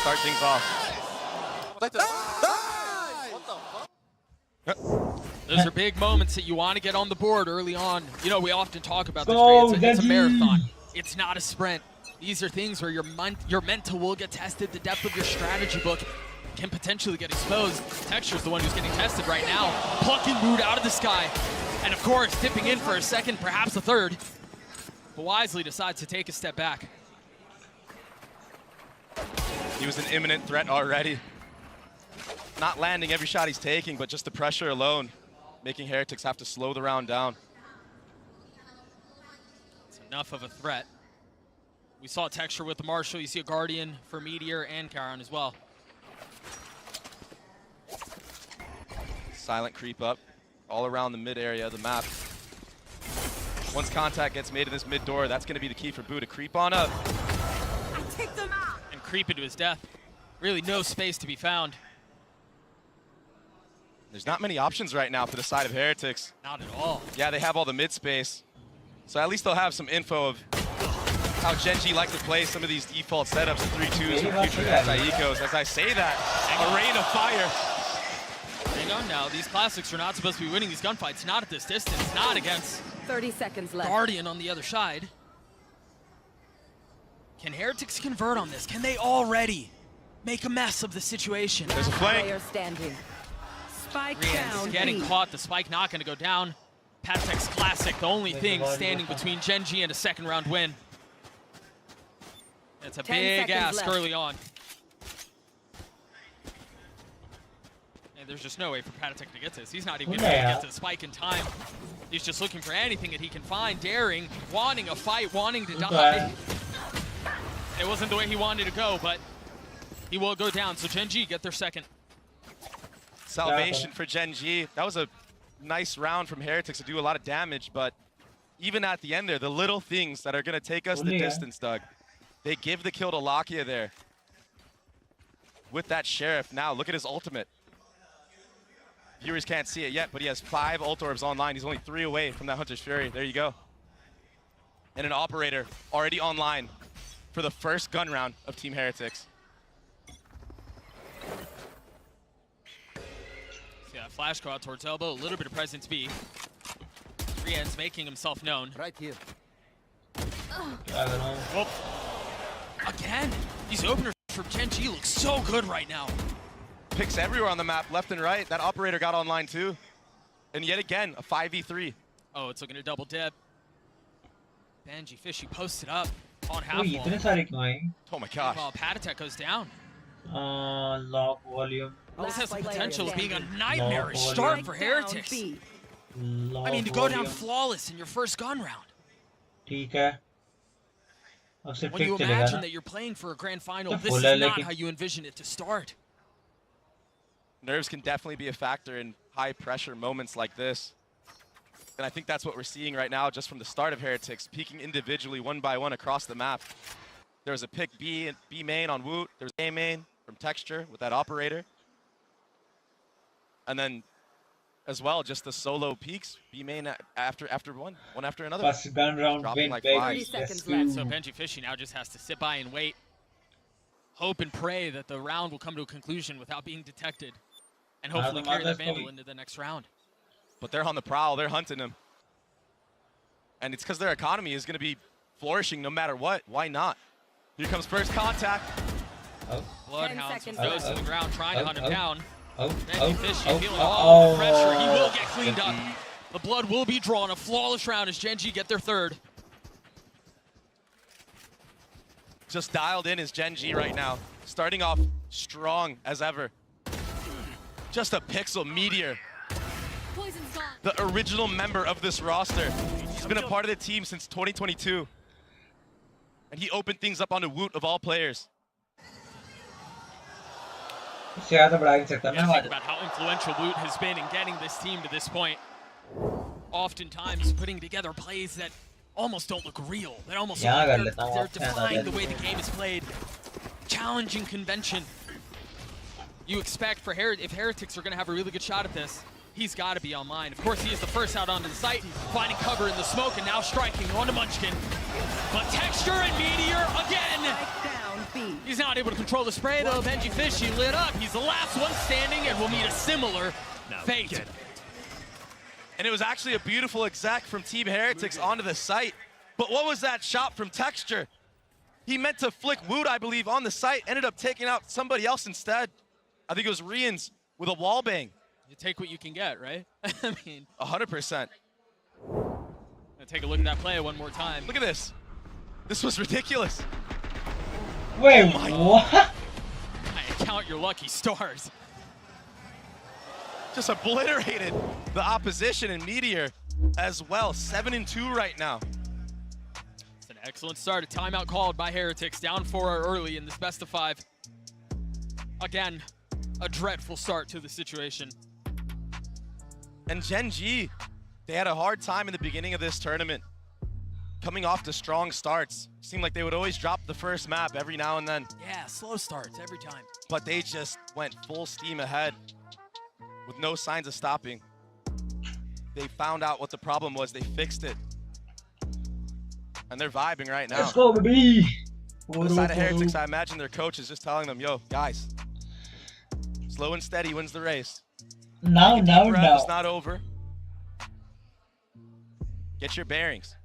start things off. Those are big moments that you want to get on the board early on. You know, we often talk about this. It's a marathon. It's not a sprint. These are things where your mental will get tested. The depth of your strategy book can potentially get exposed. Texture's the one who's getting tested right now. Plucking Woot out of the sky. And of course, dipping in for a second, perhaps a third. But wisely decides to take a step back. He was an imminent threat already. Not landing every shot he's taking, but just the pressure alone, making Heretics have to slow the round down. It's enough of a threat. We saw Texture with the Marshall. You see a Guardian for Meteor and Charon as well. Silent creep up all around the mid area of the map. Once contact gets made in this mid door, that's going to be the key for Boo to creep on up. Take them out. And creep into his death. Really no space to be found. There's not many options right now for the side of Heretics. Not at all. Yeah, they have all the mid space. So at least they'll have some info of how Genji like to play some of these default setups, the 3-2s or future anti-ecos. As I say that, a rain of fire. Hang on now, these classics are not supposed to be winning these gunfights, not at this distance, not against 30 seconds left. Guardian on the other side. Can Heretics convert on this? Can they already make a mess of the situation? There's a flank. Player standing. Spike Rian's down. getting B. caught, the spike not going to go down. Patek's classic, the only thing standing between Genji and a second round win. It's a 10 big seconds ask left. early on. And there's just no way for Patek to get this. He's not even going to get to the spike in time. He's just looking for anything that he can find, daring, wanting a fight, wanting to die. It wasn't the way he wanted to go, but he will go down. So Genji get their second. Salvation for Genji. That was a nice round from Heretics to do a lot of damage, but even at the end there, the little things that are going to take us the distance, Doug. They give the kill to Lakia there. With that Sheriff now, look at his ultimate. Viewers can't see it yet, but he has 5 ult orbs online. He's only 3 away from that Hunter's Fury. There you go. And an Operator already online for the first gun round of Team Heretics. Yeah, flash go out towards elbow, a little bit of presence B. Rian's making himself known. Right here. Well, again, these openers for Genji look so good right now. Picks everywhere on the map, left and right. That Operator got online too. And yet again, a 5v3. Oh, it's looking to double dip. Benji Fishy posted up on half इतने wall. सारे क्यों आए? Oh my gosh. While Patek goes down. Lock volume. This has the Last player potential of being a standing. nightmarish No, start Spike for down Heretics. B. Lock I mean, to go down volume. flawless in your first gun round. ठीक है. अब सिर्फ When you pick चलेगा imagine ना. that you're playing for a grand final, तो this is बोला not लेकिन- how you envision it to start. Nerves can definitely be a factor in high pressure moments like this. And I think that's what we're seeing right now just from the start of Heretics, peeking individually one by one across the map. There was a pick B main on Woot. There was A main from Texture with that Operator. And then as well, just the solo peaks, B main after one after another. First gun round Dropping win, like baby. 5. 30 seconds Let's left. So go. Benji Fishy now just has to sit by and wait. Hope and pray that the round will come to a conclusion without being detected. And hopefully carry the Vandal into the next round. But they're on the prowl, they're hunting him. And it's because their economy is going to be flourishing no matter what. Why not? Here comes first contact. Bloodhounds seconds goes left. to the ground trying to hunt him down. Benji Fishy feeling oh, all the pressure. He will get cleaned up. The blood will be drawn. A flawless round as Genji get their third. Just dialed in is Genji right now. Starting off strong as ever. Just a pixel Meteor. Poison's gone. The original member of this roster. He's been a part of the team since 2022. And he opened things up on the Woot of all players. इससे ज़्यादा बढ़ा नहीं सकता Yeah, मैं think about how influential Woot has been in getting this team to this point. Oftentimes putting together plays that almost don't look real. That almost look Yeah, like कर लेता हूँ, they're option आता defying है। the way the game is played. Challenging convention. You expect for if Heretics are going to have a really good shot at this, he's got to be online. Of course, he is the first out onto the site, finding cover in the smoke, and now striking onto Munchkin. But Texture and Meteor again. Spike down B. He's not able to control the spray though. Benji Fishy lit up. He's the last one standing and will meet a similar fate. And it was actually a beautiful exec from Team Heretics onto the site. But what was that shot from Texture? He meant to flick Wood, I believe, on the site, ended up taking out somebody else instead. I think it was Rians with a wall bang. You take what you can get, right? I mean, 100%. Take a look at that play one more time. Look at this. This was ridiculous. Wait, Oh what? I count your lucky stars. Just obliterated the opposition in Meteor as well. 7-2 right now. It's an excellent start. A timeout called by Heretics. Down 4 early in this best of 5. Again, a dreadful start to the situation. And Gen G, they had a hard time in the beginning of this tournament. Coming off to strong starts. Seemed like they would always drop the first map every now and then. Yeah, slow starts every time. But they just went full steam ahead with no signs of stopping. They found out what the problem was. They fixed it. And they're vibing right now. Let's go, baby. On the side of Heretics, I imagine their coach is just telling them, yo, guys, slow and steady wins the race. Now. It's not over. Get your bearings.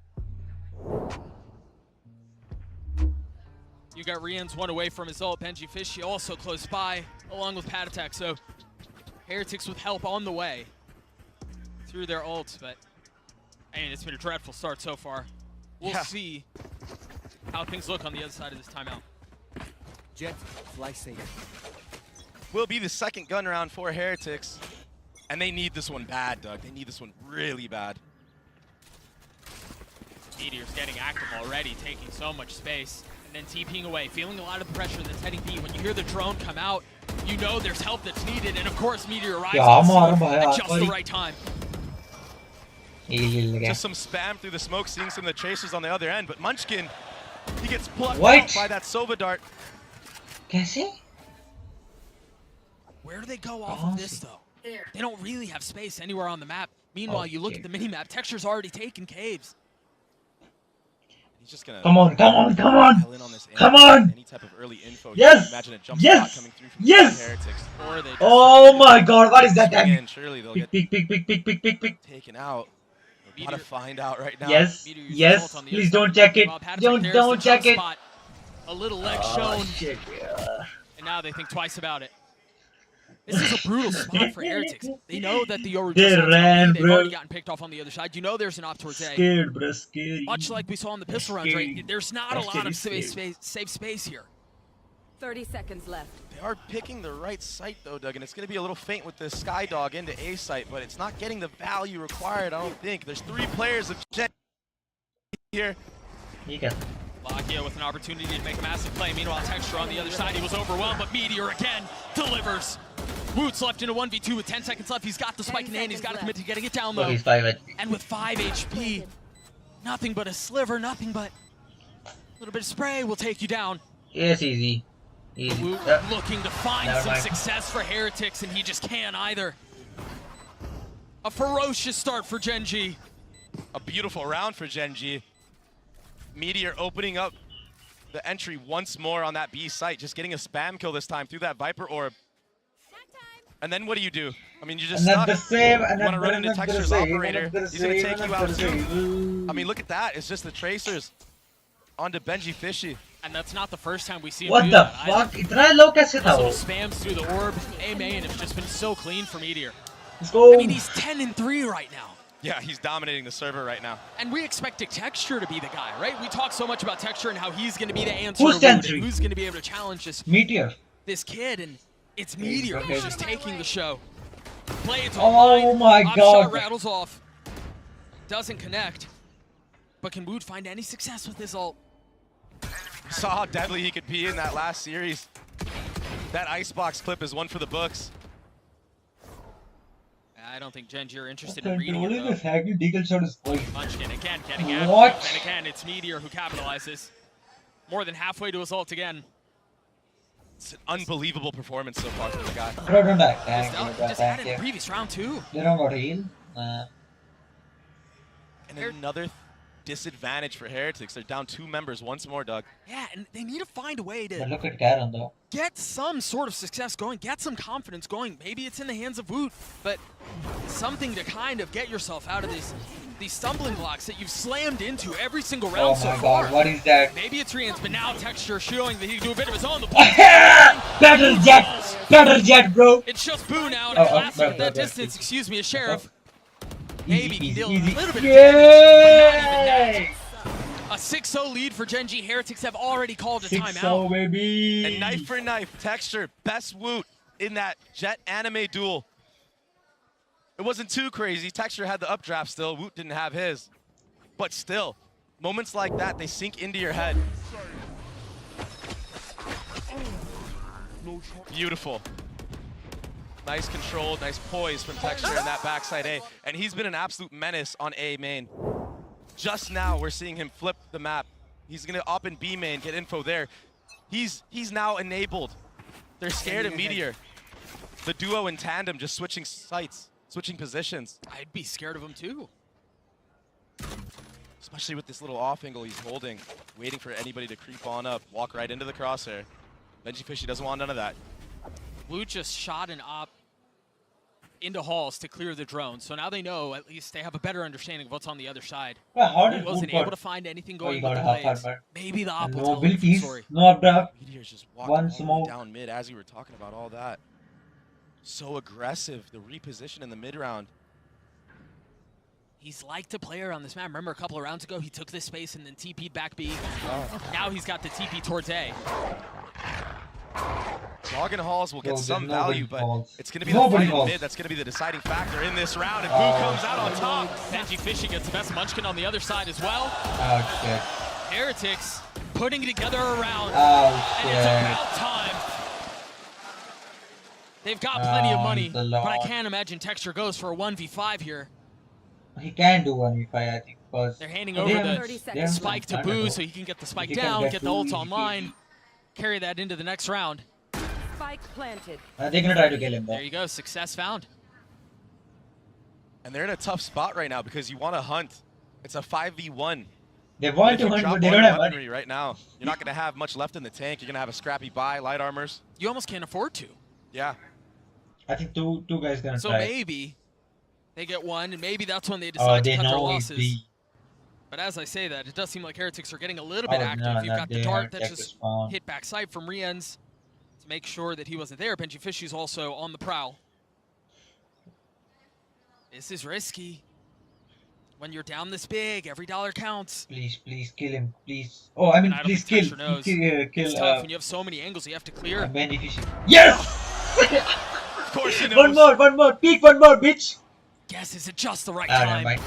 You got Rian's one away from his ult. Benji Fishy also close by, along with Pad Attack. So Heretics with help on the way through their ults, but I mean, it's been a dreadful start so far. We'll see how things look on the other side of this timeout. Jet, fly safe. Will be the second gun round for Heretics, and they need this one bad, Doug. They need this one really bad. Meteor's getting active already, taking so much space, and then TPing away, feeling a lot of the pressure that's heading B. When you hear the drone come out, you know there's help that's needed, and of course Meteor arrives at just the right time. Just some spam through the smoke, seeing some of the tracers on the other end, but Munchkin, he gets plucked out by that Sova dart. Kaise? Where do they go off of this though? They don't really have space anywhere on the map. Meanwhile, you look at the mini-map, Texture's already taken caves. He's just gonna come on! Any type of early info. Yes! Imagine a jump spot coming through from Heretics. Or they oh my god, what is that? Surely they'll pick. taken out. We're about to find out right now. Yes, please don't check it. Don't check it. A little leg shown. Shit, and now they think twice about it. This is a brutal spot for Heretics. They know that the Yoru just they've already gotten picked off on the other side. You know there's an op towards A. Scared, bro, scary. Much like we saw in the pistol rounds, right? There's not a lot of safe space here. 30 seconds left. They are picking the right site though, Doug, and it's going to be a little faint with the Skydog into A site, but it's not getting the value required, I don't think. There's 3 players of Gen here. Lakia with an opportunity to make a massive play. Meanwhile, Texture on the other side, he was overwhelmed, but Meteor again delivers. Woot's left into 1v2 with 10 seconds left. He's got the spike in hand. He's got to commit to getting it down low. And with 5 HP, nothing but a sliver, nothing but a little bit of spray will take you down. Yes, easy. Woot looking to find some success for Heretics, and he just can't either. A ferocious start for Gen G. A beautiful round for Gen G. Meteor opening up the entry once more on that B site, just getting a spam kill this time through that Viper orb. And then what do? I mean, you just stuck. You want to run into Texture's operator. He's going to take you out too. I mean, look at that. It's just the tracers onto Benji Fishy. And that's not the first time we see him what do the that fuck? Itna low kaise tha little wo? spams through the orb. A main have just been so clean for Meteor. Let's go. I mean, he's 10-3 right now. Yeah, he's dominating the server right now. And we expect Texture to be the guy, right? We talk so much about Texture and how he's going to be the answer. Who's who's going to be able to challenge this kid, and it's Meteor who's just taking the show. Blades oh my god. Shot rattles off. Doesn't connect. But can Wood find any success with his ult? Saw how deadly he could be in that last series. That icebox clip is one for the books. I don't think Gen G are interested in reading it, though. Munchkin again getting out. What? And again, it's Meteor who capitalizes. More than halfway to his ult again. It's an unbelievable performance so far from the guy. Just had it in the previous round too. And another disadvantage for Heretics. They're down 2 members once more, Doug. Yeah, and they need to find a way to Look at Karen though. get some sort of success going, get some confidence going. Maybe it's in the hands of Woot, but something to kind of get yourself out of these stumbling blocks that you've slammed into every single round Oh so my far. god, what is that? Maybe it's Rian's, but now Texture showing that he can do a bit of his own. The Battle jet! Battle jet, bro! It's just Boo now, and a classic at that distance, easy. excuse me, a Sheriff. Maybe Easy, can deal easy. a little bit of damage, Yay! but not even that. A 6-0 lead for Gen G. Heretics have already called a 6-0, timeout. baby! And knife for knife, Texture, best Woot in that Jet anime duel. It wasn't too crazy. Texture had the updraft still. Woot didn't have his. But still, moments like that, they sink into your head. Beautiful. Nice control, nice poise from Texture in that backside A. And he's been an absolute menace on A main. Just now, we're seeing him flip the map. He's gonna up in B main, get info there. He's now enabled. They're scared of Meteor. The duo in tandem just switching sites, switching positions. I'd be scared of him too. Especially with this little off angle he's holding, waiting for anybody to creep on up, walk right into the crosshair. Benji Fishy doesn't want none of that. Woot just shot an op into halls to clear the drone, so now they know, at least they have a better understanding of what's on the other side. Well, how He did wasn't Woot able got- to find anything Oh, going he with got the a half blades. armor. Maybe the op will No tell a different abilities, story. no updraft. Meteor's just walking One all the way smoke. down mid as you were talking about all that. So aggressive, the reposition in the mid round. He's liked to play around this map. Remember a couple of rounds ago, he took this space and then TP'd back B. Now he's got the TP towards A. Logging Halls will get Bro, some there's nobody value, but Halls. it's going to be the Nobody fight in Halls. mid that's going to be the deciding factor in this round, and Boo Oh. comes out on top. Benji Fishy gets the best Munchkin on the other side as well. Oh shit. Heretics putting together a round, Oh and it's shit. about time. They've got plenty of money, the but I Lord. can't imagine Texture goes for a 1v5 here. He can do 1v5, I think, because They're handing they over have- the 30 they seconds. have spike to some Boo underdog. so he can get the spike He can down, get get the two ult easy online, carry that into the next round. Spike planted. They're gonna try to kill him There though. you go, success found. And they're in a tough spot right now because you want to hunt. It's a 5v1. They If want you to hunt, drop but they all don't your have weaponry money. right now, you're not going to have much left in the tank. You're going to have a scrappy buy, light armors. You almost can't afford to. Yeah. I think two guys gonna So try. maybe they get one, and maybe that's when they Oh, decide to they cut their know it's losses. B. But as I say that, it does seem like Heretics are getting a little bit Oh, active. no, You've no, got the they dart have that checked the just spawn. hit backside from Rian's to make sure that he wasn't there. Benji Fishy's also on the prowl. This is risky. When you're down this big, every dollar counts. Please, please kill him, please. Oh, I mean, And I don't please think kill, Texture knows. kill, It's tough when you have so many angles you have to clear. Benji Fishy. Yes! Of course he knows. One more, peek one more, bitch. Guess is it just the right Ah, never time? mind.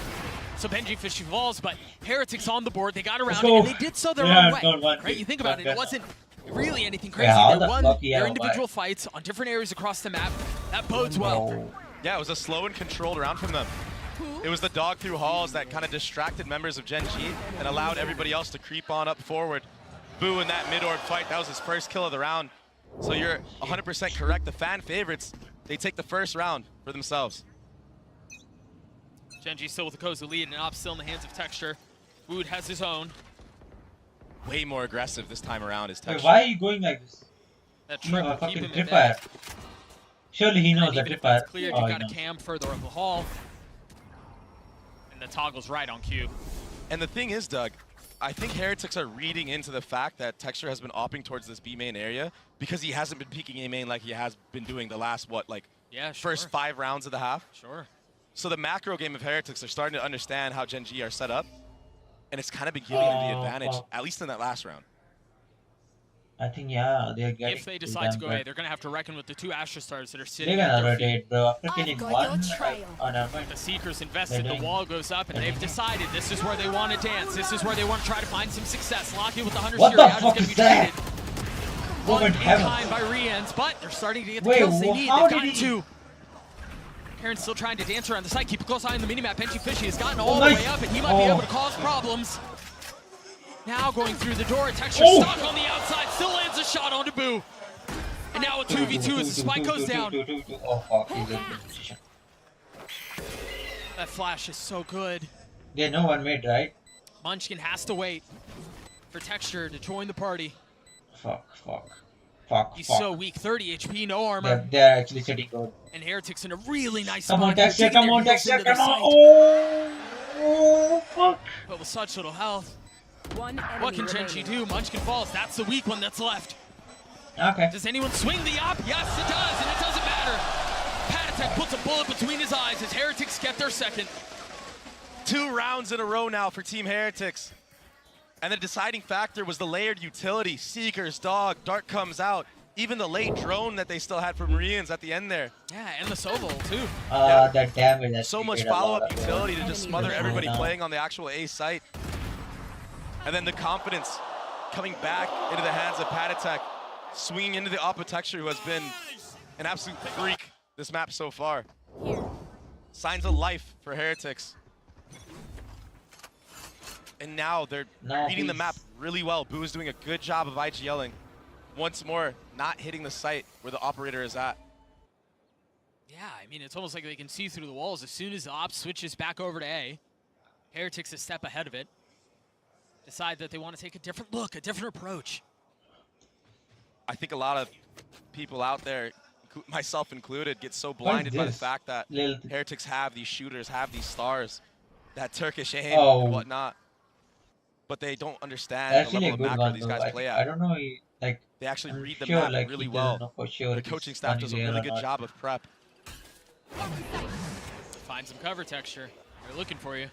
So Benji Fishy falls, but Heretics on the board. They got Let's around it, go. and they did so their Yeah, own way. no, one Right? kill, You think about one it, kill. it wasn't really anything crazy. Yeah, They that's won lucky, their yeah, individual but- fights on different areas across the map. That bodes well. No. Yeah, it was a slow and controlled round from them. It was the dog through halls that kind of distracted members of Gen G and allowed everybody else to creep on up forward. Boo in that mid-orb fight, that was his first kill of the round. So you're 100% correct. The fan favorites, they take the first round for themselves. Genji still with the cozy lead, and Op still in the hands of Texture. Wood has his own. Way more aggressive this time around is Wait, Texture. why are you going like this? That No, trip will keep fucking him in tripwire. bed. Surely he knows And the even if tripwire. that's cleared, Oh, you he got a knows. cam further up the hall. And the toggle's right on cue. And the thing is, Doug, I think Heretics are reading into the fact that Texture has been opting towards this B main area because he hasn't been peeking A main like he has been doing the last, Yeah, sure. first 5 rounds of the half. Sure. So the macro game of Heretics are starting to understand how Gen G are set up, and it's kind of been giving them the Oh, advantage, fuck. at least in that last round. I think, yeah, they're getting If they to decide to them, go but A, they're going to have to reckon with the 2 Astra Stars that are sitting they're at gonna their feet. rotate, bro. After I've killing got one, your trail. oh, never mind. The Seekers invested, They're the doing- wall goes up, and they're they've doing- decided this is where they want to dance. This is where they want to try to find some success. Locky with the 100 What Fury the out fuck is is going to be that? traded. Moment In heaven. time by Rians, but they're starting to get the Wait, kills they need. how They've did gotten he- 2. Karen's still trying to dance around the site. Keep a close eye on the minimap. Benji Fishy has gotten all nice. the way up, and he might be Oh. able to cause problems. Now going through the door, Texture Oh. stuck on the outside, still lands a shot onto Boo. And now a 2v2 as the spike goes down. Oh fuck, he's in position. That flash is so good. They know one mid, right? Munchkin has to wait for Texture to join the party. Fuck. He's so weak, 30 HP, no armor. They're actually sitting good. And Heretic's in a really nice Come on, spot here, Texture, digging come their on, heels Texture, into the come on. site. Oh, fuck. But with such little health, One enemy what can Genji remaining. do? Munchkin falls, that's the weak one that's left. Okay. Does anyone swing the op? Yes, it does, and it doesn't matter. Patatek puts a bullet between his eyes as Heretics get their second. 2 rounds in a row now for Team Heretics. And the deciding factor was the layered utility. Seekers, Dog, Dark comes out. Even the late drone that they still had for Marines at the end there. Yeah, and the Sovol too. The damage. That So she much did a lot follow-up of utility to just smother everybody now. playing on the actual A site. And then the confidence coming back into the hands of Patatek, swinging into the Oppa Texture, who has been an absolute freak this map so far. Signs of life for Heretics. And now they're reading the map really well. Boo is doing a good job of IGLing. Once more, not hitting the site where the operator is at. Yeah, I mean, it's almost like they can see through the walls. As soon as the op switches back over to A, Heretics a step ahead of it. Decide that they want to take a different look, a different approach. I think a lot of people out there, myself included, get so blinded by the fact that Heretics have these shooters, have these stars, that Turkish aim and whatnot. But they don't understand the level of macro these guys play at. I don't know, like they actually I'm read the sure, map like, really he well. doesn't know for sure The if coaching he's staff does a funny really or good not. job of prep. Find some cover Texture. They're looking for you.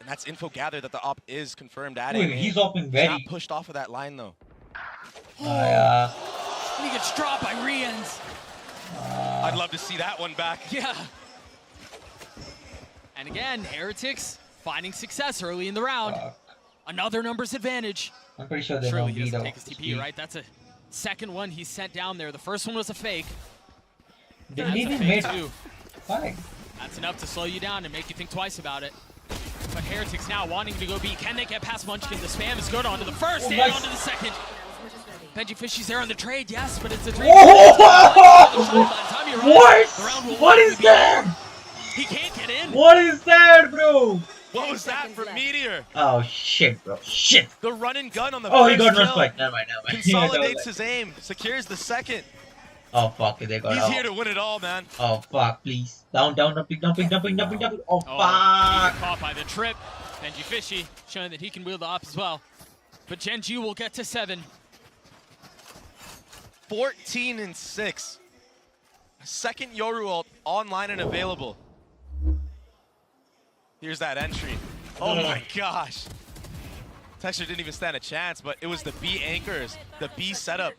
And that's info gathered that the op is confirmed at Wait, A. he's open He's very. not pushed off of that line though. Yeah. And he gets dropped by Rians. I'd love to see that one back. Yeah. And again, Heretics finding success early in the round. Another numbers advantage. I'm pretty sure they Surely don't he need doesn't a take his TP, right? That's a second one he sent down there. The first one was a fake. They That's a even fake made too. fine. That's enough to slow you down and make you think twice about it. But Heretics now wanting to go B. Can they get past Munchkin? The spam is good onto the first and onto the second. Benji Fishy's there on the trade, yes, but it's a 3. What is that? He can't get in. What is that, bro? What was that from Meteor? Oh shit, bro. Shit. The run and gun on the Oh, he first got no kill. spike. Never mind. Consolidates his aim, secures the second. Oh fuck, they got He's out. here to win it all, man. Oh fuck, please. Down, dumping. Oh Oh, fuck. caught by the trip. Benji Fishy showing that he can wield the op as well. But Genji will get to 7. 14 and 6. Second Yoru ult online and available. Here's that entry. Oh my gosh. Texture didn't even stand a chance, but it was the B anchors, the B setup.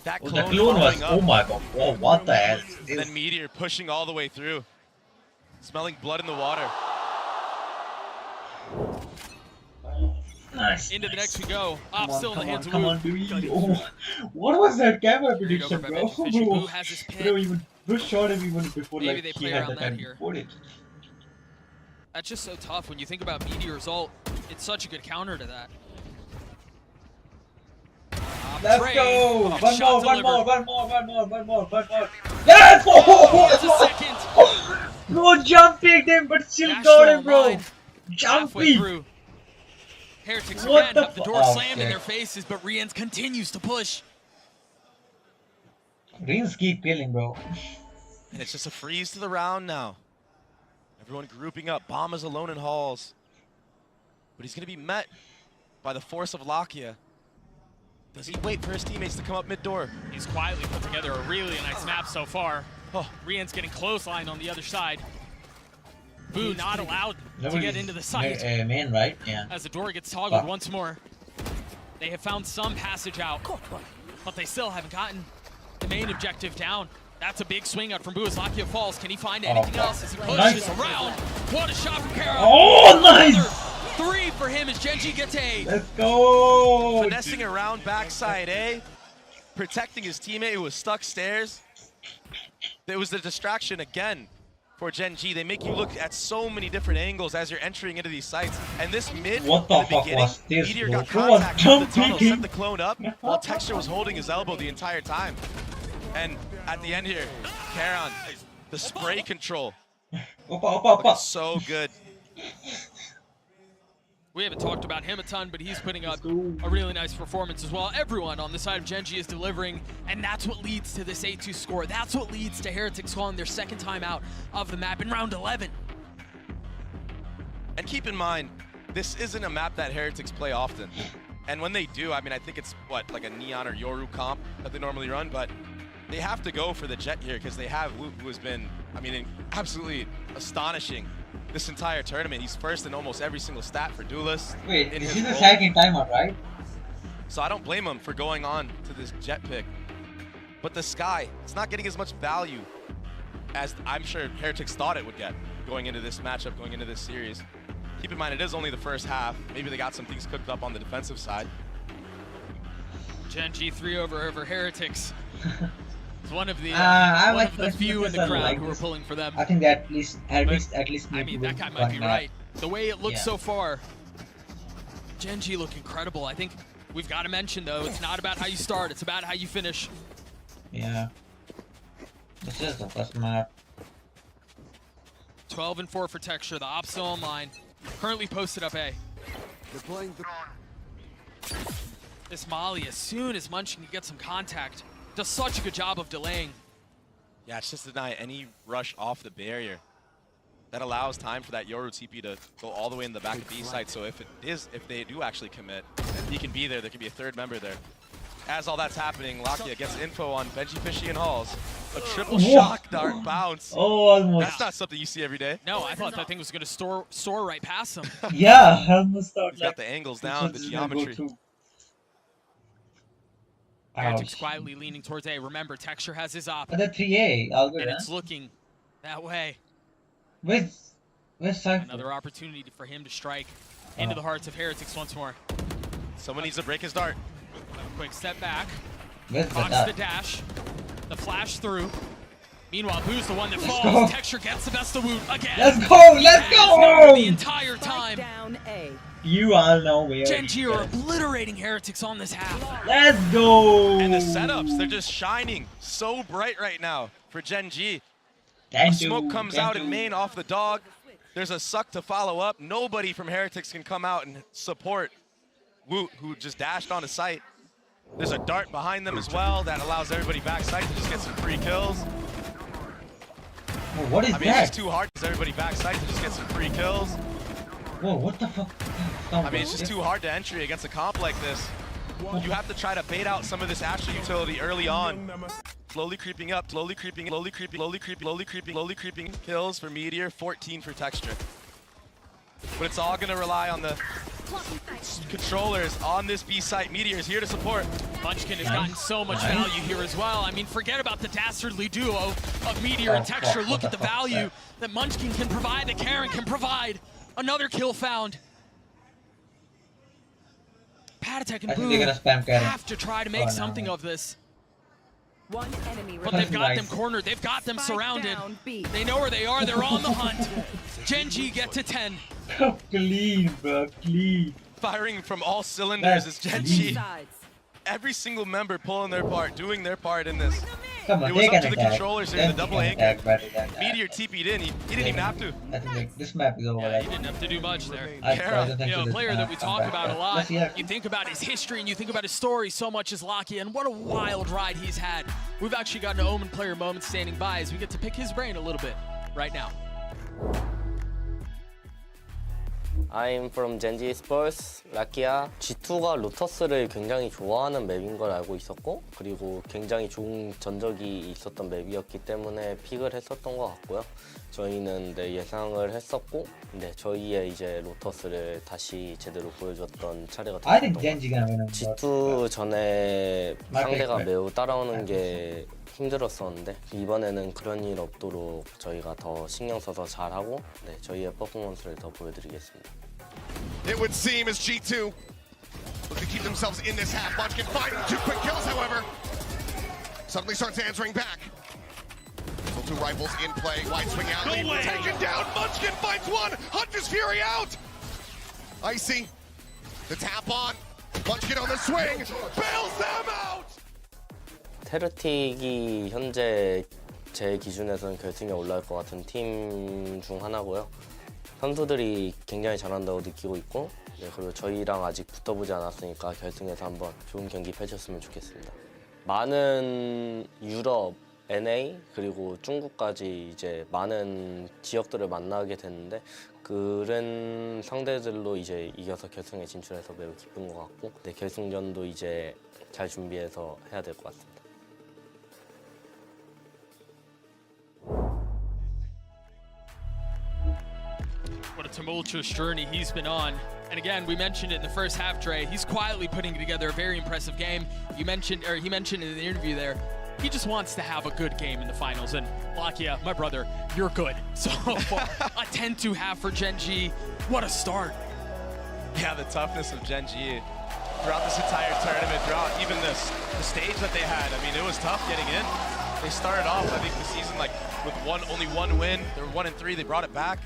That The clone clone was, following up. oh my god, whoa, what the hell is And this? then Meteor pushing all the way through. Smelling blood in the water. Nice. Into the next we go. Op still in the hands of come Wu. on, baby. Oh, what was that camera prediction, over bro? Benji Fishy. Wu has his pick. Bro, even Bush shot him even before Maybe like they he play had around the that time here. before it. That's just so tough when you think about Meteor's ult. It's such a good counter to that. Let's Trade. go! Oh, One shot more. delivered. Yes! It's a second. Bro, jumping him, but still National got him, bro. line. Halfway Jumping. through. Heretics What again the have the door oh, slammed in shit. their faces, but Rians continues to push. Rings keep killing, bro. And it's just a freeze to the round now. Everyone grouping up. Bomb is alone in halls. But he's going to be met by the force of Lakia. Does he wait for his teammates to come up mid-door? He's quietly put together a really nice map so far. Oh, Rian's getting close line on the other side. Boo not allowed to get into the site. Main, right? Yeah. As the door gets toggled once more. They have found some passage out, but they still haven't gotten the main objective down. That's a big swing out from Boo as Lakia falls. Can he find anything else as he pushes around? What a shot from Kara. Oh, nice! 3 for him as Genji gets 8. Let's go! finessing around backside A, protecting his teammate who was stuck stairs. There was the distraction again for Gen G. They make you look at so many different angles as you're entering into these sites. And this mid, What the in the fuck beginning, was this, Meteor bro? got Who was contact from the tunnel, jumping? set the clone up, while Texture was holding his elbow the entire time. And at the end here, Karan, the spray control, Opa. so good. We haven't talked about him a ton, but he's putting up a really nice performance as well. Everyone on the side of Gen G is delivering, and that's what leads to this 8-2 score. That's what leads to Heretics calling their second time out of the map in round 11. And keep in mind, this isn't a map that Heretics play often. And when they do, I mean, I think it's, what, like a Neon or Yoru comp that they normally run, but they have to go for the Jet here because they have Woot, who has been, I mean, absolutely astonishing this entire tournament. He's first in almost every single stat for Duelist. Wait, this is the second timeout, right? So I don't blame him for going on to this Jet pick. But the Sky, it's not getting as much value as I'm sure Heretics thought it would get going into this matchup, going into this series. Keep in mind, it is only the first half. Maybe they got some things cooked up on the defensive side. Gen G3 over Heretics. It's one of the few in the crowd like who are pulling for them. I think that at least I mean, that guy might be right. The way it looks so far, Gen G look incredible. I think we've got to mention, though, it's not about how you start, it's about how you finish. Yeah. This is the first map. 12-4 for Texture, the op still online. Currently posted up A. Deploying the... This Molly, as soon as Munchkin can get some contact, does such a good job of delaying. Yeah, it's just deny any rush off the barrier. That allows time for that Yoru TP to go all the way in the back of B side. So if they do actually commit, he can be there. There can be a third member there. As all that's happening, Lakia gets info on Benji, Fishy, and Halls. A triple shock dart bounce. Oh, almost. That's not something you see every day. No, I thought that thing was going to soar right past him. Yeah, almost thought. He's got the angles down, the geometry. Heretics quietly leaning towards A. Remember, Texture has his op. The 3A, all good. And it's looking that way. Where's Cypher? Another opportunity for him to strike into the hearts of Heretics once more. Someone needs to break his dart. Quick step back. Fox the dash. The flash through. Meanwhile, Boo's the one that falls. Texture gets the best of Woot again. Let's go! Let's go! The entire time. Down A. You all know where. Gen G are obliterating Heretics on this half. Let's go! And the setups, they're just shining so bright right now for Gen G. Smoke comes out in main off the dog. There's a suck to follow up. Nobody from Heretics can come out and support Woot, who just dashed on a site. There's a dart behind them as well that allows everybody backside to just get some free kills. Whoa, what is that? It's just too hard because everybody backside to just get some free kills. Whoa, what the fuck? It's just too hard to entry against a comp like this. You have to try to bait out some of this Astra utility early on. Slowly creeping up, slowly creeping, slowly creeping, slowly creeping, slowly creeping, slowly creeping. Kills for Meteor, 14 for Texture. But it's all gonna rely on the controllers on this B site. Meteor is here to support. Munchkin has gotten so much value here as well. I mean, forget about the dastardly duo of Meteor and Texture. Look at the value that Munchkin can provide, that Karen can provide. Another kill found. Patatek and Boo have to try to make something of this. One enemy But they've got them cornered. They've got them surrounded. They know where they are. They're on the hunt. Gen G get to 10. Clean, bro. Clean. Firing from all cylinders is Gen G. sides. Every single member pulling their part, doing their part in this. Come on, It was they up can to the attack. controllers here, the double anchor. Meteor TP'd in. He didn't even have to. I think this map is over. Yeah, he didn't have to do much there. I Kara, don't think You know, so a this player that we map talk come about back. a lot. Let's see how- You think about his history and you think about his story so much as Lakia, and what a wild ride he's had. We've actually got an Omen player moment standing by as we get to pick his brain a little bit right now. I'm from Genji Sports, 라키아. G2가 로터스를 굉장히 좋아하는 맵인 걸 알고 있었고, 그리고 굉장히 좋은 전적이 있었던 맵이었기 때문에 픽을 했었던 것 같고요. 저희는 예상을 했었고, 저희의 이제 로터스를 다시 제대로 보여줬던 차례가 I 됐었던 think 것 Genji gonna win. G2 전에 상대가 네. 매우 따라오는 게 힘들었었는데 이번에는 그런 일 없도록 저희가 더 신경 써서 잘하고 저희의 퍼포먼스를 더 보여드리겠습니다. It would seem as G2 look to keep themselves in this half. Munchkin finding 2 quick kills, however. Suddenly starts answering back. So 2 rifles in play. Wide swing out. Taken down. Munchkin finds 1. Hunter's Fury out. Icy. The tap on. Munchkin on the swing. Bails them out. 테르틱이 현재 제 기준에서는 결승에 올라올 것 같은 팀 중 하나고요. 선수들이 굉장히 잘한다고 느끼고 있고 네, 그리고 저희랑 아직 붙어보지 않았으니까 결승에서 한번 좋은 경기 펼쳤으면 좋겠습니다. 많은 유럽, NA 그리고 중국까지 이제 많은 지역들을 만나게 됐는데 그런 상대들로 이제 이겨서 결승에 진출해서 매우 기쁜 것 같고 네, 결승전도 이제 잘 준비해서 해야 될 것 같습니다. What a tumultuous journey he's been on. And again, we mentioned it in the first half, Dre. He's quietly putting together a very impressive game. He mentioned in the interview there, he just wants to have a good game in the finals. And Lakia, my brother, you're good. So a 10-2 half for Gen G. What a start. Yeah, the toughness of Gen G throughout this entire tournament, throughout even the stage that they had. I mean, it was tough getting in. They started off, I think, the season like with only one win. They were 1-3. They brought it back.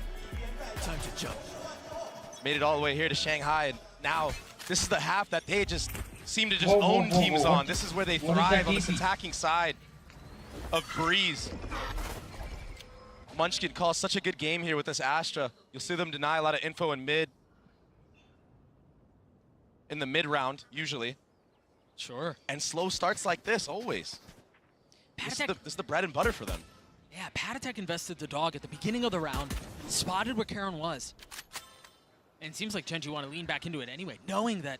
Time to jump. Made it all the way here to Shanghai, and now this is the half that they just seem to just own teams on. This is where they thrive on this attacking side of Breeze. Munchkin calls such a good game here with this Astra. You'll see them deny a lot of info in the mid round, usually. Sure. And slow starts like this, always. This is the bread and butter for them. Yeah, Patatek invested the dog at the beginning of the round, spotted where Karen was. And it seems like Gen G want to lean back into it anyway, knowing that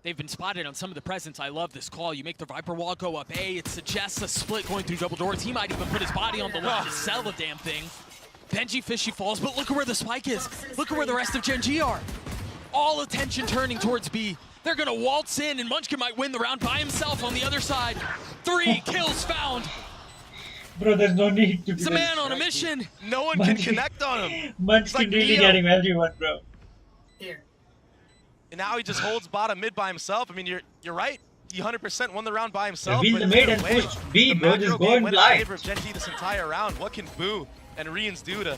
they've been spotted on some of the presence. I love this call. You make the Viper wall go up A. It suggests a split going through double doors. He might even put his body on the line to sell the damn thing. Benji Fishy falls, but look at where the spike is. Look at where the rest of Gen G are. All attention turning towards B. They're going to waltz in, and Munchkin might win the round by himself on the other side. 3 kills found. Bro, there's no need to be. It's a man on a mission. No one can connect on him. Munchkin like really Neo. getting everyone, bro. And now he just holds bottom mid by himself. I mean, you're right. He 100% won the round by himself. Reveal but the mid either and way, push B, the bro. macro Just game go in went in blind. favor of Gen G this entire round. What can Boo and Rians do to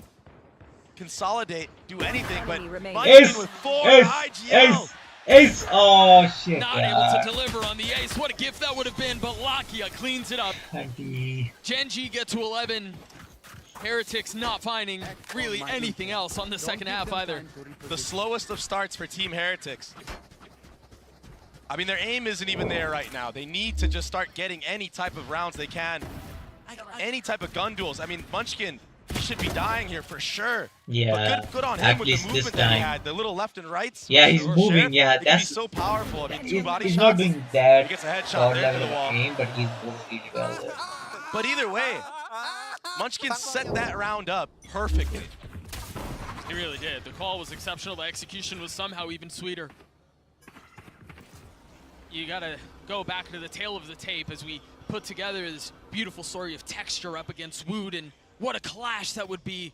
consolidate, do anything? But Enemy remaining. Munchkin Ace, with 4 ace, IGL. ace, ace. Oh shit. Not able to deliver on the ace. What a gift that would have been, but Lakia cleans it up. Gen G get to 11. Heretics not finding really anything else on the second half either. The slowest of starts for Team Heretics. I mean, their aim isn't even there right now. They need to just start getting any type of rounds they can. Any type of gun duels. I mean, Munchkin, he should be dying here for sure. Yeah, But good on him at with the least this movement that he time. had. The little left and rights. Yeah, he's Or moving, Sheriff, yeah, it can that's- be so powerful. I mean, 2 body He's shots. not doing that He gets a headshot top there to level the wall. of game, but he's moving really well there. But either way, Munchkin set that round up perfectly. He really did. The call was exceptional. The execution was somehow even sweeter. You gotta go back to the tail of the tape as we put together this beautiful story of Texture up against Wood, and what a clash that would be.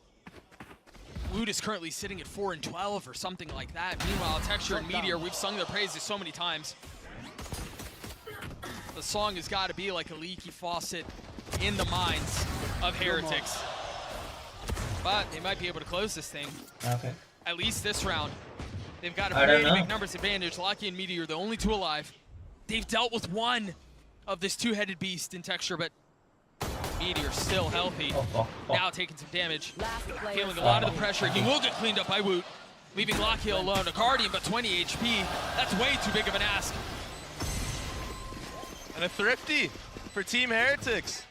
Wood is currently sitting at 4-12 or something like that. Meanwhile, Texture and Meteor, we've sung their praises so many times. The song has got to be like a leaky faucet in the minds of Heretics. But they might be able to close this thing. Okay. At least this round. They've got a I don't pretty know. big numbers advantage. Lucky and Meteor are the only 2 alive. They've dealt with one of this 2-headed beast in Texture, but Meteor still healthy. Now taking some damage. Last player Feeling a lot of the pressure. He will get cleaned up by Woot, leaving Lockheed alone. A Guardian, but 20 HP. That's way too big of an ask. And a thrifty for Team Heretics.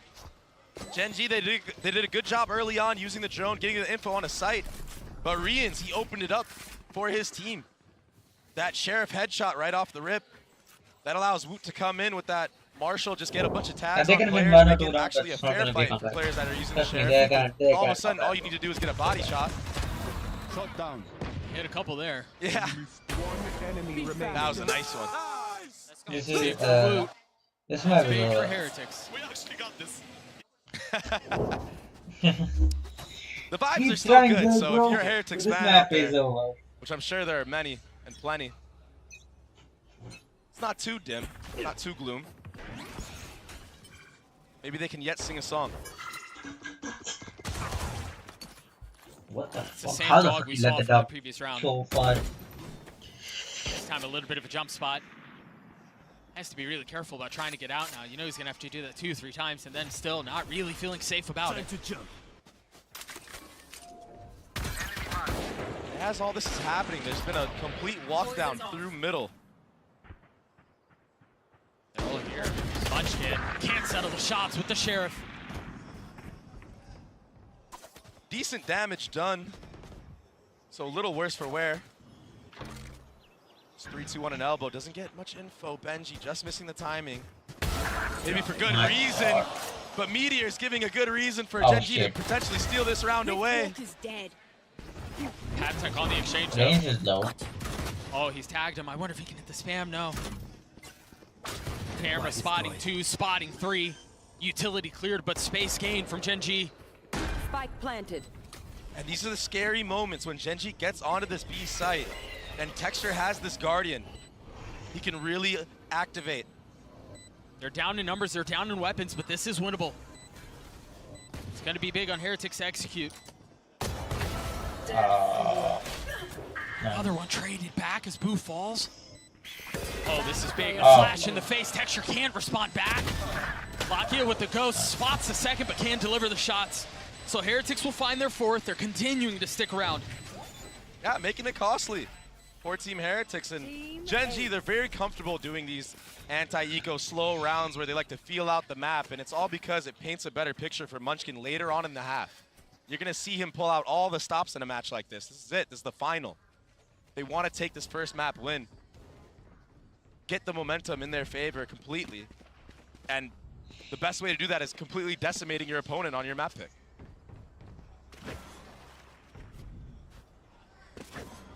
Gen G, they did a good job early on using the drone, getting the info on a site. But Rians, he opened it up for his team. That Sheriff headshot right off the rip. That allows Woot to come in with that Marshall, just get a bunch of tags they on can win players, one or make two it rounds, actually a that's not fair gonna be fight for comeback. players that are using the Trust me, Sheriff. they All of a can't sudden, comeback. all you need to do is get a body shot. Shot down. Hit a couple there. Yeah, One enemy remaining. that was a nice one. This Big is for Woot. this might be Big for over. Heretics. We actually got this. The vibes Keep are still trying, good, so bro. if you're a Heretics This fan map out there, is over. which I'm sure there are many and plenty, it's not too dim, not too gloom. Maybe they can yet sing a song. What the the fuck? same How the dog fuck we you saw let from it the up previous round. so far? This time a little bit of a jump spot. Has to be really careful about trying to get out now. You know he's gonna have to do that 2-3 times and then still not really feeling safe about it. Time to jump. as all this is happening, there's been a complete walk down through middle. They're all here. Munchkin can't settle the shots with the Sheriff. Decent damage done. So a little worse for wear. It's 3-2-1 an elbow. Doesn't get much info. Benji just missing the timing. Maybe for good reason. But Meteor's giving a good reason for Genji to potentially steal this round away. Patek on the exchange. Range is low. Oh, he's tagged him. I wonder if he can hit the spam. No. Camera spotting 2, spotting 3. Utility cleared, but space gained from Genji. Spike planted. And these are the scary moments when Genji gets onto this B site and Texture has this Guardian. He can really activate. They're down in numbers, they're down in weapons, but this is winnable. It's going to be big on Heretics to execute. Another one traded back as Boo falls. Oh, this is big. A flash in the face. Texture can't respond back. Lakia with the ghost spots the second, but can't deliver the shots. So Heretics will find their fourth. They're continuing to stick around. Yeah, making it costly for Team Heretics. And Genji, they're very comfortable doing these anti-eco slow rounds where they like to feel out the map, and it's all because it paints a better picture for Munchkin later on in the half. You're going to see him pull out all the stops in a match like this. This is it. This is the final. They want to take this first map win. Get the momentum in their favor completely. And the best way to do that is completely decimating your opponent on your map pick.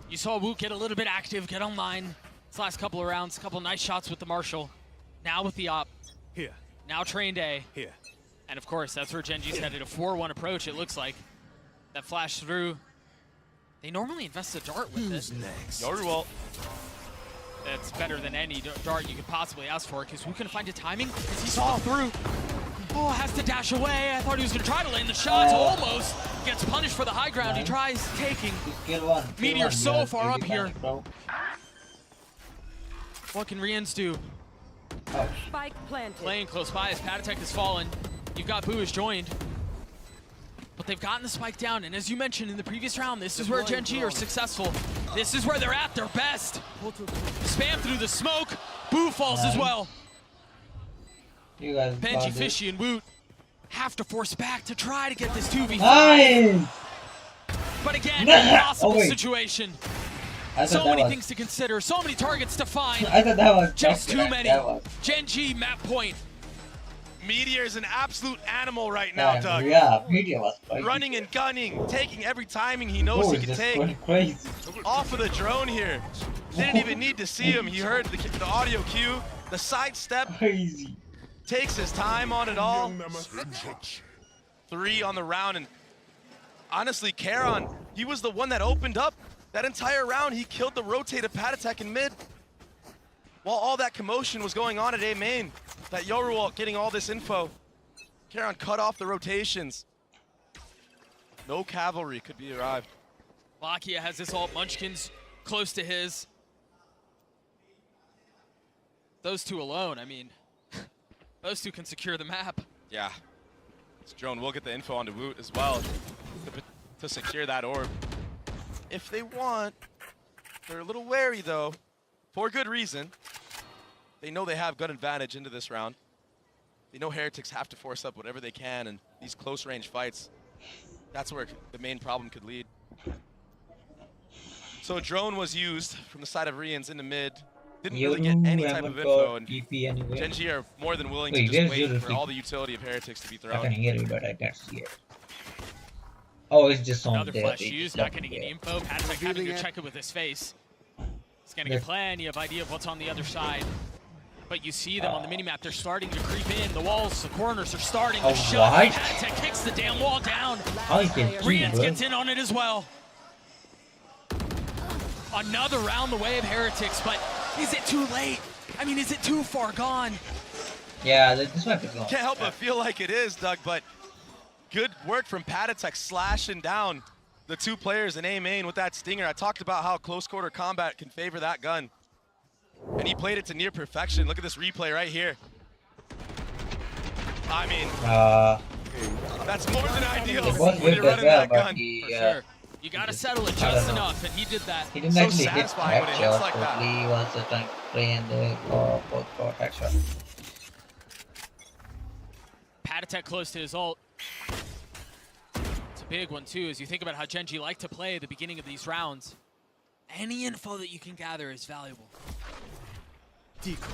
You saw Woot get a little bit active, get online. This last couple of rounds, a couple nice shots with the Marshall. Now with the op. Here. Now trained A. Here. And of course, that's where Genji's headed. A 4-1 approach, it looks like. That flash through. They normally invest a dart with this. Next. Yoruwalt. That's better than any dart you could possibly ask for, because who can find a timing? As he saw through. Oh, has to dash away. I thought he was going to try to land the shots. Almost gets punished for the high ground. He tries taking. Meteor so far up here. What can Riens do? Spike planted. Playing close by as Patek has fallen. You've got Boo has joined. But they've gotten the spike down, and as you mentioned in the previous round, this is where Genji are successful. This is where they're at their best. Spam through the smoke. Boo falls as well. You guys Benji, Fishy, and Woot have to force back to try to get this 2v5. Nice! But again, impossible situation. So many was... things to consider, so many targets to find. I thought that was just too many. Genji, map point. Meteor is an absolute animal right now, Doug. Yeah, Meteor was crazy. Running and gunning, taking every timing he knows he can take. Crazy. Off of the drone here. Didn't even need to see him. He heard the audio cue, the sidestep. Crazy. Takes his time on it all. 3 on the round, and honestly, Karon, he was the one that opened up that entire round. He killed the rotated Patek in mid. While all that commotion was going on at A main, that Yoruwalt getting all this info. Karon cut off the rotations. No cavalry could be arrived. Lakia has this ult, Munchkin's close to his. Those two alone, I mean, those two can secure the map. Yeah. This drone will get the info onto Woot as well to secure that orb. If they want, they're a little wary though, for good reason. They know they have good advantage into this round. They know Heretics have to force up whatever they can, and these close range fights, that's where the main problem could lead. So a drone was used from the side of Riens into mid. Didn't really get any type of info, and Genji are more than willing to just wait for all the utility of Heretics to be thrown. I can hear it, but I can't see it. Oh, it's just on Another there. flash used, not getting any info. Patek having to check it with his face. He's getting a plenty of idea of what's on the other side. But you see them on the minimap, they're starting to creep in. The walls, the corners are starting to shut. Patek kicks the damn wall down. Riens gets in on it as well. Another round the way of Heretics, but is it too late? I mean, is it too far gone? Yeah, this might be gone. Can't help but feel like it is, Doug, but good work from Patek slashing down the two players in A main with that stinger. I talked about how close quarter combat can favor that gun. And he played it to near perfection. Look at this replay right here. I mean, that's more than ideal when you're running that gun. For sure. You gotta settle it just enough, and he did that. He didn't So actually hit satisfying when it that hits shot, like that. totally was trying to play and they both got that shot. Patatek close to his ult. It's a big one too, as you think about how Genji like to play at the beginning of these rounds. Any info that you can gather is valuable. Decoy.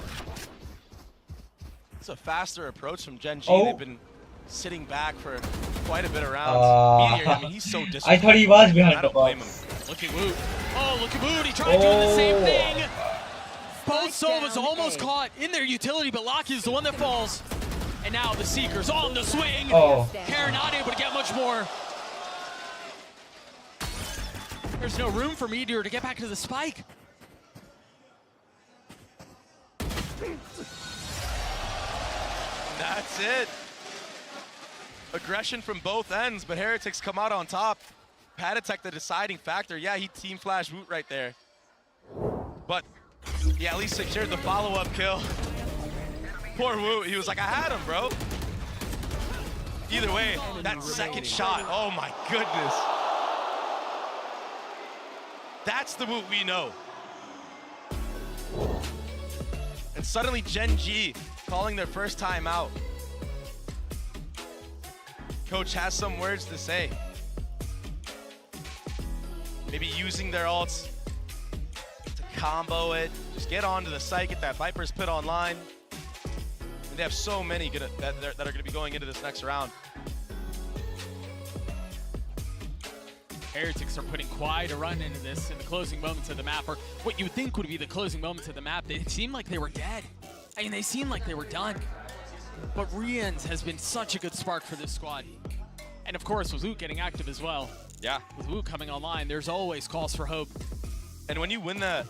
It's a faster approach from Genji. Oh. They've been sitting back for quite a bit of rounds. Meteor, I mean, he's so disrespectful. I thought he was behind I the don't blame him. box. Look at Woot. Oh, look at Woot. He tried doing the same thing. Both Sovas down almost A. caught in their utility, but Locky is the one that falls. And now the Seeker's on the swing. Oh. Karen not able to get much more. There's no room for Meteor to get back to the spike. That's it. Aggression from both ends, but Heretics come out on top. Patatek the deciding factor. Yeah, he team flashed Woot right there. But yeah, at least secured the follow-up kill. Poor Woot, he was like, I had him, bro. Either way, that second shot, oh my goodness. That's the Woot we know. And suddenly Gen G calling their first time out. Coach has some words to say. Maybe using their ults to combo it. Just get onto the site, get that Viper's Pit online. And they have so many that are going to be going into this next round. Heretics are putting quite a run into this in the closing moments of the map, or what you would think would be the closing moments of the map. They seemed like they were dead. I mean, they seemed like they were done. But Rians has been such a good spark for this squad. And of course, with Woot getting active as well. Yeah. With Woot coming online, there's always calls for hope. And when you win the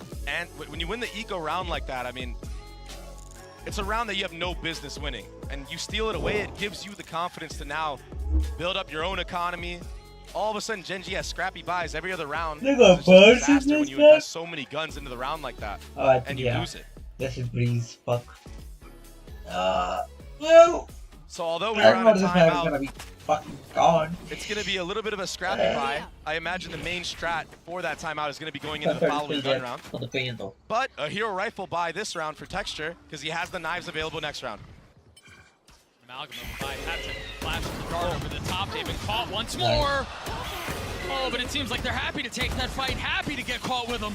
eco round like that, I mean, it's a round that you have no business winning. And you steal it away, it gives you the confidence to now build up your own economy. All of a sudden, Gen G has scrappy buys every other round. They got It's just a bursts disaster in when this you map? invest so many guns into the round like that, Oh, I think, and you yeah. lose it. This is Breeze. Fuck. No. So although we I were know on a this map is timeout, gonna be fucking gone. it's going to be a little bit of a scrappy buy. I imagine the main strat for that timeout is going to be going into the following gun round. For the pain though. But a hero rifle buy this round for Texture, because he has the knives available next round. Amalgam by Patrick. Flash the dart over the top. They've been caught once more. Oh, but it seems like they're happy to take that fight, happy to get caught with them.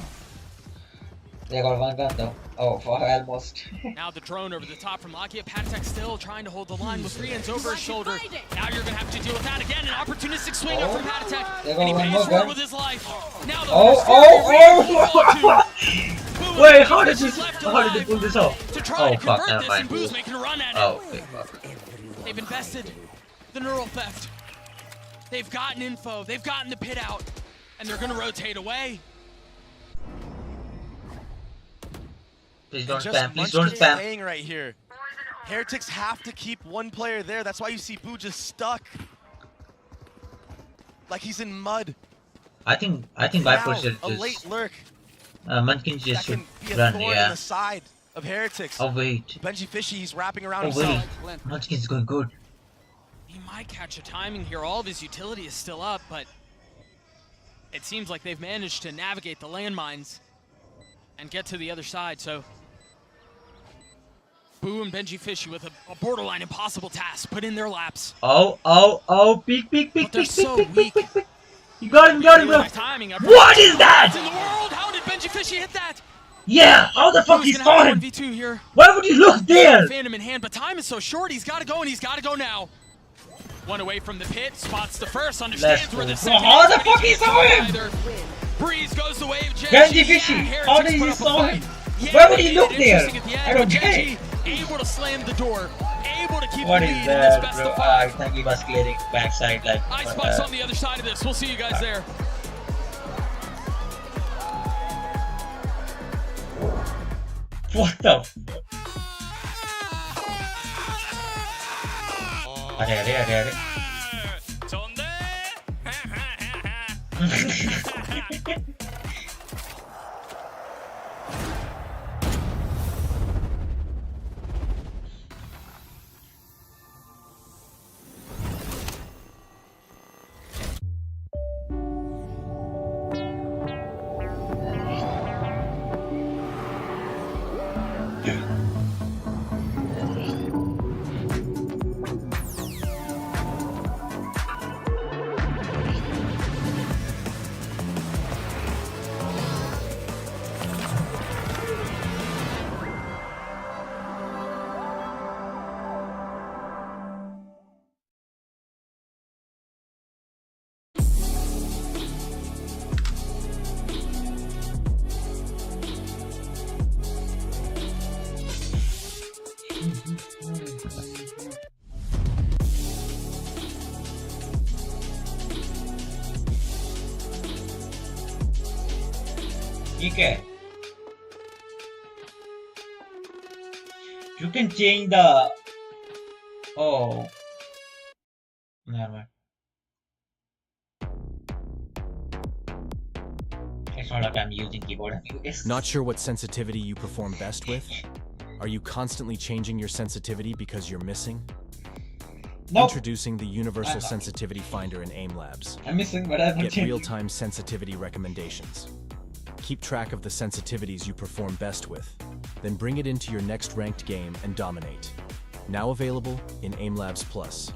They got one gun though. Oh, fuck, almost. Now the drone over the top from Lakia. Patatek still trying to hold the line with Rians over his shoulder. Now you're going to have to deal with that again. An opportunistic swing up from Patatek. They got And he one pays more for it gun. with his life. Now the Wait, how did they pull this off? to try Oh, to fuck, convert never this, mind. and Boo's making a run at it. Oh, okay, fuck. They've invested the neural theft. They've gotten info. They've gotten the pit out. And they're going to rotate away. Please don't Just spam, please Munchkin don't spam. staying right here. Heretics have to keep one player there. That's why you see Boo just stuck. Like he's in mud. I think Viper Now, should a just late lurk Munchkin that just should can be a run, thorn in yeah. the side of Heretics. Oh wait. Benji Fishy, he's wrapping around Oh himself. wait. Munchkin's going good. He might catch a timing here. All of his utility is still up, but it seems like they've managed to navigate the landmines and get to the other side. So Boo and Benji Fishy with a borderline impossible task put in their laps. Oh, peek. But they're so weak. You got him, bro. Nice timing. What is that? In the world, how did Benji Fishy hit that? Yeah, how the fuck Boo's he gonna saw have him? 1v2 here. Why would you look there? Phantom in hand, but time is so short. He's got to go, and he's got to go now. One away from the pit, spots the first, understands Let's where the go. second How is, the but he fuck he can't saw do it him? either. Breeze goes the wave. Genji Fishy, how did he saw him? Why would he look there? I don't get it. Able to slam the door, able to keep What the is lead in this that, best bro? of I five. think he was clearing backside like. Icebox on the other side of this. We'll see you guys there. What the? Are. Okay. You can change the. Oh. Never mind. It's not like I'm using keyboard anyways. Not sure what sensitivity you perform best with? Are you constantly changing your sensitivity because you're missing? Nope. Introducing the Universal Sensitivity Finder in AIM Labs. I'm missing, but I'm not Get changing. real-time sensitivity recommendations. Keep track of the sensitivities you perform best with. Then bring it into your next ranked game and dominate. Now available in AIM Labs Plus.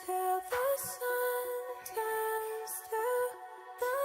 Till the sun turns to the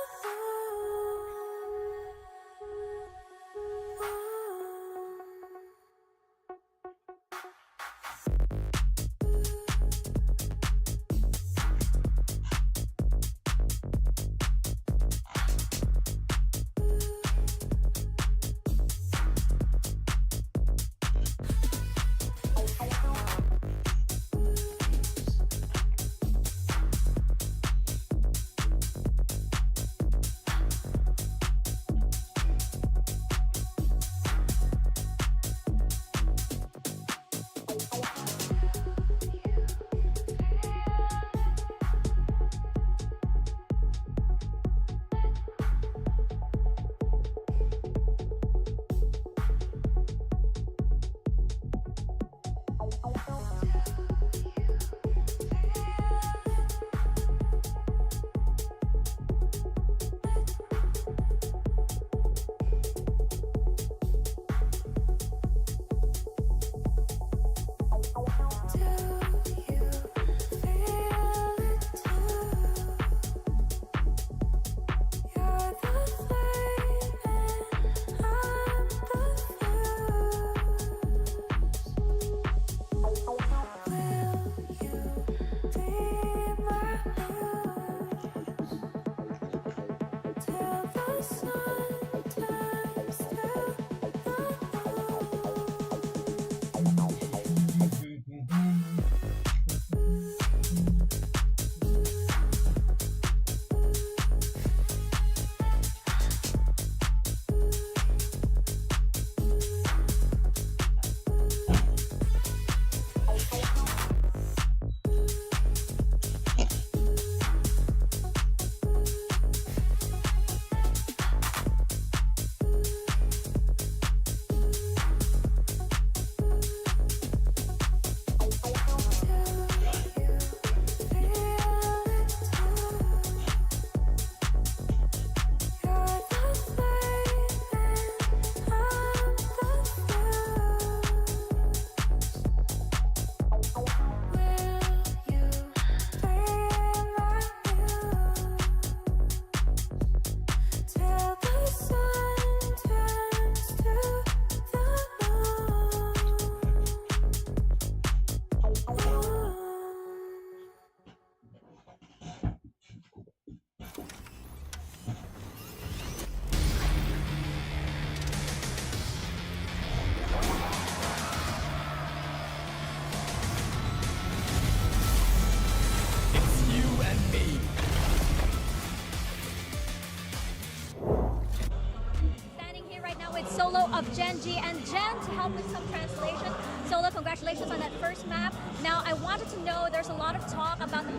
Solo of Genji and Jen to help with some translation. Solo, congratulations on that first map. Now, I wanted to know, there's a lot of talk about the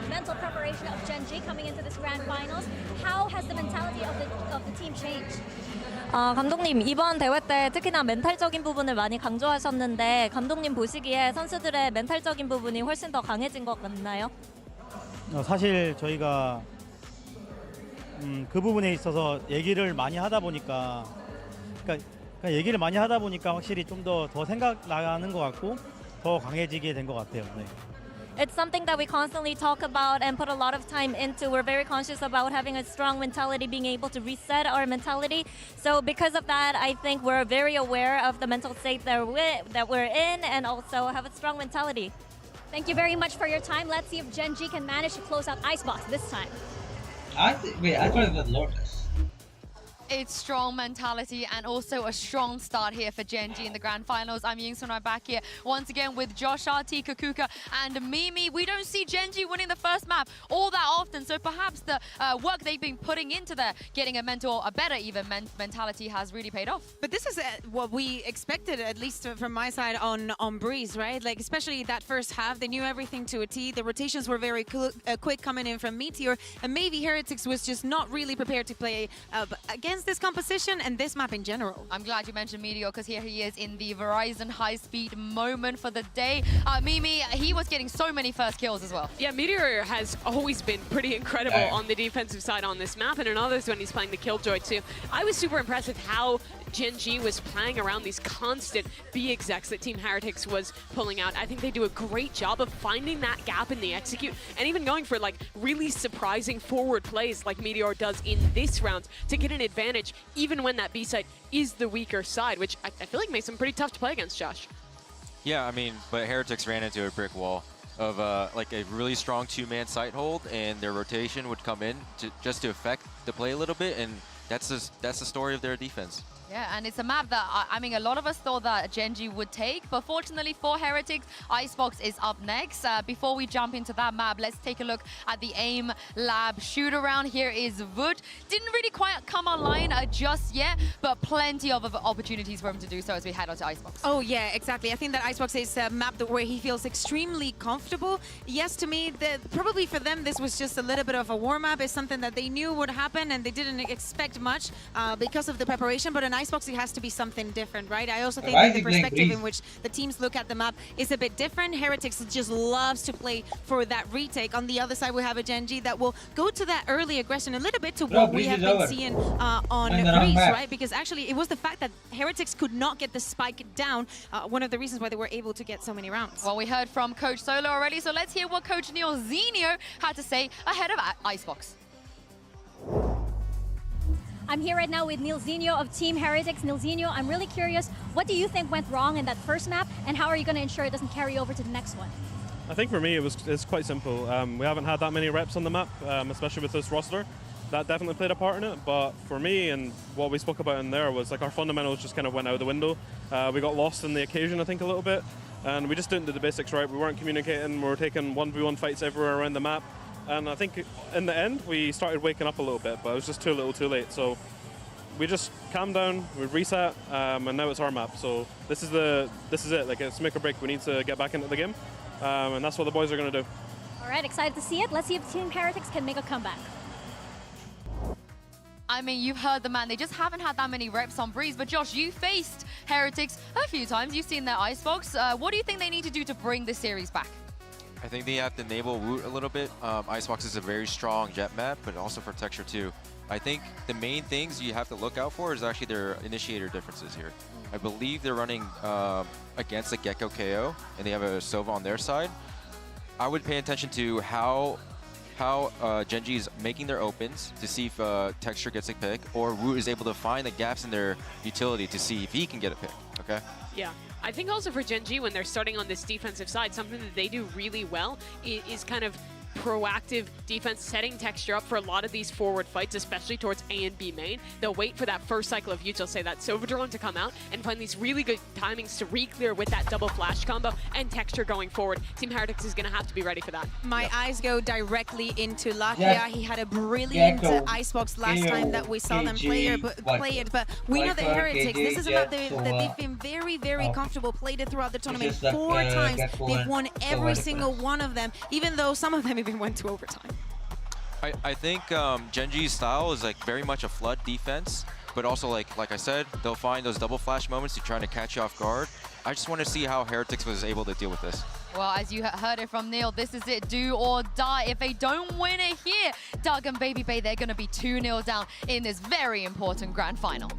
mental preparation of Genji coming into this grand finals. How has the mentality of the team changed? 감독님, 이번 대회 때 특히나 멘탈적인 부분을 많이 강조하셨는데 감독님 보시기에 선수들의 멘탈적인 부분이 훨씬 더 강해진 것 같나요? 사실 저희가 그 부분에 있어서 얘기를 많이 하다 보니까 얘기를 많이 하다 보니까 확실히 좀 더 생각 나는 것 같고 더 강해지게 된 것 같아요. 네. It's something that we constantly talk about and put a lot of time into. We're very conscious about having a strong mentality, being able to reset our mentality. So because of that, I think we're very aware of the mental state that we're in and also have a strong mentality. Thank you very much for your time. Let's see if Genji can manage to close out Icebox this time. I thought it was Lotus. It's strong mentality and also a strong start here for Genji in the grand finals. I'm Yingsun right back here once again with Josh, RT, Kakuka, and Mimi. We don't see Genji winning the first map all that often, so perhaps the work they've been putting into there, getting a better even mentality has really paid off. But this is what we expected, at least from my side, on Breeze, right? Like, especially that first half, they knew everything to a T. The rotations were very quick coming in from Meteor, and maybe Heretics was just not really prepared to play against this composition and this map in general. I'm glad you mentioned Meteor, because here he is in the Verizon high-speed moment for the day. Mimi, he was getting so many first kills as well. Yeah, Meteor has always been pretty incredible on the defensive side on this map, and in others when he's playing the Killjoy too. I was super impressed with how Genji was playing around these constant B execs that Team Heretics was pulling out. I think they do a great job of finding that gap in the execute and even going for like really surprising forward plays like Meteor does in this round to get an advantage even when that B side is the weaker side, which I feel like makes them pretty tough to play against, Josh. Yeah, I mean, but Heretics ran into a brick wall of like a really strong two-man site hold, and their rotation would come in just to affect the play a little bit, and that's the story of their defense. Yeah, and it's a map that, I mean, a lot of us thought that Genji would take, but fortunately for Heretics, Icebox is up next. Before we jump into that map, let's take a look at the AIM Lab shoot-around. Here is Wood. Didn't really quite come online just yet, but plenty of opportunities for him to do so as we head on to Icebox. Oh, yeah, exactly. I think that Icebox is a map where he feels extremely comfortable. Yes, to me, probably for them, this was just a little bit of a warm-up. It's something that they knew would happen, and they didn't expect much because of the preparation, but an Icebox, it has to be something different, right? I also think that the perspective in which the teams look at the map is a bit different. Heretics just loves to play for that retake. On the other side, we have a Genji that will go to that early aggression a little bit to what we have been seeing on Breeze, right? Because actually, it was the fact that Heretics could not get the spike down, one of the reasons why they were able to get so many rounds. Well, we heard from Coach Solo already, so let's hear what Coach Neil Zenio had to say ahead of Icebox. I'm here right now with Neil Zenio of Team Heretics. Neil Zenio, I'm really curious, what do you think went wrong in that first map, and how are you going to ensure it doesn't carry over to the next one? I think for me it's quite simple. We haven't had that many reps on the map, especially with this roster. That definitely played a part in it, but for me and what we spoke about in there was like our fundamentals just kind of went out the window. We got lost in the occasion, I think, a little bit, and we just didn't do the basics right. We weren't communicating, we were taking 1v1 fights everywhere around the map. And I think in the end, we started waking up a little bit, but it was just too little too late. So we just calmed down, we reset, and now it's our map. So this is it, like it's make or break. We need to get back into the game, and that's what the boys are going to do. All right, excited to see it. Let's see if Team Heretics can make a comeback. I mean, you've heard the man. They just haven't had that many reps on Breeze. But Josh, you faced Heretics a few times. You've seen their Icebox. What do you think they need to do to bring this series back? I think they have to enable Woot a little bit. Icebox is a very strong jet map, but also for texture too. I think the main things you have to look out for is actually their initiator differences here. I believe they're running against a Gecko KO, and they have a Sova on their side. I would pay attention to how Genji is making their opens to see if texture gets a pick, or Woot is able to find the gaps in their utility to see if he can get a pick, okay? Yeah. I think also for Genji, when they're starting on this defensive side, something that they do really well is kind of proactive defense, setting texture up for a lot of these forward fights, especially towards A and B main. They'll wait for that first cycle of ult, say that Sova drone to come out and find these really good timings to re-clear with that double flash combo and texture going forward. Team Heretics is going to have to be ready for that. My eyes go directly into Lakia. He had a brilliant Icebox last time that we saw them play it, but we know the Heretics. This is a map that they've been very, very comfortable, played it throughout the tournament 4 times. They've won every single one of them, even though some of them even went to overtime. I think Genji's style is like very much a flood defense, but also like I said, they'll find those double flash moments to try to catch you off guard. I just want to see how Heretics was able to deal with this. Well, as you heard it from Neil, this is it, do or die. If they don't win it here, Doug and Baby Bay, they're going to be 2-0 down in this very important grand final.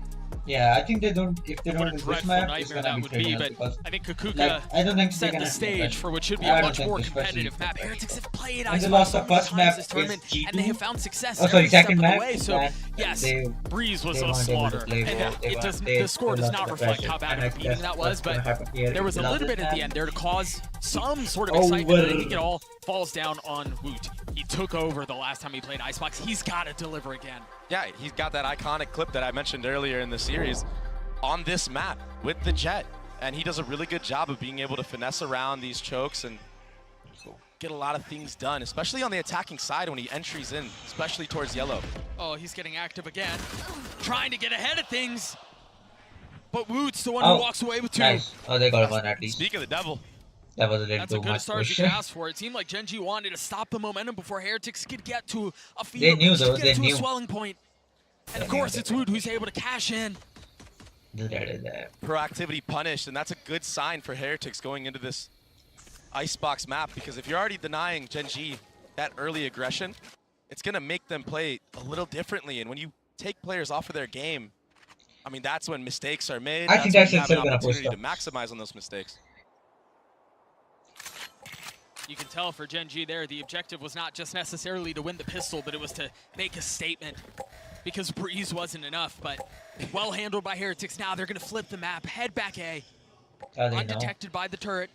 Yeah, I think they don't. If they don't win this map, it's nightmare gonna that be would be, criminal, but I think Kakuka like, I don't think set the stage for what should be a much more competitive map. Heretics have played Icebox so many times this tournament, and they have found success every step of the way. So yes, Breeze was a slaughter, and the score does not reflect how bad of a beating that was, but there was a little bit at the end there to cause some sort of excitement. I think it all falls down on Woot. He took over the last time he played Icebox. He's got to deliver again. Yeah, he's got that iconic clip that I mentioned earlier in the series on this map with the Jet. And he does a really good job of being able to finesse around these chokes and get a lot of things done, especially on the attacking side when he entries in, especially towards yellow. Oh, he's getting active again, trying to get ahead of things. But Woot's the one who walks away with 2. Nice. Oh, they got one at least. Speak of the devil. That was a little That's a too good much start as you push. could ask for. It seemed like Gen G wanted to stop the momentum before Heretics could get to a fever. They knew though, they knew. A swelling point. And of course, it's Woot who's able to cash in. Proactivity punished, and that's a good sign for Heretics going into this Icebox map, because if you're already denying Gen G that early aggression, it's going to make them play a little differently. And when you take players off of their game, I mean, that's when mistakes are made. I think that's when that's you have an still gonna push opportunity them. to maximize on those mistakes. You can tell for Gen G there, the objective was not just necessarily to win the pistol, but it was to make a statement. Because Breeze wasn't enough, but well handled by Heretics. Now they're going to flip the map, head back A. Undetected by the turret.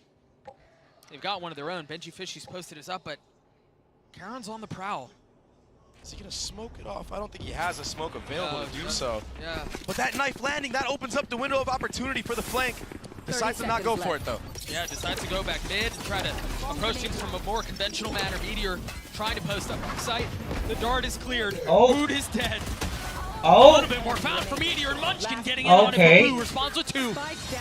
They've got one of their own. Benji Fishy's posted his up, but Karen's on the prowl. Is he going to smoke it off? I don't think he has a smoke available to do so. Yeah. But that knife landing, that opens up the window of opportunity for the flank. Decides to not go for it, though. Yeah, decides to go back mid and try to approach things from a more conventional manner. Meteor trying to post up sight. The dart is cleared. Oh. Woot is dead. Oh. A little bit more found for Meteor. And Munchkin getting in on it. Blue responds with 2.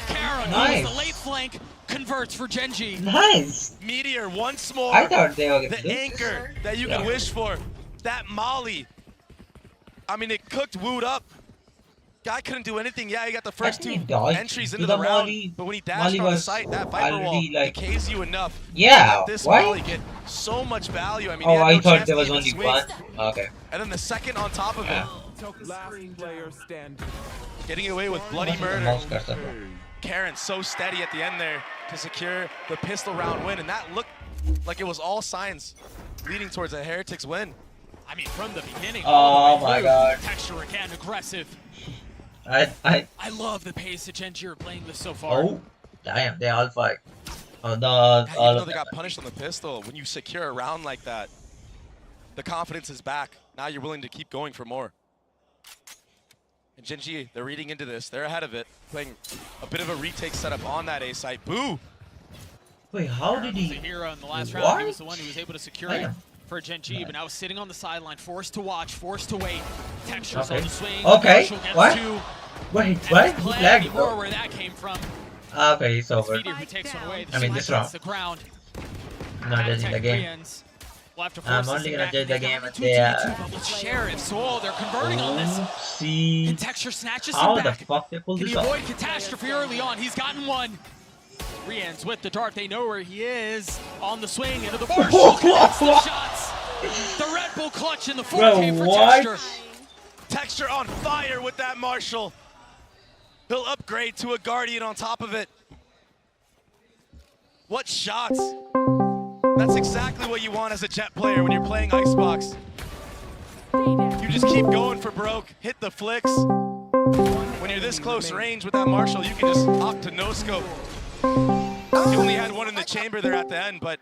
Karen, who is the late flank, converts for Gen G. Nice. Meteor once more. I thought they were the anchor that you could wish for. That molly. I mean, it cooked Woot up. Guy couldn't do anything. Yeah, he got the first 2 entries into the round, molly, but when he dashed on the site, that Viper wall decays you enough. Yeah, let this what? molly get so much value. I mean, Oh, he had no I thought chance there to was even only swing. one. Okay. And then the second on top of it. Last player standing. Getting away with bloody Mouse murder. cursor. Karen so steady at the end there to secure the pistol round win, and that looked like it was all signs leading towards a Heretics win. I mean, from the beginning. Oh my god. Texture again, aggressive. I love the pace that Gen G are playing this so far. Oh, damn, they all fight. Oh, Yeah, all even though of they them. got punished on the pistol, when you secure a round like that, the confidence is back. Now you're willing to keep going for more. And Gen G, they're reading into this. They're ahead of it, playing a bit of a retake setup on that A site. Boo! Wait, how did He he? was the hero in the last What? round. He was the one who was able to secure it Damn. for Gen G, but now sitting on the sideline, forced to watch, forced to wait. Textures Okay. on the swing. Okay, Marshall gets what? 2. Wait, And what? there's Who plenty lagged, more bro? where that came from. Okay, it's over. Meteor who takes one away. I mean, this round. The ground. I'm not judging the game. We'll have to I'm force only this gonna back. judge the They've game got if two they to 2, but with Sheriff, so they're converting on this. See And Texture snatches how him the back. fuck they pulled Can this he off? avoid catastrophe early on? He's gotten one. Rian's with the dart. They know where he is. On the swing into the first. Connects the shots. The Red Bull clutch in the 4K for what? Texture. Texture on fire with that Marshall. He'll upgrade to a Guardian on top of it. What shots? That's exactly what you want as a Jet player when you're playing Icebox. You just keep going for broke, hit the flicks. When you're this close range with that Marshall, you can just opt to no scope. He only had one in the chamber there at the end, but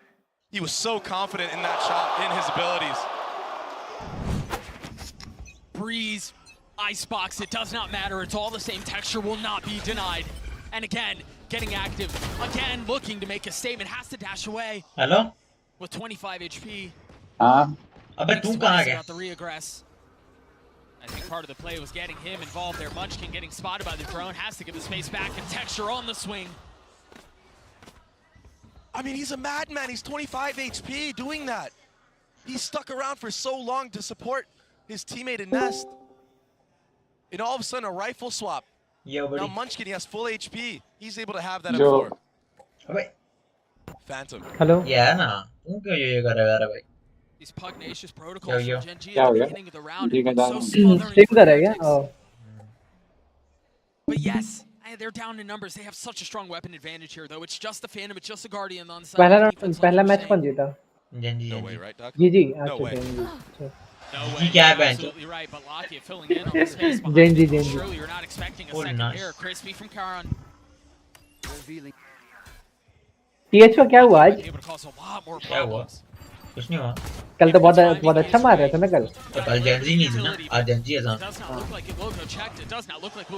he was so confident in that shot, in his abilities. Breeze, Icebox, it does not matter. It's all the same. Texture will not be denied. And again, getting active. Again, looking to make a statement. Has to dash away. Hello? With 25 HP. अबे तू कहाँ गया? About the reaggress. I think part of the play was getting him involved there. Munchkin getting spotted by the drone. Has to give the space back. And Texture on the swing. I mean, he's a madman. He's 25 HP doing that. He's stuck around for so long to support his teammate in Nest. And all of a sudden, a rifle swap. Yo, buddy. Now Munchkin, he has full HP. He's able to have that at Yo. 4. अबे Phantom. Hello? Yeah, ना तू क्यों ये कर रहा है भाई? These pugnacious protocols Yo, yo. for Gen G क्या at हो the गया? beginning of the round. ठीक है have been जा so smothering टीम for कर है क्या? Heretics. Oh. But yes, they're down in numbers. They have such a strong weapon advantage here, though. It's just the Phantom. It's just the Guardian on the side. पहला of the round defense, पहला like match you're कौन saying. जीता? No way, right, Doc? जी जी No अच्छा way. अच्छा No जी way. क्या You're bench? absolutely right, but Lakia filling in on the space behind Genji, him. Genji. Surely you're not expecting a Oh, second nice. pair. Crispy from Karan. TH को क्या हुआ आज? क्या हुआ? कुछ नहीं हुआ। कल तो बहुत अच्छा मार रहे थे ना कल। तो कल जेंजी नहीं थी ना, आज जेंजी है साथ।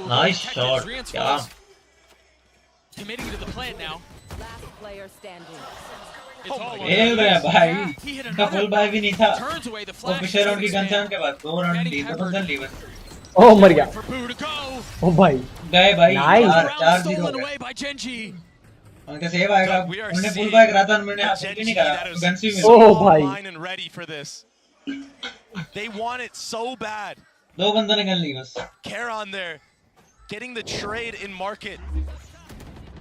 नाइस शॉट, क्या? Committing to the plan now. Last player standing. खेल रहे हैं भाई, इनका फुल बाय भी नहीं था। वो पिछले राउंड की गन के बाद 2 राउंड ली, दोनों गन ली बस। ओह मर गया। ओह भाई। गए भाई, Nice. 4-0 हो गए। उनका सेव आएगा, उन्होंने फुल बाय करा था, उन्होंने हासिल भी नहीं करा, गन से भी मिला। ओह भाई। They want it so bad. 2 बंदों ने गन ली बस। Caron there, getting the trade in market.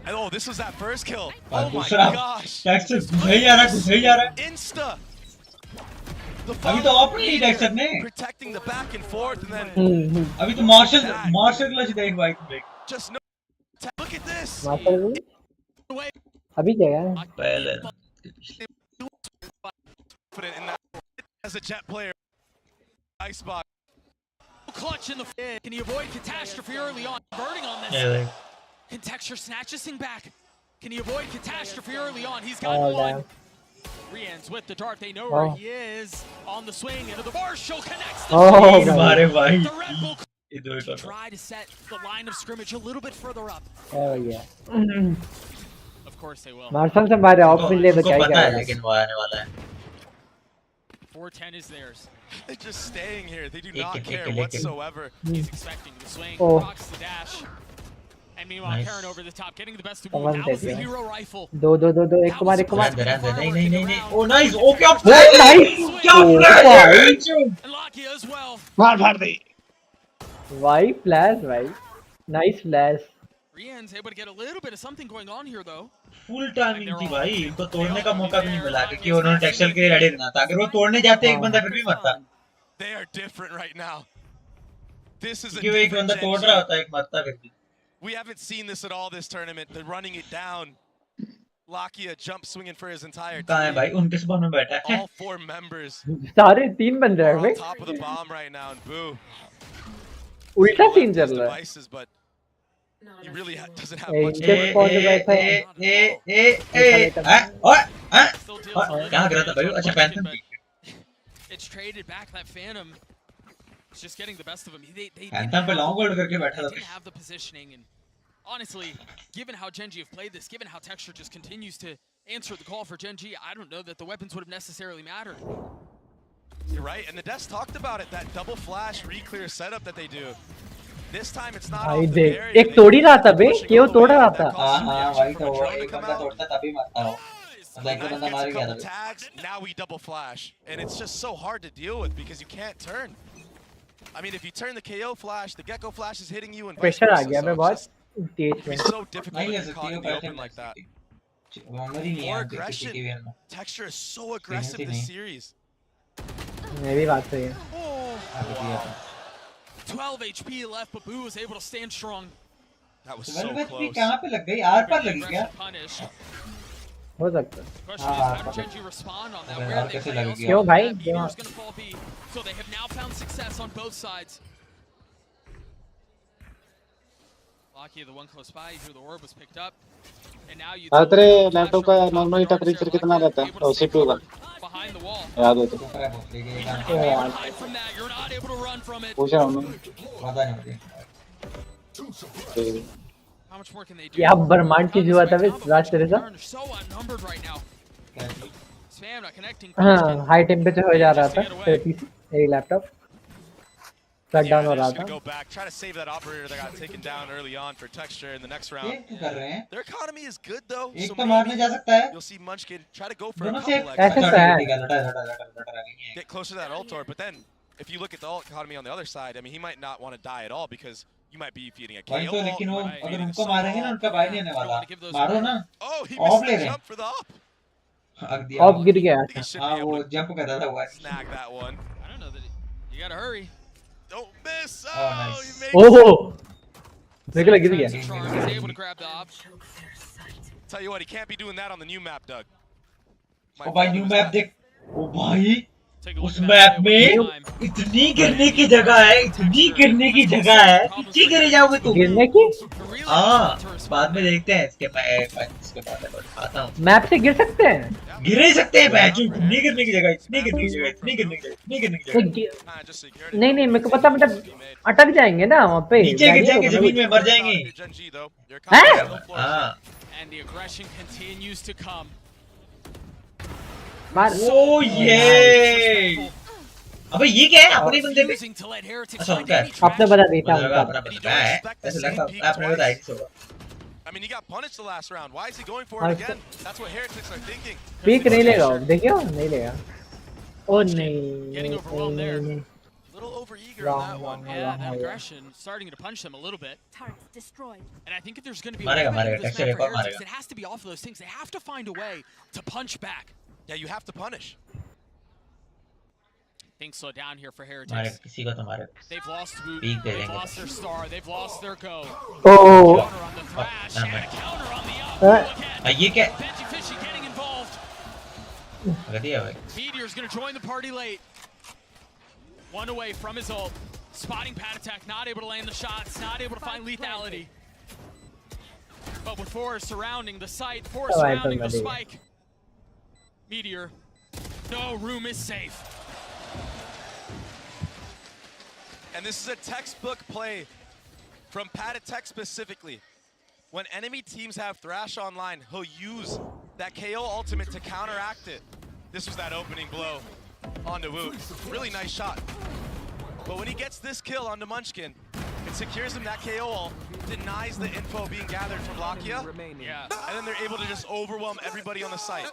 And oh, this was that first kill. Oh my gosh. Dexter घुसे ही जा रहा है। Insta. अभी तो ऑफ नहीं डेक्सटर ने। Protecting the back and forth and then. अभी तो मार्शल क्लच देख भाई देख। Just no. Look at this. Marshal अभी क्या है? पहले as a jet player. Icebox. Clutch in the can he avoid catastrophe early on? Burning on this. Yeah, Can Texture snatch this thing back? Can he avoid catastrophe early on? He's got one. Rian's with the dart. They know where he is. On the swing into the Marshall connects the bhai. The Red Bull try to set the line of scrimmage a little bit further up. Oh yeah. Of course they will. Marshal से मारे of मिल ले तो क्या पता है लेकिन वो आने वाला है। 410 is theirs. They're just staying here. They do not care whatsoever. He's expecting the swing. Rocks the dash. And meanwhile, Karon over the top, getting the best of both. That was the hero rifle. दो एक कुमार नहीं ओ nice ओ क्या nice क्या भाई and Lakia as well. मार दे भाई flash भाई nice flash Rian's able to get a little bit of something going on here though. Full timing थी भाई, इनको तोड़ने का मौका भी नहीं मिला क्योंकि उन्होंने टेक्सचर के लिए रेडी रहना था। अगर वो तोड़ने जाते एक बंदा फिर भी मरता। They are different right now. This is a क्योंकि एक बंदा तोड़ रहा होता एक मरता फिर भी। We haven't seen this at all this tournament. They're running it down. Lakia jump swinging for his entire team. कहाँ है भाई? उनके स्पॉन में बैठा है। All 4 members. सारे 3 बंदे हैं भाई। Top of the bomb right now and boo. उल्टा सीन चल रहा है। But he really doesn't have much. क्या कर रहा था भाई? अच्छा panther. It's traded back that Phantom. It's just getting the best of him. They Phantom पे long hold करके बैठा था। didn't have the positioning and honestly, given how Gen G have played this, given how Texture just continues to answer the call for Gen G, I don't know that the weapons would have necessarily mattered. You're right, and the Des talked about it, that double flash re-clear setup that they do. This time it's not off the barrier. एक तोड़ ही रहा था बे, क्यों तोड़ रहा था? हाँ भाई तो वो एक बंदा तोड़ता तभी मरता हो। एक बंदा मार गया था। Now we double flash, and it's just so hard to deal with because you can't turn. I mean, if you turn the KO flash, the Gecko flash is hitting you and pressure आ गया मैं बहुत तेज में। It's so difficult to get caught in the open like that. More aggression. Texture is so aggressive this series. मेरी बात सही है। 12 HP left, but Boo was able to stand strong. That was so close. कहाँ पे लग गई? Are पर लगी क्या? हो सकता है। Question is, how did Gen G respond on that? Where are they playing? क्यों भाई? Meteor's gonna fall B. So they have now found success on both sides. Lakia, the one close by, here the orb was picked up. And now you तेरे laptop का normally temperature कितना रहता है? और CPU का? behind the wall. याद हो तो। Hide from that, you're not able to run from it. पूछ रहा हूँ मैं। पता नहीं। How much more can they do? क्या ब्रह्मांड की हुआ था बे राज तेरे साथ? So outnumbered right now. Spam not connecting. हाँ हाई टेम्परेचर हो जा रहा था तेरे पीसी मेरी लैपटॉप शट डाउन हो रहा था। Go back, try to save that operator that got taken down early on for Texture in the next round. कर रहे हैं? Their economy is good though. एक तो मारने जा सकता है। You'll see Munchkin try to go for a दोनों से couple ऐसे तो है। get closer to that ult torp, but then if you look at the ult economy on the other side, I mean he might not want to die at all because you might be feeding a KO. तो लेकिन वो अगर उनको मारेंगे ना उनका भाई नहीं आने वाला। मारो ना। ऑफ ले रहे हैं। ऑफ गिर गया था। हाँ वो जंप कर रहा था वो। Snag that one. I don't know that you gotta hurry. Don't miss. Oh, nice. You made ओहो निकला गिर गया। He's able to grab the op. Tell you what, he can't be doing that on the new map, Doug. ओ भाई new map देख। ओ भाई उस map में इतनी गिरने की जगह है, इतनी गिरने की जगह है, नीचे गिरे जाओगे तुम। गिरने की? हाँ, बाद में देखते हैं इसके बाद आता हूँ। मैप से गिर सकते हैं? गिर ही सकते हैं मैच, इतनी गिरने की जगह, इतनी गिरने की जगह, इतनी गिरने की जगह, इतनी गिरने की जगह। नहीं नहीं, मेरे को पता, मतलब अटक जाएंगे ना वहाँ पे। नीचे गिर जाएंगे, जमीन में मर जाएंगे। हैं? हाँ। And the aggression continues to come. ओ ये अबे ये क्या है? अपने बंदे पे अच्छा उनका है। आपने बता दिया था अपना बंदा है, ऐसे लगा आपने बताया नहीं होगा। I mean, he got punished the last round. Why is he going for it again? That's what Heretics are thinking. Peak नहीं लेगा, देखियो नहीं लेगा। ओ नहीं। Getting overwhelmed there. A little overeager on that one. Yeah, that aggression starting to punch them a little bit. Target destroyed. And I think if there's going to be मारेगा, a weapon मारेगा, in this texture map एक for और Heretics, मारेगा। it has to be off of those things. They have to find a way to punch back. Yeah, you have to punish. Things slow down here for मारेगा, Heretics. किसी को तो मारेगा। They've lost Woot, peak दे they've देंगे। lost their star, they've lost their go. Oh. Counter on the thrash, and a counter on the up. ये क्या? Benji Fishy getting involved. बढ़िया भाई। Meteor's gonna join the party late. One away from his ult. Spotting pad attack, not able to land the shots, not able to find lethality. But with Forest surrounding the site, Forest surrounding the spike. Meteor, no room is safe. And this is a textbook play from Patatek specifically. When enemy teams have Thrash online, he'll use that KO ultimate to counteract it. This was that opening blow onto Woot. Really nice shot. But when he gets this kill onto Munchkin, it secures him that KO ult, denies the info being gathered from Lakia, Yeah. and then they're able to just overwhelm everybody on the site.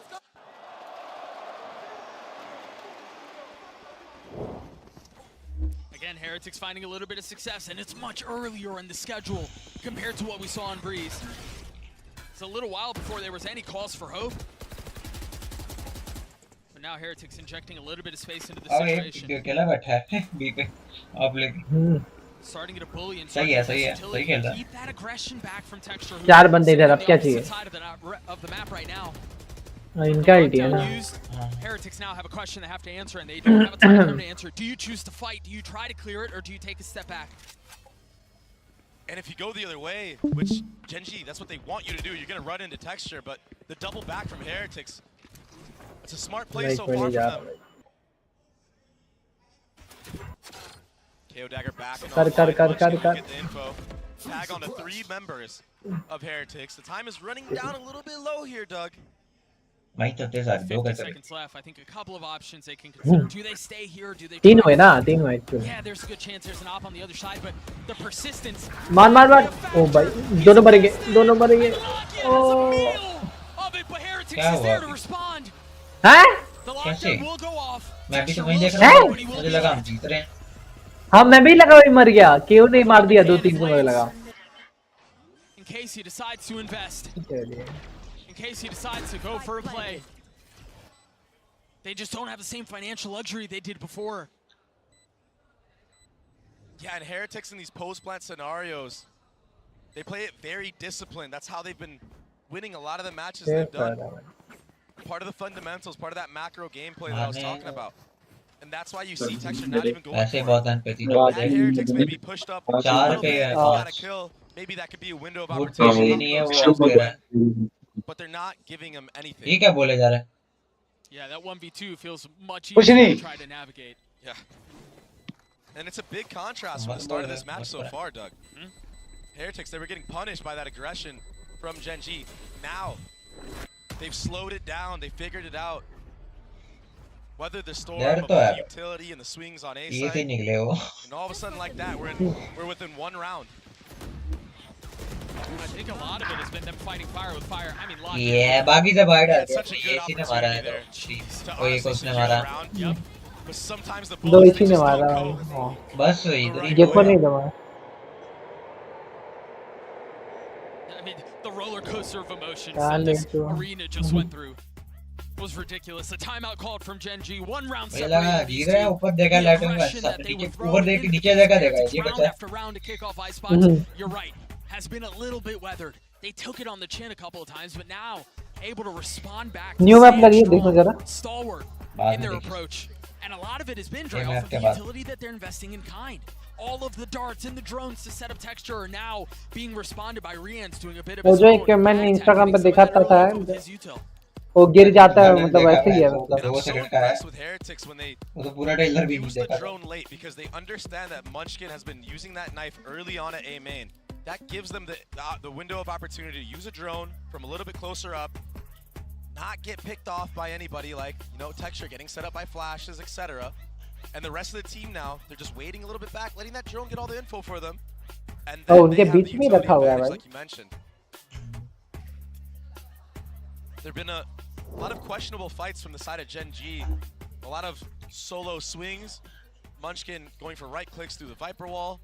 Again, Heretics finding a little bit of success, and it's much earlier in the schedule compared to what we saw on Breeze. It's a little while before there was any cause for hope. But now Heretics injecting a little bit of space into the situation. अकेला बैठा है B पे आप लेके। Starting to get a bully and सही है, सही है, सही खेल रहा है। keep that aggression back from Texture. चार बंदे इधर, अब क्या चाहिए? Of the map right now. इनका ulti है ना। Heretics now have a question they have to answer, and they don't have a ton of time to answer. Do you choose to fight? Do you try to clear it, or do you take a step back? And if you go the other way, which Genji, that's what they want you to do, you're going to run into Texture, but the double back from Heretics, it's a smart play so far from them. KO Dagger back and get the info. Tag on to 3 members of Heretics. The time is running down a little bit low here, Doug. 50 seconds left. I think a couple of options they can consider. Do they stay here? Do they? तीन हुए ना, तीन हुए actually. Yeah, there's a good chance there's an op on the other side, but the persistence. मार मार मार। ओ भाई, दोनों मरेंगे, दोनों मरेंगे। ओ। क्या हुआ? हैं? कैसे? मैं भी तो वहीं देख रहा हूँ, मुझे लगा हम जीत रहे हैं। हाँ, मैं भी लगा वही मर गया। क्यों नहीं मार दिया? 2-3 को मुझे लगा। In case he decides to invest. In case he decides to go for a play. They just don't have the same financial luxury they did before. Yeah, and Heretics in these post-plant scenarios, they play it very disciplined. That's how they've been winning a lot of the matches they've done. Part of the fundamentals, part of that macro gameplay that I was talking about. And that's why you see Texture not even going for it. That Heretics may be pushed up a little bit, got a kill. Maybe that could be a window of opportunity. But they're not giving him anything. ये क्या बोले जा रहा है? Yeah, that 1v2 feels much easier to try to navigate. Yeah. And it's a big contrast from the start of this match so far, Doug. Heretics, they were getting punished by that aggression from Genji. Now, they've slowed it down. They figured it out. Whether the storm of the utility and the swings on A side, and all of a sudden like that, we're within 1 round. I think a lot of it has been them fighting fire with fire. I mean, Lock. Yeah, बाकी सब hide आ गए। AC ने मारा है तो कोई एक उसने मारा। दो एसी ने मारा। बस इधर ही गेपर नहीं दबा। I mean, the roller coaster of emotions that this arena just went through was ridiculous. The timeout called from Genji. 1 round separated these two. ऊपर देखा लाइटों का सब ऊपर देख के नीचे देखा ये बचा। Round after round to kick off ice spots. You're right. Has been a little bit weathered. They took it on the chin a couple of times, but now able to respond back. New map लगी है, देखो जरा। Stalwart in their approach. And a lot of it has been Dre off of the utility that they're investing in kind. All of the darts and the drones to set up texture are now being responded by Rians doing a bit of his जो own. एक मैंने Instagram पे देखा था वो गिर जाता है मतलब ऐसे ही है मतलब 2 सेकंड का है with Heretics when they वो तो पूरा ट्रेलर भी नहीं देखा drone late because they understand that Munchkin has been using that knife early on at A main. That gives them the window of opportunity to use a drone from a little bit closer up, not get picked off by anybody like, you know, texture getting set up by flashes, etc. And the rest of the team now, they're just waiting a little bit back, letting that drone get all the info for them. And then उनके बीच में रखा हुआ है भाई. Like you mentioned. There've been a lot of questionable fights from the side of Gen G. A lot of solo swings. Munchkin going for right clicks through the Viper wall.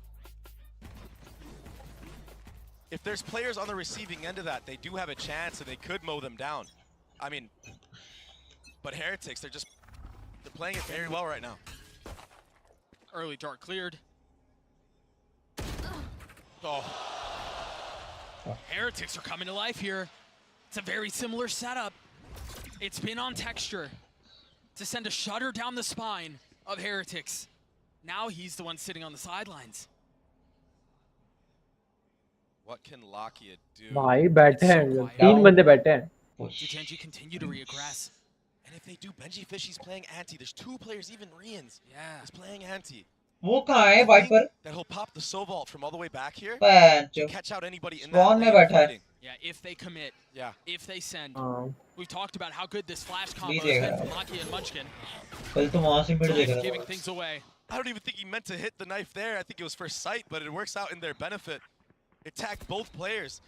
If there's players on the receiving end of that, they do have a chance and they could mow them down. I mean, but Heretics, they're playing it very well right now. Early dart cleared. Oh. Heretics are coming to life here. It's a very similar setup. It's been on texture to send a shudder down the spine of Heretics. Now he's the one sitting on the sidelines. What can Lakia do? भाई बैठे हैं 3 बंदे बैठे हैं. Do Genji continue to reaggress? And if they do, Benji Fishy's playing anti. There's 2 players, even Rians. Yeah. He's playing anti. वो कहाँ है Viper? That he'll pop the soul vault from all the way back here. पंचो. Catch out anybody in Spawn that में बैठा है. Yeah, if they commit. Yeah. If they send. We've talked about how good this flash combo has देगा. been from Lakia and Munchkin. कल तो वहाँ से mid देख रहा Giving था. things away. I don't even think he meant to hit the knife there. I think it was for sight, but it works out in their benefit. It tagged both players.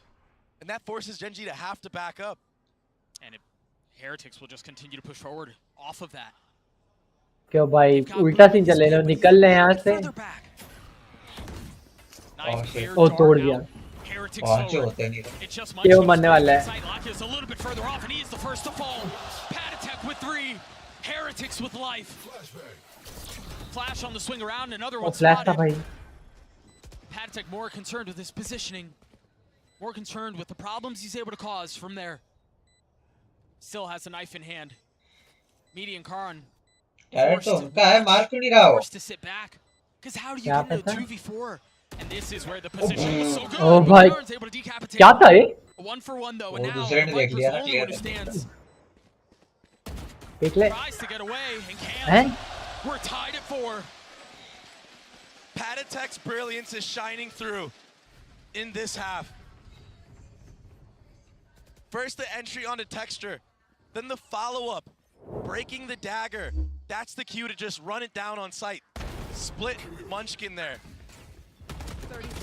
And that forces Genji to have to back up. And Heretics will just continue to push forward off of that. क्यों भाई उल्टा scene चले लो निकल ले यहाँ से. ओ तोड़ दिया. पांचों होते नहीं. ये वो मरने वाला है. Lakia's a little bit further off, and he is the first to fall. Patatek with 3. Heretics with life. Flash on the swing around, another one spotted. Patatek more concerned with his positioning. More concerned with the problems he's able to cause from there. Still has a knife in hand. Median Karan forced to sit back. Because how do you get into a 2v4? And this is where the position was so good. Oh भाई क्या था ये? A 1-for-1 though, and now Viper's the only one who stands. देख ले. Tries to get away and can't. We're tied at 4. Patatek's brilliance is shining through in this half. First the entry onto texture, then the follow-up, breaking the dagger. That's the cue to just run it down on sight. Split Munchkin there.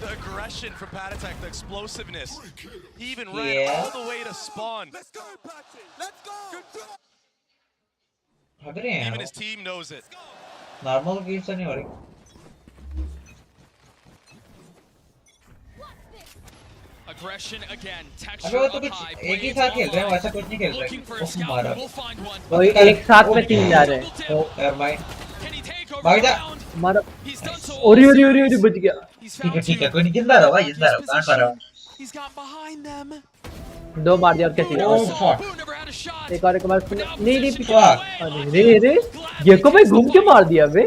The aggression from Patatek, the explosiveness. He even ran all the way to spawn. Let's go, Patsy. Let's go. Even his team knows it. Normal kills नहीं हो रही. Aggression again. अबे वो तो कुछ एक ही साथ खेल रहे हैं वैसा कुछ नहीं खेल रहे. ओह मारा. वो एक साथ में 3 जा रहे हैं. ओह never mind. भाग जा. मारा. ओरी बच गया. ठीक है कोई नहीं जिंदा रहो भाई जिंदा रहो काट पा रहा हूँ. He's got behind them. 2 मार दिया और क्या चाहिए? ओह शॉट. एक और नहीं पिछवा. अरे ये को भाई घूम के मार दिया बे.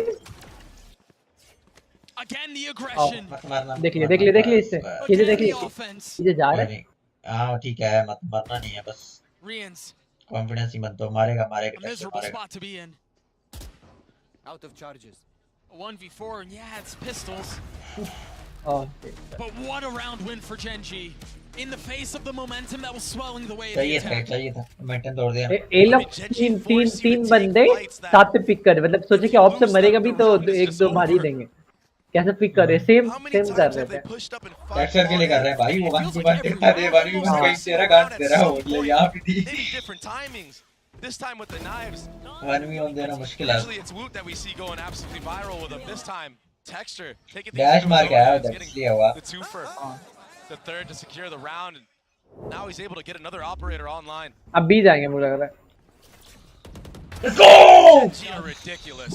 Again the aggression. देख ले इससे. ये देख ले. ये जा रहा है. हाँ ठीक है मत मरना नहीं है बस. कॉन्फिडेंस ही मत दो मारेगा. Miserable spot to be in. Out of charges. A 1v4 and yeah it's pistols. Oh. But what a round win for Genji. In the face of the momentum that was swelling the way of चाहिए था momentum तोड़ दिया. ये लोग तीन बंदे साथ से पिक कर मतलब सोचे कि ऑफ से मरेगा भी तो 1-2 मार ही देंगे. कैसे पिक कर रहे सेम कर रहे थे. टेक्सचर के लिए कर रहे हैं भाई वो 1v1 देखता दे भाई वो कहीं तेरा गांड दे रहा हो ले यहां पे थी. This time with the knives. 1v1 देना मुश्किल है. Usually it's Woot that we see going absolutely viral with him. This time Texture taking dash मार के आया उधर इसलिए हुआ. The 2 for the 3rd to secure the round. And now he's able to get another operator online. अब भी जाएंगे मुझे लग रहा है. Let's go! Ridiculous.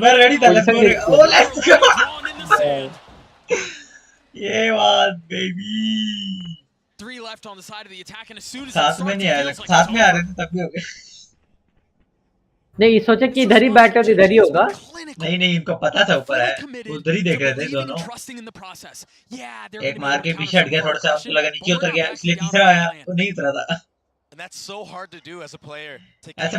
मैं ready था let's go. Oh let's go. ये बात baby. 3 left on the side of the attack and as soon as साथ में नहीं आया साथ में आ रहे थे तब भी हो गए. नहीं सोचे कि इधर ही बैठे तो इधर ही होगा नहीं नहीं इनको पता था ऊपर है उधर ही देख रहे थे दोनों एक मार के पीछे हट गया थोड़ा सा आपको लगा नीचे उतर गया इसलिए तीसरा आया तो नहीं उतरा था ऐसे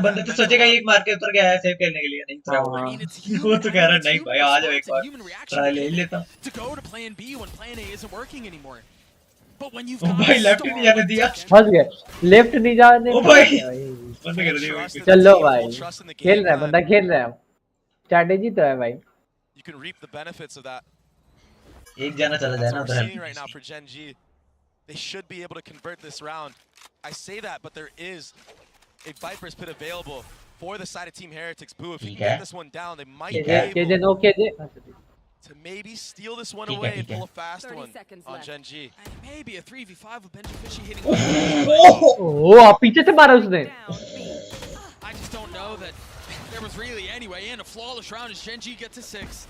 बंदे तो सोचेगा एक मार के उतर गया है सेव खेलने के लिए नहीं उतरा वो तो कह रहा नहीं भाई आ जाओ एक बार ट्राई ले लेता भाई लेफ्ट नहीं जाने दिया फंस गए लेफ्ट नहीं जाने ओ भाई बंद कर दिया चलो भाई खेल रहा है बंदा खेल रहा है स्ट्रेटेजी तो है भाई You can reap the benefits of that. एक जना चला जाए ना उधर right now for Gen G. They should be able to convert this round. I say that, but there is a Viper's Pit available for the side of Team Heretics. Boo, if you can get this one down, they might be able to maybe steal this one away and pull a fast one on Gen G. Maybe a 3v5 with Benji Fishy hitting. Oh, पीछे से मारा उसने. I just don't know that there was really any way in. A flawless round as Gen G gets to 6.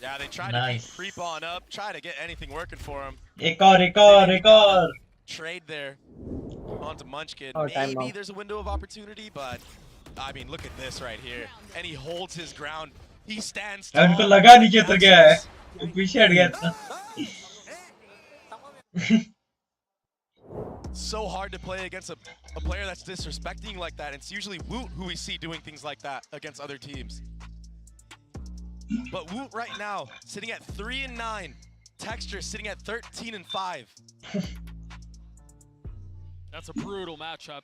Yeah, they tried to creep on up, try to get anything working for him. एक और. Trade there onto Munchkin. Maybe there's a window of opportunity, but I mean, look at this right here. And he holds his ground. He stands tall. उनको लगा नीचे उतर गया है. पीछे हट गया था. So hard to play against a player that's disrespecting like that. It's usually Woot who we see doing things like that against other teams. But Woot right now, sitting at 3-9. Texture sitting at 13-5. That's a brutal matchup.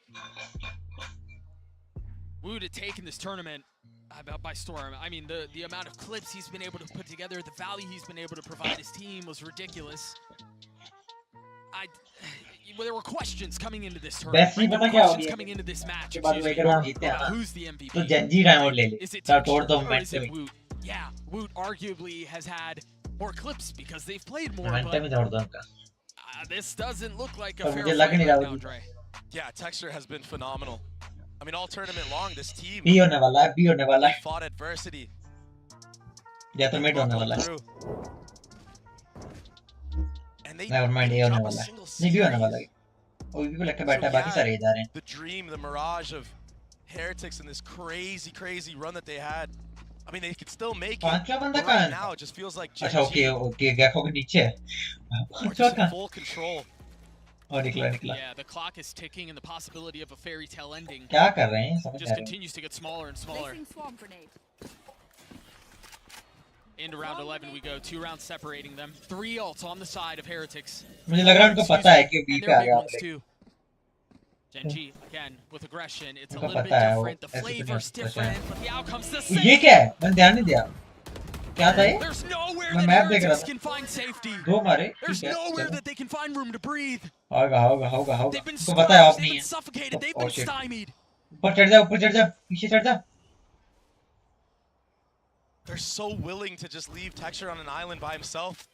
Woot had taken this tournament by storm. I mean, the amount of clips he's been able to put together, the value he's been able to provide his team was ridiculous. There were questions coming into this tournament. There were questions coming into this match. Who's the MVP? तो जंजी diamond ले ले. तोड़ दो Or is it Woot? Yeah, Woot arguably has had more clips because they've played more. But this doesn't look like a fair fight right now, Dre. Yeah, Texture has been phenomenal. I mean, all tournament long, this team. भी होने वाला है. Fought adversity. या तो mid होने वाला है. Never mind, ये होने वाला है. नहीं भी होने वाला है. और भी को लेकर बैठा है, बाकी सारे इधर हैं. The dream, the mirage of Heretics in this crazy run that they had. I mean, they could still make it. पांचवा बंदा Right कहाँ है? now, it just feels like अच्छा ओके गैफो के नीचे है. पांचवा कहाँ? full control. और निकला. Yeah, the clock is ticking and the possibility of a fairy tale ending क्या कर रहे हैं? समझ just continues to get smaller and smaller. Into round 11 we go. 2 rounds separating them. 3 ults on the side of Heretics. मुझे लग रहा है उनको पता है कि बी पे आ गया. Gen G again with aggression. It's a little bit different. The flavor's different, but the outcome's the same. ये क्या है? मैंने ध्यान नहीं दिया. क्या था ये? There's nowhere मैं that मैप देख रहा Heretics था. can find safety. दो मारे. There's nowhere that they can find room to breathe. होगा. They've been तो पता है आप they've नहीं been है. suffocated. They've been stymied. ऊपर चढ़ जा. पीछे चढ़ जा. They're so willing to just leave Texture on an island by himself.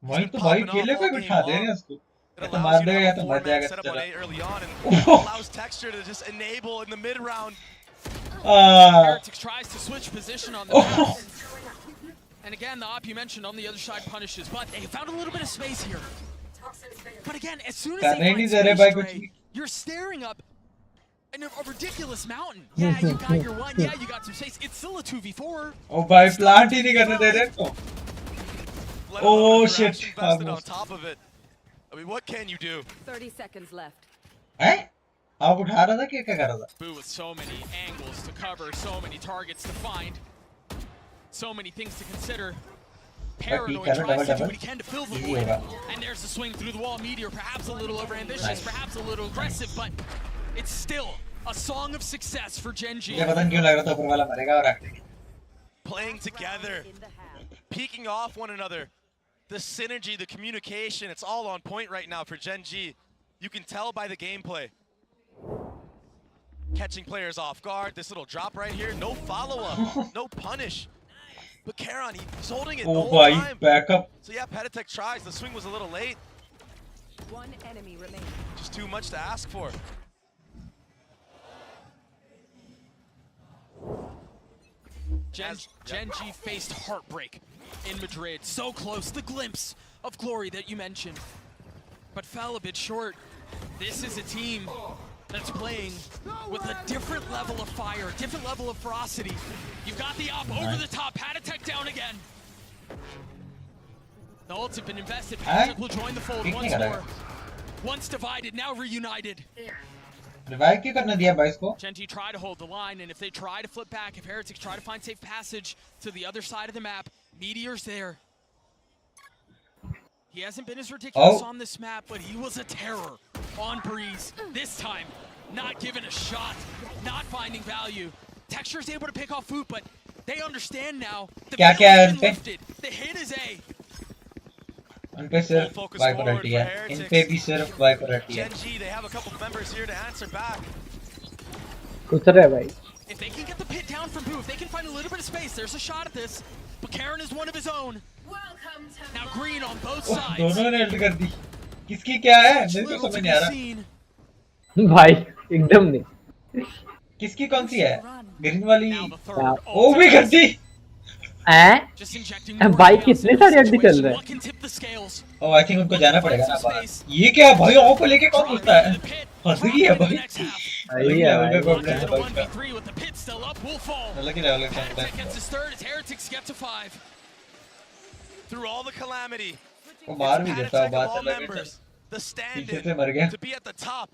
वही तो भाई केले पे बिठा दे रहे हैं उसको. या तो मार देगा या तो मर जाएगा. Set up on A early on and allows Texture to just enable in the mid round. Heretics tries to switch position on the map. And again, the op you mentioned on the other side punishes, but they found a little bit of space here. But again, as soon as they find space, Dre, you're staring up a ridiculous mountain. Yeah, you got your one. Yeah, you got some space. It's still a 2v4. ओ भाई plant ही नहीं करने दे रहे तो. Oh shit. On top of it. I mean, what can you do? 30 seconds left. हैं? आप उठा रहा था क्या कर रहा था? Boo with so many angles to cover, so many targets to find, so many things to consider. Paranoid tries to do what he can to fill the void. And there's the swing through the wall. Meteor perhaps a little overambitious, perhaps a little aggressive, but it's still a song of success for Gen G. मुझे पता नहीं क्यों लग रहा था ऊपर वाला मरेगा और आगे. Playing together, peeking off one another. The synergy, the communication, it's all on point right now for Gen G. You can tell by the gameplay. Catching players off guard, this little drop right here, no follow-up, no punish. But Karon, he's holding it the whole time. Back up. So yeah, Petatek tries, the swing was a little late. One enemy remaining. Just too much to ask for. Gen G faced heartbreak in Madrid. So close, the glimpse of glory that you mentioned, but fell a bit short. This is a team that's playing with a different level of fire, different level of ferocity. You've got the op over the top, Patatek down again. The ults have been invested. Patatek will join the fold once more. Once divided, now reunited. Revive क्यों करने दिया भाई इसको? Genji try to hold the line, and if they try to flip back, if Heretics try to find safe passage to the other side of the map, Meteor's there. He hasn't been as ridiculous on this map, but he was a terror on Breeze. This time, not given a shot, not finding value. Texture's able to pick off Foot, but they understand now. The middle has been lifted. The hit is A. उन पे सिर्फ वाइपरिटी है, इन पे भी सिर्फ वाइपरिटी है। Genji, they have a couple of members here to answer back. कुछ रहा है भाई। If they can get the pit down from Boo, if they can find a little bit of space, there's a shot at this. But Karen is one of his own. Now green on both sides. दोनों ने alt कर दी। किसकी क्या है? मेरे को समझ नहीं आ रहा। भाई एकदम नहीं। किसकी कौन सी है? ग्रीन वाली। ओ भी कर दी। भाई कितने सारे अड्डे चल रहे हैं? ओ आई थिंक उनको जाना पड़ेगा ना बाहर। ये क्या भाई ऑफ को लेके कौन घुसता है? फंस गई है भाई। सही है भाई। लगी लेवल का Through all the calamity. वो मार भी देता है बात अलग है। The stand पीछे से मर गया। to be at the top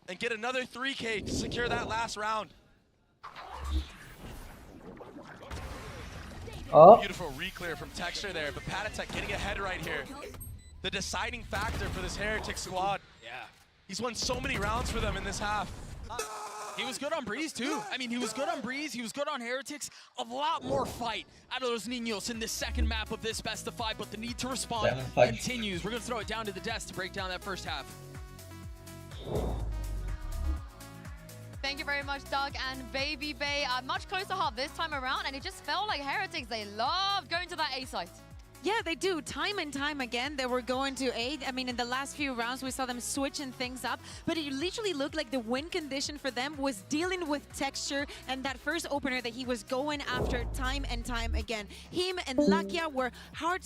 and get another 3K to secure that last round. Beautiful reclear from Texture there, but Patatek getting ahead right here. The deciding factor for this Heretic squad. Yeah. He's won so many rounds for them in this half. He was good on Breeze too. I mean, he was good on Breeze, he was good on Heretics. A lot more fight out of those Niños in this second map of this best of 5, but the need to respond continues. We're going to throw it down to the desk to break down that first half. Thank you very much, Doug and Baby Bay. Much closer half this time around, and it just felt like Heretics, they loved going to that A site. Yeah, they do. Time and time again, they were going to A. I mean, in the last few rounds, we saw them switching things up. But it literally looked like the win condition for them was dealing with Texture and that first opener that he was going after time and time again. Him and Lakia were hard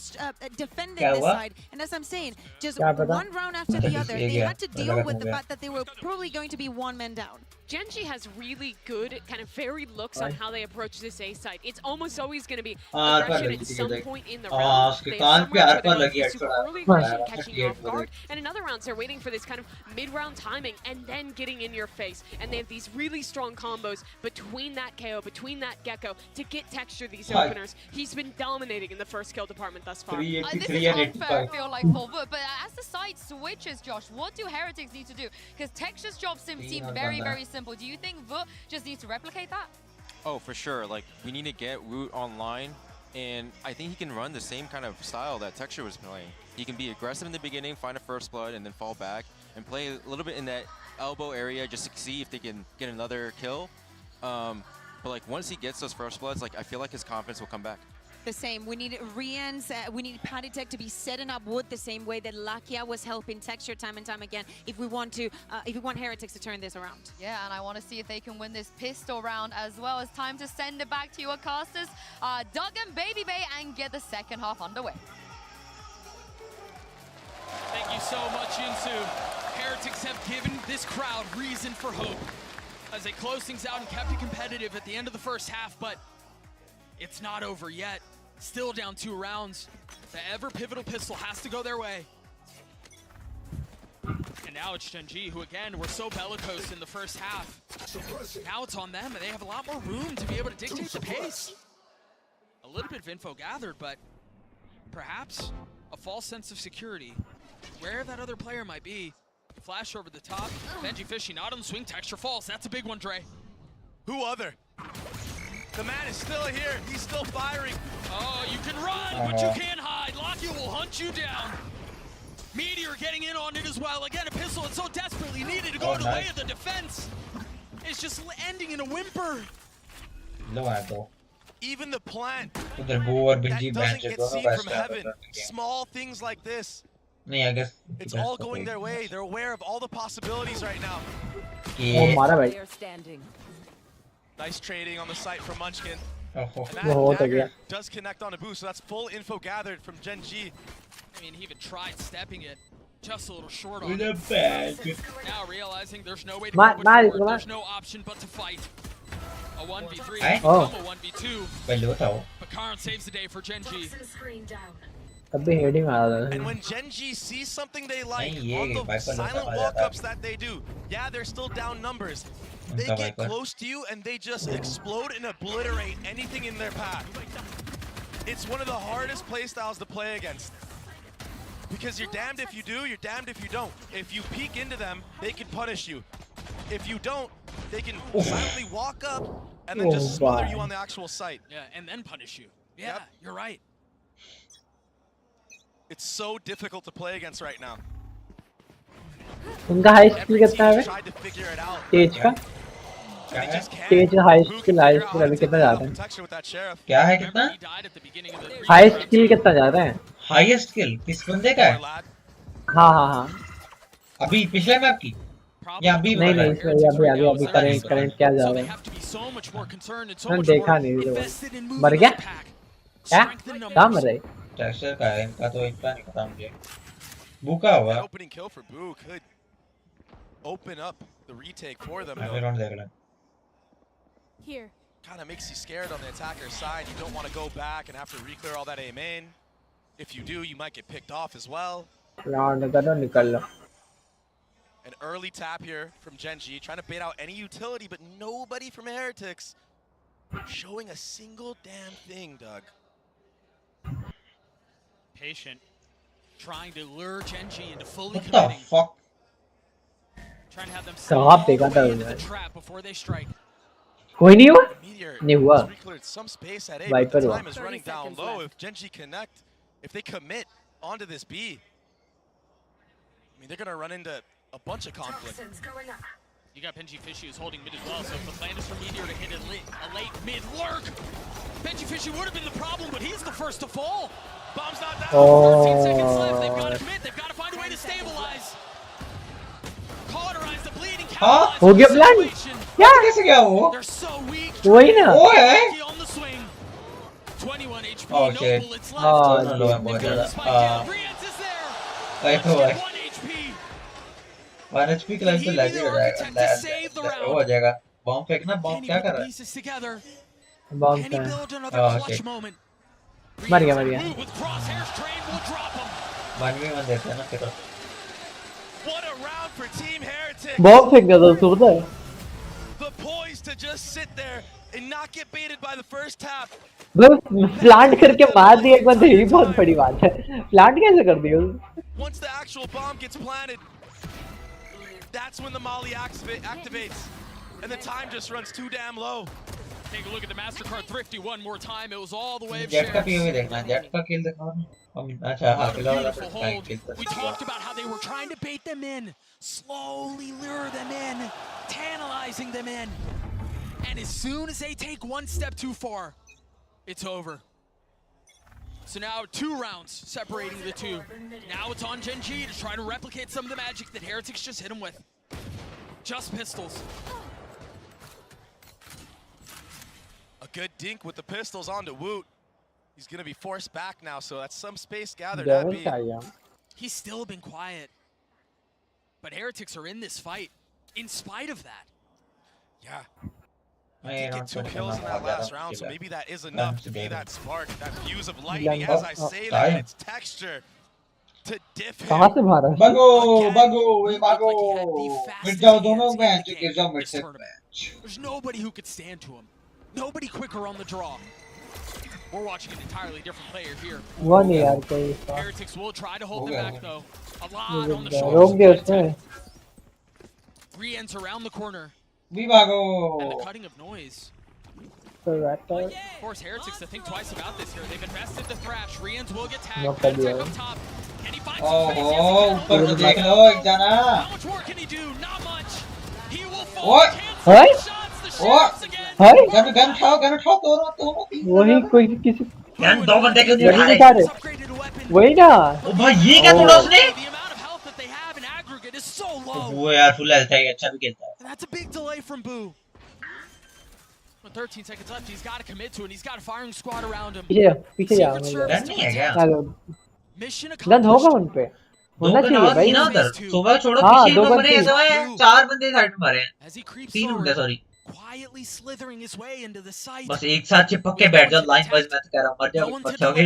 defending this side. And as I'm saying, just one round after the other, they had to deal with the fact that they were probably going to be one man down. Genji has really good, kind of varied looks on how they approach this A site. It's almost always going to be aggression at some point in the round. They have some rounds where they're super early aggression catching you off guard, and in other rounds they're waiting for this kind of mid-round timing and then getting in your face. And they have these really strong combos between that KO, between that Gecko, to get Texture these openers. He's been dominating in the first kill department thus far. This is unfair, I feel like, for Wood, but as the site switches, Josh, what do Heretics need to do? Because Texture's job seemed very, very simple. Do you think Voot just needs to replicate that? Oh, for sure. Like, we need to get Woot online, and I think he can run the same kind of style that Texture was playing. He can be aggressive in the beginning, find a first blood, and then fall back, and play a little bit in that elbow area just to see if they can get another kill. But like, once he gets those first bloods, like, I feel like his confidence will come back. The same. We need Rian's, we need Patatek to be setting up Wood the same way that Lakia was helping Texture time and time again. If we want Heretics to turn this around. Yeah, and I want to see if they can win this pistol round as well. It's time to send it back to your casters, Doug and Baby Bay, and get the second half underway. Thank you so much, Yunsu. Heretics have given this crowd reason for hope as they close things out and kept it competitive at the end of the first half, but it's not over yet. Still down 2 rounds. The ever pivotal pistol has to go their way. And now it's Genji, who again were so bellicose in the first half. Now it's on them, and they have a lot more room to be able to dictate the pace. A little bit of info gathered, but perhaps a false sense of security. Where that other player might be. Flash over the top. Benji Fishy not on the swing. Texture falls. That's a big one, Dre. Who other? The man is still here. He's still firing. Oh, you can run, but you can't hide. Lakia will hunt you down. Meteor getting in on it as well. Again, a pistol that's so desperately needed to go the way of the defense. It's just ending in a whimper. Even the plant that doesn't get seen from heaven. Small things like this. It's all going their way. They're aware of all the possibilities right now. They are standing. Nice trading on the site from Munchkin. Oh, And that dagger does connect on a boost, so that's full info gathered from Genji. I mean, he even tried stepping it. Just a little short on With a it. bag. Now realizing there's no way to move forward, there's no option but to fight. A 1v3 has become a 1v2. But Karn saves the day for Genji. तभी heading आ रहा है. And when Genji sees something they like on the silent walk-ups that they do, yeah, they're still down numbers. They get close to you and they just explode and obliterate anything in their path. It's one of the hardest playstyles to play against. Because you're damned if you do, you're damned if you don't. If you peek into them, they can punish you. If you don't, they can silently walk up and then just smother you on the actual site. Yeah, and then punish you. Yeah, you're right. It's so difficult to play against right now. उनका high skill कितना है? तेज का? तेज high skill अभी कितना जा रहा है? क्या है कितना? हाई स्किल कितना जा रहा है? हाईएस्ट स्किल किस बंदे का है? हाँ. अभी पिछले मैप की? या अभी? नहीं इसमें अभी करंट क्या जा रहा है? मैंने देखा नहीं तो. मर गया? क्या? कहाँ मर रहे? टेक्सचर का है इनका तो इतना नहीं पता मुझे. भूखा हुआ. Opening kill for Boo could open up the retake for them. Here. Kind of makes you scared on the attacker's side. You don't want to go back and have to re-clear all that A main. If you do, you might get picked off as well. An early tap here from Genji, trying to bait out any utility, but nobody from Heretics showing a single damn thing, Doug. Patient, trying to lure Genji into fully committing. What the fuck? Trying to have them stay into the trap before they strike. कोई नहीं हुआ? नहीं हुआ. Some space at A, but the time is running down low. If Genji connect, if they commit onto this B, I mean, they're going to run into a bunch of conflict. You got Benji Fishy who's holding mid as well, so if the plan is for Meteor to hit a late mid lurk, Benji Fishy would have been the problem, but he's the first to fall. Bomb's not down. 14 seconds left. They've got to commit. They've got to find a way to stabilize. Cauterize the bleeding. हाँ हो गया plan. क्या? कैसे गया वो? They're so weak. वही ना. वो है. On the swing. 21 HP. Oh no shit. bullets left. लो है बहुत ज़्यादा. Rians is there. भाई तो भाई. 1 HP. 1 HP के लाइफ तो लैग हो जाएगा. वो हो जाएगा. बॉम्ब फेंकना. बॉम्ब क्या कर रहा है? बॉम्ब का. मर गया. मन देते हैं ना फिर. What a round for Team Heretics. Bomb फेंक दिया तो सुबह है. The poise to just sit there and not get baited by the first tap. Plant करके मार दिया एक बार, यही बहुत बड़ी बात है. प्लांट कैसे कर दिया? Once the actual bomb gets planted, that's when the molly activates, and the time just runs too damn low. Take a look at the MasterCard Thrifty one more time. It was all the way of Jet का shares. POV देखना. Jet का kill दिखाओ. अच्छा हाँ किल वाला. We talked about how they were trying to bait them in, slowly lure them in, tantalizing them in. And as soon as they take one step too far, it's over. So now 2 rounds separating the two. Now it's on Genji to try to replicate some of the magic that Heretics just hit him with. Just pistols. A good dink with the pistols onto Woot. He's going to be forced back now, so that's some space gathered at B. He's still been quiet. But Heretics are in this fight, in spite of that. Yeah. He did get 2 kills in that last round, so maybe that is enough to be that spark, that fuse of lightning. As I say that, it's texture to diff him. Bago! Mid जाओ दोनों match के जाओ mid से match. There's nobody who could stand to him. Nobody quicker on the draw. We're watching an entirely different player here. वो नहीं यार कोई. Heretics will try to hold them back though. A lot on the shoulders. Re-ends around the corner. Vivago! And the cutting of noise. Of course, Heretics to think twice about this here. They've invested the Thrash. Re-ends will get tagged. Tech up top. Can he find some space? ऊपर को देख लो एक जना. How much more can he do? Not much. He will fall. What? Gun उठाओ दोनों. वही कोई किसी. गन 2 बंदे क्यों नहीं उठा रहे? वही ना. ओ भाई ये क्या तोड़ा उसने? वो यार फुल हेल्थ है, अच्छा भी खेलता है. That's a big delay from Boo. With 13 seconds left, he's got to commit to it. He's got a firing squad around him. पीछे जा. गन नहीं है क्या? गन होगा उन पे. होना चाहिए भाई। ना उधर सुबह छोड़ो हाँ, पीछे दो तो मरे बंदे। ऐसा है 4 बंदे साइड में मरे हैं 3 बंदे सॉरी बस एक साथ चिपक के बैठ जाओ लाइन वाइज मैं तो कह रहा हूं मर जाओ बच जाओगे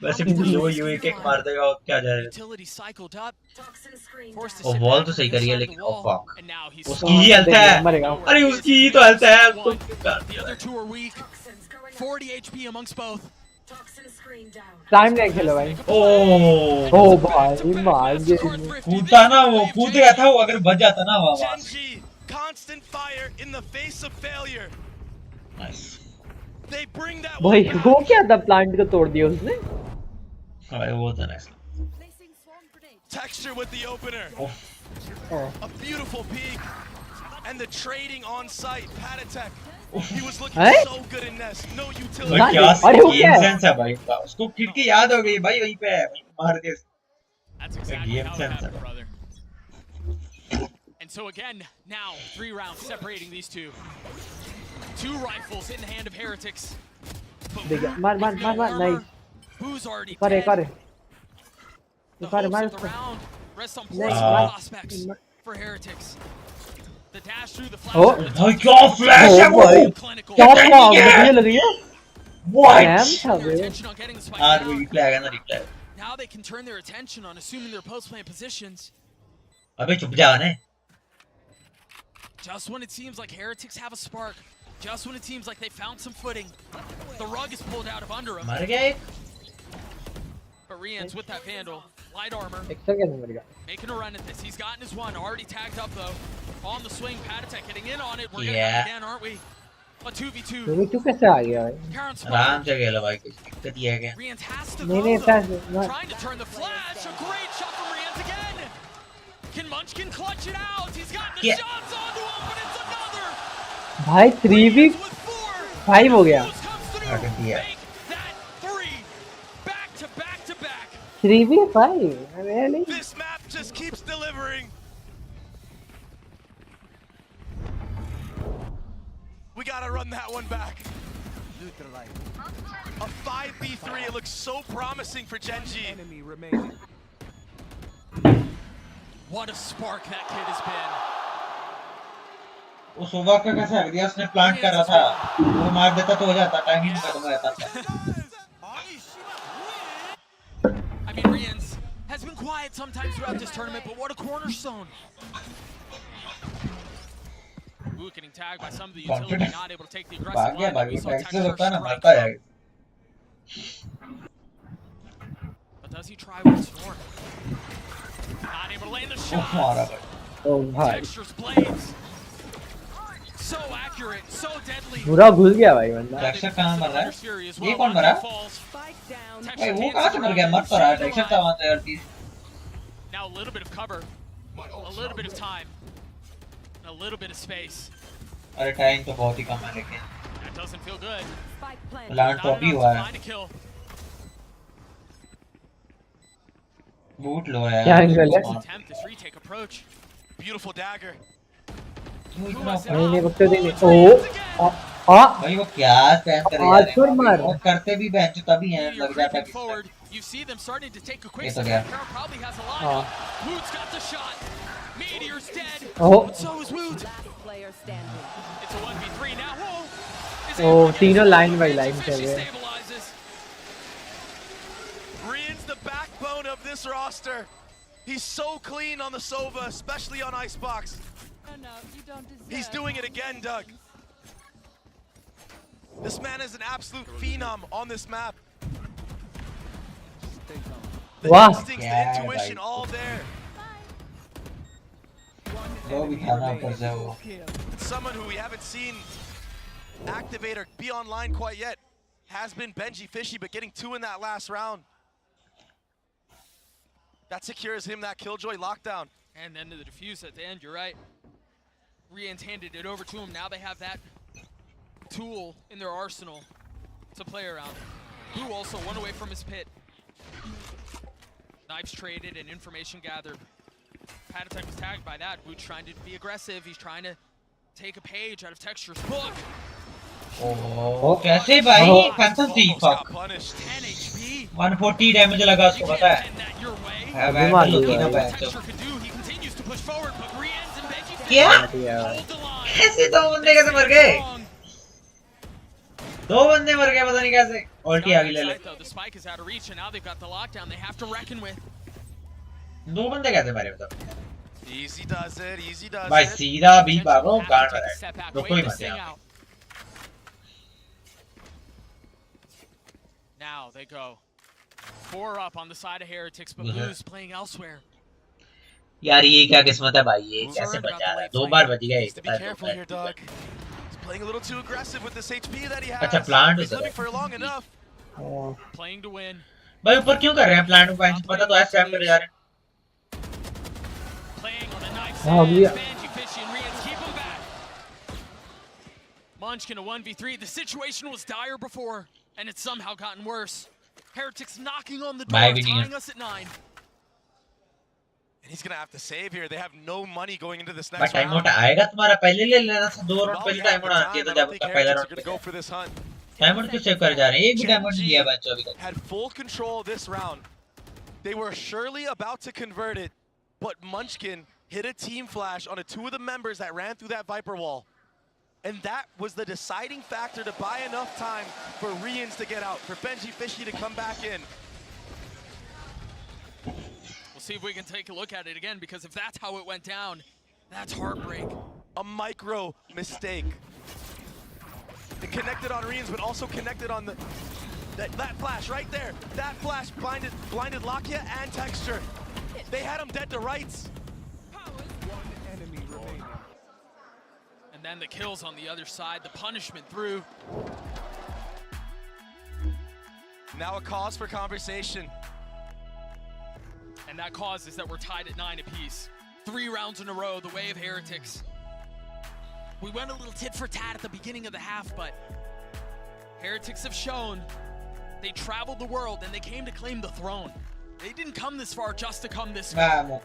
वैसे भी जो यू एक मार देगा और क्या जाएगा वो बॉल तो सही करी है लेकिन ओ फक उसकी ही हेल्थ है अरे उसकी ही तो हेल्थ है उसको क्यों 40 HP amongst both. टाइम नहीं खेलो भाई। ओ भाई मार गए। कूदता ना वो कूद रहा था वो अगर बच जाता ना वहां constant fire in the face of failure. Nice. They bring that भाई वो क्या था प्लांट को तोड़ दिया उसने। भाई वो था nice. Texture with the opener. A beautiful peek. And the trading on site. Patatek. He was looking so good in Nest. No utility. अरे वो क्या सेंस है भाई का उसको खिड़की याद हो गई भाई वहीं पे मार दिया That's exactly how it happened, brother. And so again, now 3 rounds separating these two. 2 rifles in the hand of Heretics. मार नहीं Who's already करे मार rest on prospects for Heretics. The dash through the flash. Oh, क्या flash है वो? क्या मुझे लग रही है? What? यार वो रिप्ले आएगा ना replay. Now they can turn their attention on assuming their post-plant positions. अबे चुप जा ने. Just when it seems like Heretics have a spark, just when it seems like they found some footing, the rug is pulled out of under them. मर गया एक. But Rian's with that Vandal, light armor. Making a run at this. He's gotten his one, already tagged up though. On the swing, Patatek getting in on it. We're gonna have again, aren't we? A 2v2. 2v2 कैसे आ गया भाई? आराम से खेलो भाई कुछ दिक्कत ही है क्या? नहीं Trying to turn the flash. A great shot from Rian again. Can Munchkin clutch it out? He's got the shots onto him, but it's another. भाई 3v5 हो गया. 3v5 really? This map just keeps delivering. We gotta run that one back. A 5v3, it looks so promising for Genji. What a spark that kid has been. वो सुबह का कैसे हक दिया उसने प्लांट कर रहा था वो मार देता तो हो जाता टाइमिंग खत्म हो जाता था. I mean, Rian's has been quiet sometimes throughout this tournament, but what a cornerstone. Ooh, getting tagged by some of the utility, not able to take the aggressive line that we saw Texture strike. But does he try once more? Not able to land the shot. Oh my. Texture's blades. So accurate, so deadly. पूरा घुस गया भाई बंदा. Texture कहां मर रहा है? ये कौन मरा? भाई वो कहां से मर गया? मर तो रहा है टेक्सचर था वहां यार please. Now a little bit of cover, a little bit of time, and a little bit of space. अरे टाइम तो बहुत ही कम है लेकिन. That doesn't feel good. Plant तो भी हुआ है. बूट लो यार. क्या एंगल है? Attempt this retake approach. Beautiful dagger. नहीं बक्से देंगे. ओ भाई वो क्या स्पैम कर रहा है? वो करते भी बेंच तभी हैं लग जाता है किसी. You see them starting to take a quick ये तो step. क्या? Carroll probably has a line. Woot's got the shot. Meteor's dead. Oh. But so is Woot. It's a 1v3 now. Whoa. ओ तीनों लाइन बाय लाइन चल रहे हैं. Rian's the backbone of this roster. He's so clean on the Sova, especially on Icebox. He's doing it again, Doug. This man is an absolute phenom on this map. The instincts, the intuition, all there. Someone who we haven't seen activate or be online quite yet has been Benji Fishy, but getting 2 in that last round. That secures him that Killjoy lockdown. And then to the defuse at the end, you're right. Rian's handed it over to him. Now they have that tool in their arsenal to play around. Who also won away from his pit. Knives traded and information gathered. Patatek was tagged by that. Woot's trying to be aggressive. He's trying to take a page out of Texture's book. Oh, कैसे भाई? Phantom 3 fuck. 140 damage लगा उसको पता है. अभी मार दूंगा क्या कैसे दो बंदे कैसे मर गए दो बंदे मर गए पता नहीं कैसे उल्टी आगे ले ले दो बंदे कैसे मारे बताओ Easy does it, easy does भाई it. सीधा भी भागो गांड मारा है रुको ही मत यहाँ Now they go 4 up on the side of Heretics, but Blue's playing elsewhere. यार ये क्या किस्मत है भाई ये कैसे बचा रहा है 2 बार बच गया एक Be careful here, Doug. He's playing a little too aggressive with this HP that he has. अच्छा plant He's living for long enough. Playing to win. भाई ऊपर क्यों कर रहे हैं प्लांट में पता तो है स्टैप कर जा रहे हैं हाँ भैया Munchkin a 1v3. The situation was dire before, and it's somehow gotten worse. Heretics knocking on the door, tying us at 9. And he's gonna have to save here. They have no money going into this but next time round. Out आएगा तुम्हारा पहले ले लेना था 2 round पहले time out आती है तो जब पहला round Gonna go for this hunt. Time out क्यों सेव कर जा रहे हैं एक भी टाइम आउट नहीं किया बच्चों अभी तक Had full control this round. They were surely about to convert it, but Munchkin hit a team flash on 2 of the members that ran through that Viper wall. And that was the deciding factor to buy enough time for Rians to get out, for Benji Fishy to come back in. We'll see if we can take a look at it again, because if that's how it went down, that's heartbreak. A micro mistake. It connected on Rians, but also connected on the that flash right there. That flash blinded Lakia and Texture. They had him dead to rights. And then the kills on the other side, the punishment through. Now a cause for conversation. And that cause is that we're tied at 9 apiece. 3 rounds in a row, the way of Heretics. We went a little tit for tat at the beginning of the half, but Heretics have shown they traveled the world and they came to claim the throne. They didn't come this far just to come this far.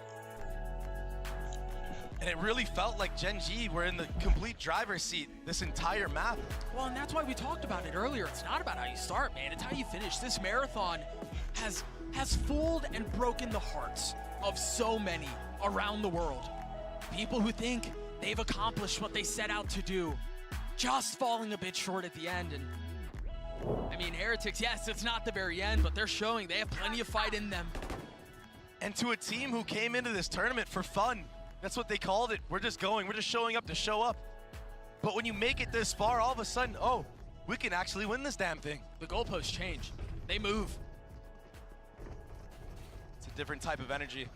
And it really felt like Gen G were in the complete driver's seat this entire map. Well, and that's why we talked about it earlier. It's not about how you start, man. It's how you finish. This marathon has fooled and broken the hearts of so many around the world. People who think they've accomplished what they set out to do, just falling a bit short at the end. And I mean, Heretics, yes, it's not the very end, but they're showing they have plenty of fight in them. And to a team who came into this tournament for fun. That's what they called it. We're just going. We're just showing up to show up. But when you make it this far, all of a sudden, oh, we can actually win this damn thing. The goalposts change. They move. It's a different type of energy.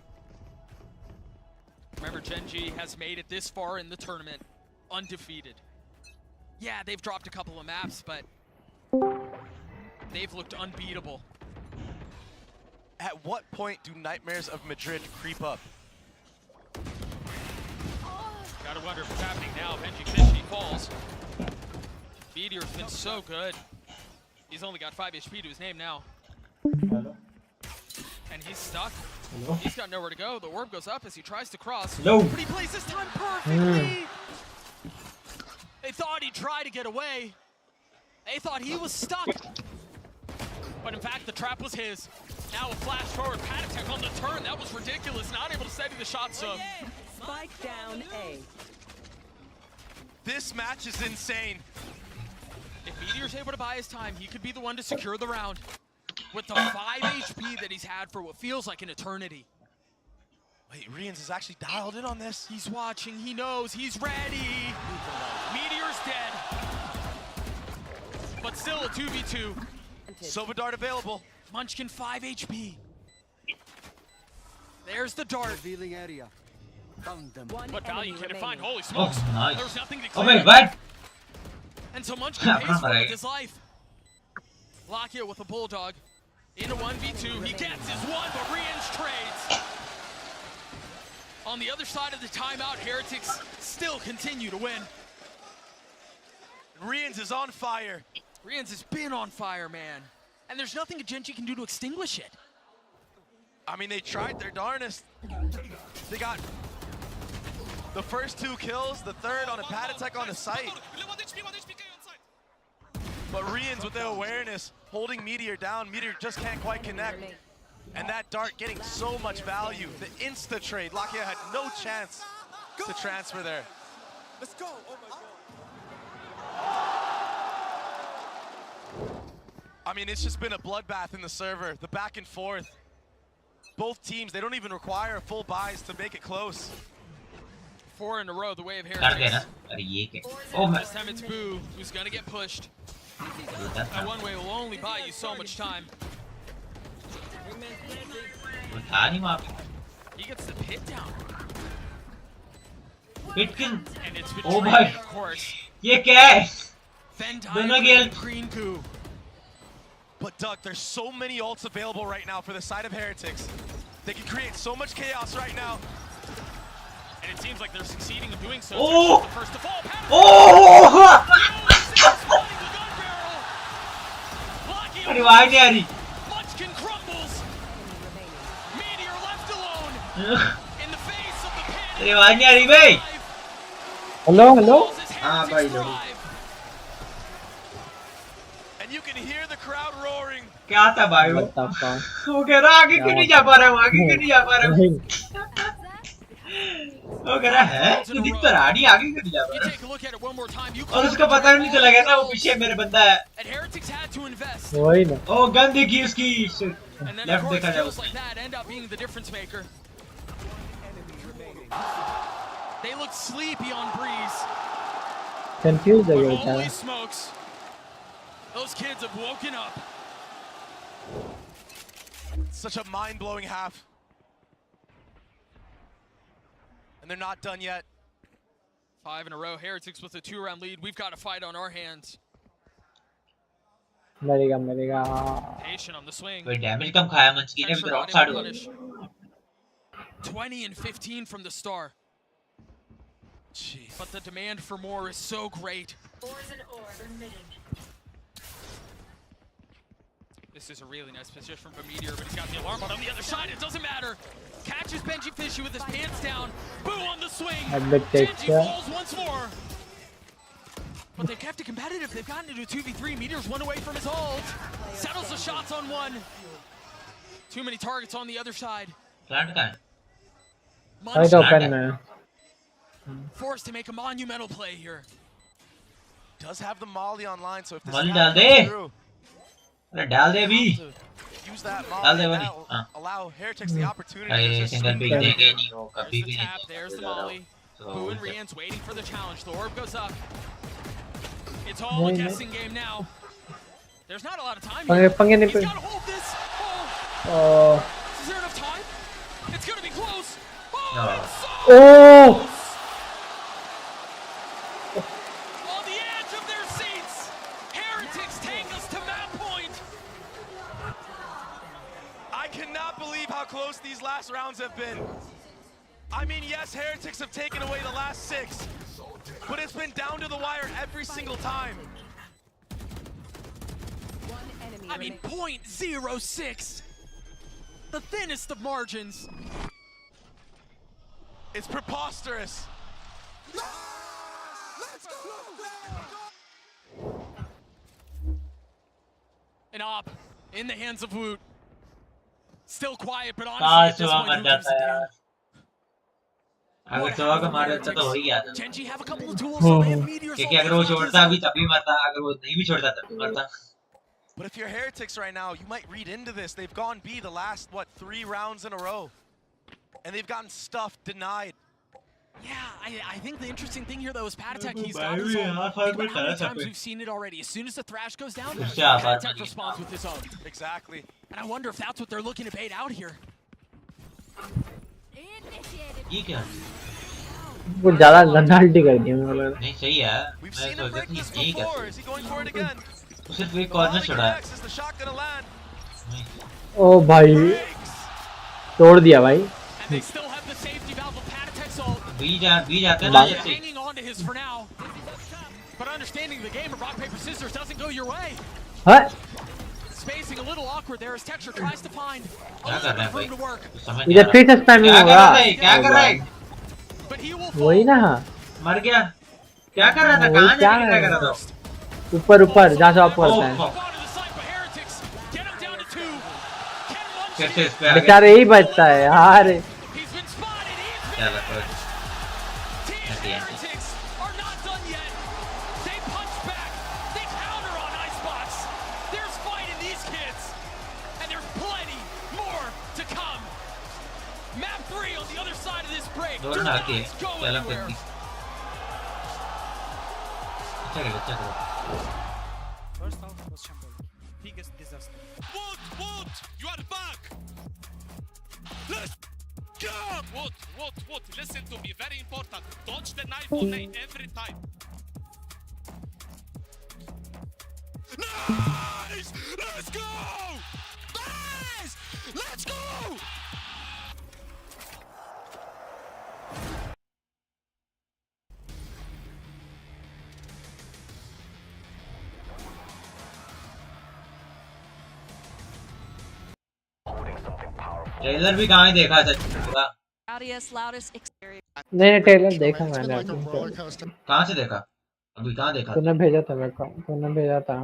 Remember, Gen G has made it this far in the tournament, undefeated. Yeah, they've dropped a couple of maps, but they've looked unbeatable. At what point do Nightmares of Madrid creep up? Gotta wonder what's happening now. Benji Fishy falls. Meteor's been so good. He's only got 5 HP to his name now. Hello. And he's stuck. Hello. He's got nowhere to go. The orb goes up as he tries to cross. Hello. But he plays this time perfectly. They thought he'd try to get away. They thought he was stuck. But in fact, the trap was his. Now a flash forward, Patatek on the turn. That was ridiculous. Not able to steady the shot, so. Spike down A. This match is insane. If Meteor's able to buy his time, he could be the one to secure the round. With the 5 HP that he's had for what feels like an eternity. Wait, Rians is actually dialed in on this. He's watching, he knows, he's ready. Meteor's dead. But still a 2v2. Sova Dart available. Munchkin 5 HP. There's the dart. Revealing area. Found them. What value can it find? Holy smokes. Oh, nice. There's nothing to Oh clear. my god. And so Munchkin pays for it with his life. Lakia with a bulldog. Into 1v2. He gets his one, but Rians trades. On the other side of the timeout, Heretics still continue to win. Rians is on fire. Rians has been on fire, man. And there's nothing a Gen G can do to extinguish it. I mean, they tried their darnest. They got the first 2 kills, the third on a Patatek on the site. But Rians with the awareness, holding Meteor down. Meteor just can't quite connect. And that dart getting so much value. The insta trade. Lakia had no chance to transfer there. Let's go. Oh my God. I mean, it's just been a bloodbath in the server. The back and forth. Both teams, they don't even require full buys to make it close. 4 in a row, the way of Heretics. Oh my. This time it's Boo who's gonna get pushed. That one way will only buy you so much time. He gets the pit down. Pitkin. And it's Oh betrayed, my. of course. ये क्या है? Venn दोनों diagram, गेल. green goo. But Doug, there's so many ults available right now for the side of Heretics. They can create so much chaos right now. And it seems like they're succeeding in doing so. Oh! The first to fall. Oh! Revive नहीं आ रही। Munchkin crumbles. Meteor left alone. In the face of the panic. Revive नहीं आ रही भाई। Hello hello. हाँ भाई जरूर। And you can hear the crowd roaring. क्या था भाई वो? वो कह रहा आगे क्यों नहीं जा पा रहा हूँ, आगे क्यों नहीं जा पा रहा हूँ? वो कह रहा है तू दिख तो रहा नहीं, आगे क्यों नहीं जा पा रहा? और उसको पता नहीं चला गया ना वो पीछे मेरे बंदा है। वही ना। ओ गन देखी उसकी, लेफ्ट देखा जाए उसको। They look sleepy on Breeze. Confuse हो गया Holy बेचारा। smokes. Those kids have woken up. Such a mind-blowing half. And they're not done yet. 5 in a row. Heretics with a 2-round lead. We've got a fight on our hands. मरेगा मरेगा। Patient on the swing. कोई damage कम खाया मंचकी ने, फिर rock side हो। 20 and 15 from the star. Jeez. But the demand for more is so great. This is a really nice position from Meteor, but he's got the alarm bot on the other side. It doesn't matter. Catches Benji Fishy with his pants down. Boo on the swing. Benji falls once more. But they've kept it competitive. They've gotten into a 2v3. Meteor's 1 away from his ult. Settles the shots on 1. Too many targets on the other side. Plant कहाँ है? Side open में। Forced to make a monumental play here. Does have the molly online, so if this molly डाल दे। अरे डाल दे अभी। use that डाल molly they and वाली। now allow Heretics the opportunity to अरे just single swing pick the देंगे नहीं वो, कभी भी नहीं। There's the molly. Boo and Rian's waiting for the challenge. The orb goes up. It's all a guessing game now. There's not a lot of time here. He's got to hold this. Oh. Is there enough time? It's going to be close. Oh, it's so close. On the edge of their seats. Heretics take us to map point. I cannot believe how close these last rounds have been. I mean, yes, Heretics have taken away the last 6, but it's been down to the wire every single time. I mean, 0.06. The thinnest of margins. It's preposterous. An op in the hands of Woot. Still quiet, but honestly, at this point, who gives a damn? अगर चौवा का मारा था तो वही आता। Genji have a couple of tools, so they have Meteors. क्योंकि अगर वो छोड़ता अभी तभी मरता, अगर वो नहीं भी छोड़ता तभी मरता। But if you're Heretics right now, you might read into this. They've gone B the last, what, 3 rounds in a row. And they've gotten stuff denied. Yeah, I think the interesting thing here, though, is Patatek, he's got his own. Think about how many times we've seen it already. As soon as the Thrash goes down, Patatek responds with his own. Exactly. And I wonder if that's what they're looking to bait out here. ये क्या? वो ज़्यादा गंदाल्टी कर दिया मुझे लगा। नहीं सही है। मैं सोचा कि यही करते। तो सिर्फ एक कॉर्नर छोड़ा है। ओ भाई तोड़ दिया भाई। बीज आते हैं ना जैसे। Hanging on to his for now, but understanding the game of rock paper scissors doesn't go your way. हाँ? Spacing a little awkward there as Texture tries to find क्या कर रहा है भाई? इधर फिर से स्पैमिंग होगा। क्या कर रहा है? वही ना। मर गया। क्या कर रहा था? कहाँ जाके क्या कर रहा था? ऊपर ऊपर जहाँ से आप करता है। फिर से इस पे आ बेचारे गए ही बचता है यार चलो कोई ऐसे ही है दोनों आके चलो फिर भी अच्छा करो First half was shambolic. Biggest disaster. Wood, you are back. Let's go. Wood, listen to me. Very important. Dodge the knife on A every time. Nice. Let's go. Nice. Let's go. Trailer भी कहाँ ही देखा था पूरा नहीं trailer देखा मैंने कहाँ से देखा अभी कहाँ देखा तूने भेजा था मेरे को तूने भेजा था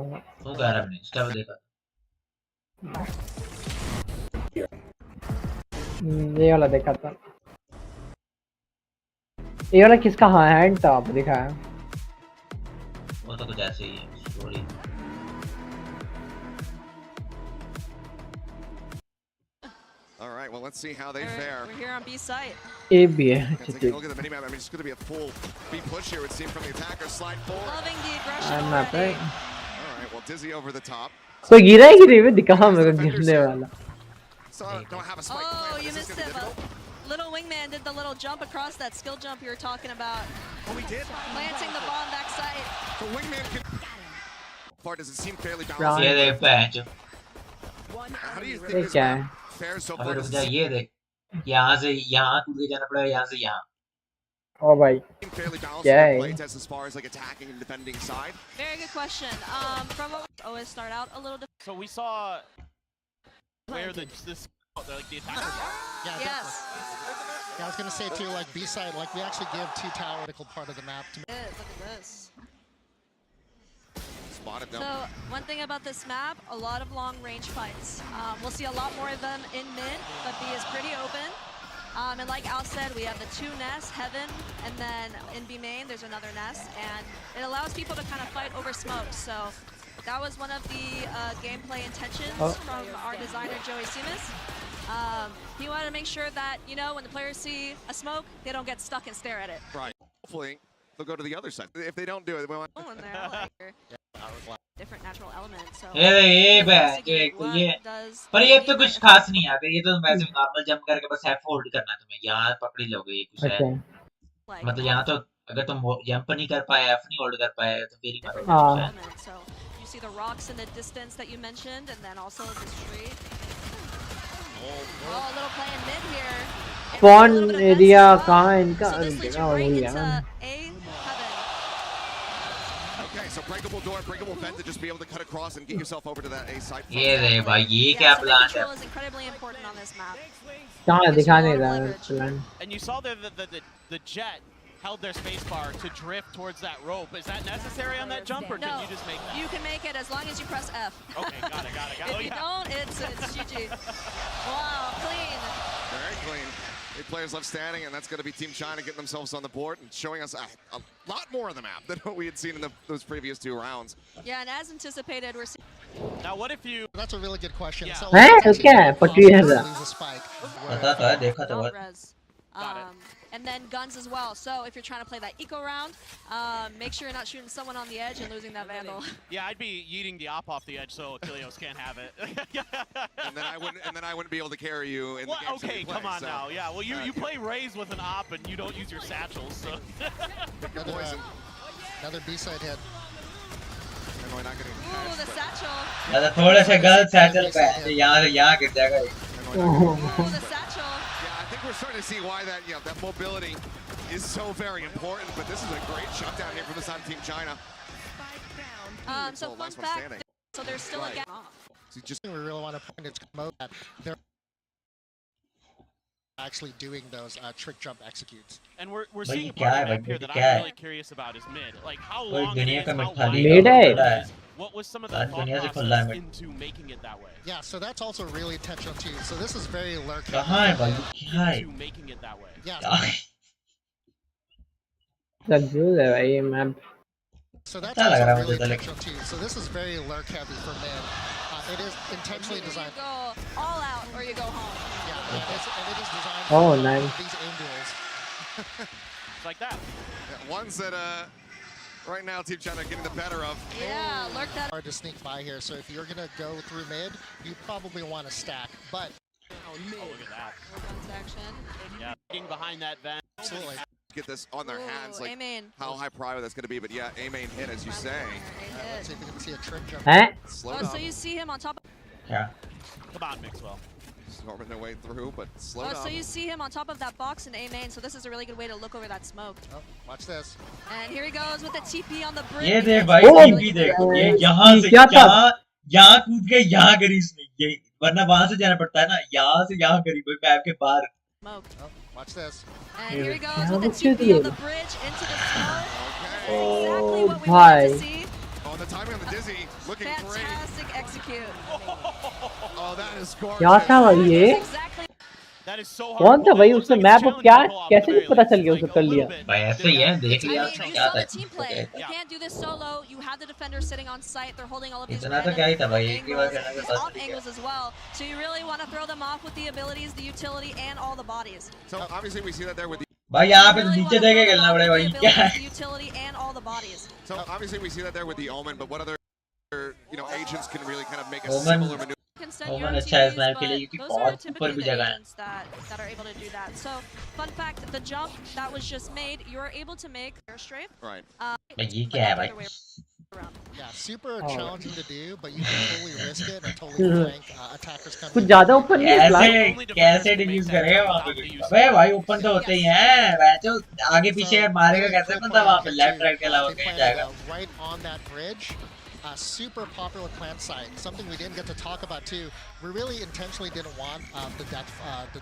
तू कह रहा है इंस्टा पे देखा ये वाला देखा था ये वाला किसका हाँ हैंड टॉप दिखाया वो तो कुछ ऐसे ही है story All right, well, let's see how they fare. We're here on B site. A भी है Taking a look at the minimap. I mean, it's going to be a full B push here, it would seem, from the attacker. Slide forward. Loving the aggression I'm not already. right All right, well, Dizzy over the top. कोई गिरा है कि नहीं मैं दिखा मेरे को गिरने वाला So, don't have a spike plan, Oh, but you this is missed going to be him. difficult. Little wingman did the little jump across that skill jump you were talking about. Oh, he did? Planting the bomb backside. So, wingman can... Far does it seem fairly Right. balanced? ये देख पैंच How do you ये think this क्या है map fares so अबे far? रुक Does जा it ये देख यहाँ से यहाँ कूद के जाना पड़ेगा यहाँ से यहाँ ओ भाई seem fairly balanced क्या on the है play test as far as like attacking and defending side? Very good question. From what we always start out a little So we saw where this like the attackers are. Yeah, yes. Yeah, I was gonna say too, like B-side, like we actually give T-Tower a critical part of the map to Look at this. Spotted them. So one thing about this map, a lot of long range fights. We'll see a lot more of them in mid, but B is pretty open. And like Al said, we have the two nests, Heaven, and then in B main, there's another nest, and it allows people to kind of fight over smoke. So that was one of the gameplay intentions from our designer, Joey Simas. He wanted to make sure that, you know, when the players see a smoke, they don't get stuck and stare at it. Right. Hopefully, they'll go to the other side. If they don't do it, we want... Oh, in there, I like different natural elements. So ये बैठ जो एक तो ये पर ये तो कुछ खास नहीं है अगर ये तो वैसे नॉर्मल जंप करके बस F होल्ड करना है तुम्हें यहाँ पकड़ ही लोगे ये कुछ है मतलब यहाँ तो अगर तुम जंप नहीं कर पाए F नहीं होल्ड कर पाए तो फिर ही मरोगे So you see the rocks in the distance that you mentioned, and then also this tree. Oh, a little play in mid here. spawn area कहाँ है इनका जगह वही है Okay, so breakable door, breakable vent to just be able to cut across and get yourself over to that A side. ये दे भाई ये क्या प्लान है Is incredibly important on this map. कहाँ है दिखा नहीं रहा plan And you saw the jet held their spacebar to drift towards that rope. Is that necessary on that jump, or can you just make that? You can make it as long as you press F. Okay, got it. If you don't, it's GG. Wow, clean. Very clean. 8 players left standing, and that's going to be Team China getting themselves on the board and showing us a lot more of the map than what we had seen in those previous 2 rounds. Yeah, and as anticipated, we're seeing... Now, what if you... That's a really good question. हैं क्या है पटरी है पता था देखा था बहुत and then guns as well. So if you're trying to play that eco round, make sure you're not shooting someone on the edge and losing that vandal. Yeah, I'd be yeeting the op off the edge so Achilleos can't have it. and then I wouldn't be able to carry you in the games okay, play, come on so. now. Yeah, well you play Raze with an op and you don't use your satchels, so another B-side hit. Ooh, the satchel. मतलब थोड़ा सा गलत satchel पे यहाँ से यहाँ गिर जाएगा Ooh, the satchel. Yeah, I think we're starting to see why that that mobility is so very important. But this is a great shutdown here from the side of Team China. So fun fact, so there's still a gap off. So just we really want to point its mode that they're actually doing those trick jump executes. And we're seeing a part of the map here that I'm really curious about is mid. Like how long it is, how wide mid है What was some of the That thought दुनिया से खुला process है मैं into making it that way? Yeah, so that's also really intentional too. So this is very lurk. कहाँ है भाई क्या है Into making it that way. Yeah. क्या है कंफ्यूज है भाई ये मैप So that's अच्छा लग also रहा है really मुझे तो intentional too. So this is very lurk heavy for mid. It is intentionally designed. You go all out or you go home. Yeah, and it is designed Oh, for nice. these aim duels. It's like that. Yeah, ones that right now Team China getting the better of. Yeah, lurk that. Hard to sneak by here. So if you're gonna go through mid, you probably want to stack. But Oh, look at that. Guns action. Yeah, getting behind that vent. absolutely. Get this on their hands, like A-main. how high priority that's going to be. But yeah, A-main hit, as you say. Let's see if we can see a trick jump. हैं Slow Oh, down. so you see him on top of क्या Come on, Mixwell. Storming their way through, but slow Oh, down. so you see him on top of that box in A main, so this is a really good way to look over that smoke. Oh, watch this. And here he goes with the TP on the bridge. ये देख भाई TP देख ये यहाँ से क्या था? यहाँ कूद के यहाँ करी इसने ये वरना वहां से जाना पड़ता है ना यहाँ से यहाँ करी कोई मैप के बाहर Smoke. Oh, watch this. And here he goes Yeah, with the what's your TP on deal? the bridge into the smoke. Okay. Exactly what we Oh, wanted to bhai. see. Oh, the timing on the dizzy, looking great. Fantastic execute. Oh, that is gorgeous. क्या था भाई ये Exactly. That is so hard. कौन to था pull भाई that. उसने Looks like map it's को क्या challenging to pull off कैसे at the नहीं पता very चल गया least. उसने Like, कर a लिया little bit. भाई ऐसे ही है देख I लिया mean, उसने you क्या saw था the team play. You Yeah. can't do this solo. You have the defenders sitting on site. They're holding all of these इतना तो क्या ही था भाई एक ही बार angles, कहना these था बस off ठीक है angles as well. So you really want to throw them off with the abilities, the utility, and all the bodies. So obviously we see that there with the. भाई यहाँ पे You really नीचे wanna देखे throw them खेलना off पड़ेगा with भाई the क्या है abilities, the utility, and all the bodies. So obviously we see that there with the Omen, but what other, agents can really kind of make a Omen- similar maneuver? Can send Omen your अच्छा है इस TPs, map के लिए but क्योंकि those are बहुत ऊपर typically भी the जगह है agents that are able to do that. So, fun fact: the jump that was just made, you are able to make air strafe. Right. भाई ये but क्या है not the भाई other way around. Yeah, super Oh. challenging to do, but you can totally risk it and totally flank attackers coming कुछ in. ज्यादा ऊपर नहीं निकला कैसे कैसे डिफ्यूज करेगा वहाँ पे अबे भाई ओपन तो होते ही हैं वैसे आगे पीछे मारेगा कैसे पता वहाँ पे लेफ्ट राइट के अलावा They कहीं planted, जाएगा right on that bridge. Super popular plant site. Something we didn't get to talk about too. We really intentionally didn't want the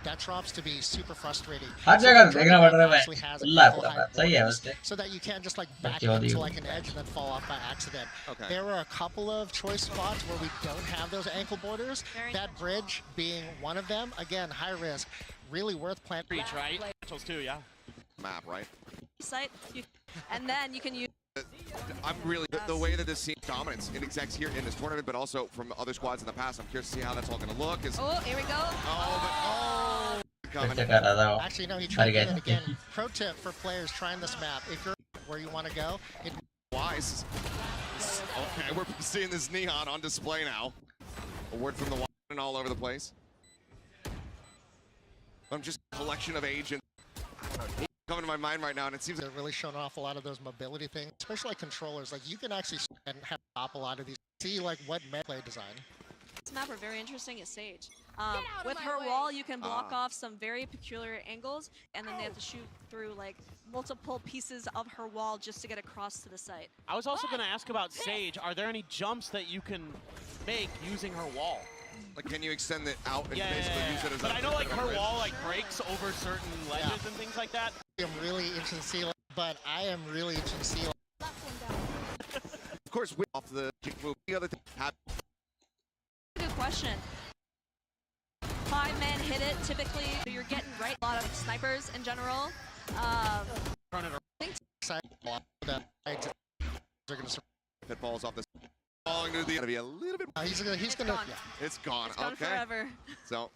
death drops to be super frustrating. Her So जगह the देखना Dragon पड़ रहा है actually has a खुला है couple पूरा high map सही है borders वैसे so that you can't just like back बच्चे वाली into हो like an edge and then fall off by accident. Okay. There were a couple of choice spots where we don't have those ankle borders. That bridge being one of them. Again, high risk. Really worth planting. Reach, right? Potentials too, yeah. Map, right? Site, and then you can use. I'm really the way that this team dominance in execs here in this tournament, but also from other squads in the past. I'm curious to see how that's all going to look. Is Oh, here we go. coming. कर रहा था वो Actually, no, he हार tried गया it again. Pro tip for players trying this map: if you're where you want to go, Wise. Okay, we're seeing this neon on display now. A word from the one and all over the place. I'm just a collection of agents coming to my mind right now, and it seems they're really showing off a lot of those mobility things, especially like controllers. Like you can actually and have stop a lot of these. See like what play design. This map are very interesting is Sage. With her wall, you can block off some very peculiar angles, and then they have to shoot through like multiple pieces of her wall just to get across to the site. I was also going to ask about Sage. Are there any jumps that you can make using her wall? like, can you extend it out and Yeah, basically yeah, use it as but a I know like bit of a her bridge? wall like breaks over certain ledges and things like that. I'm really interested to see, but I am really interested to see. Of course, with off the kick move, the other thing Good question. 5-man hit it typically. You're getting right a lot of snipers in general. pitfalls off this. Falling to the gonna be a little bit. He's gonna. Yeah, it's gone. It's gone Okay. forever. So,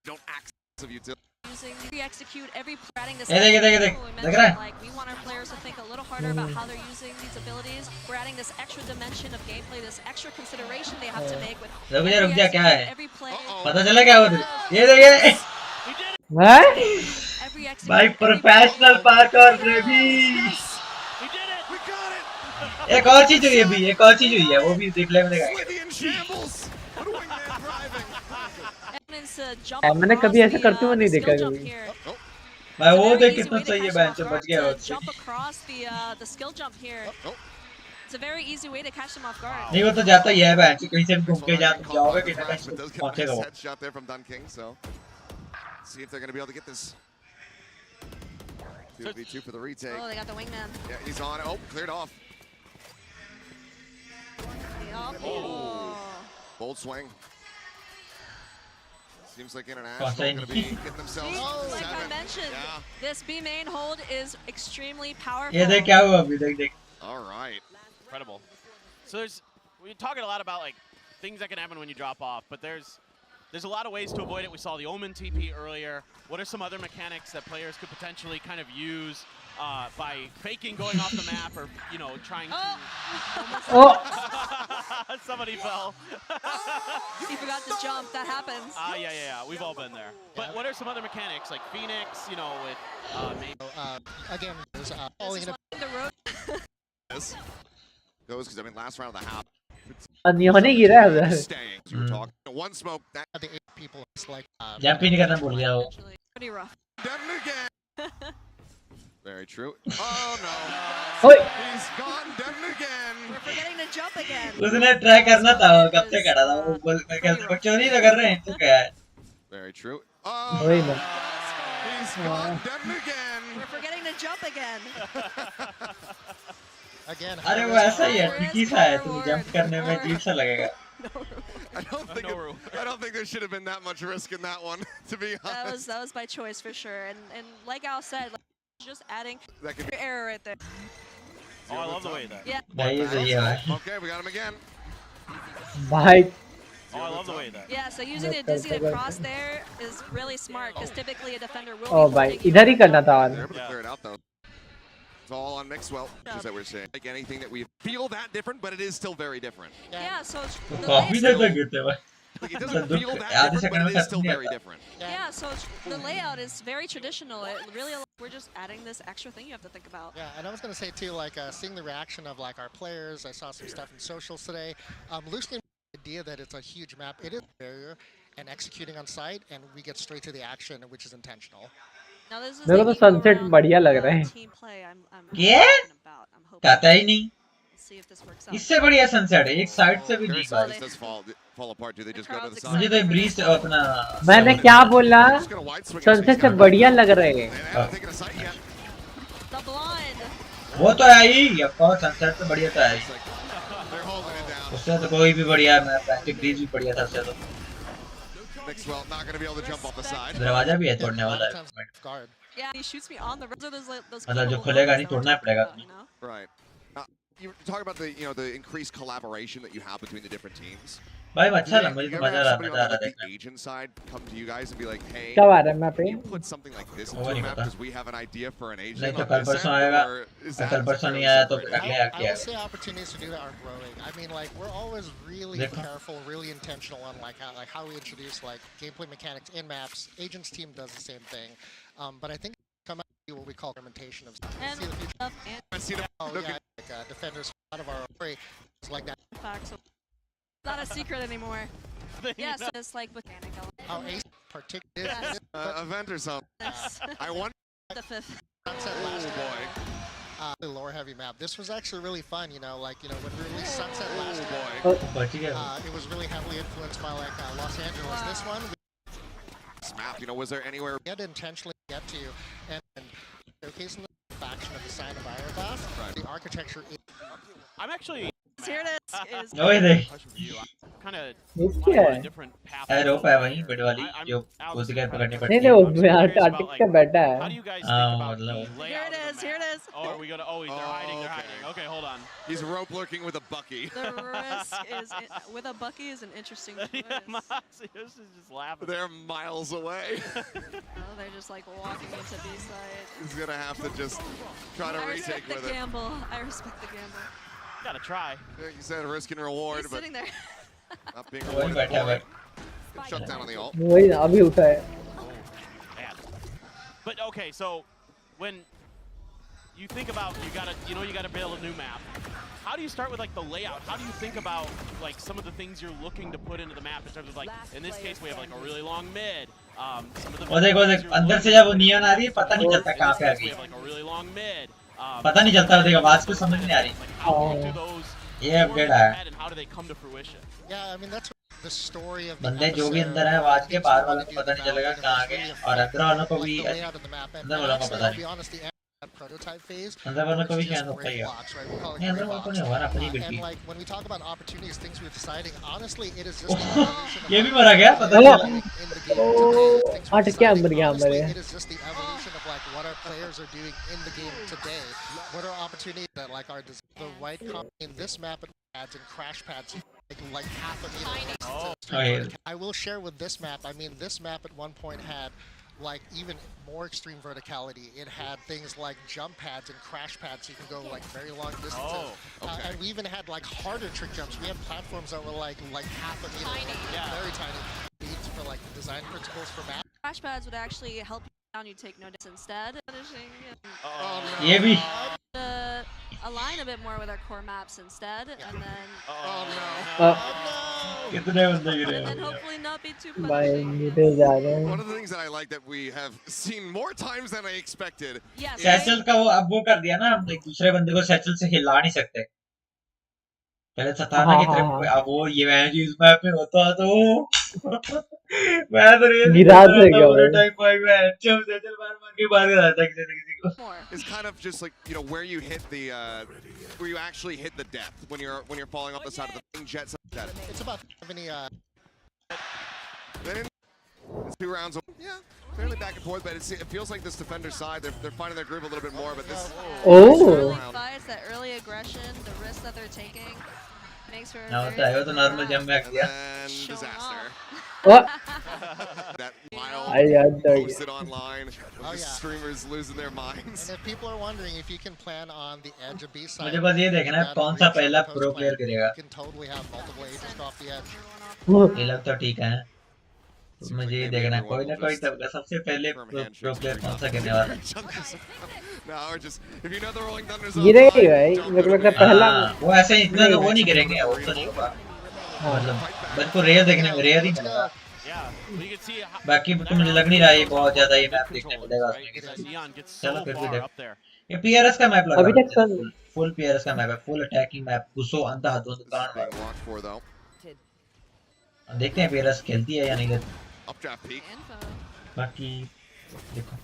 don't act of utility. Using re-execute every adding this. ये देख, ये देख, ये देख, We देख mentioned, रहा है? like we want our players to think a little harder about how they're using these abilities. We're adding this extra dimension of gameplay, this extra consideration they have to make with रुक जा क्या है every play. पता चला क्या उधर ये देखिए हैं Every भाई प्रोफेशनल पार्कोर बेबी एक और चीज हुई है भी एक और चीज हुई है वो भी देख ले मैंने मैंने कभी ऐसा करते हुए नहीं देखा कभी भाई वो देख कितना सही है बेंच बच गया उससे Jump across the skill jump here. It's a very easy way to catch them off guard. नहीं वो तो जाता ही है बेंच कहीं से घूम के जाओगे कि पहुंचेगा वो Headshot there from Dun King, so see if they're going to be able to get this. 2v2 for the retake. Oh, they got the wingman. Yeah, he's on. Oh, cleared off. Oh. Bold swing. Seems like International going to be getting themselves Like I mentioned, this B main hold is extremely powerful. ये देख क्या हुआ अभी देख. All right. Incredible. So we're talking a lot about like things that can happen when you drop off, but there's a lot of ways to avoid it. We saw the Omen TP earlier. What are some other mechanics that players could potentially kind of use by faking going off the map or, you know, trying to... Somebody fell. He forgot to jump. That happens. Yeah. We've all been there. But what are some other mechanics, like Phoenix, you know, with maybe... Again, there's falling in the road. This goes because, I mean, last round of the half. अनियोने गिरा है उधर. Staying. So we were talking. One smoke. That the 8 people is like. Jump ही नहीं करना भूल गया वो. Pretty rough. Done it again. Very true. Oh no. He's gone. Done it again. We're forgetting to jump again. उसने try करना था वो कब से करा था वो बोल मैं क्या चोरी तो कर रहे हैं तो क्या है. Very true. वही ना. He's gone. Done it again. We're forgetting to jump again. Again. अरे वो ऐसा ही है ट्रिकी सा है तो जंप करने में अजीब सा लगेगा. I don't think there should have been that much risk in that one, to be honest. That was by choice for sure, and like Al said, like, just adding error right there. Oh, I love the way that. Yeah. Okay, we got him again. Bye. Oh, I love the way that. Yeah, so using the dizzy to cross there is really smart because typically a defender will. Oh, भाई इधर ही करना था. They're able to clear it out though. It's all on Mixwell, is that we're saying. Like anything that we feel that different, but it is still very different. Yeah, so काफी देर तक गिरते हैं. Like it doesn't feel that different, but it is still very different. Yeah, so the layout is very traditional. It really, we're just adding this extra thing you have to think about. Yeah, and I was going to say too, like seeing the reaction of like our players. I saw some stuff in socials today. Loosening the idea that it's a huge map. It is a barrier, and executing on site, and we get straight to the action, which is intentional. Now this is मेरे को तो sunset बढ़िया लग रहा है. क्या? कहता ही नहीं. इससे बढ़िया सनसेट है एक साइड से भी नहीं भाई. मुझे तो ब्रीज अपना. मैंने क्या बोला? सनसेट से बढ़िया लग रहे हैं. वो तो है ही. अब कौन सनसेट से बढ़िया तो है ही. उससे तो कोई भी बढ़िया है. मैं पैंटिक ब्रीज भी बढ़िया था उससे तो. Mixwell not going to be able to jump off the side. दरवाजा भी है तोड़ने वाला है. Yeah, he shoots me on the those. मतलब जो खुलेगा नहीं तोड़ना पड़ेगा. Right. You talk about the the increased collaboration that you have between the different teams. भाई अच्छा लगा मुझे तो मजा आ रहा देखने में. Agent side come to you guys and be like, hey, कब आ रहा है मैं पे? put something like this into a map because we have an idea for an agent. नहीं तो कल परसों आएगा. कल परसों नहीं आया तो अगले आके I would say opportunities to do that are growing. I mean, like we're always really careful, really intentional on like how we introduce like gameplay mechanics in maps. Agents team does the same thing, but I think come out what we call implementation of. See that? Oh yeah, like defenders out of our story, it's like that. Not a secret anymore. Yeah, so it's like mechanic. How Ace particularly event or something. I won the 5th. Sunset last boy. Lower heavy map. This was actually really fun, when we released Sunset last year. It was really heavily influenced by like Los Angeles. This one this map, was there anywhere we had to intentionally get to and showcasing the faction of the sign of Ironbath, the architecture I'm actually here it is. ओए दे. Kind of different path. Arrow पे वहीं बड़ी वाली जो उसी के पकड़ने पड़ती है. नहीं मैं आर्टिक पे बैठा है. How do you guys think about the layout? Here it is. Oh, are we gonna? Oh, they're hiding. Okay, hold on. He's rope lurking with a Bucky. The risk is with a Bucky is an interesting choice. This is just laughing. They're miles away. They're just like walking into B side. He's gonna have to just try to retake with it. I respect the gamble. Gotta try. Yeah, you said risk and reward, He's but sitting there. not being rewarded. Get shut down on the ult. वही अभी उठा है. But okay, so when you think about you gotta build a new map. How do you start with like the layout? How do you think about like some of the things you're looking to put into the map in terms of like in this case we have like a really long mid. Some of the देख अंदर से जब वो नियन आ रही है पता नहीं चलता कहाँ पे आ गई. like a really long mid. पता नहीं चलता देख आवाज को समझ नहीं आ रही. ये अपडेट आया. Yeah, I mean that's the story of बंदे जो भी अंदर है आवाज के बाहर वालों को पता नहीं चलेगा कहाँ आ गए और अंदर वालों को भी अंदर वालों को पता नहीं. that prototype phase. अंदर वाला को भी Just शायद होता ही great है blocks, right? We call it नहीं अंदर great वाला को blocks. नहीं हुआ ना अपनी And बिल्टी like when we talk about opportunities, things we're deciding, honestly, it is just the evolution of ये भी मरा गया पता what चला in the game today. Things we're हट क्या deciding, मर गया honestly, हमारे it is just the evolution of like what our players are doing in the game today. What are opportunities that like are the right in this map and pads and crash pads like half a meter. Oh, yeah. I will share with this map. I mean, this map at one point had like even more extreme verticality. It had things like jump pads and crash pads, so you can go like very long distances. And we even had like harder trick jumps. We had platforms that were like half a meter, very tiny. Beats for like the design principles for map. Crash pads would actually help you down. You take no damage instead. Finishing. ये भी Align a bit more with our core maps instead, and then. कितने बंदे गिरे And then hopefully not be too भाई punishing. नीचे जा रहे हैं One of the things that I like that we have seen more times than I expected. Yes. Satchel का वो अब वो कर दिया ना हम एक दूसरे बंदे को सैचल से हिला नहीं सकते पहले सताना की तरफ अब वो ये मैच इस मैप पे होता तो मैं तो रेस गिरा देगा पूरे टाइम भाई मैं चम सैचल मार के मार रहा था किसी को It's kind of just like, you know, where you hit the where you actually hit the depth when you're falling off the side of the jet. It's about many. Then it's 2 rounds. Yeah, fairly back and forth, but it feels like this defender side they're finding their groove a little bit more. But this Early fights, that early aggression, the risk that they're taking, makes for a ना very. होता है तो normal jump back दिया disaster. What? That wild I understand. posted online. Oh, yeah. Streamers losing their minds. And if people are wondering if you can plan on the edge of B side, मुझे बस ये देखना है कौन सा पहला pro player करेगा you can totally have multiple agents off the edge. ये लोग तो ठीक है मुझे ये देखना है कोई ना कोई तबका सबसे पहले प्रो प्लेयर कौन सा करने वाला No, or just if you know the Rolling Thunder's गिरेगा ही भाई मेरे को लगता है पहला वो ऐसे इतना तो वो नहीं करेंगे वो तो नहीं होगा मतलब बस को रेयर देखने में रेयर ही मिलेगा बाकी तो मुझे लग नहीं रहा ये बहुत ज्यादा ये मैप देखने मिलेगा उसमें चलो फिर भी देख ये पीआरएस का मैप लग रहा है अभी तक फुल पीआरएस का मैप है फुल अटैकिंग मैप घुसो अंधा हाथों दुकान में देखते हैं पीआरएस खेलती है या नहीं खेलती बाकी देखो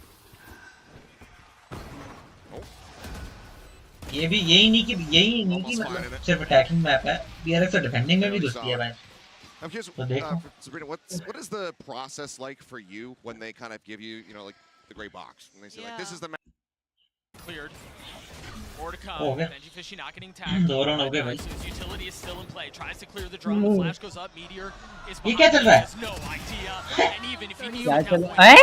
ये भी यही नहीं कि मतलब सिर्फ अटैकिंग मैप है पीआरएस से डिफेंडिंग में भी घुसती है भाई I'm curious, तो देखो Sabrina, what is the process like for you when they kind of give you, you know, like the gray box, and they say like, this is the map. Cleared. More to come. Okay. Benji Fishy not getting tagged. दो run हो गए भाई His utility is still in play. Tries to clear the drone. The flash goes up. Meteor is ये क्या चल रहा है no idea. And even if he knew क्या at चल that point, रहा है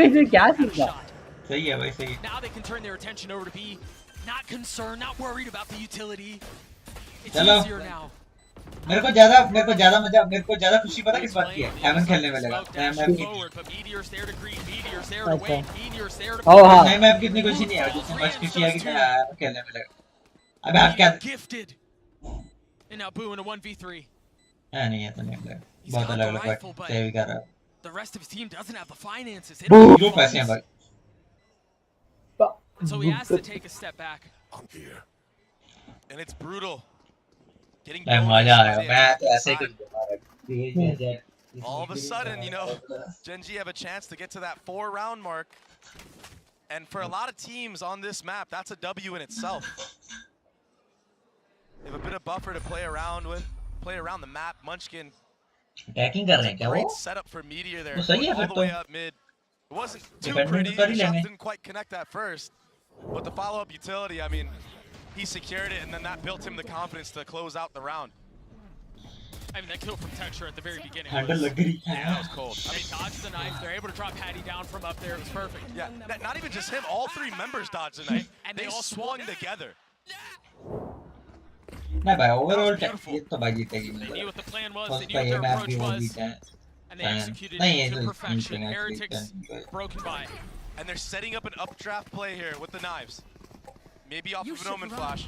ये क्या चल रहा है सही है भाई सही now they can turn their attention over to B. Not concerned, not worried about the utility. It's चलो easier now. मेरे को ज्यादा खुशी पता किस बात की है हेवन खेलने में लगा नया मैप की ओ हां नया मैप की इतनी खुशी नहीं है जितनी बस खुशी है कि नया हेवन खेलने में लगा अबे आप क्या Gifted. And now Boo in a 1v3. है नहीं है तो नहीं लगा बहुत अलग बात सेव कर रहा The rest of his team doesn't have the finances. Zero पैसे हैं भाई So he has to take a step back. And it's brutal. Getting मजा आएगा मैं तो ऐसे ही कुछ all of a sudden, you know, Gen G have a chance to get to that 4-round mark. And for a lot of teams on this map, that's a W in itself. They have a bit of buffer to play around with, play around the map. Munchkin, attacking कर रहे हैं क्या वो great setup for Meteor there, सही है all फिर the तो way up mid. It wasn't too Defending pretty, कर ही the shots लेंगे didn't quite connect at first. But the follow-up utility, I mean, he secured it, and then that built him the confidence to close out the round. I mean, that kill from Texture at the very beginning Handle was, लग रही Yeah, that was cold. I mean, dodge the knife. They're able to drop Patty down from up there. It was perfect. Yeah, not even just him. All three members dodged the knife. And they they all swung together. नहीं भाई overall ये तो भाई जीतेगी They knew what the plan was. First They का knew ये what their map भी approach वो was. जीता है And they executed नहीं ये it to तो perfection. जीतेगा Heretics broken by. And they're setting up an updraft play here with the knives. Maybe off of an Omen Flash.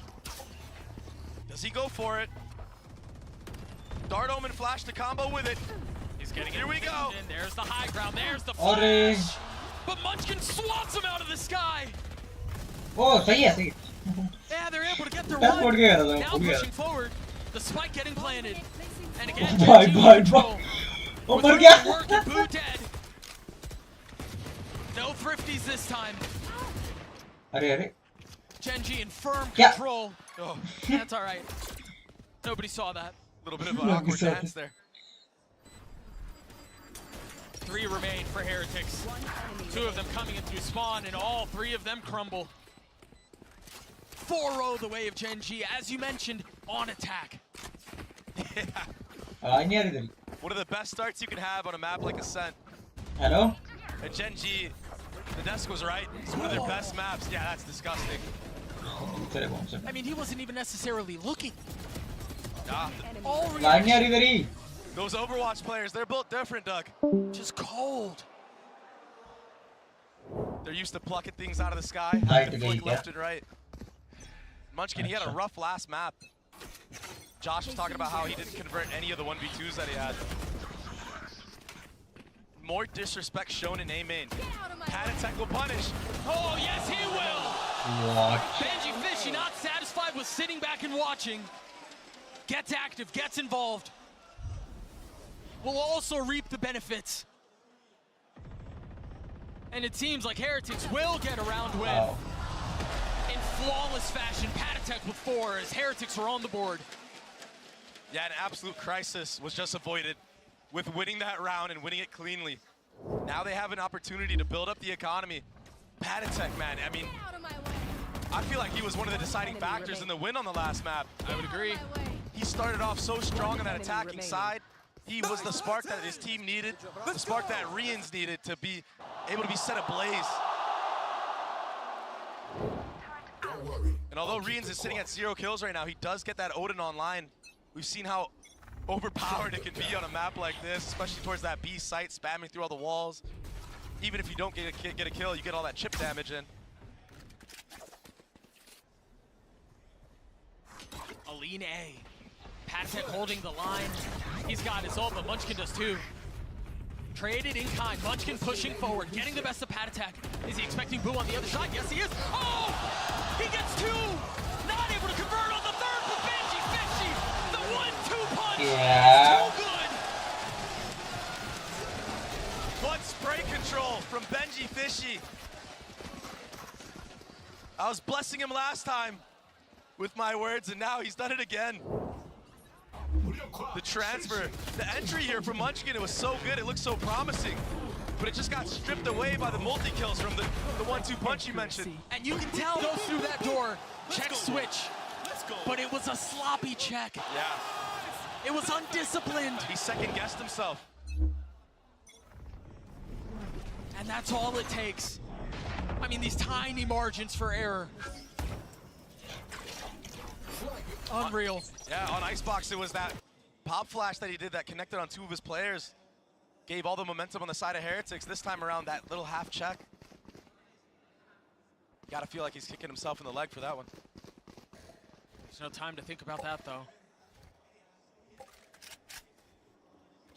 Does he go for it? Dart Omen Flash to combo with it. He's getting Here we go. And there's the high ground. There's the अरे flash. But Munchkin swats him out of the sky. ओ सही है सही Yeah, they're able to get their That's one. what gaya था Now वो गया pushing forward. The spike getting planted. And again, भाई Gen G भाई control. वो With मर room गया to work and Boo dead. No thrifties this time. अरे Genji in firm Yeah. control. Oh, that's all right. Nobody saw that. A little bit of an awkward dance there. 3 remain for Heretics. 2 of them coming in through spawn, and all 3 of them crumble. 4-0 the way of Genji, as you mentioned, on attack. Yeah. One of the best starts you can have on a map like Ascent. Hello? And Genji, the desk was right. It's one of their best maps. Yeah, that's disgusting. I mean, he wasn't even necessarily looking. Ah. All reaction. Those Overwatch players, they're built different, Doug. Just cold. They're used to plucking things out of the sky, Right, to flick left and right. Munchkin, he had a rough last map. Josh was talking about how he didn't convert any of the 1v2s that he had. More disrespect shown in A main. Patatek will punish. Oh, yes, he will. What? Benji Fishy not satisfied with sitting back and watching. Gets active, gets involved. Will also reap the benefits. And it seems like Heretics will get a round win. In flawless fashion, Patatek with 4 as Heretics are on the board. Yeah, an absolute crisis was just avoided with winning that round and winning it cleanly. Now they have an opportunity to build up the economy. Patatek, man, I mean, I feel like he was one of the deciding factors in the win on the last map. I would agree. He started off so strong on that attacking side. He was the spark that his team needed, the spark that Rians needed to be able to be set ablaze. And although Rians is sitting at 0 kills right now, he does get that Odin online. We've seen how overpowered it can be on a map like this, especially towards that B site, spamming through all the walls. Even if you don't get a kill, you get all that chip damage in. Aline A. Patatek holding the line. He's got his ult, but Munchkin does too. Traded in kind. Munchkin pushing forward, getting the best of Patatek. Is he expecting Boo on the other side? Yes, he is. Oh! He gets 2! Not able to convert on the 3rd for Benji Fishy! The 1-2 punch Yeah. is too good! What spray control from Benji Fishy. I was blessing him last time with my words, and now he's done it again. The transfer, the entry here from Munchkin, it was so good, it looked so promising. But it just got stripped away by the multi-kills from the 1-2 punch you mentioned. And you can tell goes through that door. Check switch. But it was a sloppy check. Yeah. It was undisciplined. He second-guessed himself. And that's all it takes. I mean, these tiny margins for error. Unreal. Yeah, on Icebox, it was that pop flash that he did that connected on 2 of his players. Gave all the momentum on the side of Heretics. This time around, that little half check. Gotta feel like he's kicking himself in the leg for that one. There's no time to think about that, though.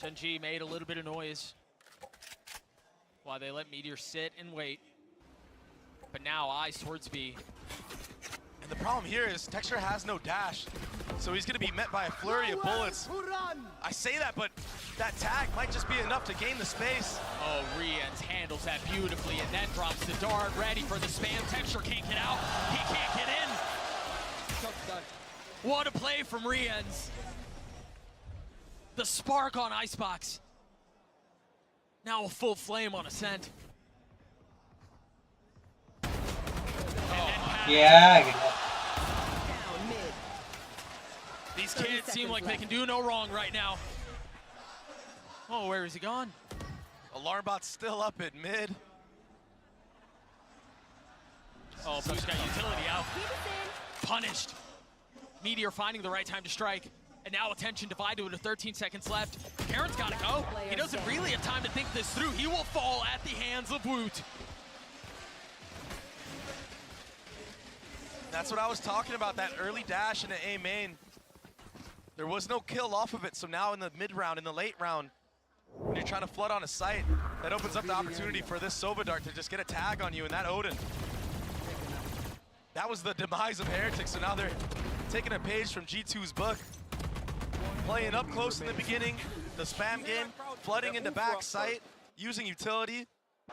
Genji made a little bit of noise while they let Meteor sit and wait. But now eyes towards B. And the problem here is Texture has no dash, so he's gonna be met by a flurry of bullets. I say that, but that tag might just be enough to gain the space. Oh, Rians handles that beautifully and then drops the dart, ready for the spam. Texture can't get out, he can't get in. What a play from Rians. The spark on Icebox. Now a full flame on Ascent. Yeah. These kids seem like they can do no wrong right now. Oh, where is he gone? Alarmbot's still up at mid. Oh, Boo's got utility out. Punished. Meteor finding the right time to strike. And now attention divided with 13 seconds left. Karen's gotta go. He doesn't really have time to think this through. He will fall at the hands of Woot. That's what I was talking about, that early dash in the A main. There was no kill off of it, so now in the mid round, in the late round, when you're trying to flood on a site, that opens up the opportunity for this Sova Dart to just get a tag on you and that Odin. That was the demise of Heretics, so now they're taking a page from G2's book. Playing up close in the beginning, the spam game, flooding into back site, using utility,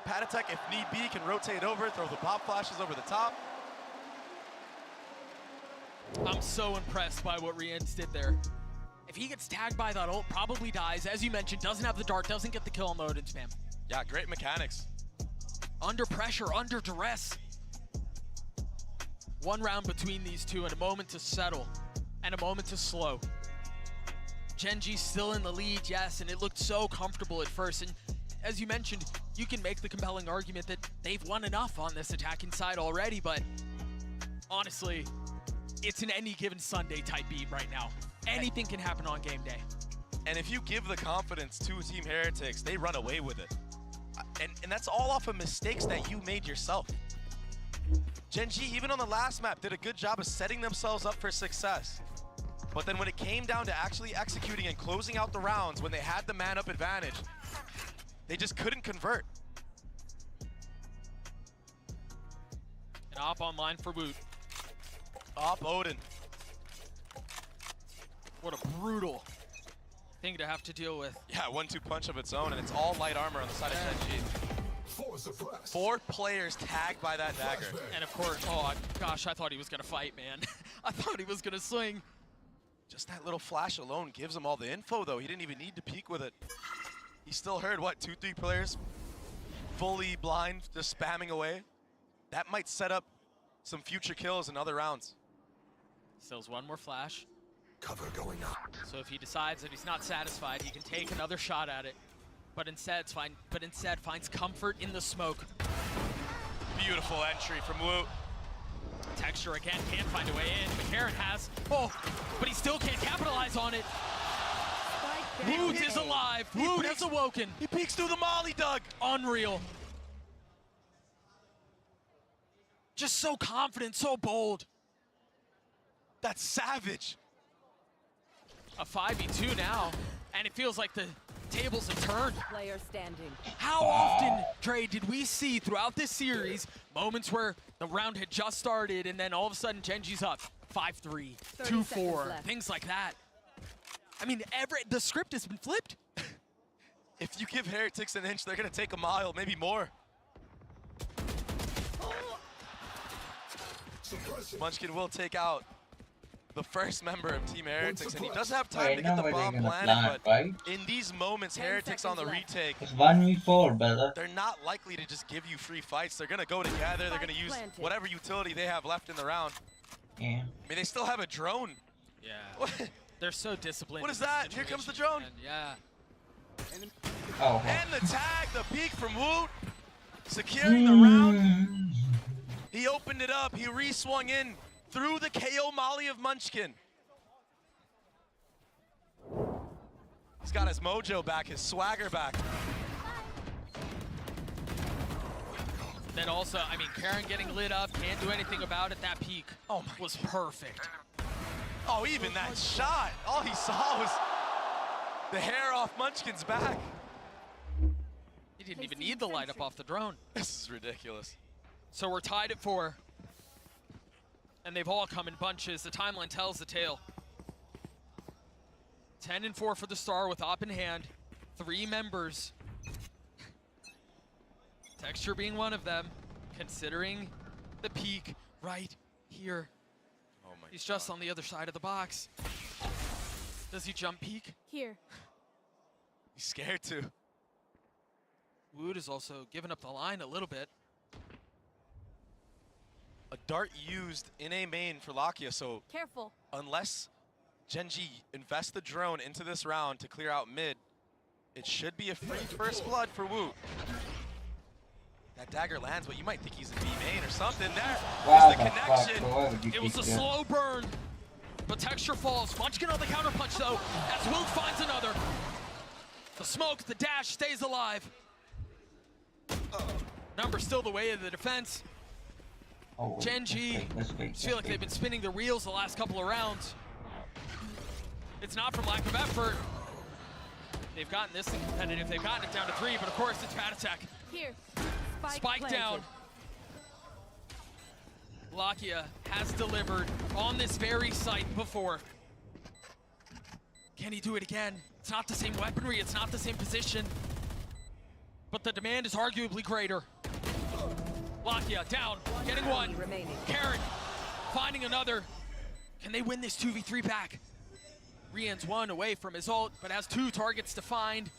Patatek, if need be, can rotate over, throw the pop flashes over the top. I'm so impressed by what Riens did there. If he gets tagged by that ult, probably dies. As you mentioned, doesn't have the dart, doesn't get the kill on the Odin spam. Yeah, great mechanics. Under pressure, under duress. One round between these two and a moment to settle and a moment to slow. Gen.G still in the lead, yes, and it looked so comfortable at first. And as you mentioned, you can make the compelling argument that they've won enough on this attacking side already, but honestly, it's an any given Sunday type beat right now. Anything can happen on game day. And if you give the confidence to Team Heretics, they run away with it. And that's all off of mistakes that you made yourself. Gen.G, even on the last map, did a good job of setting themselves up for success. But then when it came down to actually executing and closing out the rounds, when they had the man-up advantage, they just couldn't convert. An op online for Woot. Op Odin. What a brutal thing to have to deal with. Yeah, 1-2 punch of its own, and it's all light armor on the side of Gen.G. 4 players tagged by that dagger. And of course, oh gosh, I thought he was gonna fight, man. I thought he was gonna swing. Just that little flash alone gives him all the info, though. He didn't even need to peek with it. He still heard, what, 2-3 players fully blind, just spamming away. That might set up some future kills in other rounds. Stills one more flash. Cover going out. So if he decides that he's not satisfied, he can take another shot at it. But instead finds comfort in the smoke. Beautiful entry from Woot. Texture again can't find a way in. McCarron has. Oh, but he still can't capitalize on it. Woot is alive. Woot has awoken. He peeks through the molly, Doug. Unreal. Just so confident, so bold. That's savage. A 5v2 now, and it feels like the tables have turned. Player standing. How often, Dre, did we see throughout this series moments where the round had just started and then all of a sudden Gen.G's up 5-3, 2-4, things like that? I mean, the script has been flipped. If you give Heretics an inch, they're gonna take a mile, maybe more. Munchkin will take out the first member of Team Heretics, and he does have time to get the bomb planted, but in these moments, Heretics on the retake, it's 1v4, brother. They're not likely to just give you free fights. They're gonna go together, they're gonna use whatever utility they have left in the round. Yeah. I mean, they still have a drone. Yeah. They're so disciplined. What is that? Here comes the drone. Yeah. Oh. And the tag, the peek from Woot, securing the round. He opened it up, he re-swung in through the KO molly of Munchkin. He's got his mojo back, his swagger back. Then also, I mean, Karen getting lit up, can't do anything about it. That peak was perfect. Oh, even that shot, all he saw was the hair off Munchkin's back. He didn't even need the light up off the drone. This is ridiculous. So we're tied at 4. And they've all come in bunches. The timeline tells the tale. 10-4 for the Star with op in hand. 3 members. Texture being one of them. Considering the peak right here. Oh my He's just on the other side of the box. Does he jump peak? Here. He's scared to. Woot is also giving up the line a little bit. A dart used in a main for Lakia, so Careful. Unless Gen.G invests the drone into this round to clear out mid, it should be a free first blood for Woot. That dagger lands, but you might think he's in B main or something. There's the connection. It was a slow burn, but Texture falls. Munchkin on the counter punch though, as Woot finds another. The smoke, the dash stays alive. Number still the way of the defense. Gen.G, I feel like they've been spinning their wheels the last couple of rounds. It's not from lack of effort. They've gotten this thing competitive. They've gotten it down to 3, but of course it's Patatek. Here. Spike down. Lakia has delivered on this very site before. Can he do it again? It's not the same weaponry, it's not the same position. but the demand is arguably greater. Lakia down, getting one. Karen finding another. Can they win this 2v3 back? Rian's one away from his ult, but has 2 targets to find.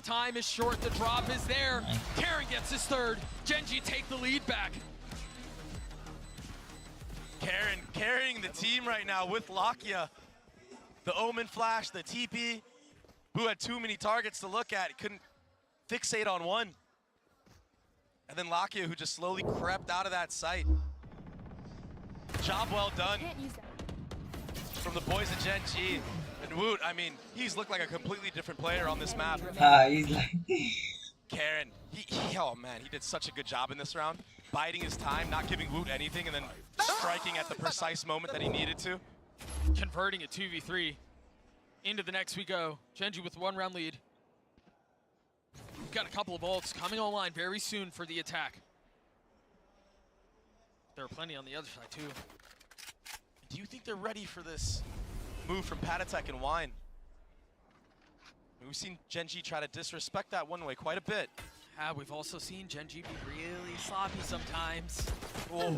Time is short, the drop is there. Karen gets his third. Genji take the lead back. Karen carrying the team right now with Lakia. The Omen flash, the TP. Boo had too many targets to look at. He couldn't fixate on one. And then Lakia, who just slowly crept out of that site. Job well done from the boys at Gen G. And Woot, I mean, he's looked like a completely different player on this map. He's like... Karen, oh man, he did such a good job in this round. Biding his time, not giving Woot anything, and then striking at the precise moment that he needed to. Converting a 2v3. Into the next we go. Genji with 1 round lead. We've got a couple of ults coming online very soon for the attack. There are plenty on the other side too. Do you think they're ready for this move from Patatek and Wine? We've seen Gen G try to disrespect that one way quite a bit. We've also seen Gen G be really sloppy sometimes. Oh.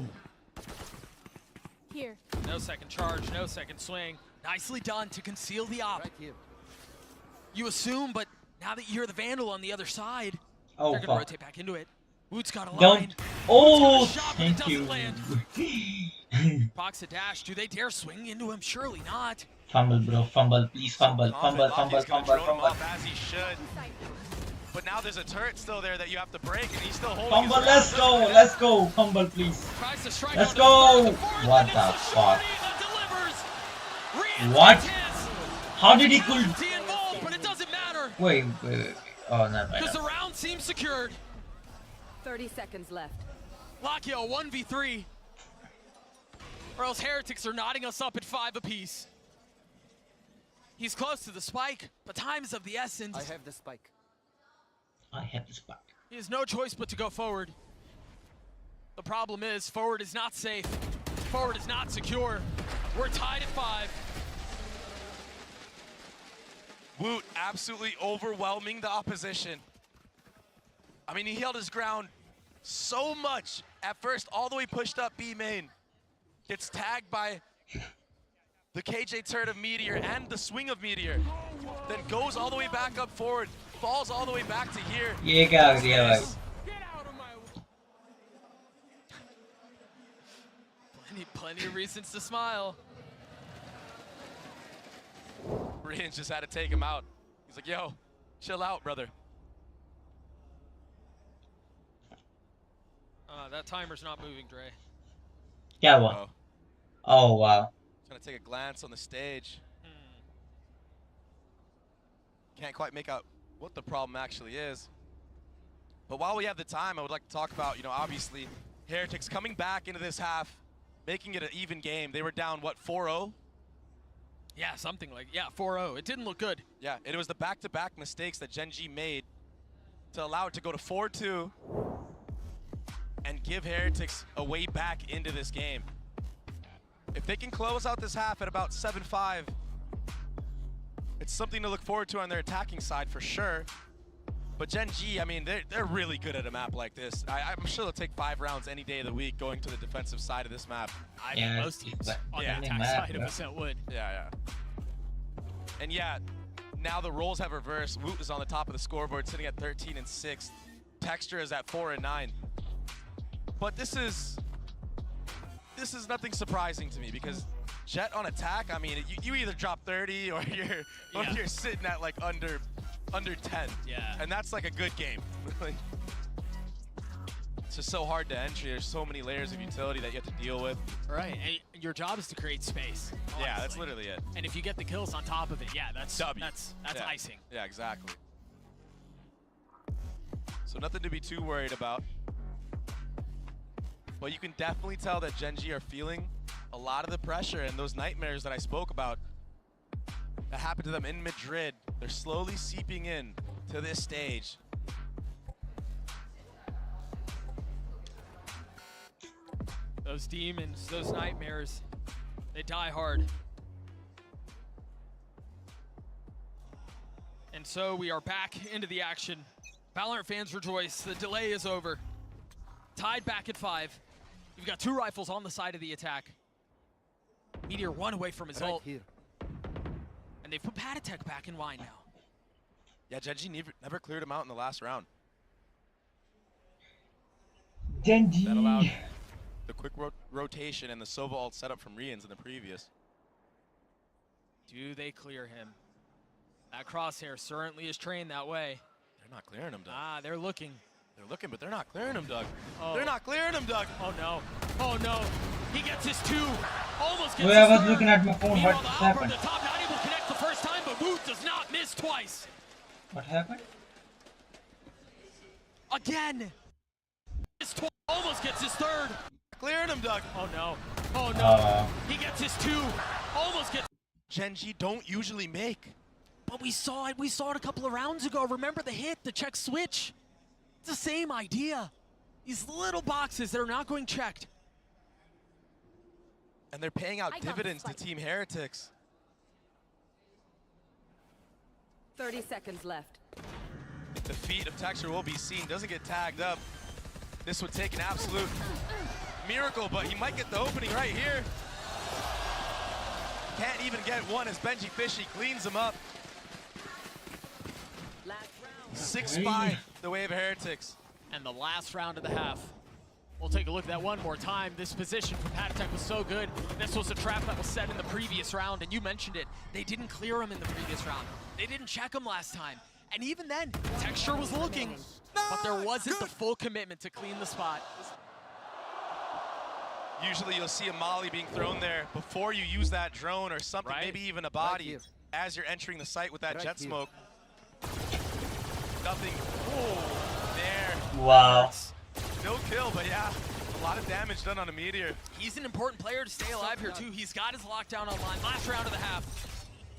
Here. No second charge, no second swing. Nicely done to conceal the op. Right here. You assume, but now that you hear the Vandal on the other side, they're gonna rotate back into it. Woot's got a line. Oh, thank you. Box a dash. Do they dare swing into him? Surely not. Fumble, bro. Fumble. Please fumble. Fumble. As he should. But now there's a turret still there that you have to break, and he's still holding. Fumble. Let's go. Let's go. Fumble, please. Let's go. What the fuck? What? How did he pull? But it doesn't matter. Wait. Oh, never mind. Because the round seems secured. 30 seconds left. Lakia 1v3. Or else Heretics are knotting us up at 5 apiece. He's close to the spike, but time is of the essence. I have the spike. He has no choice but to go forward. The problem is, forward is not safe. Forward is not secure. We're tied at 5. Woot absolutely overwhelming the opposition. I mean, he held his ground so much. At first, all the way pushed up B main. Gets tagged by the KJ turret of Meteor and the swing of Meteor. Then goes all the way back up forward. Falls all the way back to here. Plenty of reasons to smile. Rian just had to take him out. He's like, yo, chill out, brother. That timer's not moving, Dre. Yeah, what? Oh, wow. Trying to take a glance on the stage. Can't quite make out what the problem actually is. But while we have the time, I would like to talk about, obviously, Heretics coming back into this half, making it an even game. They were down, what, 4-0? Yeah, something like, 4-0. It didn't look good. Yeah, it was the back-to-back mistakes that Gen G made to allow it to go to 4-2 and give Heretics a way back into this game. If they can close out this half at about 7-5, it's something to look forward to on their attacking side for sure. But Gen G, I mean, they're really good at a map like this. I'm sure they'll take 5 rounds any day of the week going to the defensive side of this map. I mean, most teams on the attack side of us would. Yeah. And yeah, now the roles have reversed. Woot is on the top of the scoreboard, sitting at 13 and 6. Texture is at 4 and 9. But this is nothing surprising to me because Jet on attack, I mean, you either drop 30 or you're sitting at like under 10. Yeah. And that's like a good game. It's just so hard to entry. There's so many layers of utility that you have to deal with. Right, and your job is to create space. Honestly. Yeah, that's literally it. And if you get the kills on top of it, that's W. That's icing. Yeah, exactly. So nothing to be too worried about. But you can definitely tell that Gen G are feeling a lot of the pressure and those nightmares that I spoke about that happened to them in Madrid. They're slowly seeping in to this stage. Those demons, those nightmares, they die hard. And so we are back into the action. Valorant fans rejoice. The delay is over. Tied back at 5. You've got 2 rifles on the side of the attack. Meteor 1 away from his ult. Here. And they've put Patatek back in line now. Yeah, Genji never cleared him out in the last round. Genji. That allowed the quick rotation and the Sova ult setup from Rians in the previous. Do they clear him? That crosshair certainly is trained that way. They're not clearing him, Doug. Ah, they're looking. They're looking, but they're not clearing him, Doug. Oh. They're not clearing him, Doug. Oh no. Oh no. He gets his 2. Almost gets Wait, his I was 3rd. looking at my phone. Meanwhile, What the happened? Alpha at the top not able to connect the first time, but Woot does not miss twice. What happened? Again. Almost gets his 3rd. Clearing him, Doug. Oh no. Oh no. He gets his 2. Almost gets. Genji don't usually make. But we saw it. We saw it a couple of rounds ago. Remember the hit, the check switch? It's the same idea. These little boxes that are not going checked. And they're paying out dividends to Team Heretics. 30 seconds left. The feet of Texture will be seen. Doesn't get tagged up. This would take an absolute miracle, but he might get the opening right here. Can't even get one as Benji Fishy cleans him up. 6-5, the way of Heretics. And the last round of the half. We'll take a look at that one more time. This position from Patatek was so good. This was a trap that was set in the previous round, and you mentioned it. They didn't clear him in the previous round. They didn't check him last time. And even then, Texture was looking, but there wasn't the full commitment to clean the spot. Usually you'll see a molly being thrown there before you use that drone or something, maybe even a body, as you're entering the site with that jet smoke. Nothing. Oh, there. Wow. No kill, but yeah, a lot of damage done on a Meteor. He's an important player to stay alive here too. He's got his lockdown online. Last round of the half.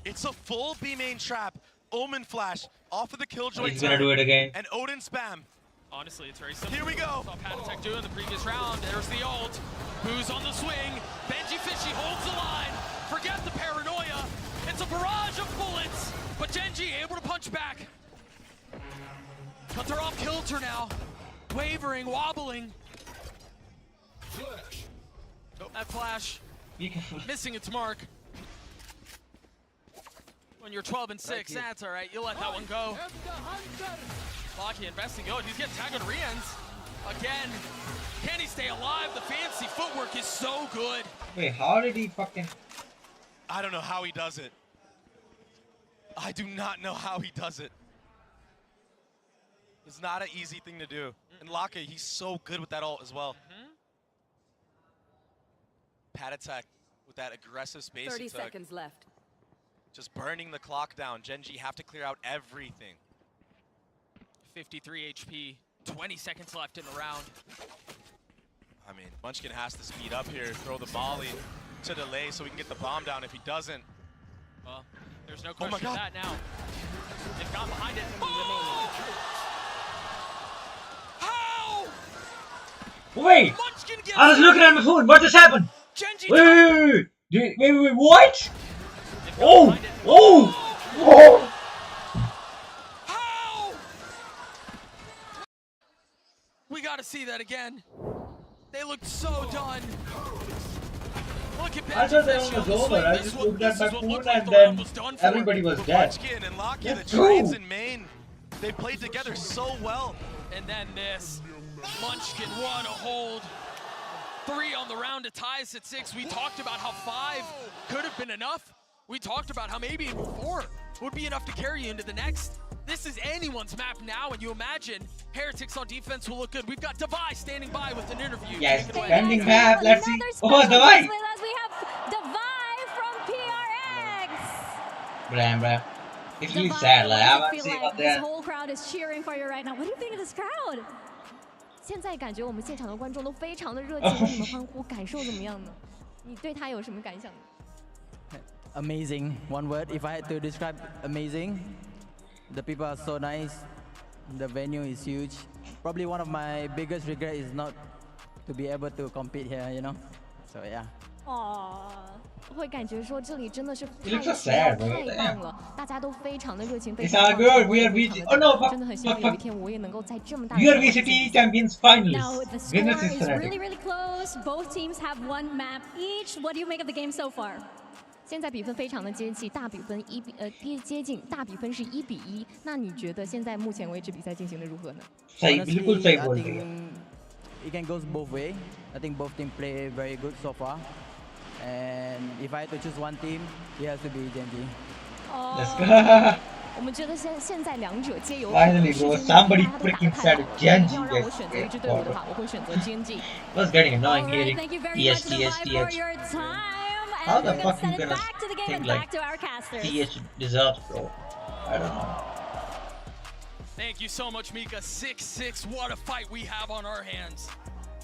It's a full B main trap. Omen flash off of the Killjoy. He's gonna do it again. And Odin spam. Honestly, it's very simple. Here we go. Saw Patatek do in the previous round. There's the ult. Boo's on the swing. Benji Fishy holds the line. Forget the paranoia. It's a barrage of bullets. But Genji able to punch back. But they're off kilter now. Wavering, wobbling. Flash. That flash missing its mark. When you're 12 and 6, that's all right. You'll let that one go. Locky investing. Oh, he's getting tagged on Rians. Again, can he stay alive? The fancy footwork is so good. Wait, how did he fucking... I don't know how he does it. I do not know how he does it. It's not an easy thing to do. And Locky, he's so good with that ult as well. Patatek with that aggressive space 30 seconds left. Just burning the clock down. Genji have to clear out everything. 53 HP, 20 seconds left in the round. I mean, Munchkin has to speed up here, throw the molly to delay so we can get the bomb down. If he doesn't, well, there's no question of that now. They've gone behind it. How? Wait! I was looking at my phone. What just happened? Wait, what? Oh! Oh! Oh! How? We gotta see that again. They looked so done. Look at I thought that one was over. I just looked at my phone and then everybody was dead. Munchkin and Locky, the trades in main, they played together so well. And then this. Munchkin, what a hold. 3 on the round to tie us at 6. We talked about how 5 could have been enough. We talked about how maybe even 4 would be enough to carry you into the next. This is anyone's map now, and you imagine Heretics on defense will look good. We've got Devi standing by with an interview. Yes, standing map. Let's see. Oh, Devi! We have Devi from PRX. Bram. It's really sad. Like, I haven't seen what This whole crowd is cheering for you right now. What do you think of this crowd? 现在感觉我们现场的观众都非常的热情，为你们欢呼，感受怎么样呢？你对他有什么感想呢？ Amazing. One word. If I had to describe, amazing. The people are so nice. The venue is huge. Probably one of my biggest regrets is not to be able to compete here. You know. So yeah. 哦，会感觉说这里真的是 You look 太 so 奇妙 sad, bro. 太 Damn. 棒了，大家都非常的热情，非 It's 常 all 的 good. 我 We 也 are 非常 VG. 的 Oh no, 真的很希望有一天我也能够在这么大的 We are 场合 VCT Champions Finals. Now the Winner score is is really, Fnatic. really close. Both teams have one map each. What do you make of the game so far? 现在比分非常的接近，大比分接近，大比分是1-1。那你觉得现在目前为止比赛进行的如何呢？ सही बिल्कुल Honestly, सही I बोल रही think है. it can go both way. I think both teams play very good so far. And if I had to choose one team, it has to be Genji. Let's go. 我们觉得现在两者皆有。 Finally, bro. Somebody freaking said Genji. 要让我选择一支队伍的话，我会选择 Genji。 Was getting annoying hearing Thank you very much, TH, TH, for TH. your time. How And the we're fuck gonna you send it gonna back to the game think and like back to our casters. TH deserves, bro? I don't know. Thank you so much, Mika. 6-6, what a fight we have on our hands.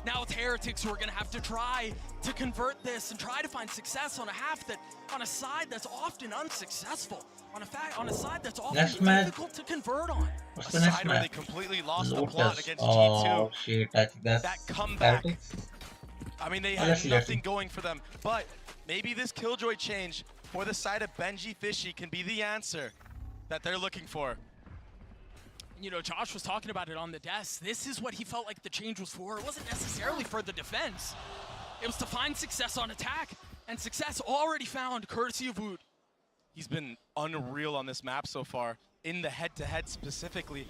Now it's Heretics who are going to have to try to convert this and try to find success on a half that, on a side that's often unsuccessful, on a side that's often difficult to convert on. What's A the next side where they match? completely lost the plot Lotus. against Oh G2. shit, I think that's That comeback. Heretics. I mean, they Oh, had let's see. nothing going for them, but maybe this Killjoy change for the side of Benji Fishy can be the answer that they're looking for. You know, Josh was talking about it on the desk. This is what he felt like the change was for. It wasn't necessarily for the defense. It was to find success on attack, and success already found courtesy of Wood. He's been unreal on this map so far, in the head-to-head specifically.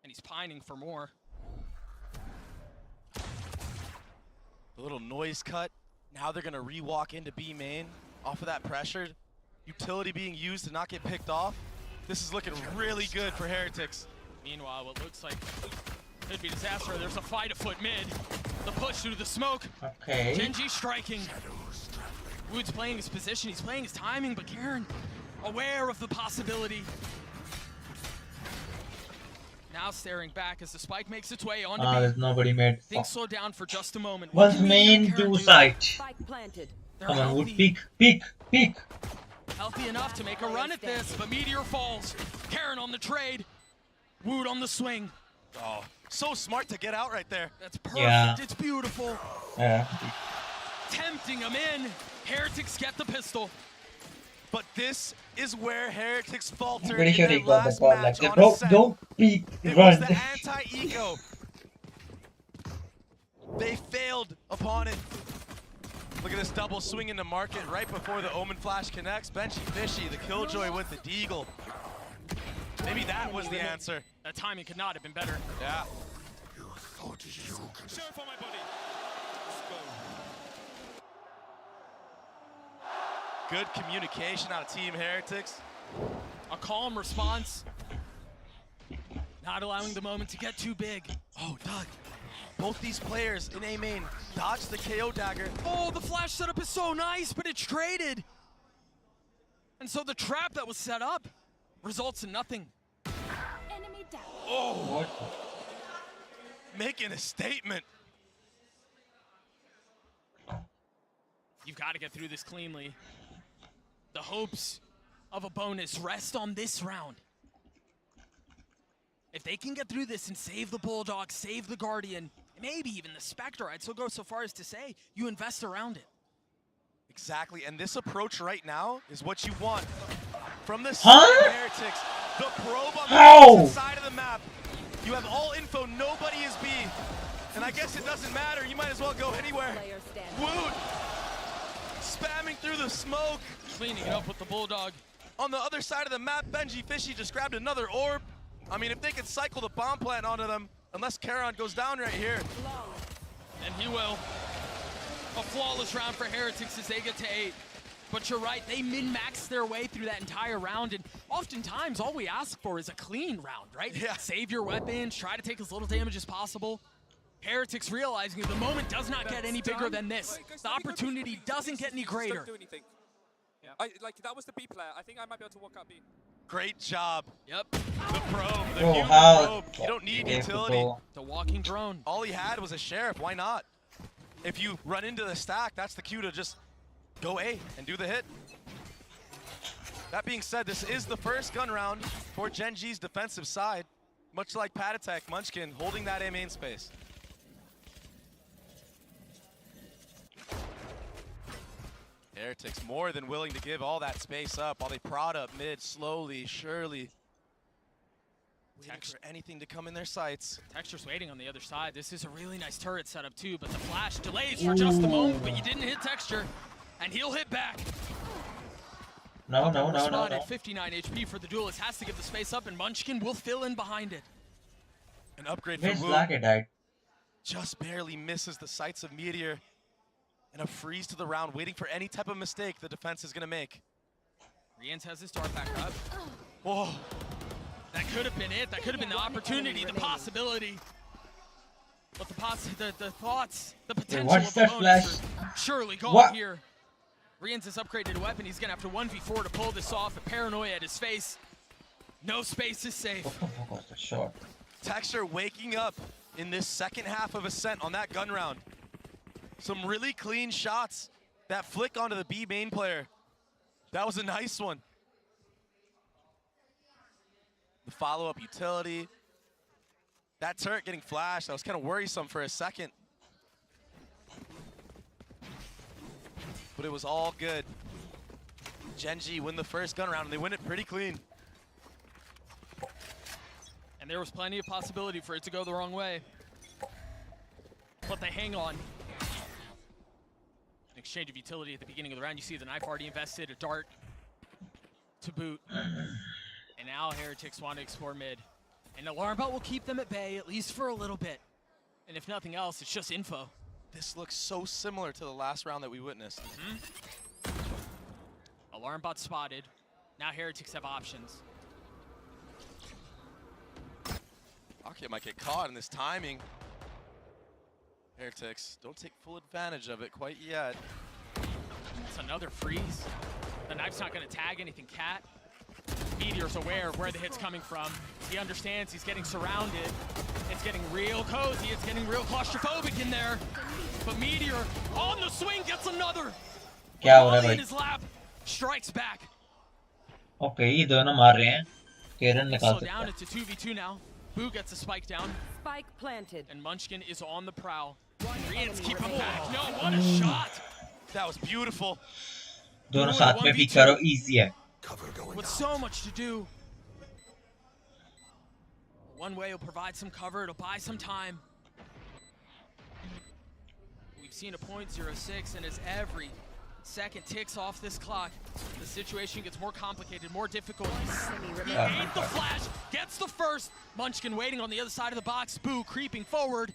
And he's pining for more. The little noise cut. Now they're gonna re-walk into B main off of that pressure. Utility being used to not get picked off. This is looking really good for Heretics. Meanwhile, what looks like could be disaster. There's a fight afoot mid. The push through the smoke. Okay. Genji striking. Wood's playing his position. He's playing his timing, but Karen aware of the possibility. Now staring back as the spike makes its way onto B. There's nobody made. Things slow down for just a moment. Was main to site. Spike planted. Come on, Wood, peek, peek, peek. Healthy enough to make a run at this, but Meteor falls. Karen on the trade. Wood on the swing. Oh, so smart to get out right there. That's perfect. Yeah. It's beautiful. Yeah. Tempting him in. Heretics get the pistol. But this is where Heretics I'm faltered pretty in sure their he got the last call like match that. on Bro, Ascent. don't peek, It run. was the anti-eco. They failed upon it. Look at this double swing into market right before the Omen Flash connects. Benji Fishy, the Killjoy with the Deagle. Maybe that was the answer. That timing could not have been better. Yeah. Show for my body. Good communication out of Team Heretics. A calm response. Not allowing the moment to get too big. Oh, Doug. Both these players in A main dodged the KO dagger. Oh, the flash setup is so nice, but it's traded. And so the trap that was set up results in nothing. Enemy down. Oh, what? Making a statement. You've got to get through this cleanly. The hopes of a bonus rest on this round. If they can get through this and save the Bulldog, save the Guardian, maybe even the Spectre, I'd still go so far as to say you invest around it. Exactly, and this approach right now is what you want. From the Huh? side of Heretics, the probe on the opposite side of the map. You have all info, nobody is B. And I guess it doesn't matter, you might as well go anywhere. Woot! Spamming through the smoke. Cleaning it up with the Bulldog. On the other side of the map, Benji Fishy just grabbed another orb. I mean, if they could cycle the bomb plant onto them, unless Charon goes down right here. And he will. A flawless round for Heretics as they get to 8. But you're right, they min-max their way through that entire round, and oftentimes all we ask for is a clean round, right? Yeah. Save your weapons, try to take as little damage as possible. Heretics realizing the moment does not get any bigger than this. The opportunity doesn't get any greater. Yeah. Like, that was the B player. I think I might be able to walk out B. Great job. Yep. The probe, the Bro, human how probe. You don't need utility. The walking drone. All he had was a sheriff, why not? If you run into the stack, that's the cue to just go A and do the hit. That being said, this is the first gun round for Genji's defensive side. Much like Patatek, Munchkin holding that A main space. Heretics more than willing to give all that space up while they prod up mid slowly, surely. Waiting for anything to come in their sights. Texture's waiting on the other side. This is a really nice turret setup too, but the flash delays for just a moment, but you didn't hit Texture, and he'll hit back. No. 59 HP for the duelist, has to give the space up, and Munchkin will fill in behind it. An upgrade for Wu. Just barely misses the sights of Meteor. And a freeze to the round, waiting for any type of mistake the defense is going to make. Riens has his dart back up. Whoa. That could have been it. That could have been the opportunity, the possibility. But the thoughts, the potential of the bonus are surely gone here. Riens has upgraded a weapon. He's going to have to 1v4 to pull this off. A paranoia at his face. No space is safe. Texture waking up in this second half of Ascent on that gun round. Some really clean shots. That flick onto the B main player. That was a nice one. The follow-up utility. That turret getting flashed, that was kind of worrisome for a second. But it was all good. Gen.G win the first gun round, and they win it pretty clean. And there was plenty of possibility for it to go the wrong way. But they hang on. An exchange of utility at the beginning of the round. You see the knife already invested, a dart to boot. And now Heretics want to explore mid. And Alarm Bot will keep them at bay, at least for a little bit. And if nothing else, it's just info. This looks so similar to the last round that we witnessed. Alarm Bot spotted. Now Heretics have options. Akia might get caught in this timing. Heretics don't take full advantage of it quite yet. It's another freeze. The knife's not going to tag anything, Cat. Meteor's aware of where the hit's coming from. He understands he's getting surrounded. It's getting real cozy. It's getting real claustrophobic in there. But Meteor on the swing gets another. In his lap, strikes back. Okay, ये दोनों मार रहे हैं. Karen निकाल सकता है. Down, it's a 2v2 now. Boo gets a spike down. Spike planted. And Munchkin is on the prowl. Riens keep him back. No, what a shot. That was beautiful. दोनों साथ में pick करो, easy है. With so much to do. One way will provide some cover, it'll buy some time. We've seen a .06, and as every second ticks off this clock, the situation gets more complicated, more difficult. He ate the flash, gets the first. Munchkin waiting on the other side of the box. Boo creeping forward.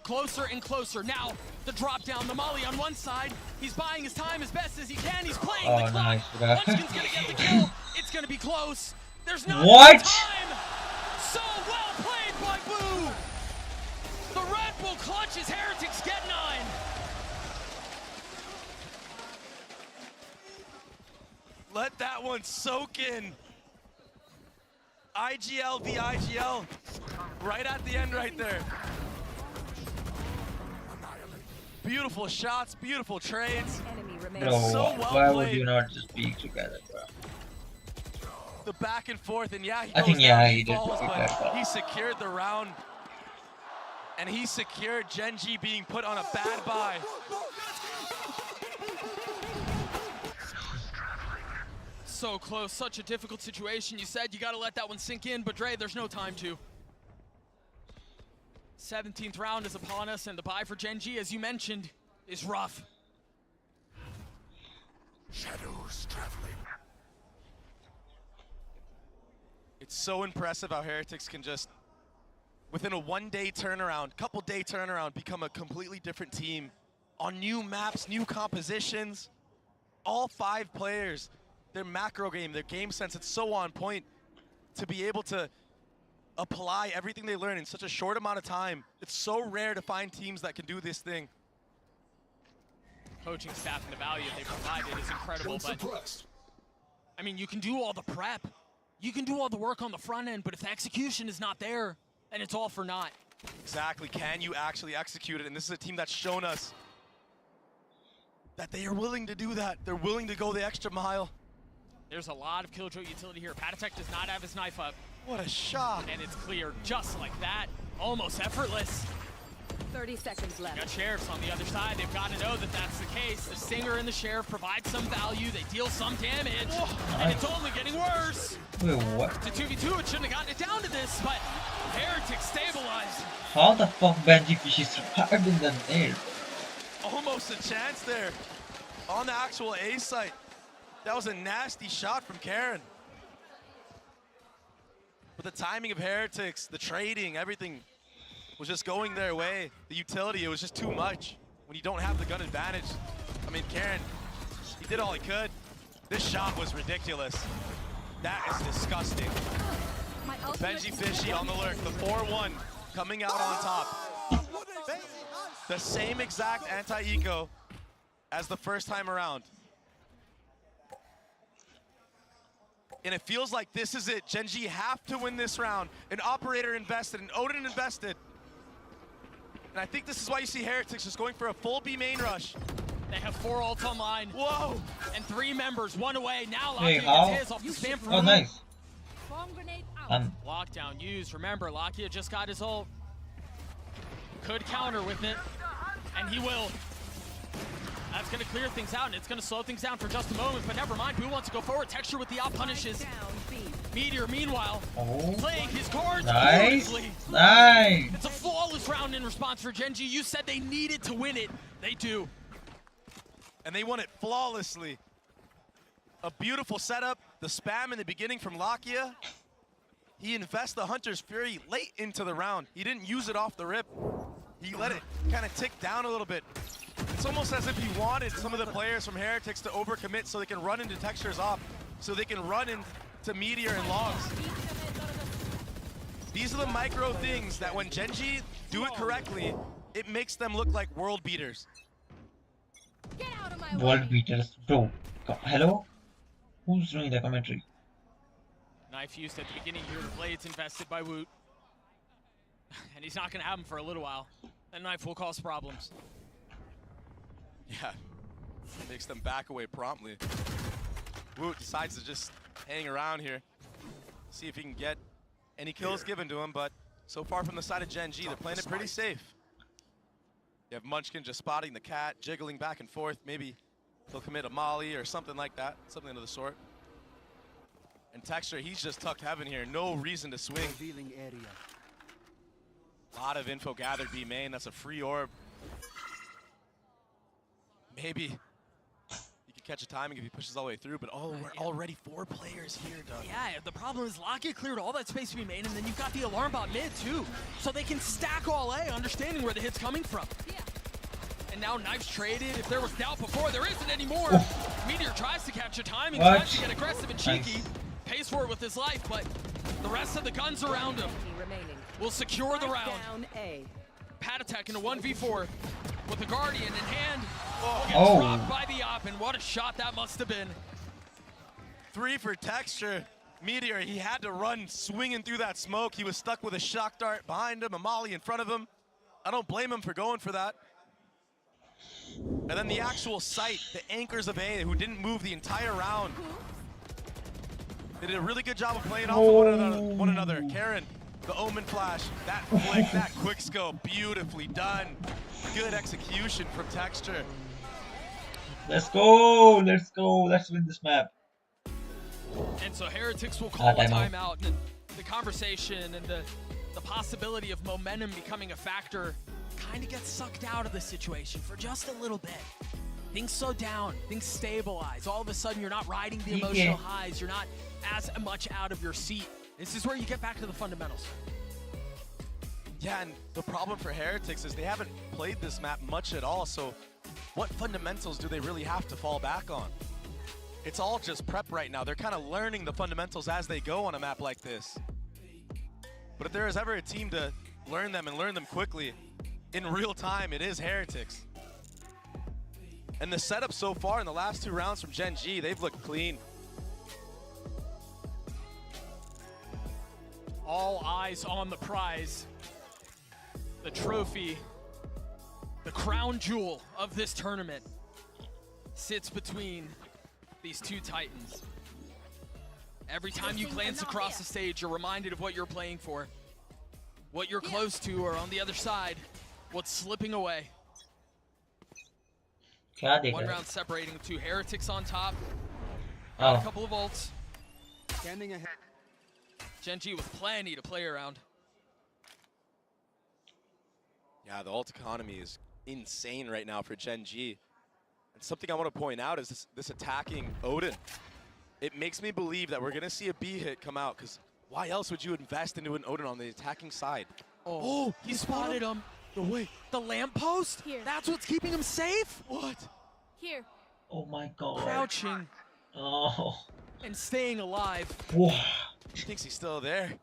Closer and closer. Now, the drop down, the molly on one side. He's buying his time as best as he can. He's playing the clock. Munchkin's gonna get the kill. It's gonna be close. There's not enough time. So well played by Boo. The Red Bull clutches. Heretics get 9. Let that one soak in. IGL v IGL. Right at the end right there. Beautiful shots, beautiful trades. Bro, so well why played. would you not just be together, bro? The back and forth, and yeah, I think he did falls, what he but could. he secured the round, and he secured Gen.G being put on a bad bye. So close, such a difficult situation. You said you gotta let that one sink in, but Dre, there's no time to. 17th round is upon us, and the bye for Gen.G, as you mentioned, is rough. Shadows traveling. It's so impressive how Heretics can just, within a one-day turnaround, couple-day turnaround, become a completely different team on new maps, new compositions. All 5 players, their macro game, their game sense, it's so on point to be able to apply everything they learn in such a short amount of time. It's so rare to find teams that can do this thing. Coaching staff and the value they provided is incredible, but I mean, you can do all the prep. You can do all the work on the front end, but if the execution is not there, then it's all for naught. Exactly, can you actually execute it? And this is a team that's shown us that they are willing to do that. They're willing to go the extra mile. There's a lot of Killjoy utility here. Patatek does not have his knife up. What a shot. And it's cleared just like that. Almost effortless. 30 seconds left. Got Sheriffs on the other side. They've got to know that that's the case. The Stinger and the Sheriff provide some value. They deal some damage. And it's only getting worse. Wait, what? To 2v2, it shouldn't have gotten it down to this, but Heretic stabilized. How the fuck Benji Fish is survived in the air? Almost a chance there on the actual A site. That was a nasty shot from Karen. But the timing of Heretics, the trading, everything was just going their way. The utility, it was just too much when you don't have the gun advantage. I mean, Karen, he did all he could. This shot was ridiculous. That is disgusting. Benji Fishy on the lurk, the 4-1 coming out on top. The same exact anti-eco as the first time around. And it feels like this is it. Gen G have to win this round. An Operator invested, an Odin invested. And I think this is why you see Heretics just going for a full B main rush. They have 4 ults online. Whoa! And 3 members, 1 away. Now Hey, Lakia gets his off the spam from Oh, nice. Lockdown used. Remember, Lakia just got his ult. Could counter with it, and he will. That's going to clear things out, and it's going to slow things down for just a moment, but never mind. Who wants to go forward? Texture with the out punishes. Meteor, meanwhile, playing his cards beautifully. Nice. It's a flawless round in response for Gen G. You said they needed to win it. They do. And they won it flawlessly. A beautiful setup. The spam in the beginning from Lakia. He invests the Hunter's Fury late into the round. He didn't use it off the rip. He let it kind of tick down a little bit. It's almost as if he wanted some of the players from Heretics to overcommit so they can run into Textures off, so they can run into Meteor and Logs. These are the micro things that when Gen G do it correctly, it makes them look like world beaters. World beaters, bro. Hello? Who's doing the commentary? Knife used at the beginning here. The Blade's invested by Woot. And he's not going to have him for a little while. That knife will cause problems. Yeah, makes them back away promptly. Woot decides to just hang around here, see if he can get any kills given to him, but so far from the side of Gen G, they're playing it pretty safe. You have Munchkin just spotting the cat, jiggling back and forth. Maybe he'll commit a molly or something like that, something of the sort. And Texture, he's just tucked heaven here. No reason to swing. A lot of info gathered B main. That's a free orb. Maybe he could catch a timing if he pushes all the way through, but oh, we're already 4 players here, Doug. Yeah, the problem is Lakia cleared all that space to be made, and then you've got the alarm bot mid too. So they can stack all A, understanding where the hit's coming from. Yeah. And now Knife's traded. If there was doubt before, there isn't anymore. Meteor tries to catch a timing, tries to get aggressive and cheeky. Pays for it with his life, but the rest of the guns around him will secure the round. Pat attack in a 1v4 with the Guardian in hand. Gets dropped by the op, and what a shot that must have been. 3 for Texture. Meteor, he had to run swinging through that smoke. He was stuck with a shock dart behind him, a molly in front of him. I don't blame him for going for that. And then the actual site, the anchors of A, who didn't move the entire round. They did a really good job of playing off of one another. Karen, the Omen flash, that flick, that quick scope, beautifully done. Good execution from Texture. Let's go, let's go, let's win this map. And so Heretics will call a timeout, and the conversation and the possibility of momentum becoming a factor kind of gets sucked out of the situation for just a little bit. Things slow down, things stabilize. All of a sudden you're not riding the emotional highs, you're not as much out of your seat. This is where you get back to the fundamentals. Yeah, and the problem for Heretics is they haven't played this map much at all, so what fundamentals do they really have to fall back on? It's all just prep right now. They're kind of learning the fundamentals as they go on a map like this. But if there is ever a team to learn them and learn them quickly, in real time, it is Heretics. And the setup so far in the last 2 rounds from Gen G, they've looked clean. All eyes on the prize. The trophy, the crown jewel of this tournament sits between these 2 titans. Every time you glance across the stage, you're reminded of what you're playing for, what you're close to, or on the other side, what's slipping away. One round separating two heretics on top. Got a couple of ults. Standing ahead. Gen G with plenty to play around. Yeah, the ult economy is insane right now for Gen G. And something I want to point out is this attacking Odin. It makes me believe that we're going to see a B hit come out, because why else would you invest into an Odin on the attacking side? Oh, he spotted him. No way. The lamppost? Here. That's what's keeping him safe? What? Here. Oh my god. Crouching. Oh. And staying alive. Wow. He thinks he's still there.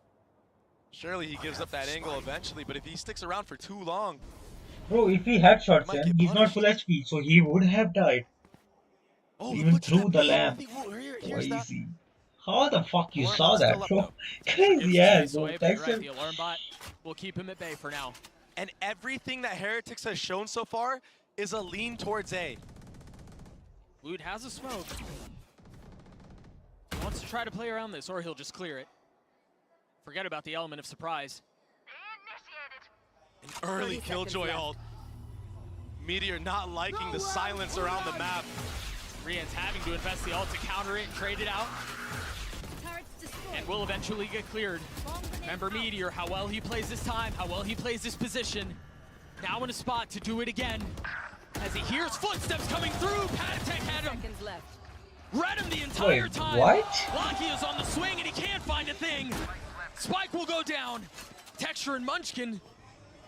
Surely he gives up that angle eventually, but if he sticks around for too long... Bro, if he headshots him, he's not full HP, so he would have died. Oh, even through the lamp. Crazy. How the fuck you saw that, bro? Crazy ass, bro. The alarm bot will keep him at bay for now. And everything that Heretics has shown so far is a lean towards A. Lute has a smoke. He wants to try to play around this, or he'll just clear it. Forget about the element of surprise. An early Killjoy ult. Meteor not liking the silence around the map. Rian's having to invest the ult to counter it and trade it out. And will eventually get cleared. Remember Meteor, how well he plays this time, how well he plays this position. Now in a spot to do it again. As he hears footsteps coming through, Patek had him. Read him the entire time. What? Locky is on the swing and he can't find a thing. Spike will go down. Texture and Munchkin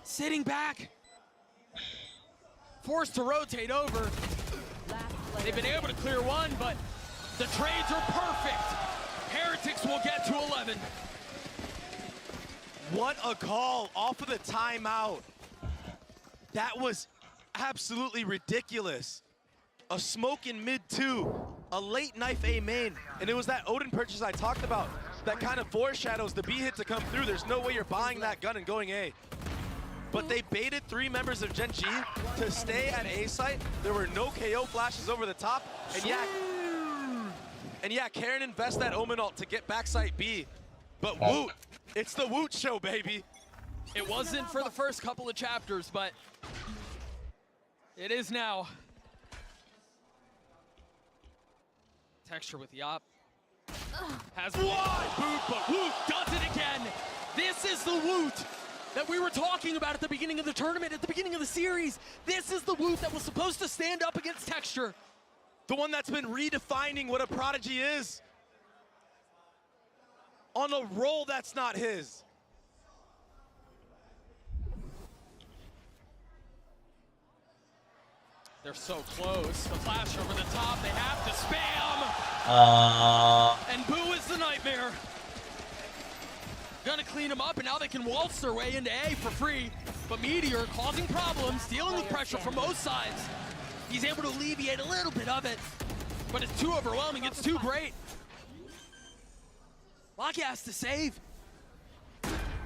sitting back. Forced to rotate over. They've been able to clear one, but the trades are perfect. Heretics will get to 11. What a call off of the timeout. That was absolutely ridiculous. A smoke in mid 2, a late knife A main, and it was that Odin purchase I talked about that kind of foreshadows the B hit to come through. There's no way you're buying that gun and going A. But they baited 3 members of Gen G to stay at A site. There were no KO flashes over the top. And yeah, Karen invests that Omen ult to get backside B. But Woot, it's the Woot show, baby. It wasn't for the first couple of chapters, but it is now. Texture with the op. Has one boot, but Woot does it again. This is the Woot that we were talking about at the beginning of the tournament, at the beginning of the series. This is the Woot that was supposed to stand up against Texture. The one that's been redefining what a Prodigy is. On a roll that's not his. They're so close. The flash over the top, they have to spam! And Boo is the nightmare. Gonna clean them up, and now they can waltz their way into A for free. But Meteor causing problems, dealing with pressure from both sides. He's able to alleviate a little bit of it, but it's too overwhelming, it's too great. Locky has to save.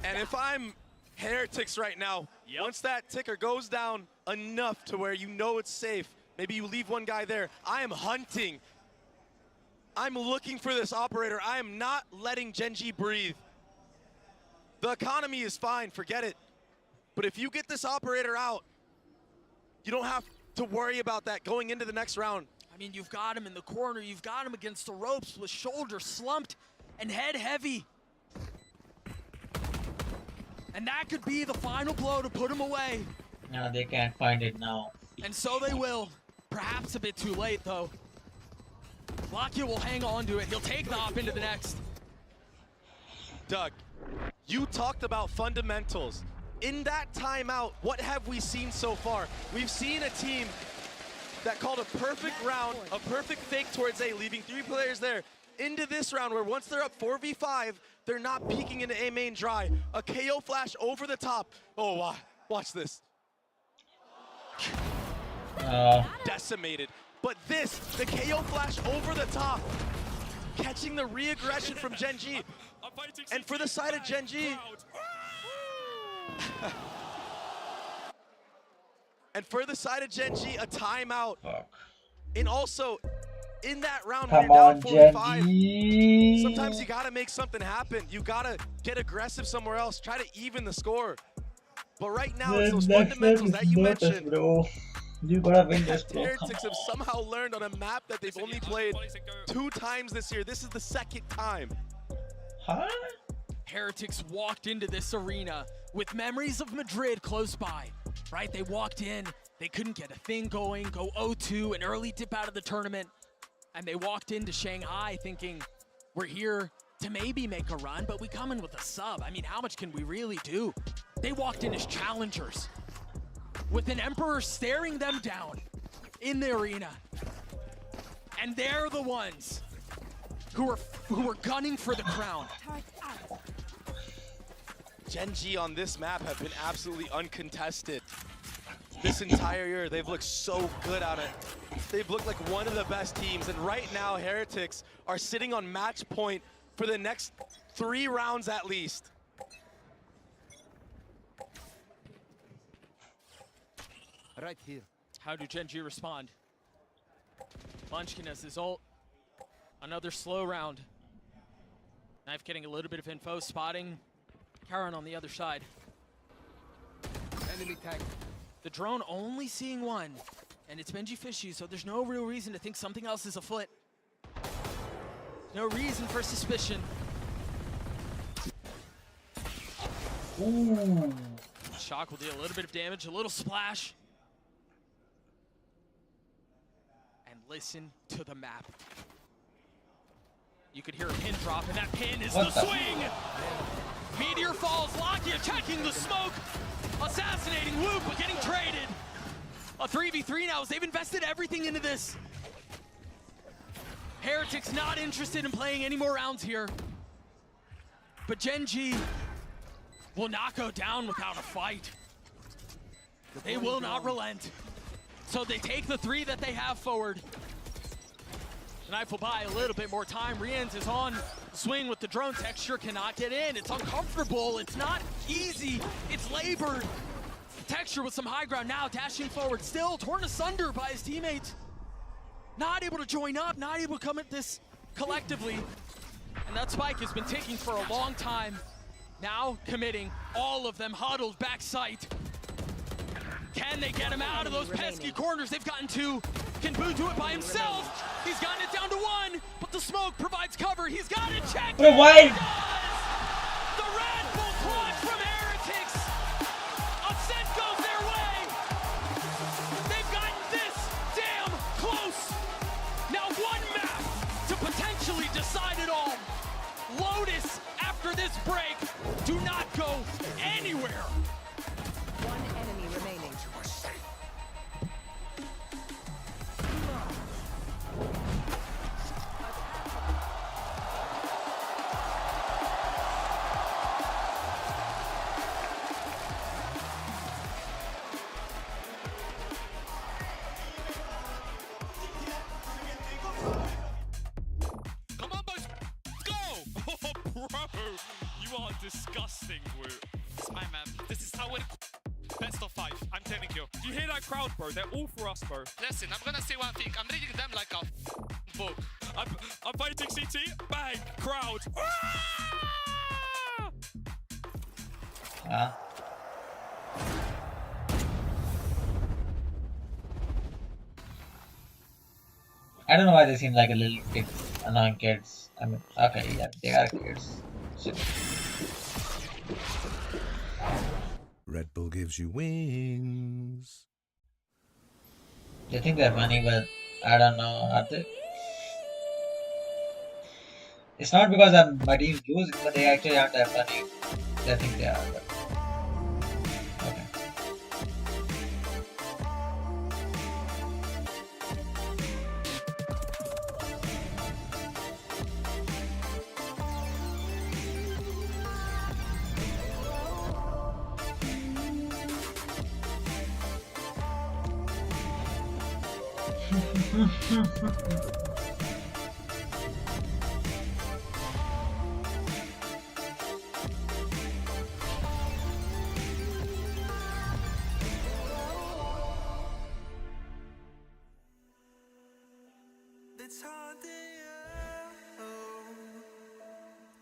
And if I'm Heretics right now, once that ticker goes down enough to where you know it's safe, maybe you leave one guy there, I am hunting. I'm looking for this operator. I am not letting Gen G breathe. The economy is fine, forget it. But if you get this operator out, you don't have to worry about that going into the next round. I mean, you've got him in the corner, you've got him against the ropes with shoulders slumped and head heavy. And that could be the final blow to put him away. No, they can't find it now. And so they will. Perhaps a bit too late, though. Locky will hang on to it. He'll take the op into the next. Doug, you talked about fundamentals. In that timeout, what have we seen so far? We've seen a team that called a perfect round, a perfect fake towards A, leaving 3 players there. Into this round where once they're up 4v5, they're not peeking into A main dry. A KO flash over the top. Oh, wow. Watch this. Decimated. But this, the KO flash over the top, catching the re-aggression from Gen G. And for the side of Gen G, and for the side of Gen G, a timeout. And also, in that round, when you're down 4v5, sometimes you gotta make something happen. You gotta get aggressive somewhere else, try to even the score. But right now, it's those fundamentals that you mentioned. Bro. You gotta win this, that bro. Heretics have somehow learned on a map that they've only played 2 times this year. This is the 2nd time. Huh? Heretics walked into this arena with memories of Madrid close by, right? They walked in, they couldn't get a thing going, go 0-2, an early dip out of the tournament, and they walked into Shanghai thinking, we're here to maybe make a run, but we come in with a sub. I mean, how much can we really do? They walked in as challengers with an Emperor staring them down in the arena. And they're the ones who are gunning for the crown. Gen.G on this map have been absolutely uncontested. This entire year, they've looked so good on it. They've looked like one of the best teams, and right now, Heretics are sitting on match point for the next 3 rounds at least. Right here. How do Gen.G respond? Munchkin has his ult. Another slow round. Knife getting a little bit of info, spotting Karen on the other side. Enemy tag. The drone only seeing one, and it's Benji Fishy, so there's no real reason to think something else is afoot. No reason for suspicion. Ooh. Shock will deal a little bit of damage, a little splash. And listen to the map. You could hear a pin drop, and that pin is the swing! Meteor falls, Lakia checking the smoke, assassinating Whoop, but getting traded. A 3v3 now as they've invested everything into this. Heretics not interested in playing any more rounds here. But Gen.G will not go down without a fight. They will not relent. So they take the 3 that they have forward. The Knife will buy a little bit more time. Riens is on swing with the drone. Texture cannot get in. It's uncomfortable. It's not easy. It's labored. Texture with some high ground now, dashing forward. Still torn asunder by his teammates. Not able to join up, not able to come at this collectively. And that spike has been ticking for a long time. Now committing, all of them huddled back sight. Can they get him out of those pesky corners? They've gotten 2. Can Boo do it by himself? He's gotten it down to 1, but the smoke provides cover. He's got it checked. Bro, why? The Red Bull clutch from Heretics. Ascent goes their way. They've gotten this damn close. Now 1 map to potentially decide it all. Lotus, after this break, do not go anywhere. 1 enemy remaining. Come on, boys. Go! Oh, bro. You are disgusting, Wu. It's my man. This is how it... Best of 5. I'm telling you. Do you hear that crowd, bro? They're all for us, bro. Listen, I'm gonna say one thing. I'm reading them like a book. I'm fighting CT. Bang! Crowd. Huh? I don't know why they seem like a little kids, annoying kids. I mean, okay, yeah, they are kids. Shit. Red Bull gives you wings. They think they're funny, but I don't know. Are they? It's not because my team's losing, but they actually aren't that funny. They think they are. But... Okay. It's hard to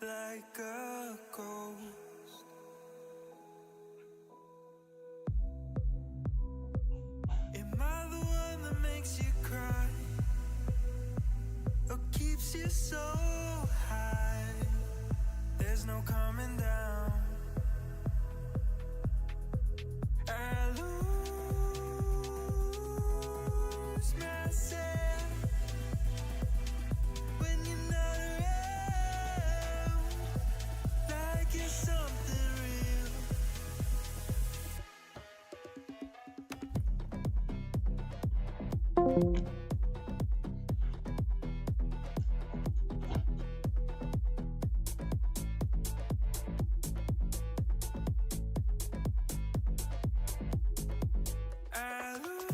like a ghost. you so high. There's no coming down. I lose myself when you're not around, like it's something real. I lose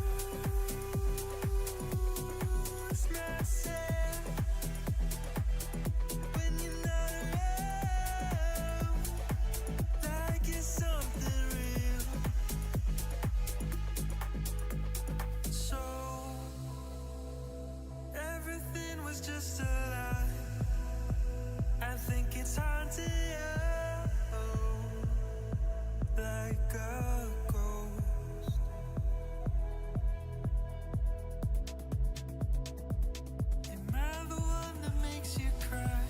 myself when you're not around, like it's something real. So everything was just a lie. I think it's haunting you, like a ghost. Am I the one that makes you cry,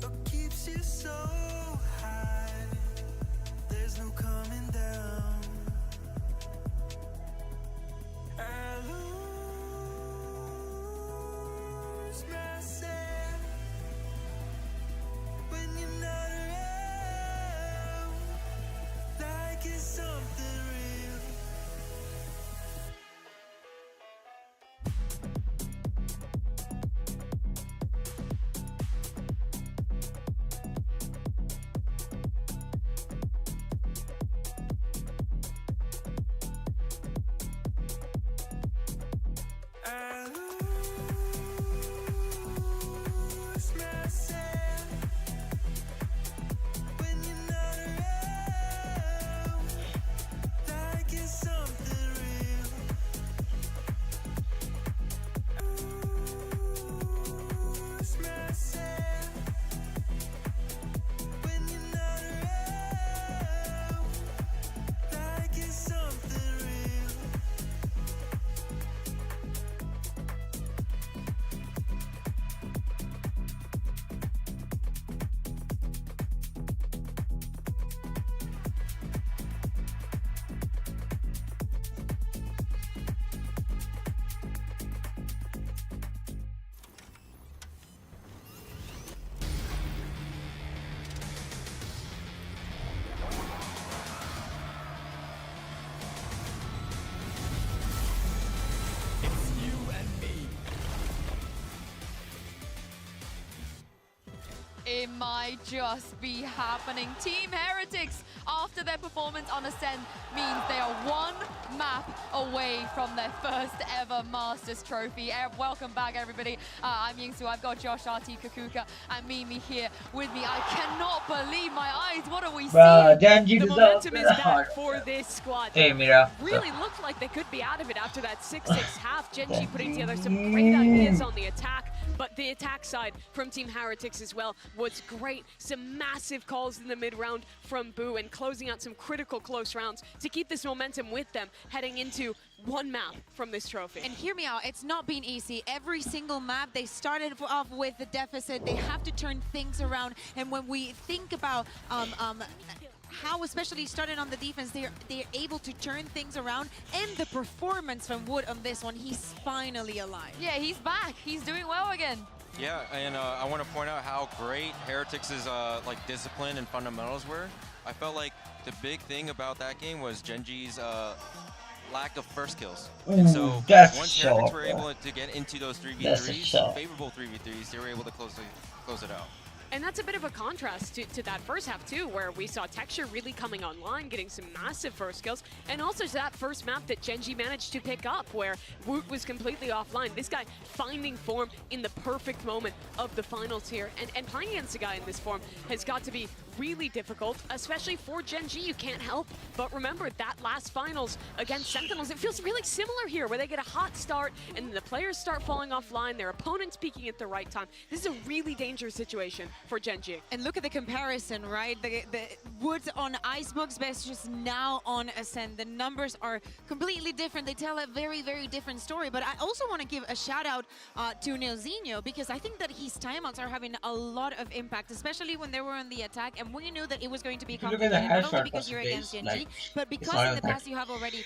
or keeps you so high? There's no coming down. I lose myself when you're not around, like it's something real. I lose myself when you're not around, like it's something real. I lose myself when you're not around, like it's something real. It might just be happening. Team Heretics, after their performance on Ascent, means they are one map away from their first ever Masters trophy. Welcome back, everybody. I'm Yingsu. I've got Josh, RT, Kakuka, and Mimi here with me. I cannot believe my eyes. What are we seeing? The momentum is back for this squad. Hey, Mira. Really looked like they could be out of it after that 6-6 half. Genji putting together some great ideas on the attack, but the attack side from Team Heretics as well was great. Some massive calls in the mid-round from Boo and closing out some critical close rounds to keep this momentum with them heading into one map from this trophy. And hear me out, it's not been easy. Every single map, they started off with the deficit. They have to turn things around. And when we think about how, especially starting on the defense, they're able to turn things around, and the performance from Wood on this one, he's finally alive. Yeah, he's back. He's doing well again. Yeah, and I want to point out how great Heretics' like discipline and fundamentals were. I felt like the big thing about that game was Genji's lack of first kills. And so once Heretics were able to get into those 3v3s, favorable 3v3s, they were able to close it out. And that's a bit of a contrast to that first half too, where we saw Texture really coming online, getting some massive first kills, and also to that first map that Genji managed to pick up, where Woot was completely offline. This guy finding form in the perfect moment of the finals here, and playing against a guy in this form has got to be really difficult, especially for Gen G. You can't help but remember that last finals against Sentinels. It feels really similar here, where they get a hot start and then the players start falling offline, their opponents peaking at the right time. This is a really dangerous situation for Gen G. And look at the comparison, right? The Woods on Icebox versus now on Ascend. The numbers are completely different. They tell a very, very different story. But I also want to give a shout out to Neilzinho, because I think that his timeouts are having a lot of impact, especially when they were on the attack. And we knew that it was going to be complicated, not only because you're against Gen G, but because in the past you have already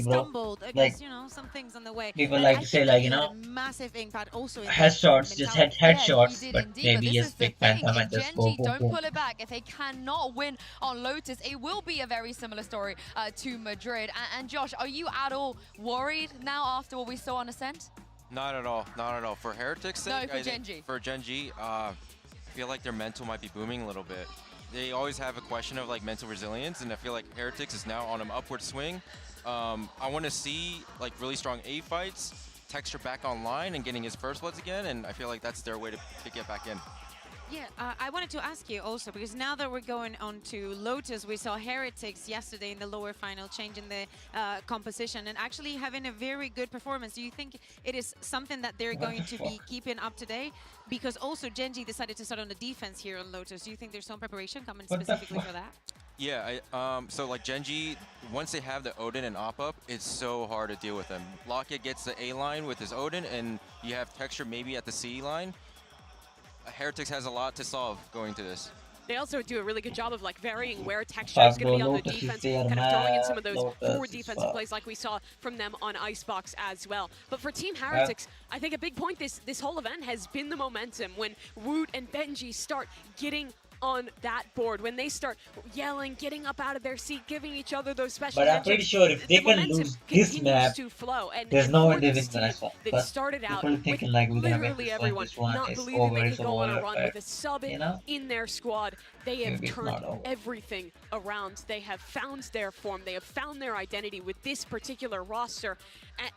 stumbled against, you know, some things on the way. People like to say, like, you know, massive impact also in headshots, just headshots, yeah, but maybe a big phantom and just go Gen G boom, don't boom. pull it back, if they cannot win on Lotus, it will be a very similar story to Madrid. And Josh, are you at all worried now after what we saw on Ascent? Not at all, not at all. For Heretics' sake, No, for Gen G. For Gen G, I feel like their mental might be booming a little bit. They always have a question of like mental resilience, and I feel like Heretics is now on an upward swing. I want to see like really strong A fights, Texture back online and getting his first bloods again, and I feel like that's their way to get back in. Yeah, I wanted to ask you also, because now that we're going on to Lotus, we saw Heretics yesterday in the lower final changing the composition and actually having a very good performance. Do you think it is something that they're going to be keeping up today? Because also Gen G decided to start on the defense here on Lotus. Do you think there's some preparation coming specifically for that? Yeah, so like Gen G, once they have the Odin and Op up, it's so hard to deal with them. Lockett gets the A line with his Odin, and you have Texture maybe at the C line. Heretics has a lot to solve going to this. They also do a really good job of like varying where Texture is going to be on the defense, kind of throwing in some of those forward defensive plays like we saw from them on Icebox as well. But for Team Heretics, I think a big point this whole event has been the momentum. When Woot and Benji start getting on that board, when they start yelling, getting up out of their seat, giving each other those special But I'm pretty sure if they can lose this map, there's no way they win the next one. That started out people thinking like we're gonna win everyone this one not is believing over, they it's could go on a over, run but, with a sub you know? in their squad. They have Maybe it's turned not over. everything around. They have found their form. They have found their identity with this particular roster.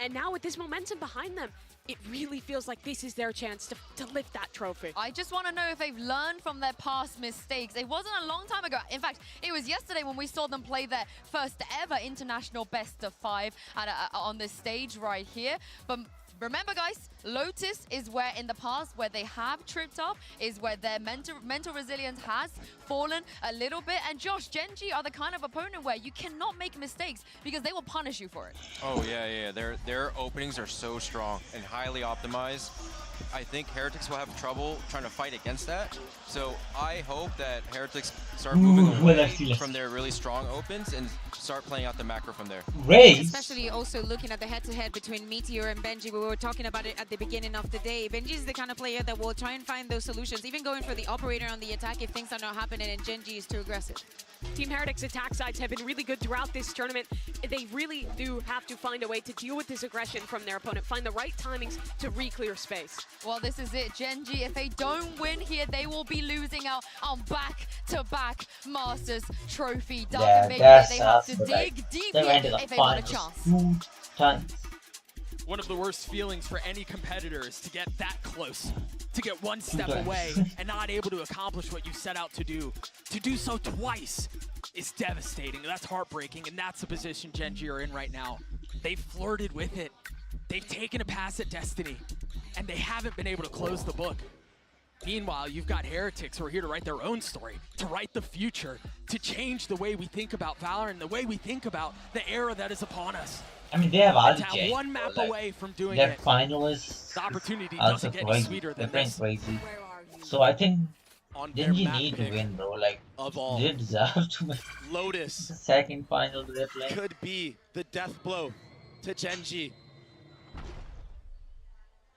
And now with this momentum behind them, it really feels like this is their chance to lift that trophy. I just want to know if they've learned from their past mistakes. It wasn't a long time ago. In fact, it was yesterday when we saw them play their first ever international best of 5 on this stage right here. But remember, guys, Lotus is where in the past where they have tripped up, is where their mental resilience has fallen a little bit. And Josh, Gen G are the kind of opponent where you cannot make mistakes because they will punish you for it. Oh yeah, their openings are so strong and highly optimized. I think Heretics will have trouble trying to fight against that. So I hope that Heretics start moving away from their really strong opens and start playing out the macro from there. Especially also looking at the head-to-head between Meteor and Benji. We were talking about it at the beginning of the day. Benji is the kind of player that will try and find those solutions, even going for the operator on the attack if things are not happening and Gen G is too aggressive. Team Heretics attack sides have been really good throughout this tournament. They really do have to find a way to deal with this aggression from their opponent, find the right timings to re-clear space. Well, this is it. Gen G, if they don't win here, they will be losing out on back-to-back Masters Trophy. Maybe they have to dig deep here if they want a chance. One of the worst feelings for any competitor is to get that close, to get one step away and not able to accomplish what you set out to do. To do so twice is devastating. That's heartbreaking, and that's the position Gen G are in right now. They've flirted with it. They've taken a pass at Destiny, and they haven't been able to close the book. Meanwhile, you've got Heretics who are here to write their own story, to write the future, to change the way we think about Valorant and the way we think about the era that is upon us. I mean, they have all the have one map away from doing their it. finalists The opportunity also doesn't get any sweeter than this. crazy. So I think Gen G need to win, bro. Like, they deserve to win. Lotus, the second final they're playing, could be the death blow to Gen G.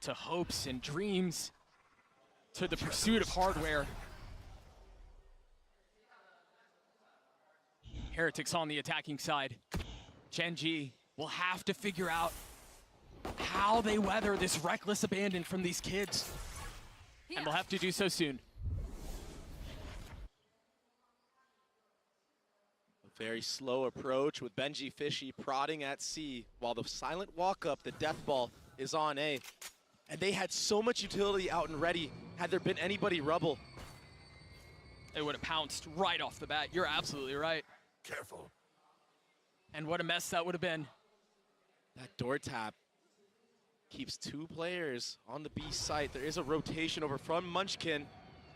To hopes and dreams, to the pursuit of hardware. Heretics on the attacking side. Gen G will have to figure out how they weather this reckless abandon from these kids. And they'll have to do so soon. A very slow approach with Benji Fishy prodding at C while the silent walk up, the death ball, is on A. And they had so much utility out and ready had there been anybody rubble. They would have pounced right off the bat. You're absolutely right. Careful. And what a mess that would have been. That door tap keeps 2 players on the B site. There is a rotation over from Munchkin.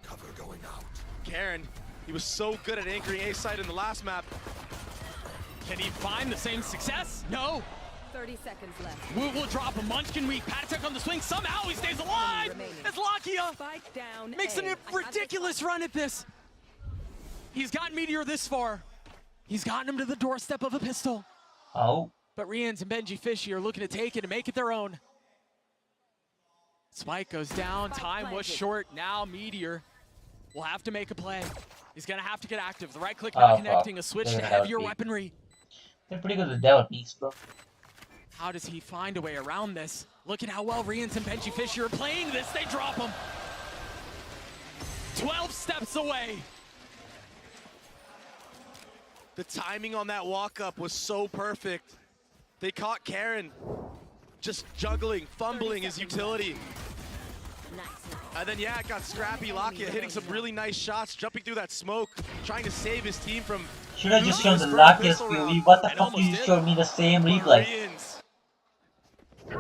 Cover going out. Karen, he was so good at anchoring A site in the last map. Can he find the same success? No. 30 seconds left. Wu will drop a Munchkin weak. Patatek on the swing. Somehow he stays alive. It's Lakia. Spike down. Makes a ridiculous run at this. He's gotten Meteor this far. He's gotten him to the doorstep of a pistol. Oh. But Rians and Benji Fishy are looking to take it and make it their own. Spike goes down. Time was short. Now Meteor will have to make a play. He's going to have to get active. The right click not connecting. A switch to heavier weaponry. They're pretty good with Devil Beast, bro. How does he find a way around this? Look at how well Rians and Benji Fishy are playing this. They drop him. 12 steps away. The timing on that walk-up was so perfect. They caught Karen just juggling, fumbling his utility. And then, yeah, it got scrappy. Lakia hitting some really nice shots, jumping through that smoke, trying to save his team from... Should have just shown the Lakia's POV. What the fuck, you just showed me the same replay?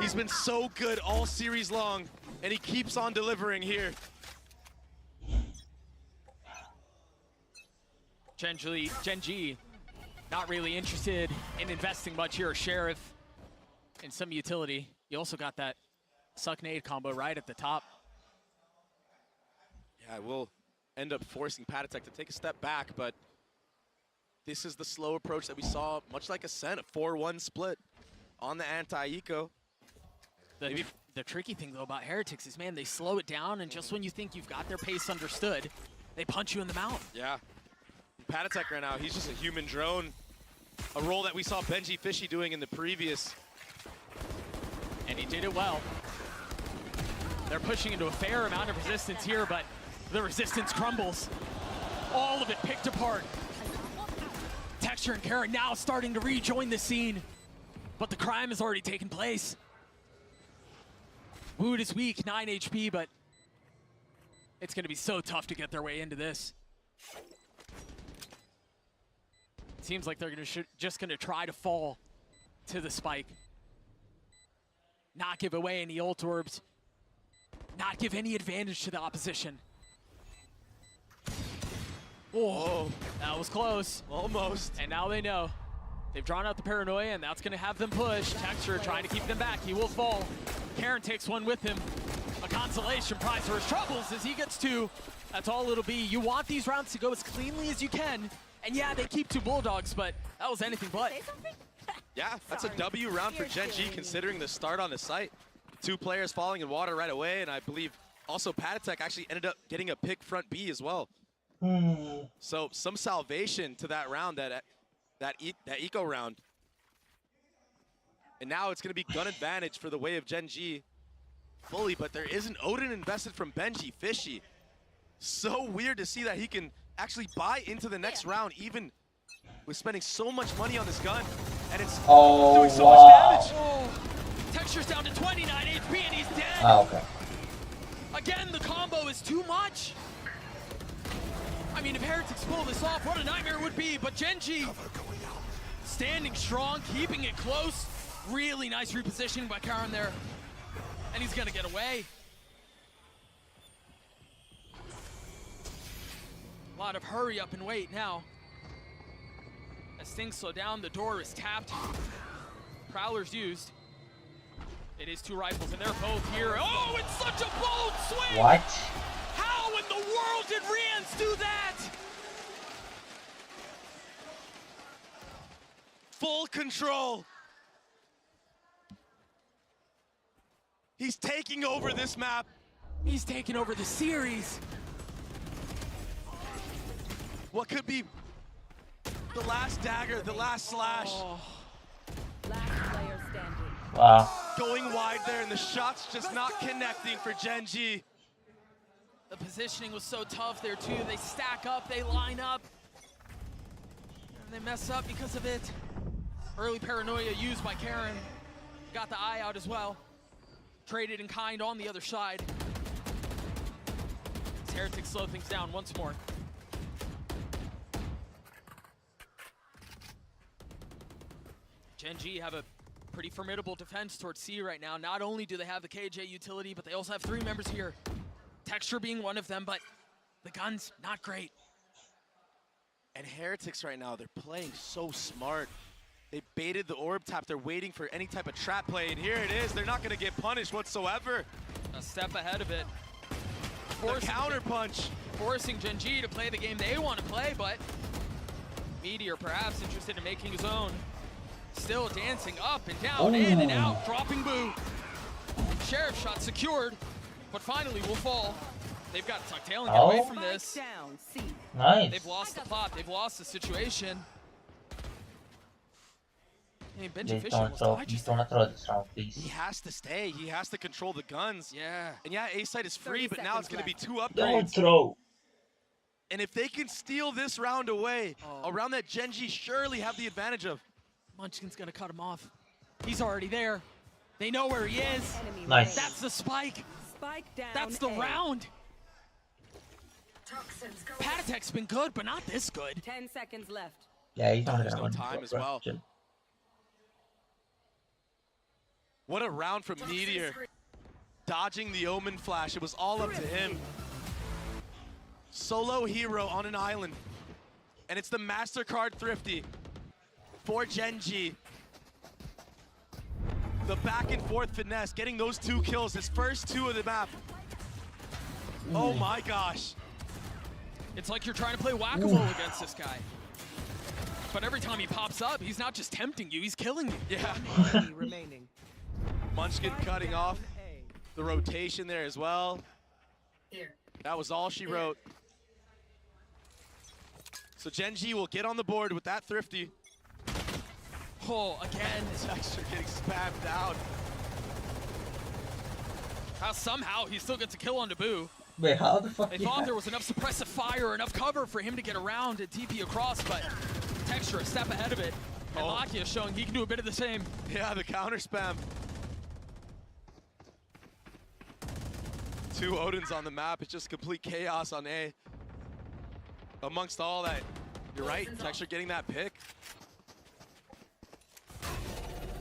He's been so good all series long, and he keeps on delivering here. Genji, not really interested in investing much here. Sheriff and some utility. You also got that suck nade combo right at the top. Yeah, we'll end up forcing Patatek to take a step back, but this is the slow approach that we saw, much like Ascent, a 4-1 split on the anti-eco. The tricky thing, though, about Heretics is, man, they slow it down, and just when you think you've got their pace understood, they punch you in the mouth. Yeah. Patatek right now, he's just a human drone. A role that we saw Benji Fishy doing in the previous. And he did it well. They're pushing into a fair amount of resistance here, but the resistance crumbles. All of it picked apart. Texture and Karen now starting to rejoin the scene, but the crime has already taken place. Wood is weak, 9 HP, but it's going to be so tough to get their way into this. It seems like they're just going to try to fall to the spike. Not give away any ult orbs. Not give any advantage to the opposition. Oh, that was close. Almost. And now they know. They've drawn out the paranoia, and that's going to have them push. Texture trying to keep them back. He will fall. Karen takes one with him. A consolation prize for his troubles as he gets 2. That's all it'll be. You want these rounds to go as cleanly as you can. And yeah, they keep 2 Bulldogs, but that was anything but. Yeah, that's a W round for Genji considering the start on the site. 2 players falling in water right away, and I believe also Patatek actually ended up getting a pick front B as well. So some salvation to that round, that eco round. And now it's going to be gun advantage for the way of Genji fully, but there is an Odin invested from Benji Fishy. So weird to see that he can actually buy into the next round, even with spending so much money on this gun, and it's doing so much damage. Oh. Texture's down to 29 HP and he's dead. Oh, okay. Again, the combo is too much. I mean, if Heretics pull this off, what a nightmare it would be, but Genji standing strong, keeping it close. Really nice repositioning by Karen there. And he's gonna get away. A lot of hurry up and wait now. As things slow down, the door is tapped. Prowler's used. It is 2 rifles and they're both here. Oh, it's such a bold swing! What? How in the world did Rians do that? Full control. He's taking over this map. He's taking over the series. What could be the last dagger, the last slash? Oh. Last player standing. Wow. Going wide there, and the shots just not connecting for Genji. The positioning was so tough there too. They stack up, they line up, and they mess up because of it. Early paranoia used by Karen. Got the eye out as well. Traded in kind on the other side. Heretics slow things down once more. Gen G have a pretty formidable defense towards C right now. Not only do they have the KJ utility, but they also have 3 members here. Texture being one of them, but the guns, not great. And Heretics right now, they're playing so smart. They baited the orb tap. They're waiting for any type of trap play, and here it is. They're not gonna get punished whatsoever. A step ahead of it. The counter punch. Forcing Gen G to play the game they want to play, but Meteor perhaps interested in making his own. Still dancing up and down, in and out, dropping Boo. Sheriff shot secured, but finally will fall. They've got to tuck tail and get away from this. Nice. They've lost the plot, they've lost the situation. Hey, Please don't throw this round, please. He has to stay. He has to control the guns. Yeah. And yeah, A-site is free, but now it's going to be 2 upgrades. Don't throw. And if they can steal this round away, a round that Gen G surely have the advantage of. Munchkin's going to cut him off. He's already there. They know where he is. Nice. That's the spike. Spike down. That's the round. Patatek's been good, but not this good. 10 seconds left. Yeah, he's not There's gonna no win. time as well. Chill. What a round from Meteor. Dodging the Omen flash. It was all up to him. Solo hero on an island. And it's the MasterCard Thrifty for Gen G. The back and forth finesse, getting those 2 kills, his first 2 of the map. Oh my gosh. It's like you're trying to play whack-a-mole against this guy. But every time he pops up, he's not just tempting you, he's killing you. Yeah. remaining. Munchkin cutting off the rotation there as well. That was all she wrote. So Gen G will get on the board with that Thrifty. Oh, again. Texture getting spammed down. Somehow he still gets a kill on Boo. Wait, how the fuck? They thought there was enough suppressive fire, enough cover for him to get around and TP across, but Texture a step ahead of it. And Lakia showing he can do a bit of the same. Yeah, the counter spam. 2 Odins on the map. It's just complete chaos on A. Amongst all that, you're right, Texture getting that pick.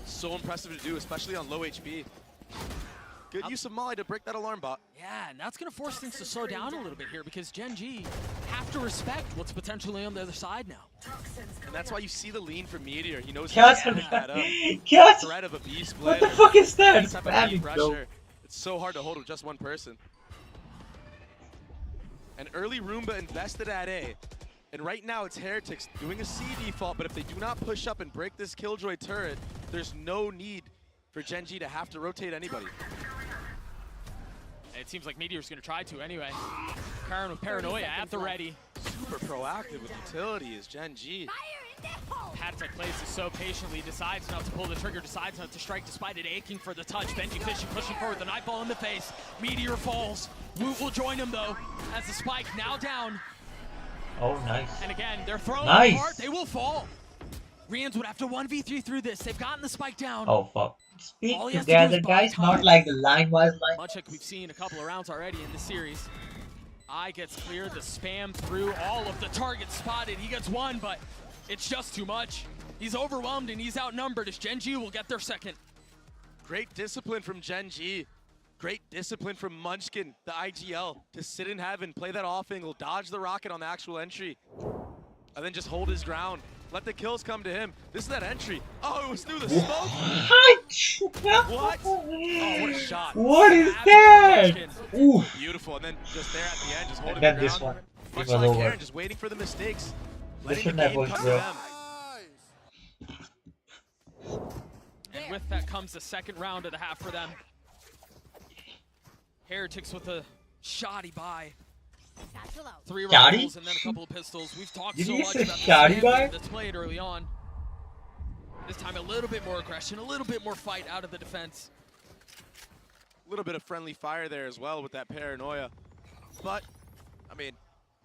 So impressive to do, especially on low HP. Good use of Molly to break that alarm bot. Yeah, and that's going to force things to slow down a little bit here because Gen G have to respect what's potentially on the other side now. And that's why you see the lean from Meteor. He knows Chaos how to that up. Chaos. Threat of a B split. What the fuck is that? This type of B pressure. It's so hard to hold with just one person. And early Roomba invested at A. And right now it's Heretics doing a C default, but if they do not push up and break this Killjoy turret, there's no need for Gen G to have to rotate anybody. It seems like Meteor's going to try to anyway. Karen with Paranoia at the ready. Super proactive with utility is Gen G. Patatek plays this so patiently, decides not to pull the trigger, decides not to strike despite it aching for the touch. Benji Fishy pushing forward, the Nightball in the face. Meteor falls. Woot will join him though, as the spike now down. Oh, nice. And again, they're throwing nice. apart, they will fall. Rians would have to 1v3 through this. They've gotten the spike down. Oh, fuck. Speak together, guys, not like the line-wise line. Much like we've seen a couple of rounds already in this series. Eye gets cleared, the spam through all of the targets spotted. He gets 1, but it's just too much. He's overwhelmed and he's outnumbered as Gen G will get their second. Great discipline from Gen G. Great discipline from Munchkin, the IGL, to sit in heaven, play that off angle, dodge the rocket on the actual entry, and then just hold his ground. Let the kills come to him. This is that entry. Oh, it was through the smoke. What? Oh, what a shot. What is that? Ooh. Beautiful. And then just there at the end, just holding And then the this ground. one. Much like Aaron, just waiting for the mistakes. Letting the game come to them. And with that comes the second round of the half for them. Heretics with a shoddy buy. 3 rifles and then a couple of pistols. We've talked so much about the spam that's played early on. This time a little bit more aggression, a little bit more fight out of the defense. A little bit of friendly fire there as well with that Paranoia. But, I mean,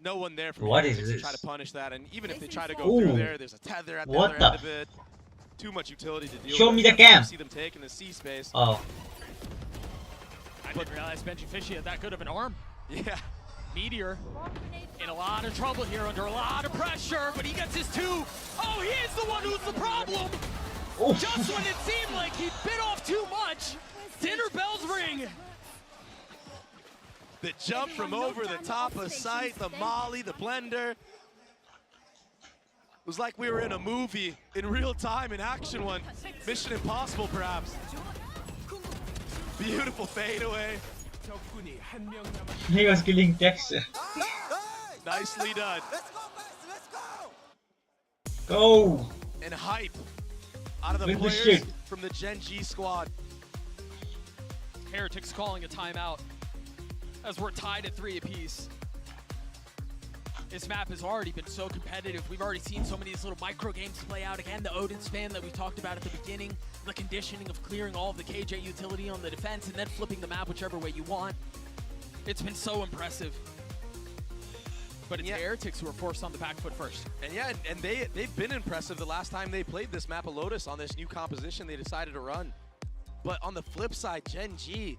no one there from Heretics to try to punish that. And even if they try to go through there, there's a tether at the other end of it. Too much utility to deal with. Show me the cam. See them take in the C space. Oh. I didn't realize Benji Fishy had that good of an arm. Yeah. Meteor in a lot of trouble here, under a lot of pressure, but he gets his 2. Oh, he is the one who's the problem. Just when it seemed like he bit off too much, dinner bells ring. The jump from over the top of sight, the molly, the blender. It was like we were in a movie in real time, in action one. Mission Impossible, perhaps. Beautiful fadeaway. He was killing Texture. Nicely done. Go! And hype out of the Win the players shit. from the Gen G squad. Heretics calling a timeout as we're tied at 3 apiece. This map has already been so competitive. We've already seen so many of these little micro games play out. Again, the Odin spam that we talked about at the beginning, the conditioning of clearing all of the KJ utility on the defense and then flipping the map whichever way you want. It's been so impressive. But it's the Heretics who are forced on the back foot first. And yeah, and they've been impressive the last time they played this map of Lotus on this new composition they decided to run. But on the flip side, Gen G,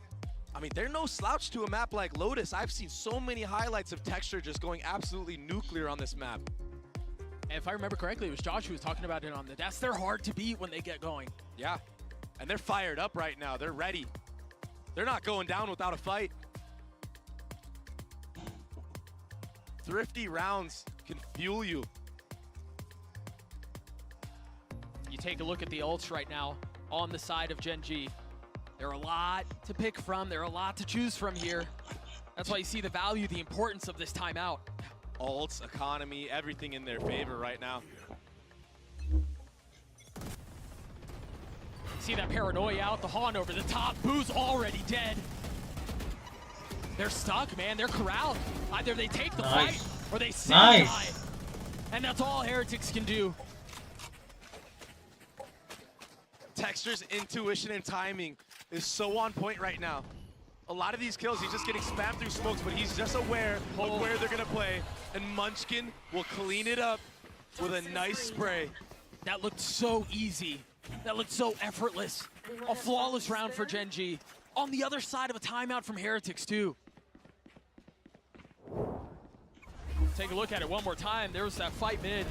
I mean, they're no slouch to a map like Lotus. I've seen so many highlights of Texture just going absolutely nuclear on this map. And if I remember correctly, it was Josh who was talking about it on the desk. They're hard to beat when they get going. Yeah, and they're fired up right now. They're ready. They're not going down without a fight. Thrifty rounds can fuel you. You take a look at the ults right now on the side of Gen G. There are a lot to pick from. There are a lot to choose from here. That's why you see the value, the importance of this timeout. Ults, economy, everything in their favor right now. See that paranoia out, the Han over the top. Boo's already dead. They're stuck, man. They're corralled. Either they take the fight or they sit and die. And that's all Heretics can do. Texture's intuition and timing is so on point right now. A lot of these kills, he's just getting spammed through smokes, but he's just aware of where they're gonna play. And Munchkin will clean it up with a nice spray. That looked so easy. That looked so effortless. A flawless round for Gen G. On the other side of a timeout from Heretics too. Take a look at it one more time. There was that fight mid.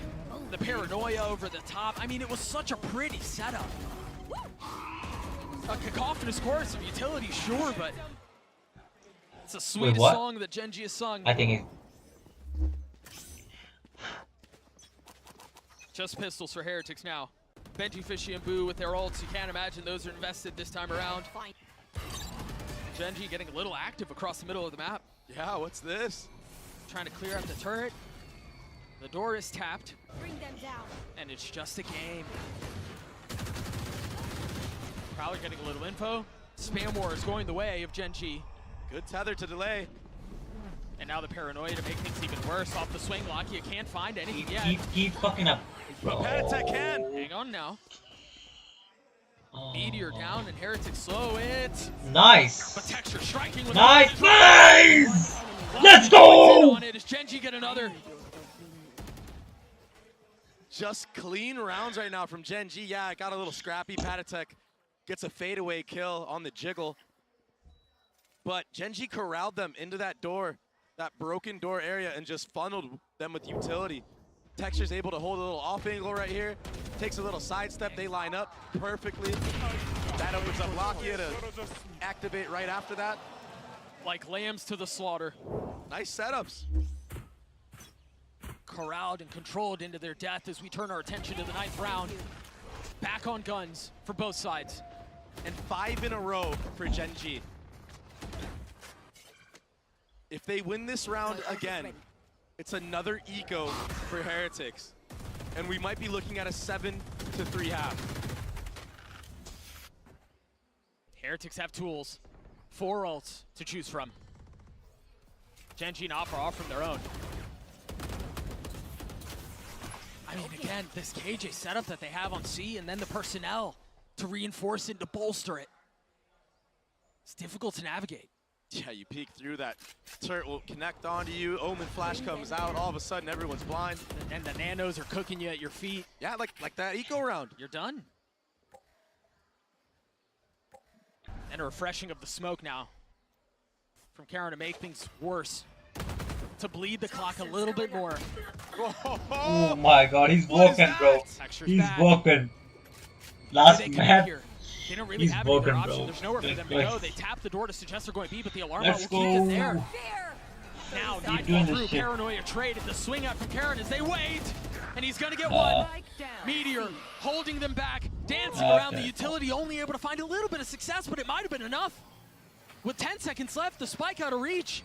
The paranoia over the top. I mean, it was such a pretty setup. A cacophonous chorus of utility, sure, but it's the sweetest song that Gen G has sung. I think Just pistols for Heretics now. Benji, Fishy, and Boo with their ults. You can't imagine those are invested this time around. Gen G getting a little active across the middle of the map. Yeah, what's this? Trying to clear out the turret. The door is tapped. Bring them down. And it's just a game. Probably getting a little info. Spam War is going the way of Gen G. Good tether to delay. And now the paranoia to make things even worse. Off the swing lock, you can't find anything yet. Keep fucking up. But Panatek can. Hang on now. Meteor down and Heretic slow it. Nice. But Texture striking with nice. Let's go. On it. Does Gen G get another? Just clean rounds right now from Gen G. Yeah, it got a little scrappy. Panatek gets a fadeaway kill on the jiggle. But Gen G corralled them into that door, that broken door area, and just funneled them with utility. Texture's able to hold a little off angle right here. Takes a little sidestep. They line up perfectly. That opens up Lakia to activate right after that. Like lambs to the slaughter. Nice setups. Corralled and controlled into their death as we turn our attention to the 9th round. Back on guns for both sides. And 5 in a row for Gen G. If they win this round again, it's another eco for Heretics. And we might be looking at a 7-3 half. Heretics have tools. 4 ults to choose from. Gen G not far off from their own. I mean, again, this KJ setup that they have on C and then the personnel to reinforce it, to bolster it. It's difficult to navigate. Yeah, you peek through that. Turret will connect onto you. Omen flash comes out. All of a sudden, everyone's blind. And the nanos are cooking you at your feet. Yeah, like that eco round. You're done. And a refreshing of the smoke now from Karen to make things worse. To bleed the clock a little bit more. Oh my god, he's broken, bro. He's broken. Last They map. here. They don't really He's have any other broken, option. bro. There's nowhere for them to Let's go. go. They tap the door to suggest they're going B, but the alarm Let's bot will keep it go. there. Now, not doing this through shit. Paranoia trade at the swing out from Karen as they wait. And he's going to get one. Meteor holding them back, dancing around the utility, only able to find a little bit of success, but it might have been enough. With 10 seconds left, the spike out of reach.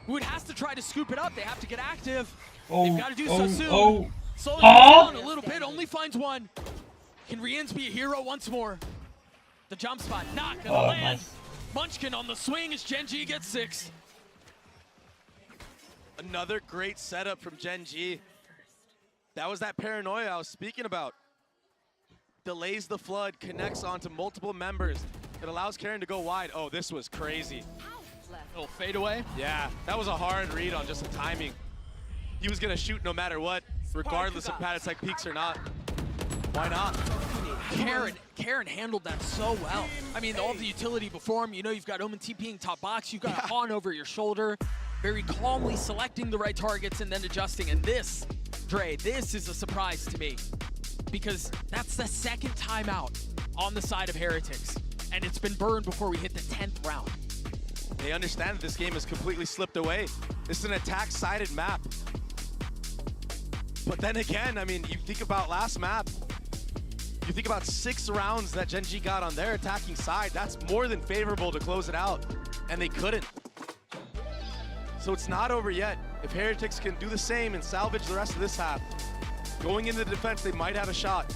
Wood has to try to scoop it up. They have to get active. They've got to do so soon. Slowly down a little bit, only finds one. Can Riens be a hero once more? The jump spot not gonna land. Nice. Munchkin on the swing as Gen G gets 6. Another great setup from Gen G. That was that paranoia I was speaking about. Delays the flood, connects onto multiple members. It allows Karen to go wide. Oh, this was crazy. Little fadeaway. Yeah, that was a hard read on just the timing. He was gonna shoot no matter what, regardless if Patatek peaks or not. Why not? Karen handled that so well. I mean, all the utility before him, you know, you've got Omen TPing top box, you've got a Han over your shoulder, very calmly selecting the right targets and then adjusting. And this, Dre, this is a surprise to me because that's the second timeout on the side of Heretics. And it's been burned before we hit the 10th round. They understand that this game has completely slipped away. This is an attack-sided map. But then again, I mean, you think about last map, you think about 6 rounds that Gen G got on their attacking side, that's more than favorable to close it out, and they couldn't. So it's not over yet. If Heretics can do the same and salvage the rest of this half, going into the defense, they might have a shot.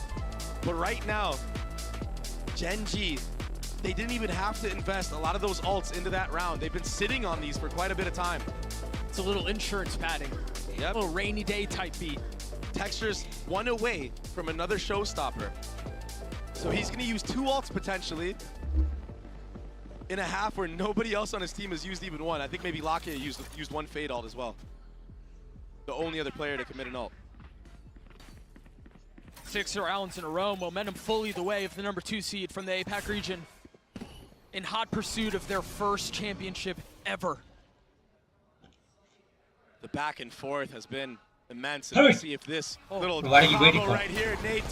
But right now, Gen G, they didn't even have to invest a lot of those ults into that round. They've been sitting on these for quite a bit of time. It's a little insurance padding. Yep. A little rainy day type beat. Texture's 1 away from another showstopper. So he's gonna use 2 ults potentially in a half where nobody else on his team has used even one. I think maybe Lakia used 1 fade ult as well. The only other player to commit an ult. 6 rounds in a row, momentum fully the way of the number 2 seed from the APAC region in hot pursuit of their first championship ever. The back and forth has been immense, and we'll see if this little What are you waiting combo for? right here, Nate.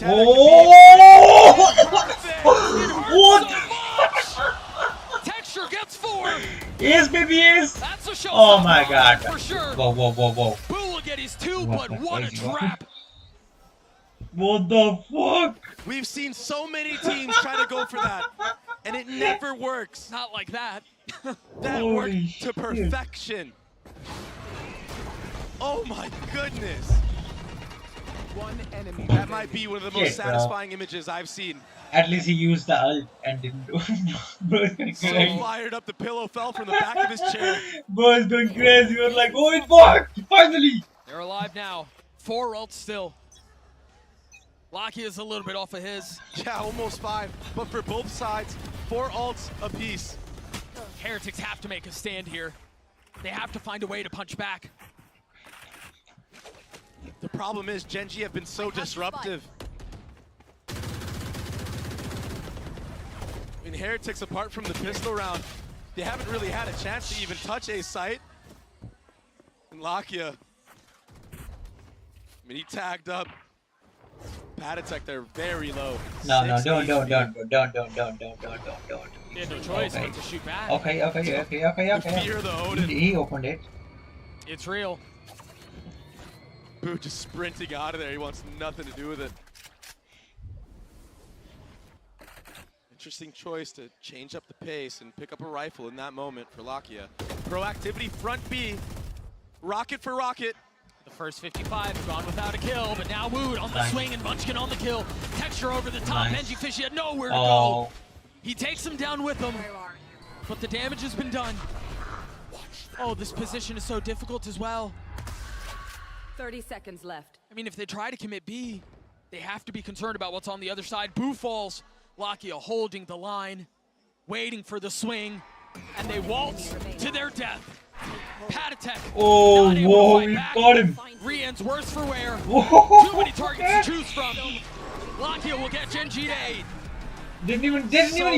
What? Texture gets 4. Yes, baby, yes. That's a show. Oh my god. For sure. Whoa, whoa, whoa, whoa. Boo will get his 2, but what a trap. What the fuck? We've seen so many teams try to go for that, and it never works. Not like that. That Holy worked to shit. perfection. Oh my goodness. One enemy. That might be one of the most Shit, bro. satisfying images I've seen. At least he used the ult and didn't do Bro is going So crazy. fired up, the pillow fell from the back of his chair. Bro is going crazy. He was like, oh, it worked! Finally! They're alive now. 4 ults still. Locky is a little bit off of his. Yeah, almost 5. But for both sides, 4 ults apiece. Heretics have to make a stand here. They have to find a way to punch back. The problem is Gen G have been so disruptive. I mean, Heretics, apart from the pistol round, they haven't really had a chance to even touch a site. And Lakia, I mean, he tagged up. Patatek, they're very low. No, 6 don't. HP. They had no choice Okay. but to shoot back. Okay. The fear of the Odin. He opened it. It's real. Boo just sprinting out of there. He wants nothing to do with it. Interesting choice to change up the pace and pick up a rifle in that moment for Lakia. Proactivity, front B. Rocket for rocket. The first 55 gone without a kill, but now Wood on the swing and Munchkin on the kill. Texture over the top. Nice. Benji Fish, he had nowhere to Oh. go. He takes him down with him, but the damage has been done. Oh, this position is so difficult as well. 30 seconds left. I mean, if they try to commit B, they have to be concerned about what's on the other side. Boo falls. Lakia holding the line, waiting for the swing, and they waltz to their death. Patatek. Oh, not able to whoa, fight he back. got him. Rien's worse for wear. Whoa. Too many targets to choose from. Lakia will get Gen G to 8. Didn't even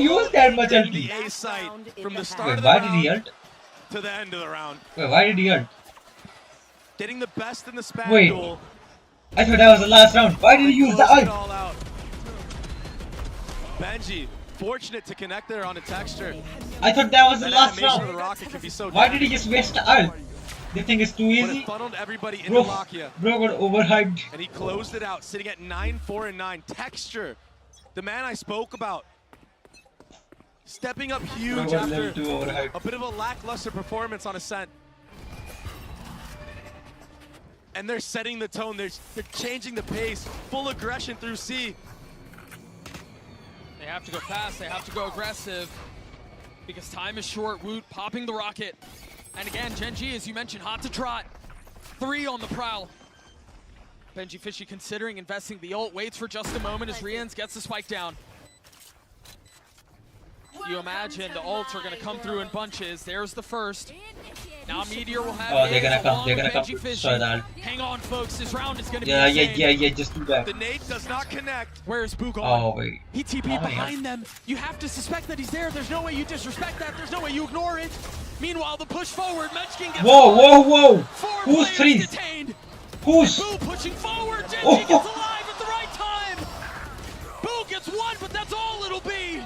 use that much The ulti. A site from the start Wait, of the why did he round ult? to the end of the round. Wait, why did he ult? Getting the best in the span Wait. duel. I thought that was the last round. Why did he use the Closed it ult? all out. Benji, fortunate to connect there on a texture. I thought that was the last animation round. of the rocket can be so Why did he just waste the ult? They think it's too But easy? it funneled everybody into Bro Lakia. got overhyped. And he closed it out, sitting at 9-4-9. Texture, the man I spoke about. Stepping up huge after a bit of a lackluster performance on Ascent. And they're setting the tone, they're changing the pace. Full aggression through C. They have to go fast, they have to go aggressive. Because time is short, Woot popping the rocket. And again, Geng, as you mentioned, hot to trot. 3 on the prowl. Benji Fishy considering investing the ult, waits for just a moment as Rians gets the spike down. You imagine the ults are going to come through in bunches. There's the first. Now Meteor will have they're gonna come to destroy that. Hang on, folks. This round is going to be Yeah, just do that. The nade does not connect. Where's Boo gone? Oh, wait. He TP'd behind them. You have to suspect that he's there. There's no way you disrespect that. There's no way you ignore it. Meanwhile, the push forward. Munchkin gets Whoa! Who's freeze? detained. Who's? Boo pushing forward. Genji gets alive at the right time. Boo gets 1, but that's all it'll be.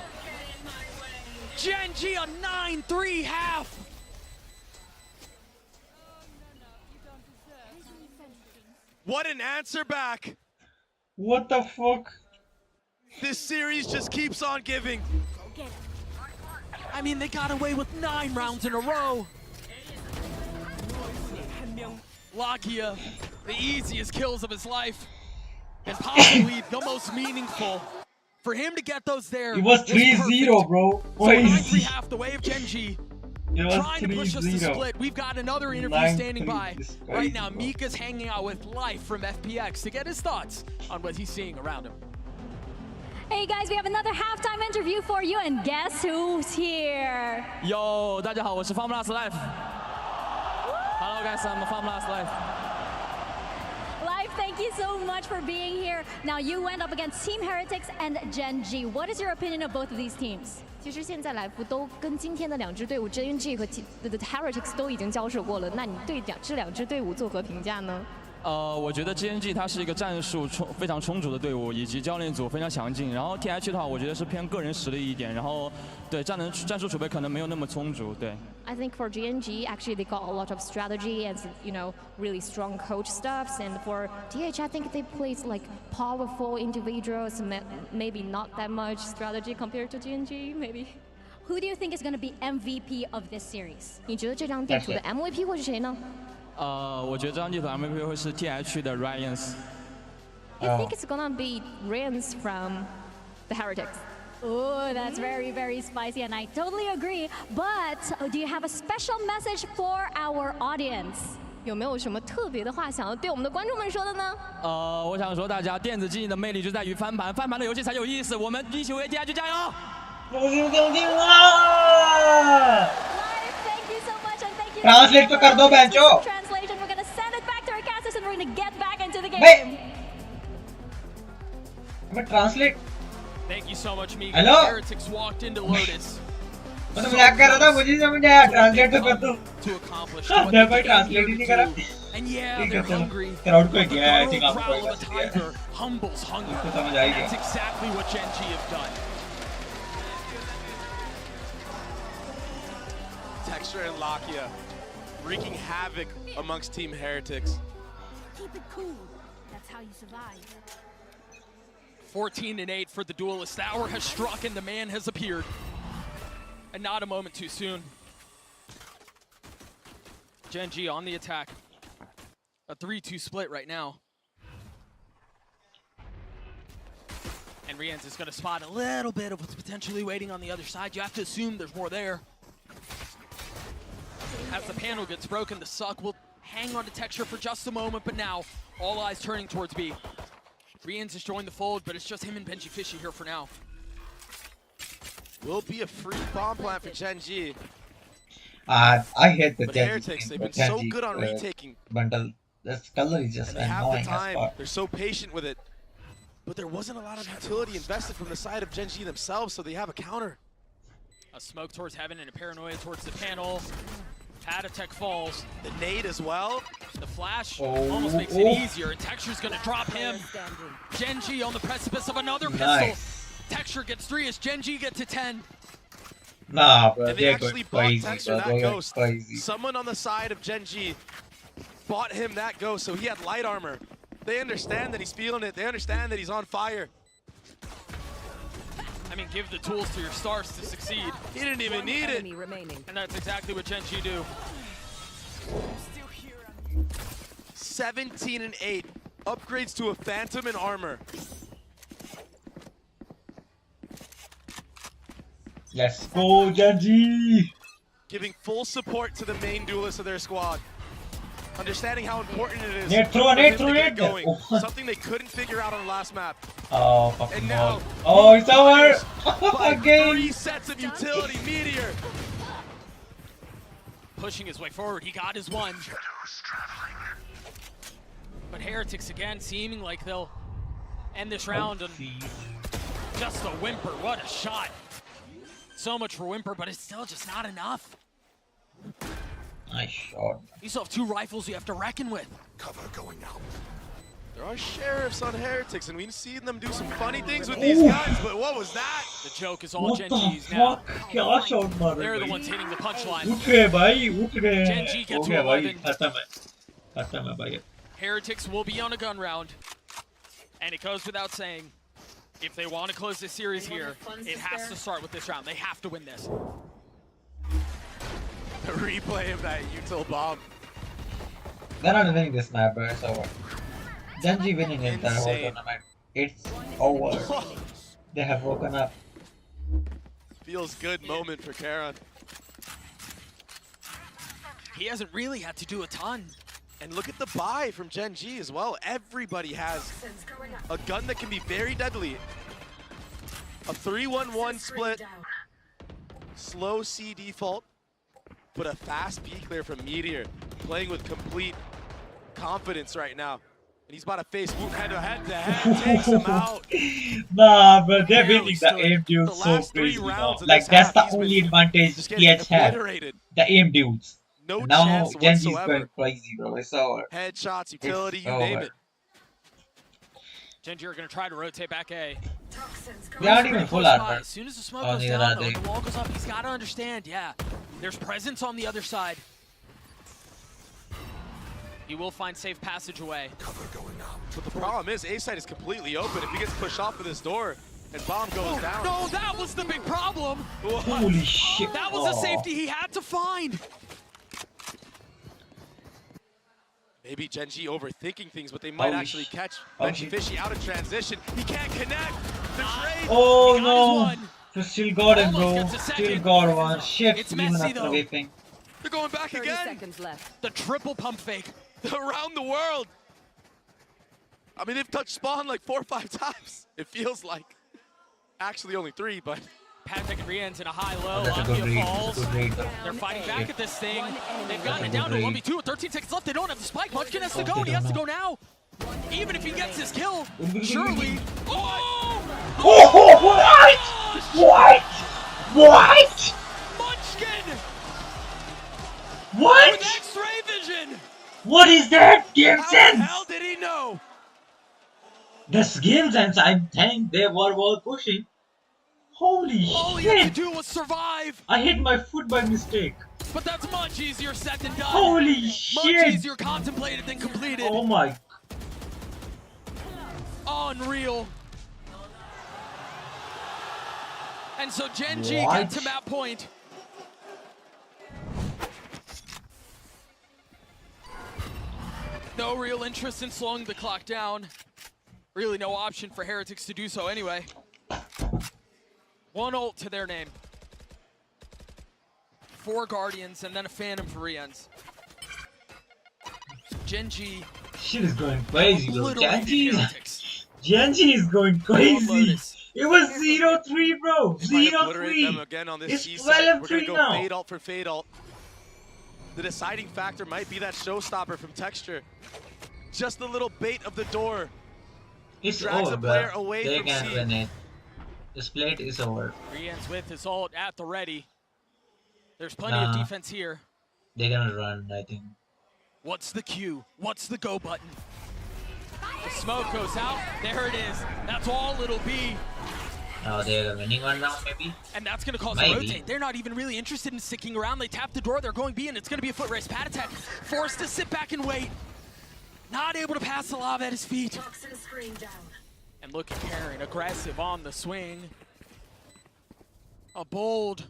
Genji a 9-3 half. What an answer back. What the fuck? This series just keeps on giving. I mean, they got away with 9 rounds in a row. Lakia, the easiest kills of his life, and possibly the most meaningful. For him to get those there, it was 3-0, bro. Crazy. Half the way of Genji. Trying to push us to split. We've got another interview standing by. Right now, Mika's hanging out with Life from FPX to get his thoughts on what he's seeing around him. Hey guys, we have another halftime interview for you, and guess who's here? Yo, 大家好，我是 Formula Life. Hello guys, I'm Formula Life. Life, thank you so much for being here. Now you went up against Team Heretics and Genji. What is your opinion of both of these teams? 其实现在来福都跟今天的2支队伍 GNG 和 Heretics 都已经交手过了，那你对这2支队伍作何评价呢？我觉得 GNG 它是一个战术非常充足的队伍，以及教练组非常强劲。然后 TH 的话，我觉得是偏个人实力一点，然后对战术储备可能没有那么充足。对。I think for GNG, actually they got a lot of strategy and really strong coach stuffs. And for TH, I think they played like powerful individuals, maybe not that much strategy compared to GNG, maybe. Who do you think is going to be MVP of this series? 你觉得这张地图的 MVP 会是谁呢？我觉得这张地图 MVP 会是 TH 的 Ryans。I think it's gonna be Ryans from the Heretics. Oh, that's very, very spicy, and I totally agree. But do you have a special message for our audience? 有没有什么特别的话想要对我们的观众们说的呢？我想说，大家电子竞技的魅力就在于翻盘，翻盘的游戏才有意思。我们一起为 TH 加油！我是更劲啊 Thank you so much, and thank you. Translate तो कर दो बेंचो. Translation. We're gonna send it back to our casters, and we're gonna get back into the game. मैं translate. Thank you so much, Mika. Hello? Heretics walked into Lotus. मैं तो मजाक कर रहा था, मुझे समझ आया. Translate तो कर दो. To accomplish मैं कोई translate ही नहीं करा. And yeah, they're hungry. Crowd को गया, I think The growl of a tiger humbles hunger. तो समझ आई That's exactly what Genji have done. Texture and Lakia wreaking havoc amongst Team Heretics. Keep it cool. That's how you survive. 14-8 for the duelist. The hour has struck and the man has appeared. And not a moment too soon. Genji on the attack. A 3-2 split right now. And Rians is going to spot a little bit of what's potentially waiting on the other side. You have to assume there's more there. As the panel gets broken, the suck will hang on to Texture for just a moment, but now all eyes turning towards B. Rians has joined the fold, but it's just him and Benji Fishy here for now. Will be a free bomb plant for Genji. I hate the Heretics, they've been so good on retaking. Bundle. This color is just and they have annoying the time. as fuck. They're so patient with it. But there wasn't a lot of utility invested from the side of Genji themselves, so they have a counter. A smoke towards heaven and a paranoia towards the panel. Tech falls. The nade as well. The flash almost makes it easier, and Texture's gonna drop him. Genji on the precipice of another pistol. Texture gets 3 as Gen G get to 10. Nah, bro, And they they're actually going bought crazy, Texture bro. that They're going ghost. crazy. Someone on the side of Gen G bought him that ghost, so he had light armor. They understand that he's feeling it. They understand that he's on fire. I mean, give the tools to your stars to succeed. He didn't even need it. And that's exactly what Gen G do. 17 and 8. Upgrades to a Phantom and armor. Let's go, Genji! Giving full support to the main duelist of their squad. Understanding how important it is Nate, throw for it, him throw to get it. going. Oh. Something they couldn't figure out on the last map. Oh, fucking And now, oh, it's over! by Again! 3 sets of utility, Meteor. Pushing his way forward, he got his one. But Heretics again, seeming like they'll end this round. And just a whimper, what a shot. So much for whimper, but it's still just not enough. Nice shot. You still have 2 rifles you have to reckon with. Cover going out. There are sheriffs on Heretics, and we've seen them do some funny things with these guys, but what was that? The joke is all What Gen the G's now. fuck? क्या shot मारा They're the भाई? ones hitting the punchline. उठ गए भाई, उठ गए. Gen G हो gets to गया भाई, 11. खत्म है भाई. Heretics will be on a gun round. And it goes without saying, if they want to close this series here, it has to start with this round. They have to win this. The replay of that util bomb. They're not winning this map, bro. It's over. Genji winning it, the whole tournament. It's over. They have woken up. Feels good moment for Karon. He hasn't really had to do a ton. And look at the buy from Gen G as well. Everybody has a gun that can be very deadly. A 3-1-1 split. Slow C default, but a fast B clear from Meteor. Playing with complete confidence right now. And he's about to face Woot head to head, takes him out. Nah, but they're winning the aim dudes so crazy now. Like, that's the only advantage TH have. The aim dudes. No now chance Genji's whatsoever. going crazy, bro. It's over. Headshots, utility, It's you name over. it. Gen G are going to try to rotate back A. They aren't even full armor. As soon as the smoke Oh, goes neither down, are though, they. when the wall goes up, he's got to understand, yeah, there's presence on the other side. He will find safe passage away. But the problem is, A side is completely open. If he gets pushed off of this door and bomb goes down. No, that was the big problem. Holy shit. That was a safety he had to find. Maybe Gen G overthinking things, but they might Holy actually catch oh, Benchy Fishy out of transition. He can't connect. The trade. Oh no! So still got it, bro. Still got one. Shit, It's even messy, after though. whipping. They're going back 30 again. seconds left. The triple pump fake. Around the world. I mean, they've touched spawn like 4 or 5 times. It feels like. Actually, only 3, but. Patek and Rian's in a high-low. That's a good Latvia read. falls. That's a good read, though. They're fighting back at this thing. They've gotten it That's a down to good 1v2 with 13 seconds left. They don't have the spike. Munchkin has to go, and he has to go now. Even if he gets his kill, surely. Oh! Oh, what? What? What? Munchkin! What? With X-ray vision! What is that? Game How sense? the hell did he know? This game sense, I think they were all pushing. Holy All he had shit! to do was survive. I hit my foot by mistake. But that's much easier said than done. Holy Much shit! easier contemplated than completed. Oh my. Unreal. And so Gen G What? get to map point. No real interest in slowing the clock down. Really no option for Heretics to do so anyway. 1 ult to their name. 4 Guardians and then a Phantom for Rians. Gen G. Shit is going crazy, bro. obliterated Genji. Heretics. Genji is going crazy. Lotus. It was 0-3, bro. They might obliterate them 0-3. again on this It's C side. We're 12-3 gonna go now. fade ult for fade ult. The deciding factor might be that showstopper from Texture. Just the little bait of the door. It's Drags over, a player bro. away They from can C. win it. The split is over. Rian's with his ult at the ready. There's plenty of Nah. defense here. They're gonna run, I think. What's the Q? What's the go button? The smoke goes out. There it is. That's all it'll be. Now they're winning one round, maybe. And that's going to cause Maybe. a rotate. They're not even really interested in sticking around. They tap the door. They're going B, and it's going to be a foot race. Pat attack, forced to sit back and wait. Not able to pass the lava at his feet. And look at Karen, aggressive on the swing. A bold,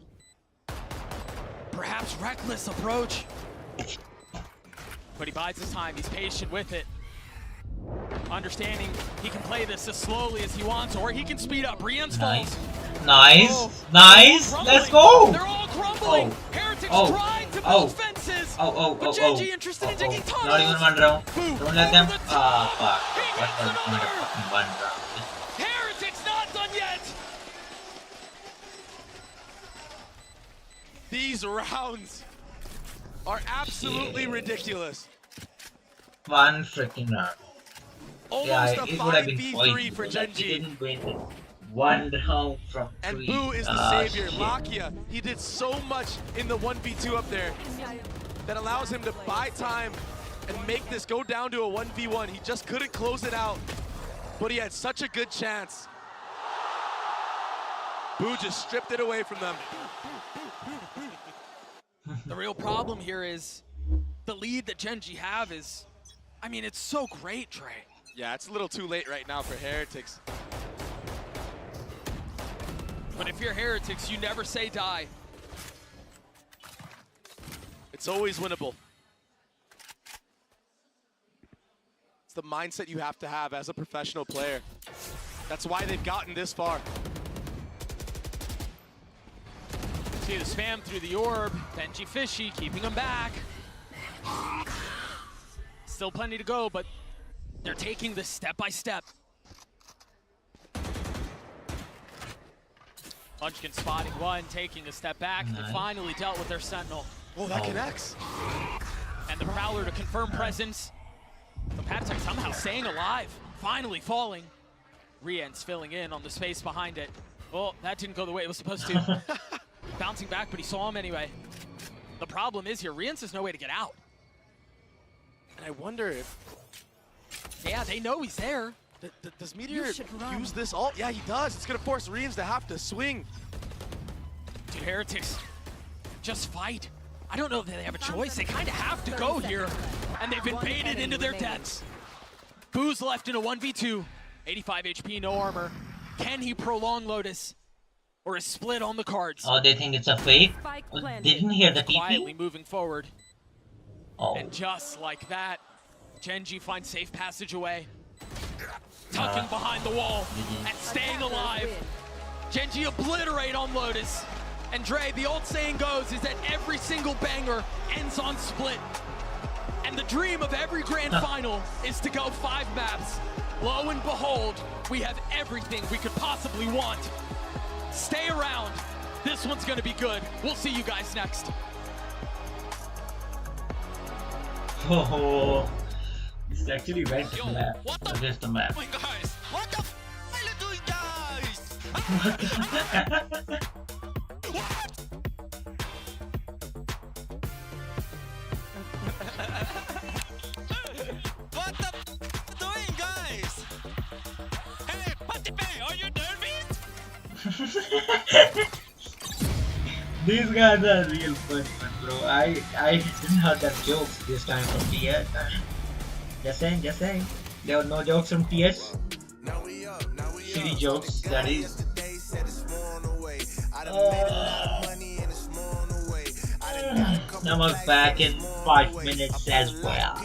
perhaps reckless approach. But he bides his time. He's patient with it. Understanding he can play this as slowly as he wants, or he can speed up. Rian's falls. Nice. Oh, Nice. Let's go. They're all crumbling. Heretics trying to build fences. But Genji interested in taking tunnels. Not even one round. Don't let them. Fuck. One round. Heretics not done yet. These rounds are absolutely ridiculous. One freaking round. Almost a it would have been 5v3 for Like, Genji. he didn't win one round from And three. Boo is the savior. Shit. Lakia, he did so much in the 1v2 up there that allows him to buy time and make this go down to a 1v1. He just couldn't close it out, but he had such a good chance. Boo just stripped it away from them. The real problem here is the lead that Genji have is, I mean, it's so great, Trey. Yeah, it's a little too late right now for Heretics. But if you're Heretics, you never say die. It's always winnable. It's the mindset you have to have as a professional player. That's why they've gotten this far. See the spam through the orb. Benji Fishy keeping him back. Still plenty to go, but they're taking this step by step. Munchkin spotting one, taking a step back. Nice. They finally dealt with their Sentinel. Oh, that connects. And the Prowler to confirm presence. The Patek somehow staying alive, finally falling. Rian's filling in on the space behind it. Oh, that didn't go the way it was supposed to. Bouncing back, but he saw him anyway. The problem is here, Rian's has no way to get out. And I wonder if... Yeah, they know he's there. Does Meteor use this ult? Yeah, he does. It's going to force Reams to have to swing. Dude, Heretics, just fight. I don't know that they have a choice. They kind of have to go here. And they've been baited into their deaths. Boo's left in a 1v2. 85 HP, no armor. Can he prolong Lotus? Or is Split on the cards? Oh, they think it's a fake? Didn't hear the TP? Quietly moving forward. Oh. And just like that, Genji finds safe passage away. Tucking behind the wall and staying alive. Genji obliterate on Lotus. And Dre, the old saying goes is that every single banger ends on Split. And the dream of every grand final is to go 5 maps. Lo and behold, we have everything we could possibly want. Stay around. This one's gonna be good. We'll see you guys next. Oh, this actually went to the map. Just the map. Guys, what the f are you doing, guys? What the f doing, guys? Hey, Patipe, are you nervous? These guys are real fun, bro. I didn't heard them jokes this time from TS. Just saying. There were no jokes from TS. Shitty jokes, that is. I'm back in 5 minutes as well.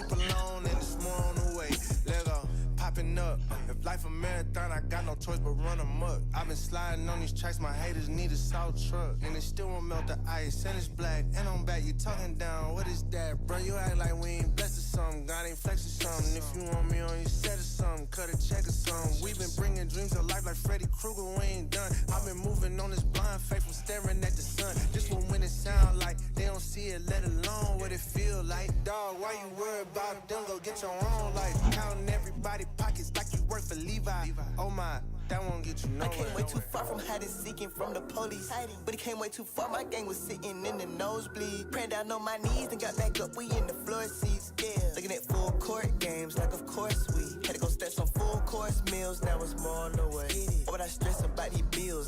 Life a marathon, I got no choice but run amok. I've been sliding on these tracks, my haters need a salt truck. And it still won't melt the ice, and it's black. And I'm back, you talking down, what is that? Bro, you act like we ain't blessed or something. God ain't flex or something. If you want me on your set or something, cut a check or something. We've been bringing dreams to life like Freddy Krueger, we ain't done. I've been moving on this blind faith from staring at the sun. This one when it sound like they don't see it, let alone what it feel like. Dog, why you worry about them? Go get your own life. Counting everybody pockets like you work for Levi. Oh my, that won't get you nowhere. I came way too far from hiding, seeking from the police. But it came way too far, my gang was sitting in the nosebleed. Praying down on my knees and got back up, we in the floor seats. Yeah, looking at full court games, like of course we had to go steps on full course meals, now it's more on the way. Or would I stress about these bills?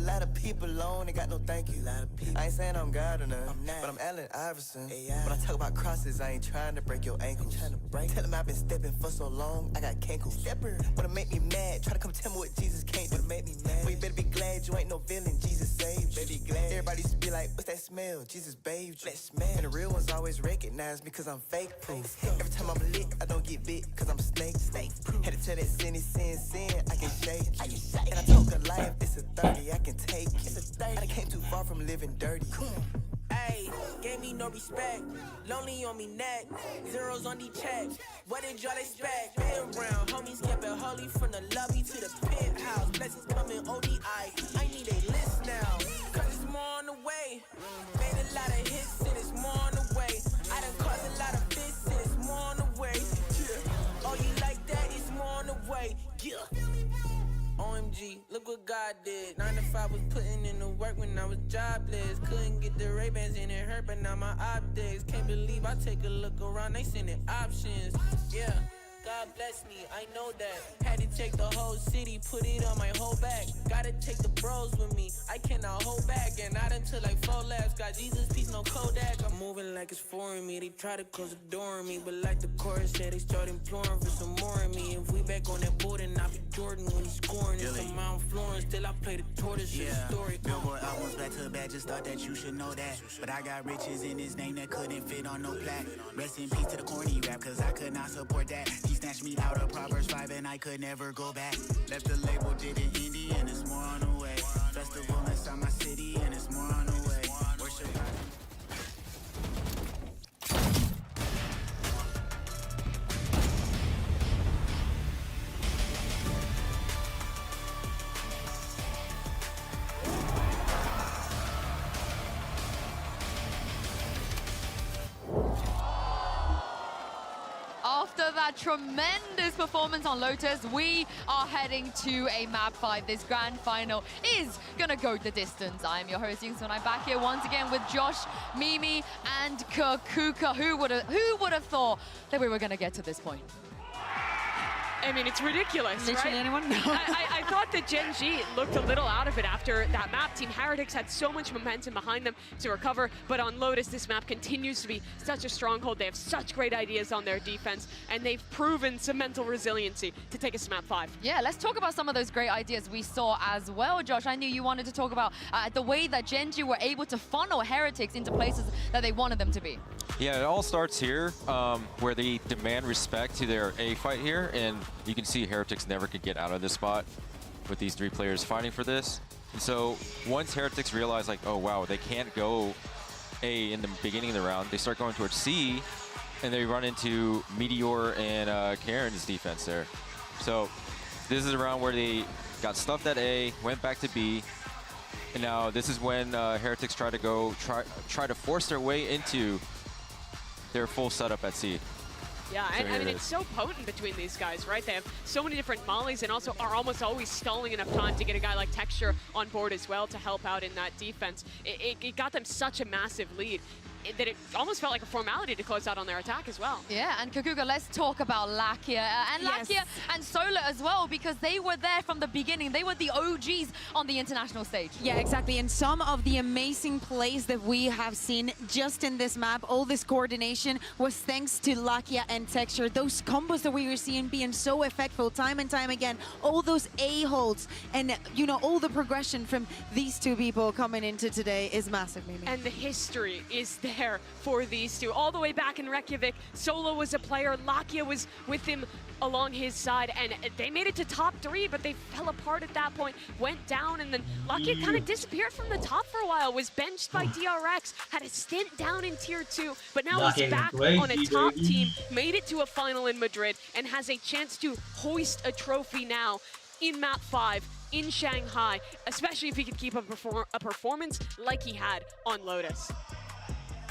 lot of people alone, they got no thank you. I ain't saying I'm God or nothing, but I'm Allen Iverson. When I talk about crosses, I ain't trying to break your ankles. Tell them I've been stepping for so long, I got cankles. Wanna make me mad, try to come tell me what Jesus can't do. Make me mad. Well, you better be glad you ain't no villain, Jesus saved. Baby glad. Everybody used to be like, what's that smell? Jesus bathed you. And the real ones always recognize me cause I'm fake proof. Every time I'm lit, I don't get bit cause I'm snake proof. Had to tell that sin is sin, I can shake you. And I told her life, it's a 30, I can take you. I came too far from living dirty. Ayy, gave me no respect. Lonely on me neck. Zeros on the checks. What did y'all expect? Been around, homies kept it holy from the lobby to the penthouse. Blessings coming ODI. I need a list now. Cause it's more on the way. Made a lot of hits and it's more on the way. I done caused a lot of fits and it's more on the way. Yeah. Oh, you like that? It's more on the way. Yeah. OMG, look what God did. 9 to 5 was putting in the work when I was jobless. Couldn't get the Ray-Bans and it hurt, but now my optics. Can't believe I take a look around, they sending options. Yeah, God bless me, I know that. Had to take the whole city, put it on my whole back. Gotta take the bros with me, I cannot hold back. And not until like 4 laps, got Jesus, peace, no Kodak. I'm moving like it's foreign me, they try to close the door on me. But like the chorus said, they start imploring for some more of me. If we back on that board, then I'll be Jordan when he's scoring. It's a Mount Florence, still I play the tortoise, yeah. Story. Billboard albums back to back, just thought that you should know that. But I got riches in his name that couldn't fit on no plaque. Rest in peace to the corny rap, cause I could not support that. He snatched me out of Proverbs 5 and I could never go back. Left the label, did it indie and it's more on the way. Festival inside my city and it's more on the way. Worship After that tremendous performance on Lotus, we are heading to a map fight. This grand final is gonna go the distance. I'm your host, Yingsun. I'm back here once again with Josh, Mimi, and Kakuka. Who would have thought that we were gonna get to this point? I mean, it's ridiculous, Literally right? anyone? No. I thought that Gen G looked a little out of it after that map. Team Heretics had so much momentum behind them to recover, but on Lotus, this map continues to be such a stronghold. They have such great ideas on their defense, and they've proven some mental resiliency to take us to map 5. Yeah, let's talk about some of those great ideas we saw as well, Josh. I knew you wanted to talk about the way that Gen G were able to funnel Heretics into places that they wanted them to be. Yeah, it all starts here, where they demand respect to their A fight here, and you can see Heretics never could get out of this spot with these 3 players fighting for this. And so once Heretics realize, like, oh wow, they can't go A in the beginning of the round, they start going towards C, and they run into Meteor and Karen's defense there. So this is a round where they got stuffed at A, went back to B, and now this is when Heretics try to force their way into their full setup at C. Yeah, So and I mean, it it's is. so potent between these guys, right? They have so many different mollies and also are almost always stalling enough time to get a guy like Texture on board as well to help out in that defense. It got them such a massive lead that it almost felt like a formality to close out on their attack as well. Yeah, and Kakuka, let's talk about Lakia. And Yes. Lakia and Solar as well, because they were there from the beginning. They were the OGs on the international stage. Yeah, exactly. And some of the amazing plays that we have seen just in this map, all this coordination was thanks to Lakia and Texture. Those combos that we were seeing being so effectful time and time again, all those A-holds, and you know, all the progression from these 2 people coming into today is massive, Mimi. And the history is there for these 2. All the way back in Reykjavik, Solo was a player, Lakia was with him along his side, and they made it to top 3, but they fell apart at that point, went down, and then Lakia kind of disappeared from the top for a while, was benched by DRX, had a stint down in tier 2, but now he's back on a top team, made it to a final in Madrid, and has a chance to hoist a trophy now in map 5 in Shanghai, especially if he could keep up a performance like he had on Lotus.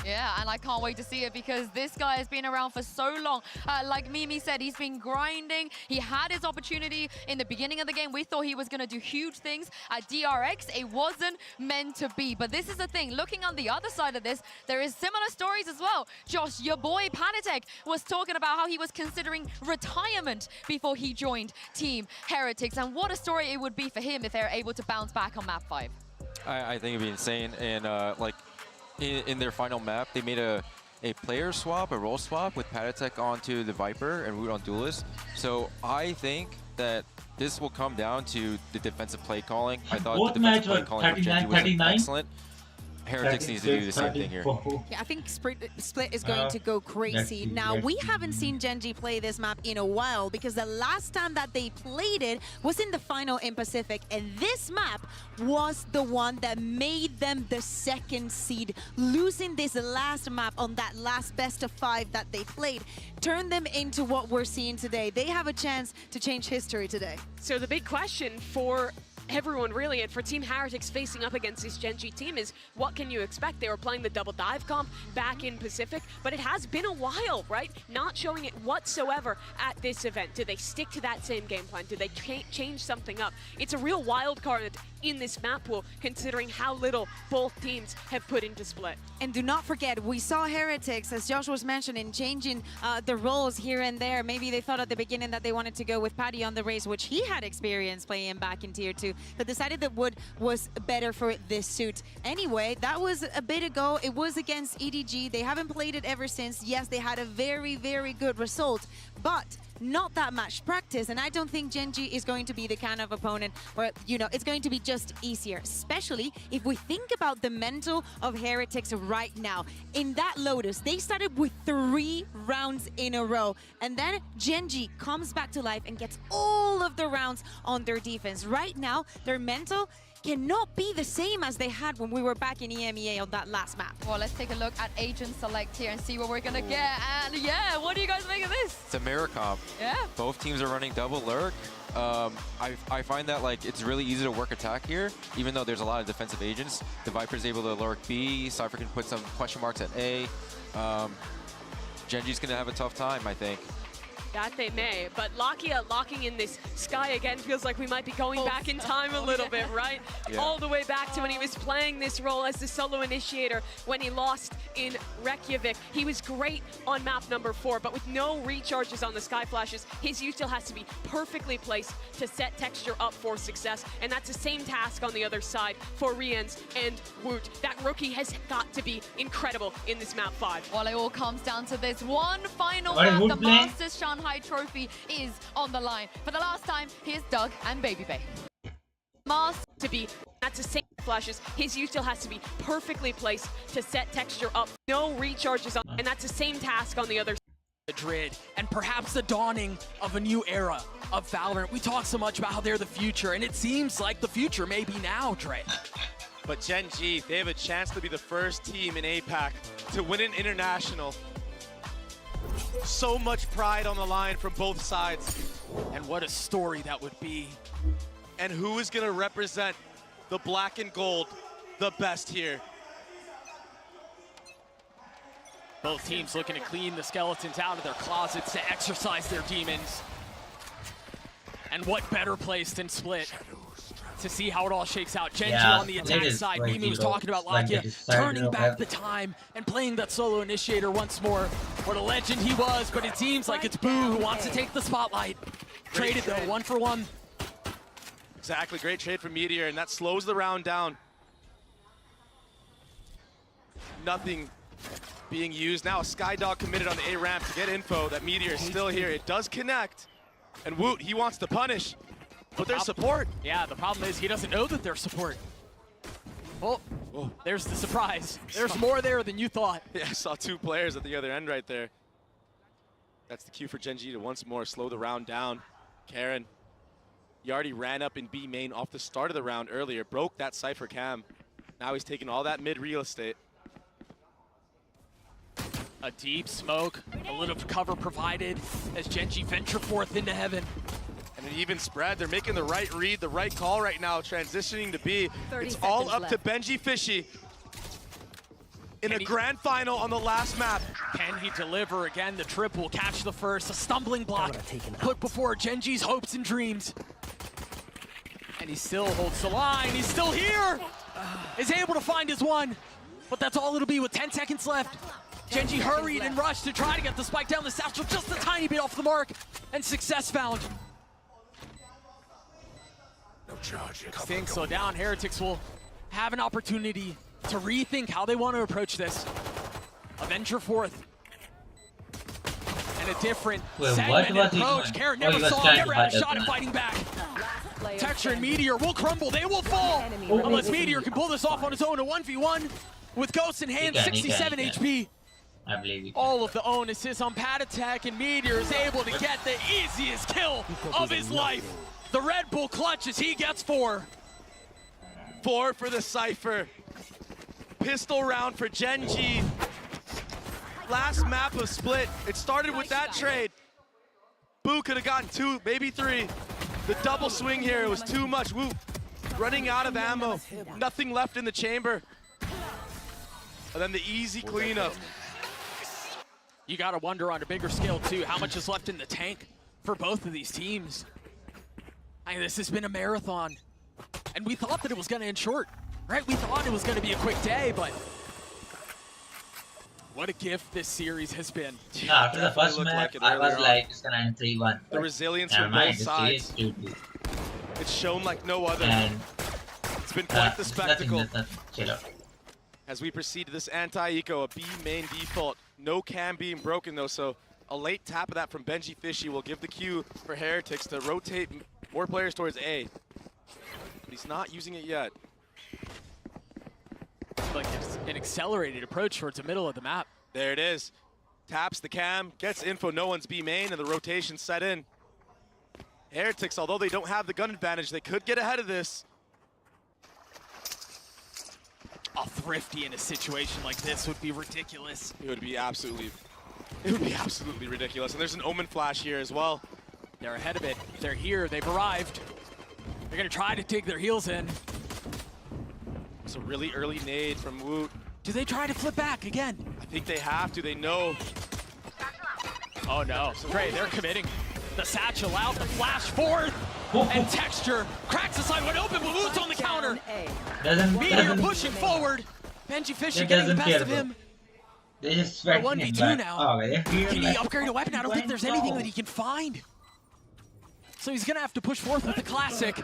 Yeah, and I can't wait to see it because this guy has been around for so long. Like Mimi said, he's been grinding. He had his opportunity in the beginning of the game. We thought he was going to do huge things at DRX. It wasn't meant to be. But this is the thing. Looking on the other side of this, there is similar stories as well. Josh, your boy Panatek was talking about how he was considering retirement before he joined Team Heretics. And what a story it would be for him if they're able to bounce back on map 5. I think it'd be insane. And like in their final map, they made a player swap, a role swap with Panatek onto the Viper and Woot on Duelist. So I think that this will come down to the defensive play calling. I thought the defensive play calling with Genji was excellent. Heretics needs to do the same thing here. Yeah, I think Split is going to go crazy. Now, we haven't seen Genji play this map in a while because the last time that they played it was in the final in Pacific. And this map was the one that made them the 2nd seed. Losing this last map on that last best of 5 that they played turned them into what we're seeing today. They have a chance to change history today. So the big question for everyone really, and for Team Heretics facing up against this Genji team is, what can you expect? They were playing the double dive comp back in Pacific, but it has been a while, right? Not showing it whatsoever at this event. Do they stick to that same game plan? Do they change something up? It's a real wild card in this map pool, considering how little both teams have put into Split. And do not forget, we saw Heretics, as Josh was mentioning, changing the roles here and there. Maybe they thought at the beginning that they wanted to go with Paddy on the race, which he had experience playing back in Tier 2, but decided that Wood was better for this suit. Anyway, that was a bit ago. It was against EDG. They haven't played it ever since. Yes, they had a very, very good result, but not that much practice, and I don't think Genji is going to be the kind of opponent where, you know, it's going to be just easier, especially if we think about the mental of Heretics right now. In that Lotus, they started with 3 rounds in a row, and then Genji comes back to life and gets all of the rounds on their defense. Right now, their mental cannot be the same as they had when we were back in EMEA on that last map. Well, let's take a look at Agent Select here and see what we're gonna get. And yeah, what do you guys make of this? It's a mirror comp. Yeah. Both teams are running double lurk. I find that like it's really easy to work attack here, even though there's a lot of defensive agents. The Viper's able to lurk B, Cypher can put some question marks at A. Genji's gonna have a tough time, I think. That they may, but Lakia locking in this sky again feels like we might be going back in time a little bit, right? Yeah. All the way back to when he was playing this role as the solo initiator when he lost in Reykjavik. He was great on map number 4, but with no recharges on the sky flashes, his util has to be perfectly placed to set texture up for success, and that's the same task on the other side for Riens and Woot. That rookie has got to be incredible in this map 5. Well, it all comes down to this one final map. The Masters Shanghai Trophy is on the line. For the last time, here's Doug and Baby Bay. To be, that's the same flashes. His util has to be perfectly placed to set texture up. No recharges on, and that's the same task on the other side. Madrid, and perhaps the dawning of a new era of Valorant. We talk so much about how they're the future, and it seems like the future may be now, Dre. But Genji, they have a chance to be the first team in APAC to win an international. So much pride on the line from both sides. And what a story that would be. And who is going to represent the black and gold the best here? Both teams looking to clean the skeletons out of their closets to exercise their demons. And what better place than Split to see how it all shakes out. Genji on the attack side. Mimi was talking about Lakia turning back the time and playing that solo initiator once more. What a legend he was, but it seems like it's Boo who wants to take the spotlight. Traded though, 1 for 1. Exactly, great trade from Meteor, and that slows the round down. Nothing being used. Now a Skydog committed on the A ramp to get info that Meteor is still here. It does connect, and Woot, he wants to punish. But there's support. Yeah, the problem is he doesn't know that there's support. Oh, there's the surprise. There's more there than you thought. Yeah, I saw 2 players at the other end right there. That's the cue for Genji to once more slow the round down. Karen, he already ran up in B main off the start of the round earlier, broke that Cypher cam. Now he's taking all that mid real estate. A deep smoke, a little cover provided as Genji venture forth into heaven. And an even spread. They're making the right read, the right call right now, transitioning to B. It's all up to Benji Fishy. in a grand final on the last map. Can he deliver again? The trip will catch the first. A stumbling block put before Genji's hopes and dreams. And he still holds the line. He's still here. Is able to find his one. But that's all it'll be with 10 seconds left. Genji hurried and rushed to try to get the spike down the satchel just a tiny bit off the mark. And success found. Things slow down. Heretics will have an opportunity to rethink how they want to approach this. Avenger fourth. And a different segmented approach. Karen never never had a shot at fighting back. Texture and Meteor will crumble. They will fall. Unless Meteor can pull this off on his own. A 1v1 with Ghost in hand, 67 HP. I believe you. All of the onus is on Pad Attack, and Meteor is able to get the easiest kill of his life. The Red Bull clutches, he gets 4. 4 for the Cypher. Pistol round for Genji. Last map of Split. It started with that trade. Boo could have gotten 2, maybe 3. The double swing here, it was too much. Woo, running out of ammo. Nothing left in the chamber. And then the easy cleanup. You gotta wonder on a bigger scale too, how much is left in the tank for both of these teams. I mean, this has been a marathon. And we thought that it was gonna end short, right? We thought it was gonna be a quick day, but what a gift this series has been. No, after the first map, I was like, it's gonna end 3-1. The resilience from both sides. It's shown like no other. And it's been quite the spectacle. Nothing. Chill out. As we proceed to this anti-eco, a B main default. No cam being broken though, so a late tap of that from Benji Fishy will give the cue for Heretics to rotate more players towards A. But he's not using it yet. Like it's an accelerated approach towards the middle of the map. There it is. Taps the cam, gets info, no one's B main, and the rotation set in. Heretics, although they don't have the gun advantage, they could get ahead of this. A Thrifty in a situation like this would be ridiculous. It would be absolutely ridiculous. And there's an Omen flash here as well. They're ahead of it. They're here. They've arrived. They're gonna try to dig their heels in. It's a really early nade from Woot. Do they try to flip back again? I think they have to. They know. Oh no. Great. They're committing. The satchel out. The flash forth. And Texture cracks the side wide open, but Woot's on the counter. Meteor pushing forward. Benji Fishy getting the best of him. They just 1v2 now. Oh, Can he upgrade a weapon? I don't think there's anything that he can find. So he's gonna have to push forth with the classic.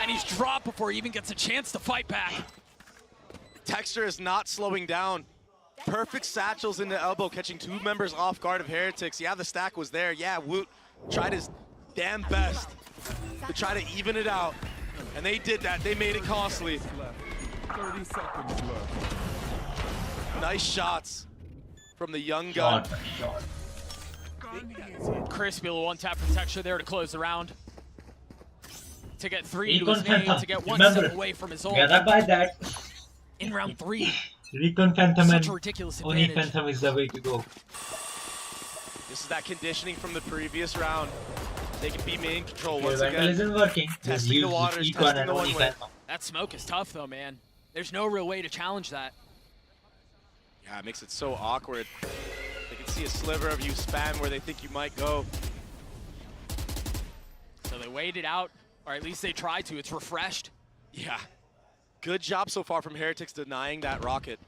And he's dropped before he even gets a chance to fight back. Texture is not slowing down. Perfect satchels into elbow, catching 2 members off guard of Heretics. Yeah, the stack was there. Yeah, Woot tried his damn best to try to even it out. And they did that. They made it costly. 30 seconds left. Nice shots from the young gun. Crispy little one-tap from Texture there to close the round. To get 3 to his name, to get 1 step away from his ult. In round 3. Recon Phantom Such a ridiculous only advantage. Phantom is the way to go. This is that conditioning from the previous round. They can be main control once Vandal again. isn't working. Testing the waters, testing the one way. That smoke is tough though, man. There's no real way to challenge that. Yeah, it makes it so awkward. They can see a sliver of you spam where they think you might go. So they wait it out, or at least they try to. It's refreshed. Yeah. Good job so far from Heretics denying that rocket.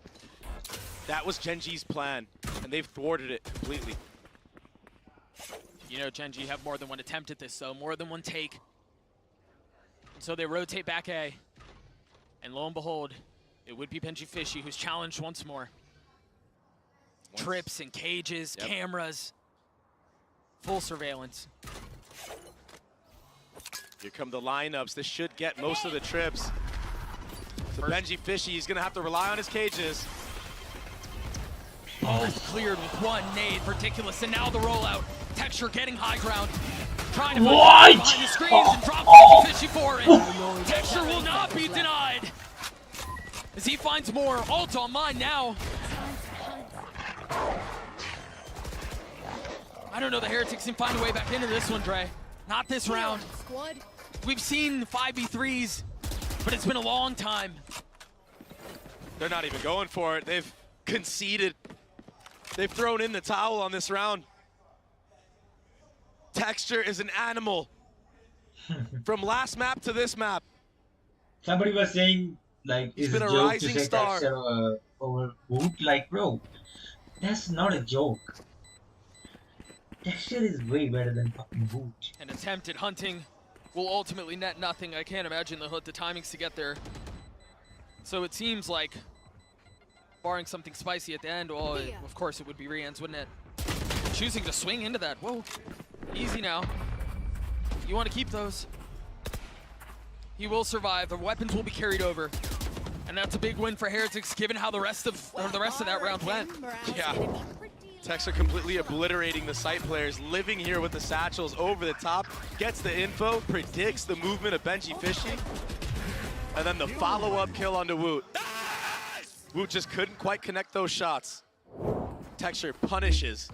That was Genji's plan, and they've thwarted it completely. You know, Genji have more than one attempt at this, though, more than one take. So they rotate back A. And lo and behold, it would be Benji Fishy who's challenged once more. Trips and cages, cameras, full surveillance. Here come the lineups. This should get most of the trips. So Benji Fishy, he's gonna have to rely on his cages. Oh, cleared with 1 nade, Ridiculous, and now the rollout. Texture getting high ground. Trying to put behind the screens and drop Benji Fishy for it. Texture will not be denied. As he finds more, ult on mine now. I don't know, the Heretics can find a way back into this one, Dre. Not this round. We've seen 5v3s, but it's been a long time. They're not even going for it. conceded. They've thrown in the towel on this round. Texture is an animal. From last map to this map. Somebody was saying, like, He's is been a a joke to rising say star. Texture over Boot? Like, bro, that's not a joke. Texture is way better than fucking Boot. An attempt at hunting will ultimately net nothing. I can't imagine the timings to get there. So it seems like, barring something spicy at the end, well, of course it would be Rian's, wouldn't it? Choosing to swing into that. Whoa, easy now. You want to keep those. He will survive. The weapons will be carried over. And that's a big win for Heretics, given how the rest of that round went. Yeah. Texture completely obliterating the site players, living here with the satchels over the top, gets the info, predicts the movement of Benji Fishy, and then the follow-up kill onto Woot. Woot just couldn't quite connect those shots. Texture punishes.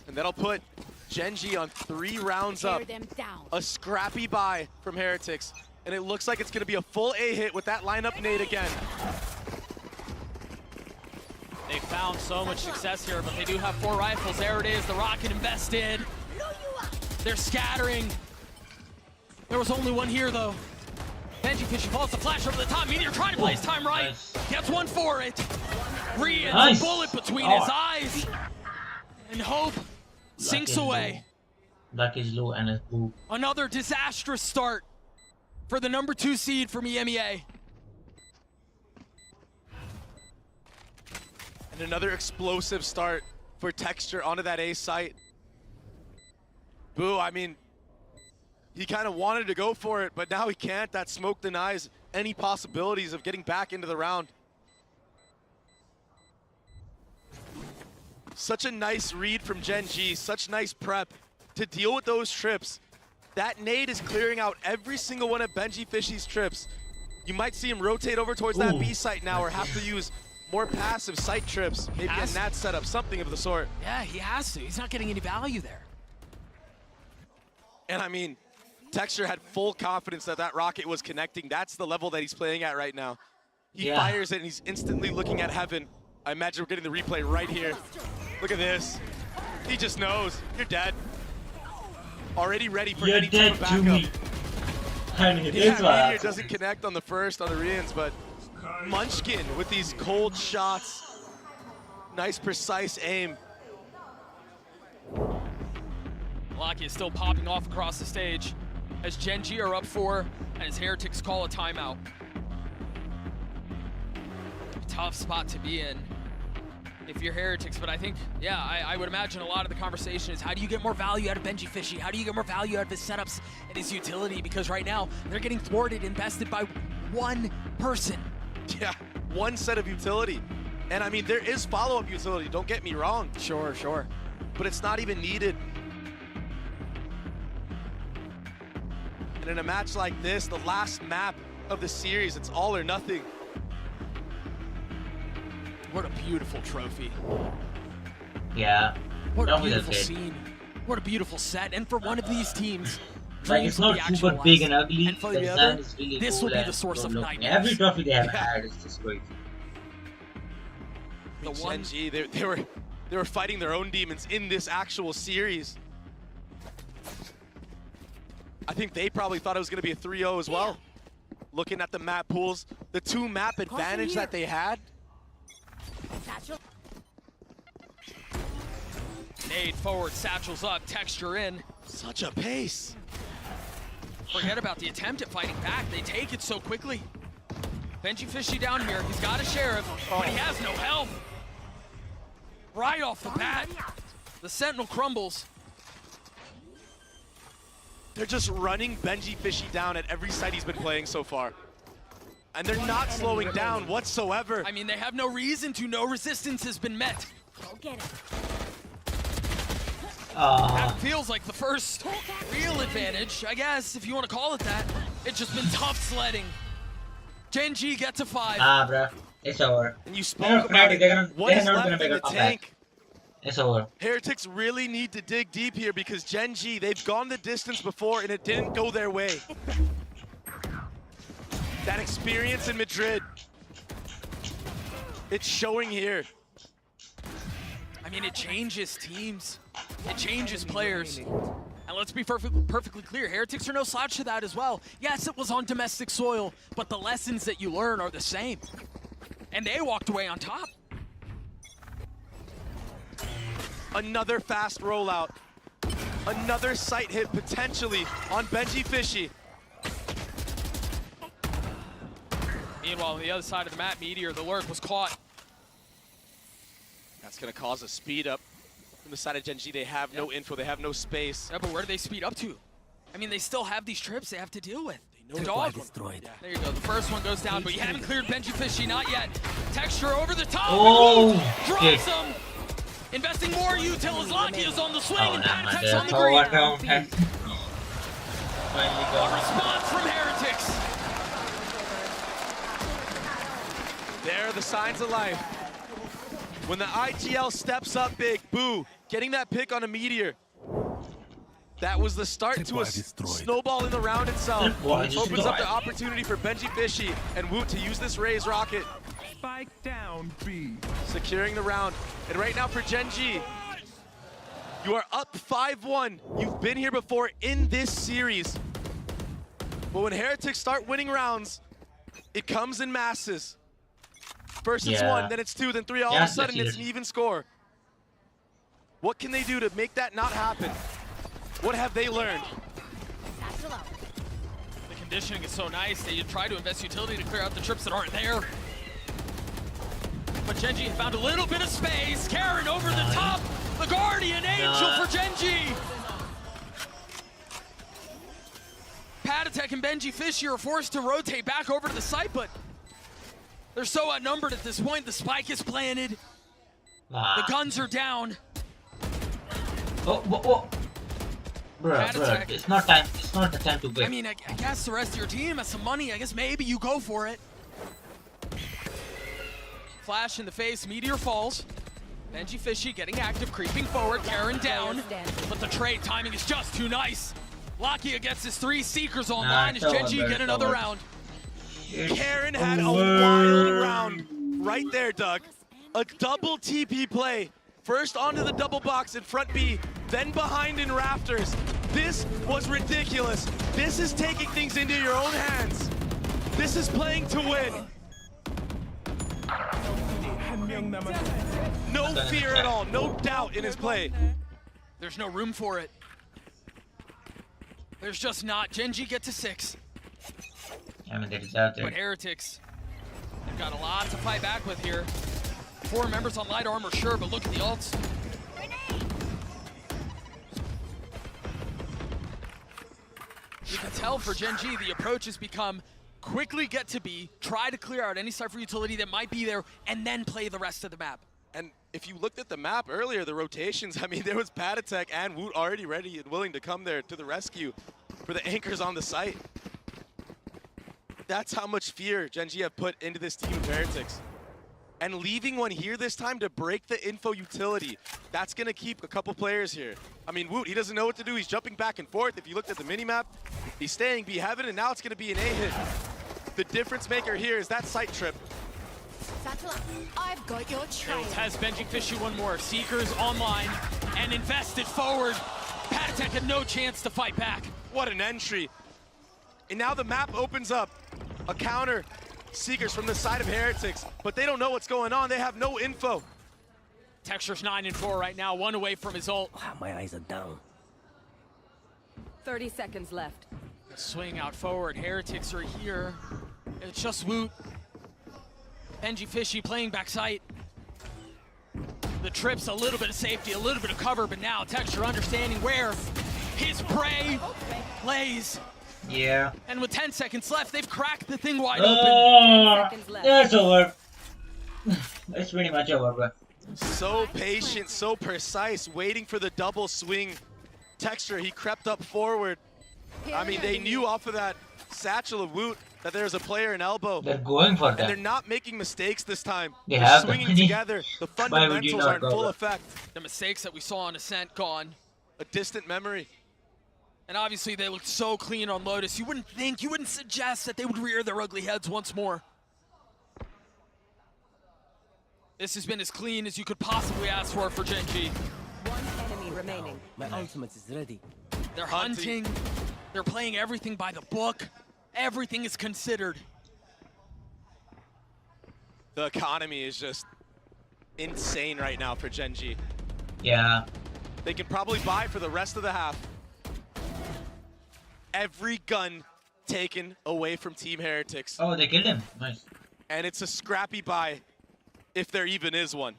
And that'll put Genji on 3 rounds up. A scrappy buy from Heretics. And it looks like it's going to be a full A hit with that lineup nade again. They found so much success here, but they do have 4 rifles. There it is, the rocket invested. They're scattering. There was only one here, though. Benji Fishy falls the flash over the top. Meteor trying to play his time right. Nice. Gets one for it. Rian's Nice. bullet between his eyes. And hope sinks away. Luck is low and it's Boot. Another disastrous start for the number 2 seed from EMEA. And another explosive start for Texture onto that A site. Boo, I mean, he kind of wanted to go for it, but now he can't. That smoke denies any possibilities of getting back into the round. Such a nice read from Gen G, such nice prep to deal with those trips. That nade is clearing out every single one of Benji Fishy's trips. You might see him rotate over towards that B site now or have to use more passive site trips, maybe a NAT setup, something of the sort. Yeah, he has to. He's not getting any value there. And I mean, Texture had full confidence that that rocket was connecting. That's the level that he's playing at right now. He fires it and he's instantly looking at heaven. I imagine we're getting the replay right here. Look at this. He just knows. You're dead. Already ready for any type of backup. Meteor doesn't connect on the first on the Rians, but Munchkin with these cold shots. Nice, precise aim. Locky is still popping off across the stage as Gen G are up 4 and as Heretics call a timeout. Tough spot to be in if you're Heretics, but I think, yeah, I would imagine a lot of the conversation is how do you get more value out of Benji Fishy? How do you get more value out of his setups and his utility? Because right now, they're getting thwarted and bested by one person. Yeah, one set of utility. And I mean, there is follow-up utility, don't get me wrong. Sure, sure. But it's not even needed. And in a match like this, the last map of the series, it's all or nothing. What a beautiful trophy. Yeah. What a beautiful scene. What a beautiful set. And for one of these teams, like, it's not super big and ugly. And for the the design other, is really this cool will be the source of nightmares. Every trophy they have had is just crazy. Gen G, they were fighting their own demons in this actual series. I think they probably thought it was going to be a 3-0 as well. Looking at the map pools, the 2 map advantage that they had. Nade forward, satchels up, Texture in. Such a pace. Forget about the attempt at fighting back. They take it so quickly. Benji Fishy down here. He's got a Sheriff, but he has no help. Right off the bat, the Sentinel crumbles. They're just running Benji Fishy down at every site he's been playing so far. And they're not slowing down whatsoever. I mean, they have no reason to. No resistance has been met. Go get it. That feels like the first real advantage, I guess, if you want to call it that. It's just been tough sledding. Gen G gets a 5. Bro. It's over. And you spoke about it. What is left in the tank? It's over. Heretics really need to dig deep here because Gen G, they've gone the distance before and it didn't go their way. That experience in Madrid. It's showing here. I mean, it changes teams. It changes players. And let's be perfectly clear, Heretics are no slouch to that as well. Yes, it was on domestic soil, but the lessons that you learn are the same. And they walked away on top. Another fast rollout. Another sight hit potentially on Benji Fishy. Meanwhile, on the other side of the map, Meteor, the lurk, was caught. That's gonna cause a speed up from the side of Gen G. They have no info, they have no space. Yeah, but where do they speed up to? I mean, they still have these trips they have to deal with. They know Dog. destroyed. Yeah. There you go, the first one goes down, but you haven't cleared Benji Fishy, not yet. Texture over the top, Oh, drops him. Investing more util as Lucky is on the swing, and Patek's on the green. A response from Heretics. There are the signs of life. When the IGL steps up big, Boo, getting that pick on a Meteor. That was the start to a snowball in the round itself. Opens up the opportunity for Benji Fishy and Woot to use this Raze rocket. Spike down B. Securing the round. And right now for Gen G, you are up 5-1. You've been here before in this series. But when Heretics start winning rounds, it comes in masses. First it's 1, then it's 2, then 3, all of a sudden it's an even score. What can they do to make that not happen? What have they learned? The conditioning is so nice that you try to invest utility to clear out the trips that aren't there. But Gen G found a little bit of space. Karen over the top. The Guardian Angel for Gen G. Patek and Benji Fishy are forced to rotate back over to the site, but they're so outnumbered at this point. The spike is planted. The guns are down. Bro, it's not time. It's not the time to wait. I mean, I guess the rest of your team has some money. I guess maybe you go for it. Flash in the face, Meteor falls. Benji Fishy getting active, creeping forward, Karen down. But the trade timing is just too nice. Lakia gets his 3 Seekers online as Gen G get another round. Karen had a wild round right there, Doug. A double TP play. First onto the double box in front B, then behind in rafters. This was ridiculous. This is taking things into your own hands. This is playing to win. No fear at all, no doubt in his play. There's no room for it. There's just not. Gen G get to 6. But Heretics, they've got a lot to fight back with here. 4 members on light armor, sure, but look at the ults. You can tell for Gen G, the approach has become quickly get to B, try to clear out any Cypher utility that might be there, and then play the rest of the map. And if you looked at the map earlier, the rotations, I mean, there was Patek and Woot already ready and willing to come there to the rescue for the anchors on the site. That's how much fear Gen G have put into this team of Heretics. And leaving one here this time to break the info utility, that's gonna keep a couple players here. I mean, Woot, he doesn't know what to do. He's jumping back and forth. If you looked at the minimap, he's staying B heaven, and now it's gonna be an A hit. The difference maker here is that site trip. I've got your trail. Has Benji Fishy one more. Seekers online and invested forward. Patek had no chance to fight back. What an entry. And now the map opens up. A counter. Seekers from the side of Heretics, but they don't know what's going on. They have no info. Texture's 9-4 right now, 1 away from his ult. My eyes are down. 30 seconds left. Swing out forward. Heretics are here. It's just Woot. Benji Fishy playing backside. The trip's a little bit of safety, a little bit of cover, but now Texture understanding where his prey lays. Yeah. And with 10 seconds left, they've cracked the thing wide open. It's over. It's pretty much over, bro. So patient, so precise, waiting for the double swing. Texture, he crept up forward. I mean, they knew off of that satchel of Woot that there's a player in elbow. They're going for that. And they're not making mistakes this time. They're have swinging together. The fundamentals are in full effect. The mistakes that we saw on Ascent gone. A distant memory. And obviously they looked so clean on Lotus. You wouldn't think, you wouldn't suggest that they would rear their ugly heads once more. This has been as clean as you could possibly ask for Gen G. One enemy remaining. My ultimate is ready. They're hunting. They're playing everything by the book. Everything is considered. The economy is just insane right now for Gen G. Yeah. They can probably buy for the rest of the half. Every gun taken away from Team Heretics. Oh, they killed him. Nice. And it's a scrappy buy, if there even is one.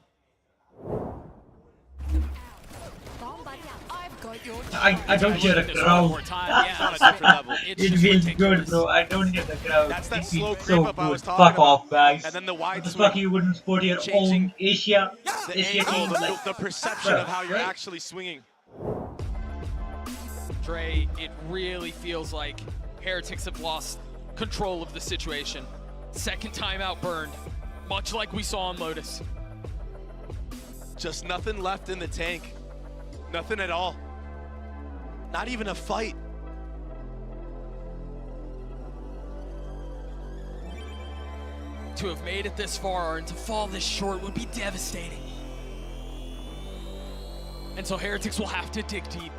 I don't hear the crowd. It feels good, bro. I don't hear the crowd. That's that it slow feels creep so up I was good. talking Fuck about. off, guys. And then the wide what the swing. fuck you wouldn't support your own Asia team? The perception of how you're actually swinging. Dre, it really feels like Heretics have lost control of the situation. Second timeout burned, much like we saw on Lotus. Just nothing left in the tank. Nothing at all. Not even a fight. To have made it this far and to fall this short would be devastating. And so Heretics will have to dig deep.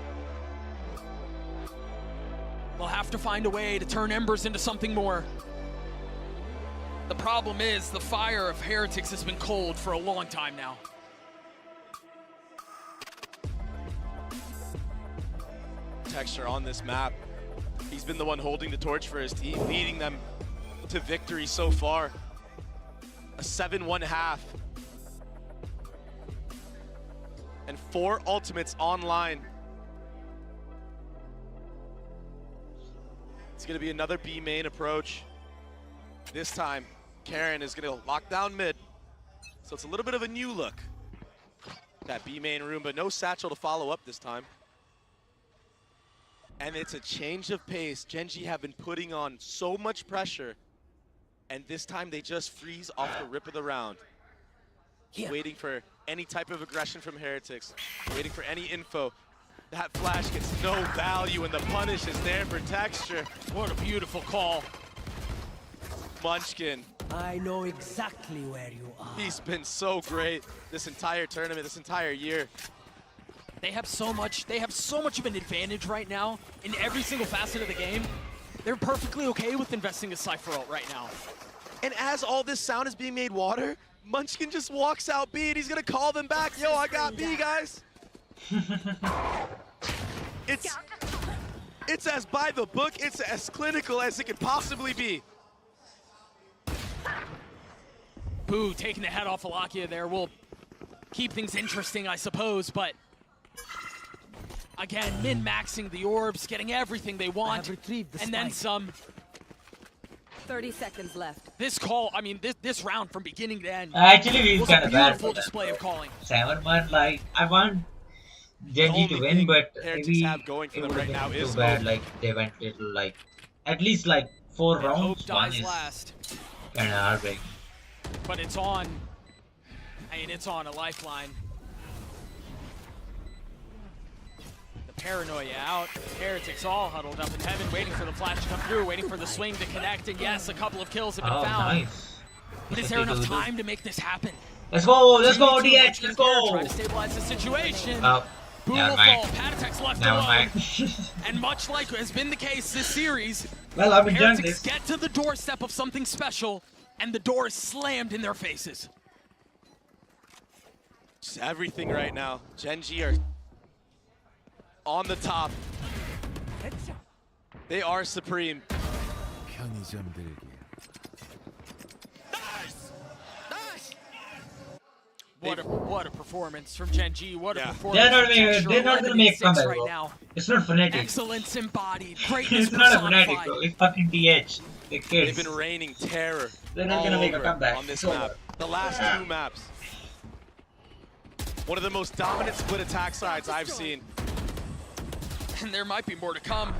They'll have to find a way to turn embers into something more. The problem is the fire of Heretics has been cold for a long time now. Texture on this map. He's been the one holding the torch for his team, leading them to victory so far. A 7-1 half. And 4 ultimates online. It's gonna be another B main approach. This time, Karen is gonna lock down mid. So it's a little bit of a new look. That B main room, but no satchel to follow up this time. And it's a change of pace. Gen G have been putting on so much pressure, and this time they just freeze off the rip of the round. Waiting for any type of aggression from Heretics, waiting for any info. That flash gets no value, and the punish is there for Texture. What a beautiful call. Munchkin. I know exactly where you are. He's been so great this entire tournament, this entire year. They have so much of an advantage right now in every single facet of the game. They're perfectly okay with investing a Cypher ult right now. And as all this sound is being made water, Munchkin just walks out B and he's gonna call them back. Yo, I got B, guys. It's as by the book, it's as clinical as it could possibly be. Boo taking the head off Alakia there will keep things interesting, I suppose, but again, min-maxing the orbs, getting everything they want, and then some. 30 seconds left. This call, I mean, this round from beginning to end Actually, he's was kind a of bad. beautiful display of calling. 7-1, like, I want Gen G to win, but maybe have going for it them would right have now been is too bad. hope. Like, they went little, like, at least like 4 And rounds. hope One dies is last, kind of heartbreaking. but it's on. I mean, it's on a lifeline. Paranoia out. Heretics all huddled up in heaven, waiting for the flash to come through, waiting for the swing to connect, and yes, a couple of kills have been found. Nice. But is there enough time to make this happen? Let's go, DH, let's go! Try to stabilize the situation. Oh, Boom never will mind. fall, Patatek's left Never alone. mind. And much like has been the case this series, Well, I've enjoyed Heretics this. get to the doorstep of something special, and the door is slammed in their faces. Just everything right now. Gen G are on the top. They are supreme. What a performance from Gen G. What a performance. They're not gonna make a comeback, right bro. now. It's not Fnatic. Excellence embodied. Greatness It's not a personified. Fnatic, bro. It's fucking DH. They're kids. They've been raining terror They're not all gonna make a over comeback. on this It's map. over. The last 2 maps. One of the most dominant split attack sides I've seen. And there might be more to come.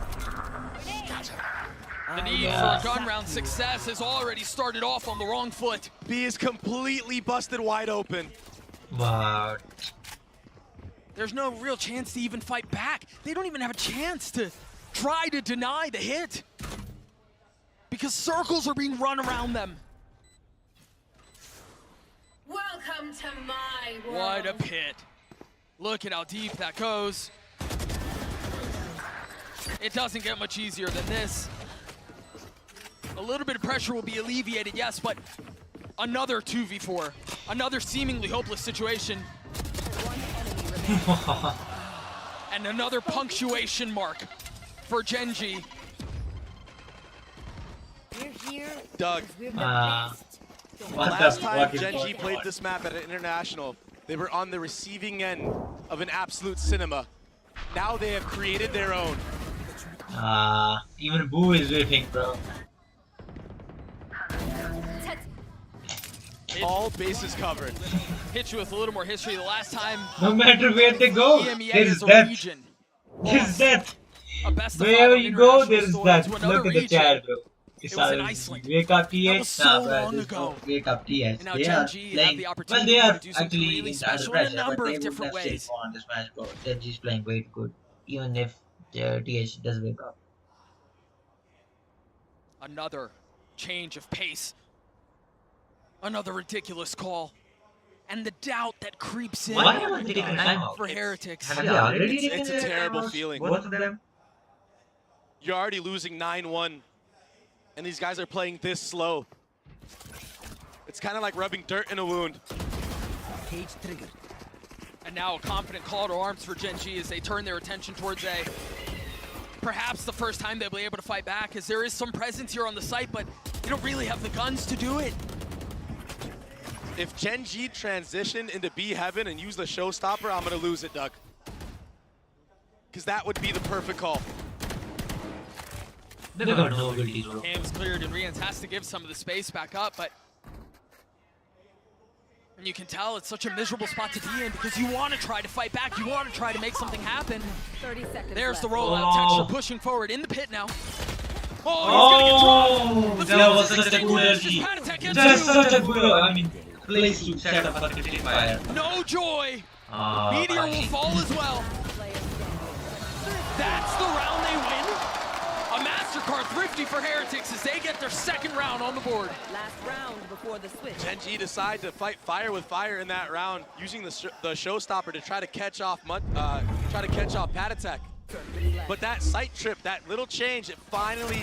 The need for a gun round success has already started off on the wrong foot. B is completely busted wide open. But There's no real chance to even fight back. They don't even have a chance to try to deny the hit. Because circles are being run around them. Welcome to my world. What a pit. Look at how deep that goes. It doesn't get much easier than this. A little bit of pressure will be alleviated, yes, but another 2v4. Another seemingly hopeless situation. And another punctuation mark for Genji. Doug, What last the time fuck is Genji going played on? this map at an international, they were on the receiving end of an absolute cinema. Now they have created their own. Even Boo is whiffing, bro. All bases covered. Hit you with a little more history. The last time, No matter where they go, EMEA there is as a death. region There's death. a best of Wherever 5 on you go, international there is story death. to another Look at the region. chat, bro. It was in Iceland. Wake up TH. That was so Nah, bro, long there's ago. no wake up TH. And now They are Genji had playing. the Well, opportunity they are to do something actually really in the other special in a pressure, number but they of would different have still ways. won this match, bro. Genji's playing way good, even if TH does wake up. Another change of pace. Another ridiculous call. And the doubt that creeps in Why am I taking a timeout? for Heretics. Have they already taken It's a terrible timeouts? feeling. Both of them? You're already losing 9-1, and these guys are playing this slow. It's kind of like rubbing dirt in a wound. Cage triggered. And now a confident call to arms for Genji as they turn their attention towards A. Perhaps the first time they'll be able to fight back, as there is some presence here on the site, but you don't really have the guns to do it. If Genji transition into B heaven and use the showstopper, I'm gonna lose it, Doug. Because that would be the perfect call. They've got no abilities, bro. Game's cleared and Rians has to give some of the space back up, but and you can tell it's such a miserable spot to be in because you want to try to fight back, you want to try to make something happen. 30 seconds There's the left. rollout. Texture pushing forward in the pit now. Oh, he's gonna get dropped. That was such a good LG. That's such a good, I mean, place to set up a fucking fire. No joy. Meteor will fall as well. That's the round they win. A MasterCard thrifty for Heretics as they get their second round on the board. Last round before the switch. Genji decide to fight fire with fire in that round, using the showstopper to try to catch off Pad Attack. But that sight trip, that little change, it finally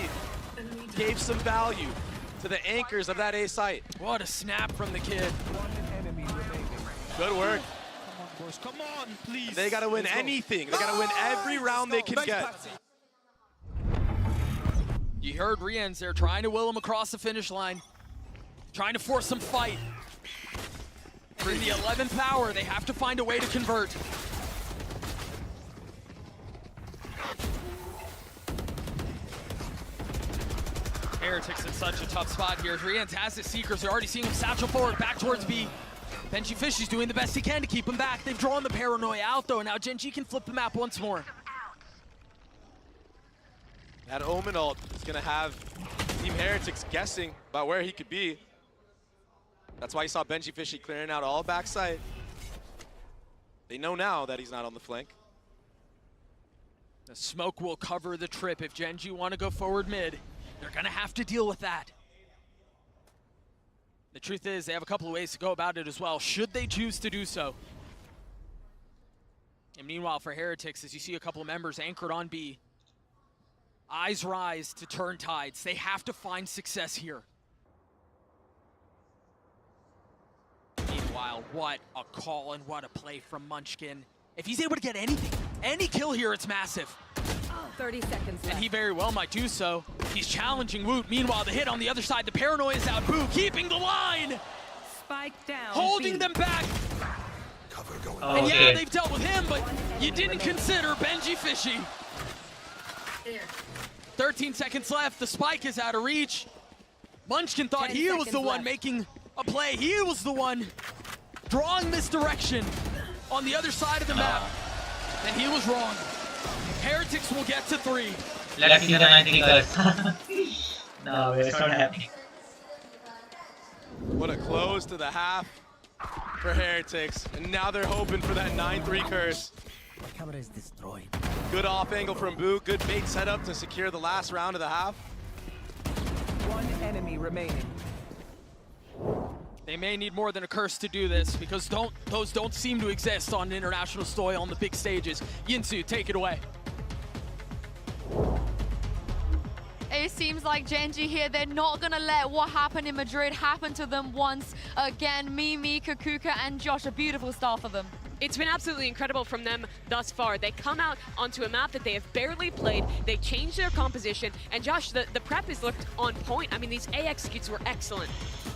gave some value to the anchors of that A site. What a snap from the kid. Good work. Come on, boys. Come on, please. They gotta win anything. They gotta win every round they can get. You heard Rians there trying to will him across the finish line, trying to force some fight. And in the 11th hour, they have to find a way to convert. Heretics in such a tough spot here. Rians has his Seekers. They're already seeing him satchel forward, back towards B. Benji Fishy's doing the best he can to keep him back. They've drawn the paranoia out, though, and now Genji can flip the map once more. That Omen ult is gonna have Team Heretics guessing about where he could be. That's why you saw Benji Fishy clearing out all backside. They know now that he's not on the flank. The smoke will cover the trip. If Genji want to go forward mid, they're gonna have to deal with that. The truth is, they have a couple of ways to go about it as well, should they choose to do so. And meanwhile, for Heretics, as you see a couple of members anchored on B, eyes rise to turn tides. They have to find success here. Meanwhile, what a call and what a play from Munchkin. If he's able to get anything, any kill here, it's massive. 30 seconds left. And he very well might do so. He's challenging Woot. Meanwhile, the hit on the other side, the paranoia is out. Boo keeping the line. Spike down. Holding them back. And yeah, they've dealt with him, but you didn't consider Benji Fishy. 13 seconds left. The spike is out of reach. Munchkin thought he was the one making a play. He was the one drawing misdirection on the other side of the map. And he was wrong. Heretics will get to 3. Let's see the 9-3 curse. No, it's not happening. What a close to the half for Heretics. And now they're hoping for that 9-3 curse. My camera is destroyed. Good off angle from Boo. Good bait setup to secure the last round of the half. One enemy remaining. They may need more than a curse to do this, because those don't seem to exist on international soil on the big stages. Yinsu, take it away. It seems like Genji here, they're not going to let what happened in Madrid happen to them once again. Mimi, Kakuka, and Josh, a beautiful start for them. It's been absolutely incredible from them thus far. They come out onto a map that they have barely played. They changed their composition. And Josh, the prep has looked on point. I mean, these A executes were excellent.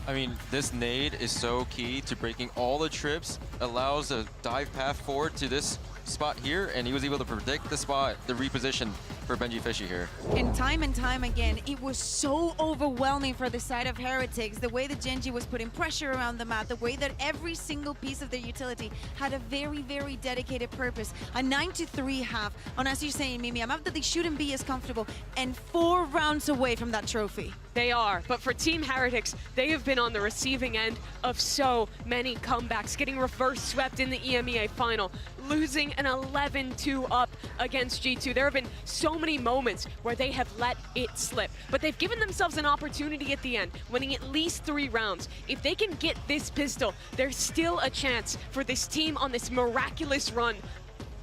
I mean, this nade is so key to breaking all the trips, allows a dive path forward to this spot here, and he was able to predict the spot, the reposition for Benji Fishy here. And time again, it was so overwhelming for the side of Heretics, the way that Genji was putting pressure around the map, the way that every single piece of their utility had a very, very dedicated purpose. A 9-3 half on, as you're saying, Mimi, a map that they shouldn't be as comfortable, and 4 rounds away from that trophy. They are, but for Team Heretics, they have been on the receiving end of so many comebacks, getting reverse swept in the EMEA final, losing an 11-2 up against G2. There have been so many moments where they have let it slip, but they've given themselves an opportunity at the end, winning at least 3 rounds. If they can get this pistol, there's still a chance for this team on this miraculous run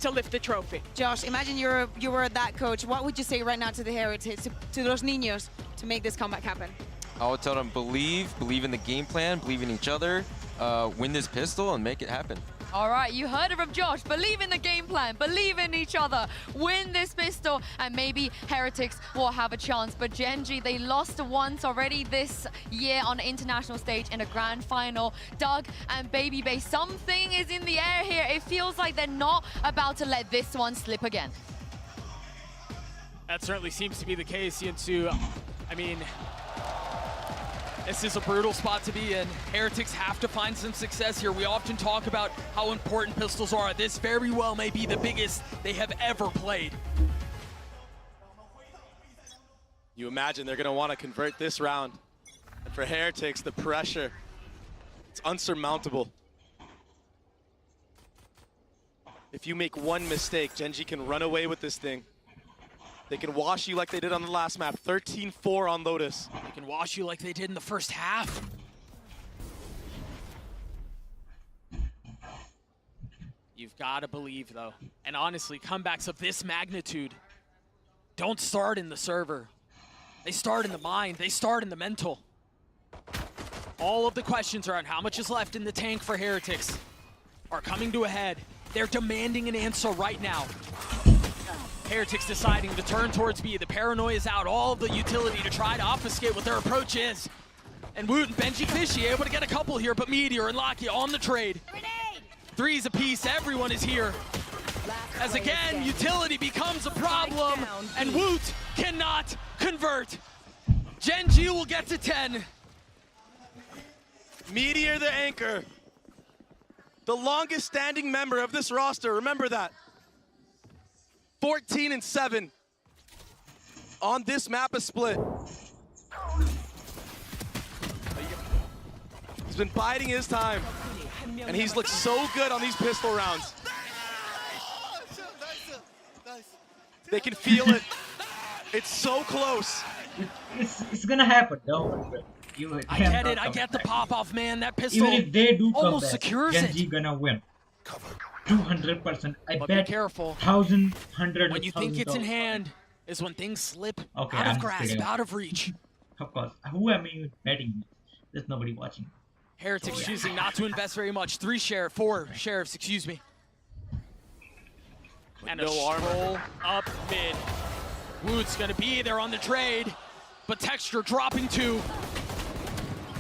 to lift the trophy. Josh, imagine you were that coach. What would you say right now to the Heretics, to los niños, to make this comeback happen? I would tell them believe in the game plan, believe in each other, win this pistol and make it happen. All right, you heard it from Josh. Believe in the game plan, believe in each other, win this pistol, and maybe Heretics will have a chance. But Genji, they lost once already this year on the international stage in a grand final. Doug and Baby Bay, something is in the air here. It feels like they're not about to let this one slip again. That certainly seems to be the case, Yinsu. I mean, this is a brutal spot to be in. Heretics have to find some success here. We often talk about how important pistols are. This very well may be the biggest they have ever played. You imagine they're going to want to convert this round. And for Heretics, the pressure, it's unsurmountable. If you make one mistake, Genji can run away with this thing. They can wash you like they did on the last map, 13-4 on Lotus. They can wash you like they did in the first half. You've got to believe, though. And honestly, comebacks of this magnitude don't start in the server. They start in the mind. They start in the mental. All of the questions around how much is left in the tank for Heretics are coming to a head. They're demanding an answer right now. Heretics deciding to turn towards B. The paranoia is out, all of the utility to try to obfuscate what their approach is. And Woot and Benji Fishy able to get a couple here, but Meteor and Lakia on the trade. Threes apiece, everyone is here. As again, utility becomes a problem, and Woot cannot convert. Genji will get to 10. Meteor the anchor. The longest standing member of this roster, remember that. 14-7 on this map of split. He's been biding his time, and he's looked so good on these pistol rounds. They can feel it. It's so close. It's gonna happen, don't worry. I get it, I get the pop-off, man. That pistol even if they do almost come back, secures Genji it. gonna win. 200%. I But bet be careful. 1,100. When you think it's in hand is when things slip Okay, out of I'm grasp, kidding. out of reach. Of course. Who am I betting? There's nobody watching. Heretics choosing not to invest very much. 4 sheriffs, excuse me. And a no armor. stroll up mid. Woot's gonna be there on the trade, but Texture dropping 2.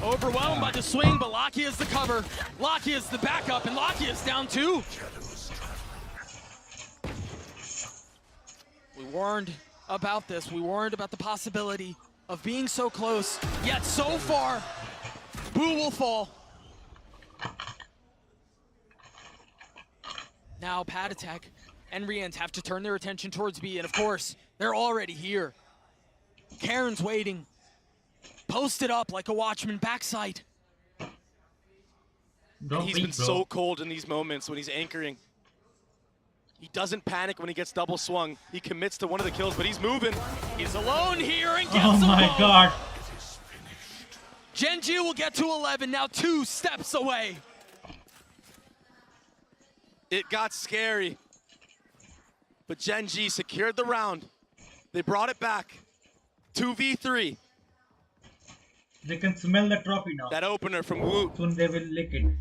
Overwhelmed by the swing, but Lakia is the cover. Lakia is the backup, and Lakia is down 2. We warned about this. We warned about the possibility of being so close, yet so far. Boo will fall. Now Patatek and Riant have to turn their attention towards B, and of course, they're already here. Karen's waiting. Posted up like a watchman backside. He's been so cold in these moments when he's anchoring. He doesn't panic when he gets double swung. He commits to one of the kills, but he's moving. He's alone here and gets Oh my alone. god. Gen.G will get to 11, now 2 steps away. It got scary, but Gen.G secured the round. They brought it back. 2v3. They can smell the trophy now. That opener from Woot. Soon they will lick it.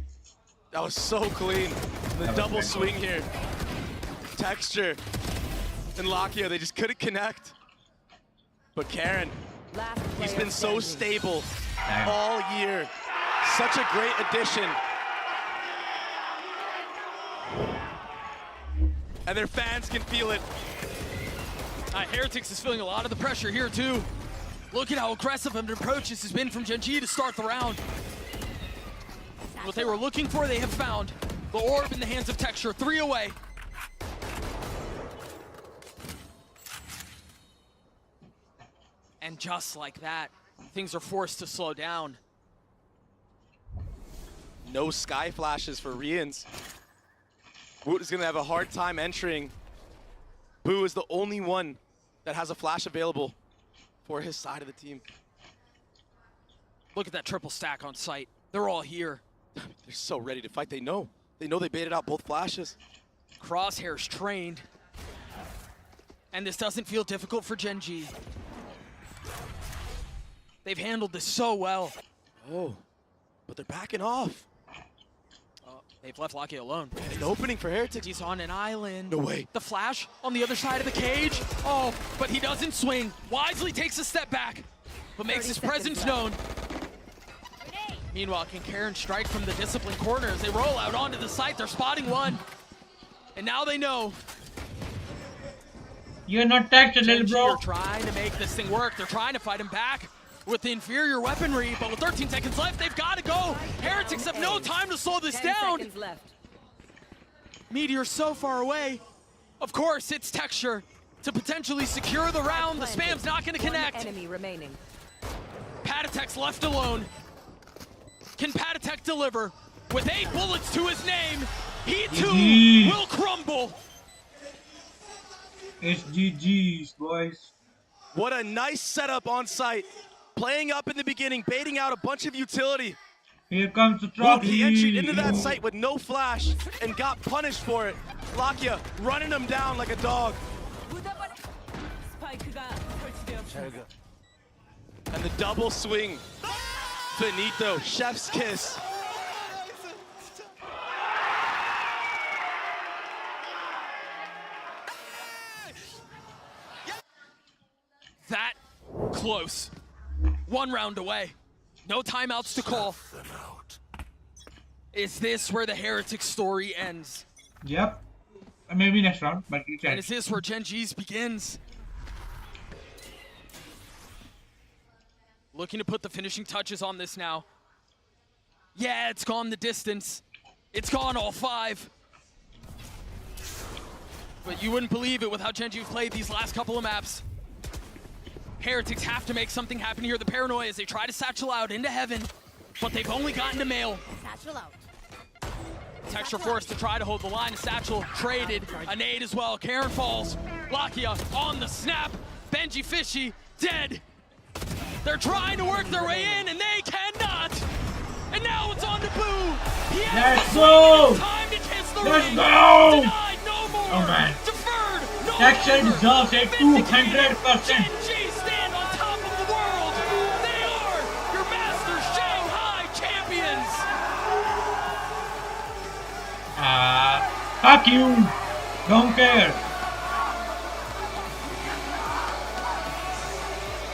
That was so clean. The double swing here. Texture and Lakia, they just couldn't connect. But Karen, he's been so stable all year. Such a great addition. And their fans can feel it. Heretics is feeling a lot of the pressure here too. Look at how aggressive of an approach this has been from Gen.G to start the round. What they were looking for, they have found. The orb in the hands of Texture, 3 away. And just like that, things are forced to slow down. No sky flashes for Rians. Woot is gonna have a hard time entering. Boo is the only one that has a flash available for his side of the team. Look at that triple stack on site. They're all here. They're so ready to fight. They know they baited out both flashes. Crosshair's trained. And this doesn't feel difficult for Gen.G. They've handled this so well. Oh, but they're backing off. They've left Lakia alone. An opening for Heretics. He's on an island. No way. The flash on the other side of the cage. Oh, but he doesn't swing. Wisely takes a step back, but makes his presence known. Meanwhile, can Karen strike from the disciplined corner as they roll out onto the site? They're spotting one. And now they know. You're not taxed, little bro. They're trying to make this thing work. They're trying to fight him back with inferior weaponry, but with 13 seconds left, they've got to go. Heretics have no time to slow this down. 10 seconds left. Meteor so far away. Of course, it's Texture to potentially secure the round. The spam's not going to connect. One enemy remaining. Patatek's left alone. Can Patatek deliver? With 8 bullets to his name, he too will crumble. It's GG's, boys. What a nice setup on site. Playing up in the beginning, baiting out a bunch of utility. Here comes the trophy. He entered into that site with no flash and got punished for it. Lakia running him down like a dog. And the double swing. Finito, chef's kiss. That close. 1 round away. No timeouts to call. Is this where the Heretic story ends? Yep. Maybe next round, but you can. And is this where Gen.G's begins? Looking to put the finishing touches on this now. Yeah, it's gone the distance. It's gone all 5. But you wouldn't believe it with how Gen.G played these last couple of maps. Heretics have to make something happen here. The paranoia as they try to satchel out into heaven, but they've only gotten to mail. Satchel out. Texture forced to try to hold the line. Satchel traded. A nade as well. Karen falls. Lakia on the snap. Benji Fishy dead. They're trying to work their way in, and they cannot. And now it's on to Boo. He has time to kiss the Let's ring. go! Denied, no more. Oh man. Deferred, no Texture more. deserves it 200%. Gen.G stand on top of the world. They are your Masters Shanghai champions. Fuck you. Don't care.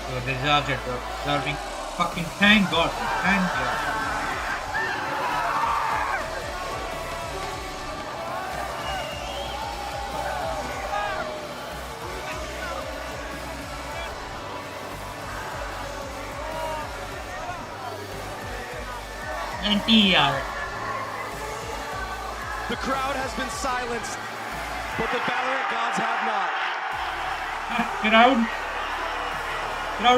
So deserves it, bro. Deserving. Fucking thank God. Thank God. NTR. The crowd has been silenced, but the Valorant gods have not. Crowd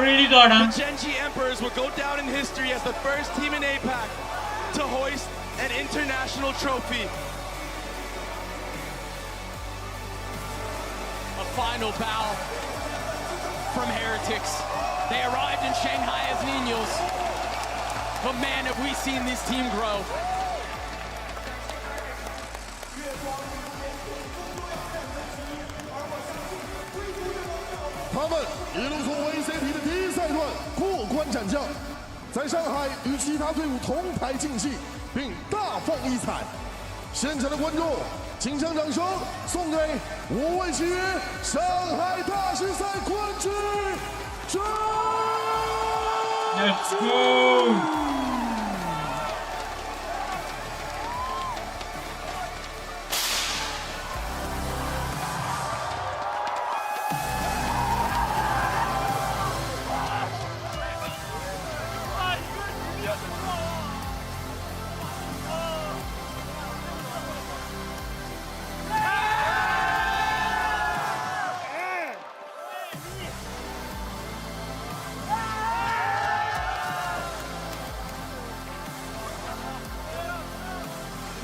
really got on. The Gen.G Emperors will go down in history as the first team in APAC to hoist an international trophy. A final bow from Heretics. They arrived in Shanghai as Niños. But man, have we seen this team grow.他们一路从 VCT 的第一赛段过关斩将，在上海与其他队伍同台竞技，并大放异彩。现场的观众，请将掌声送给5位契约上海大师赛冠军Geng！ Let's go！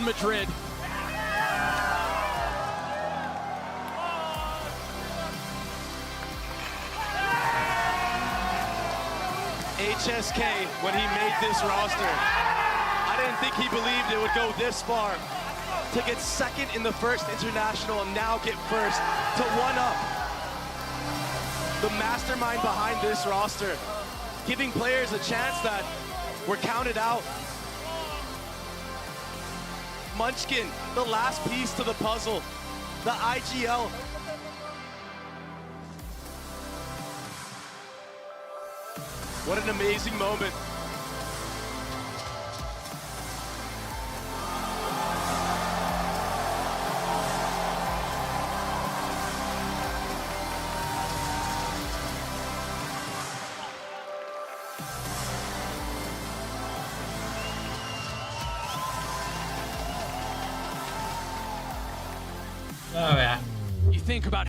Madrid. HSK, when he made this roster, I didn't think he believed it would go this far. To get second in the first international and now get first, to one up. The mastermind behind this roster, giving players a chance that were counted out. Munchkin, the last piece to the puzzle, the IGL. What an amazing moment. Oh yeah. You think about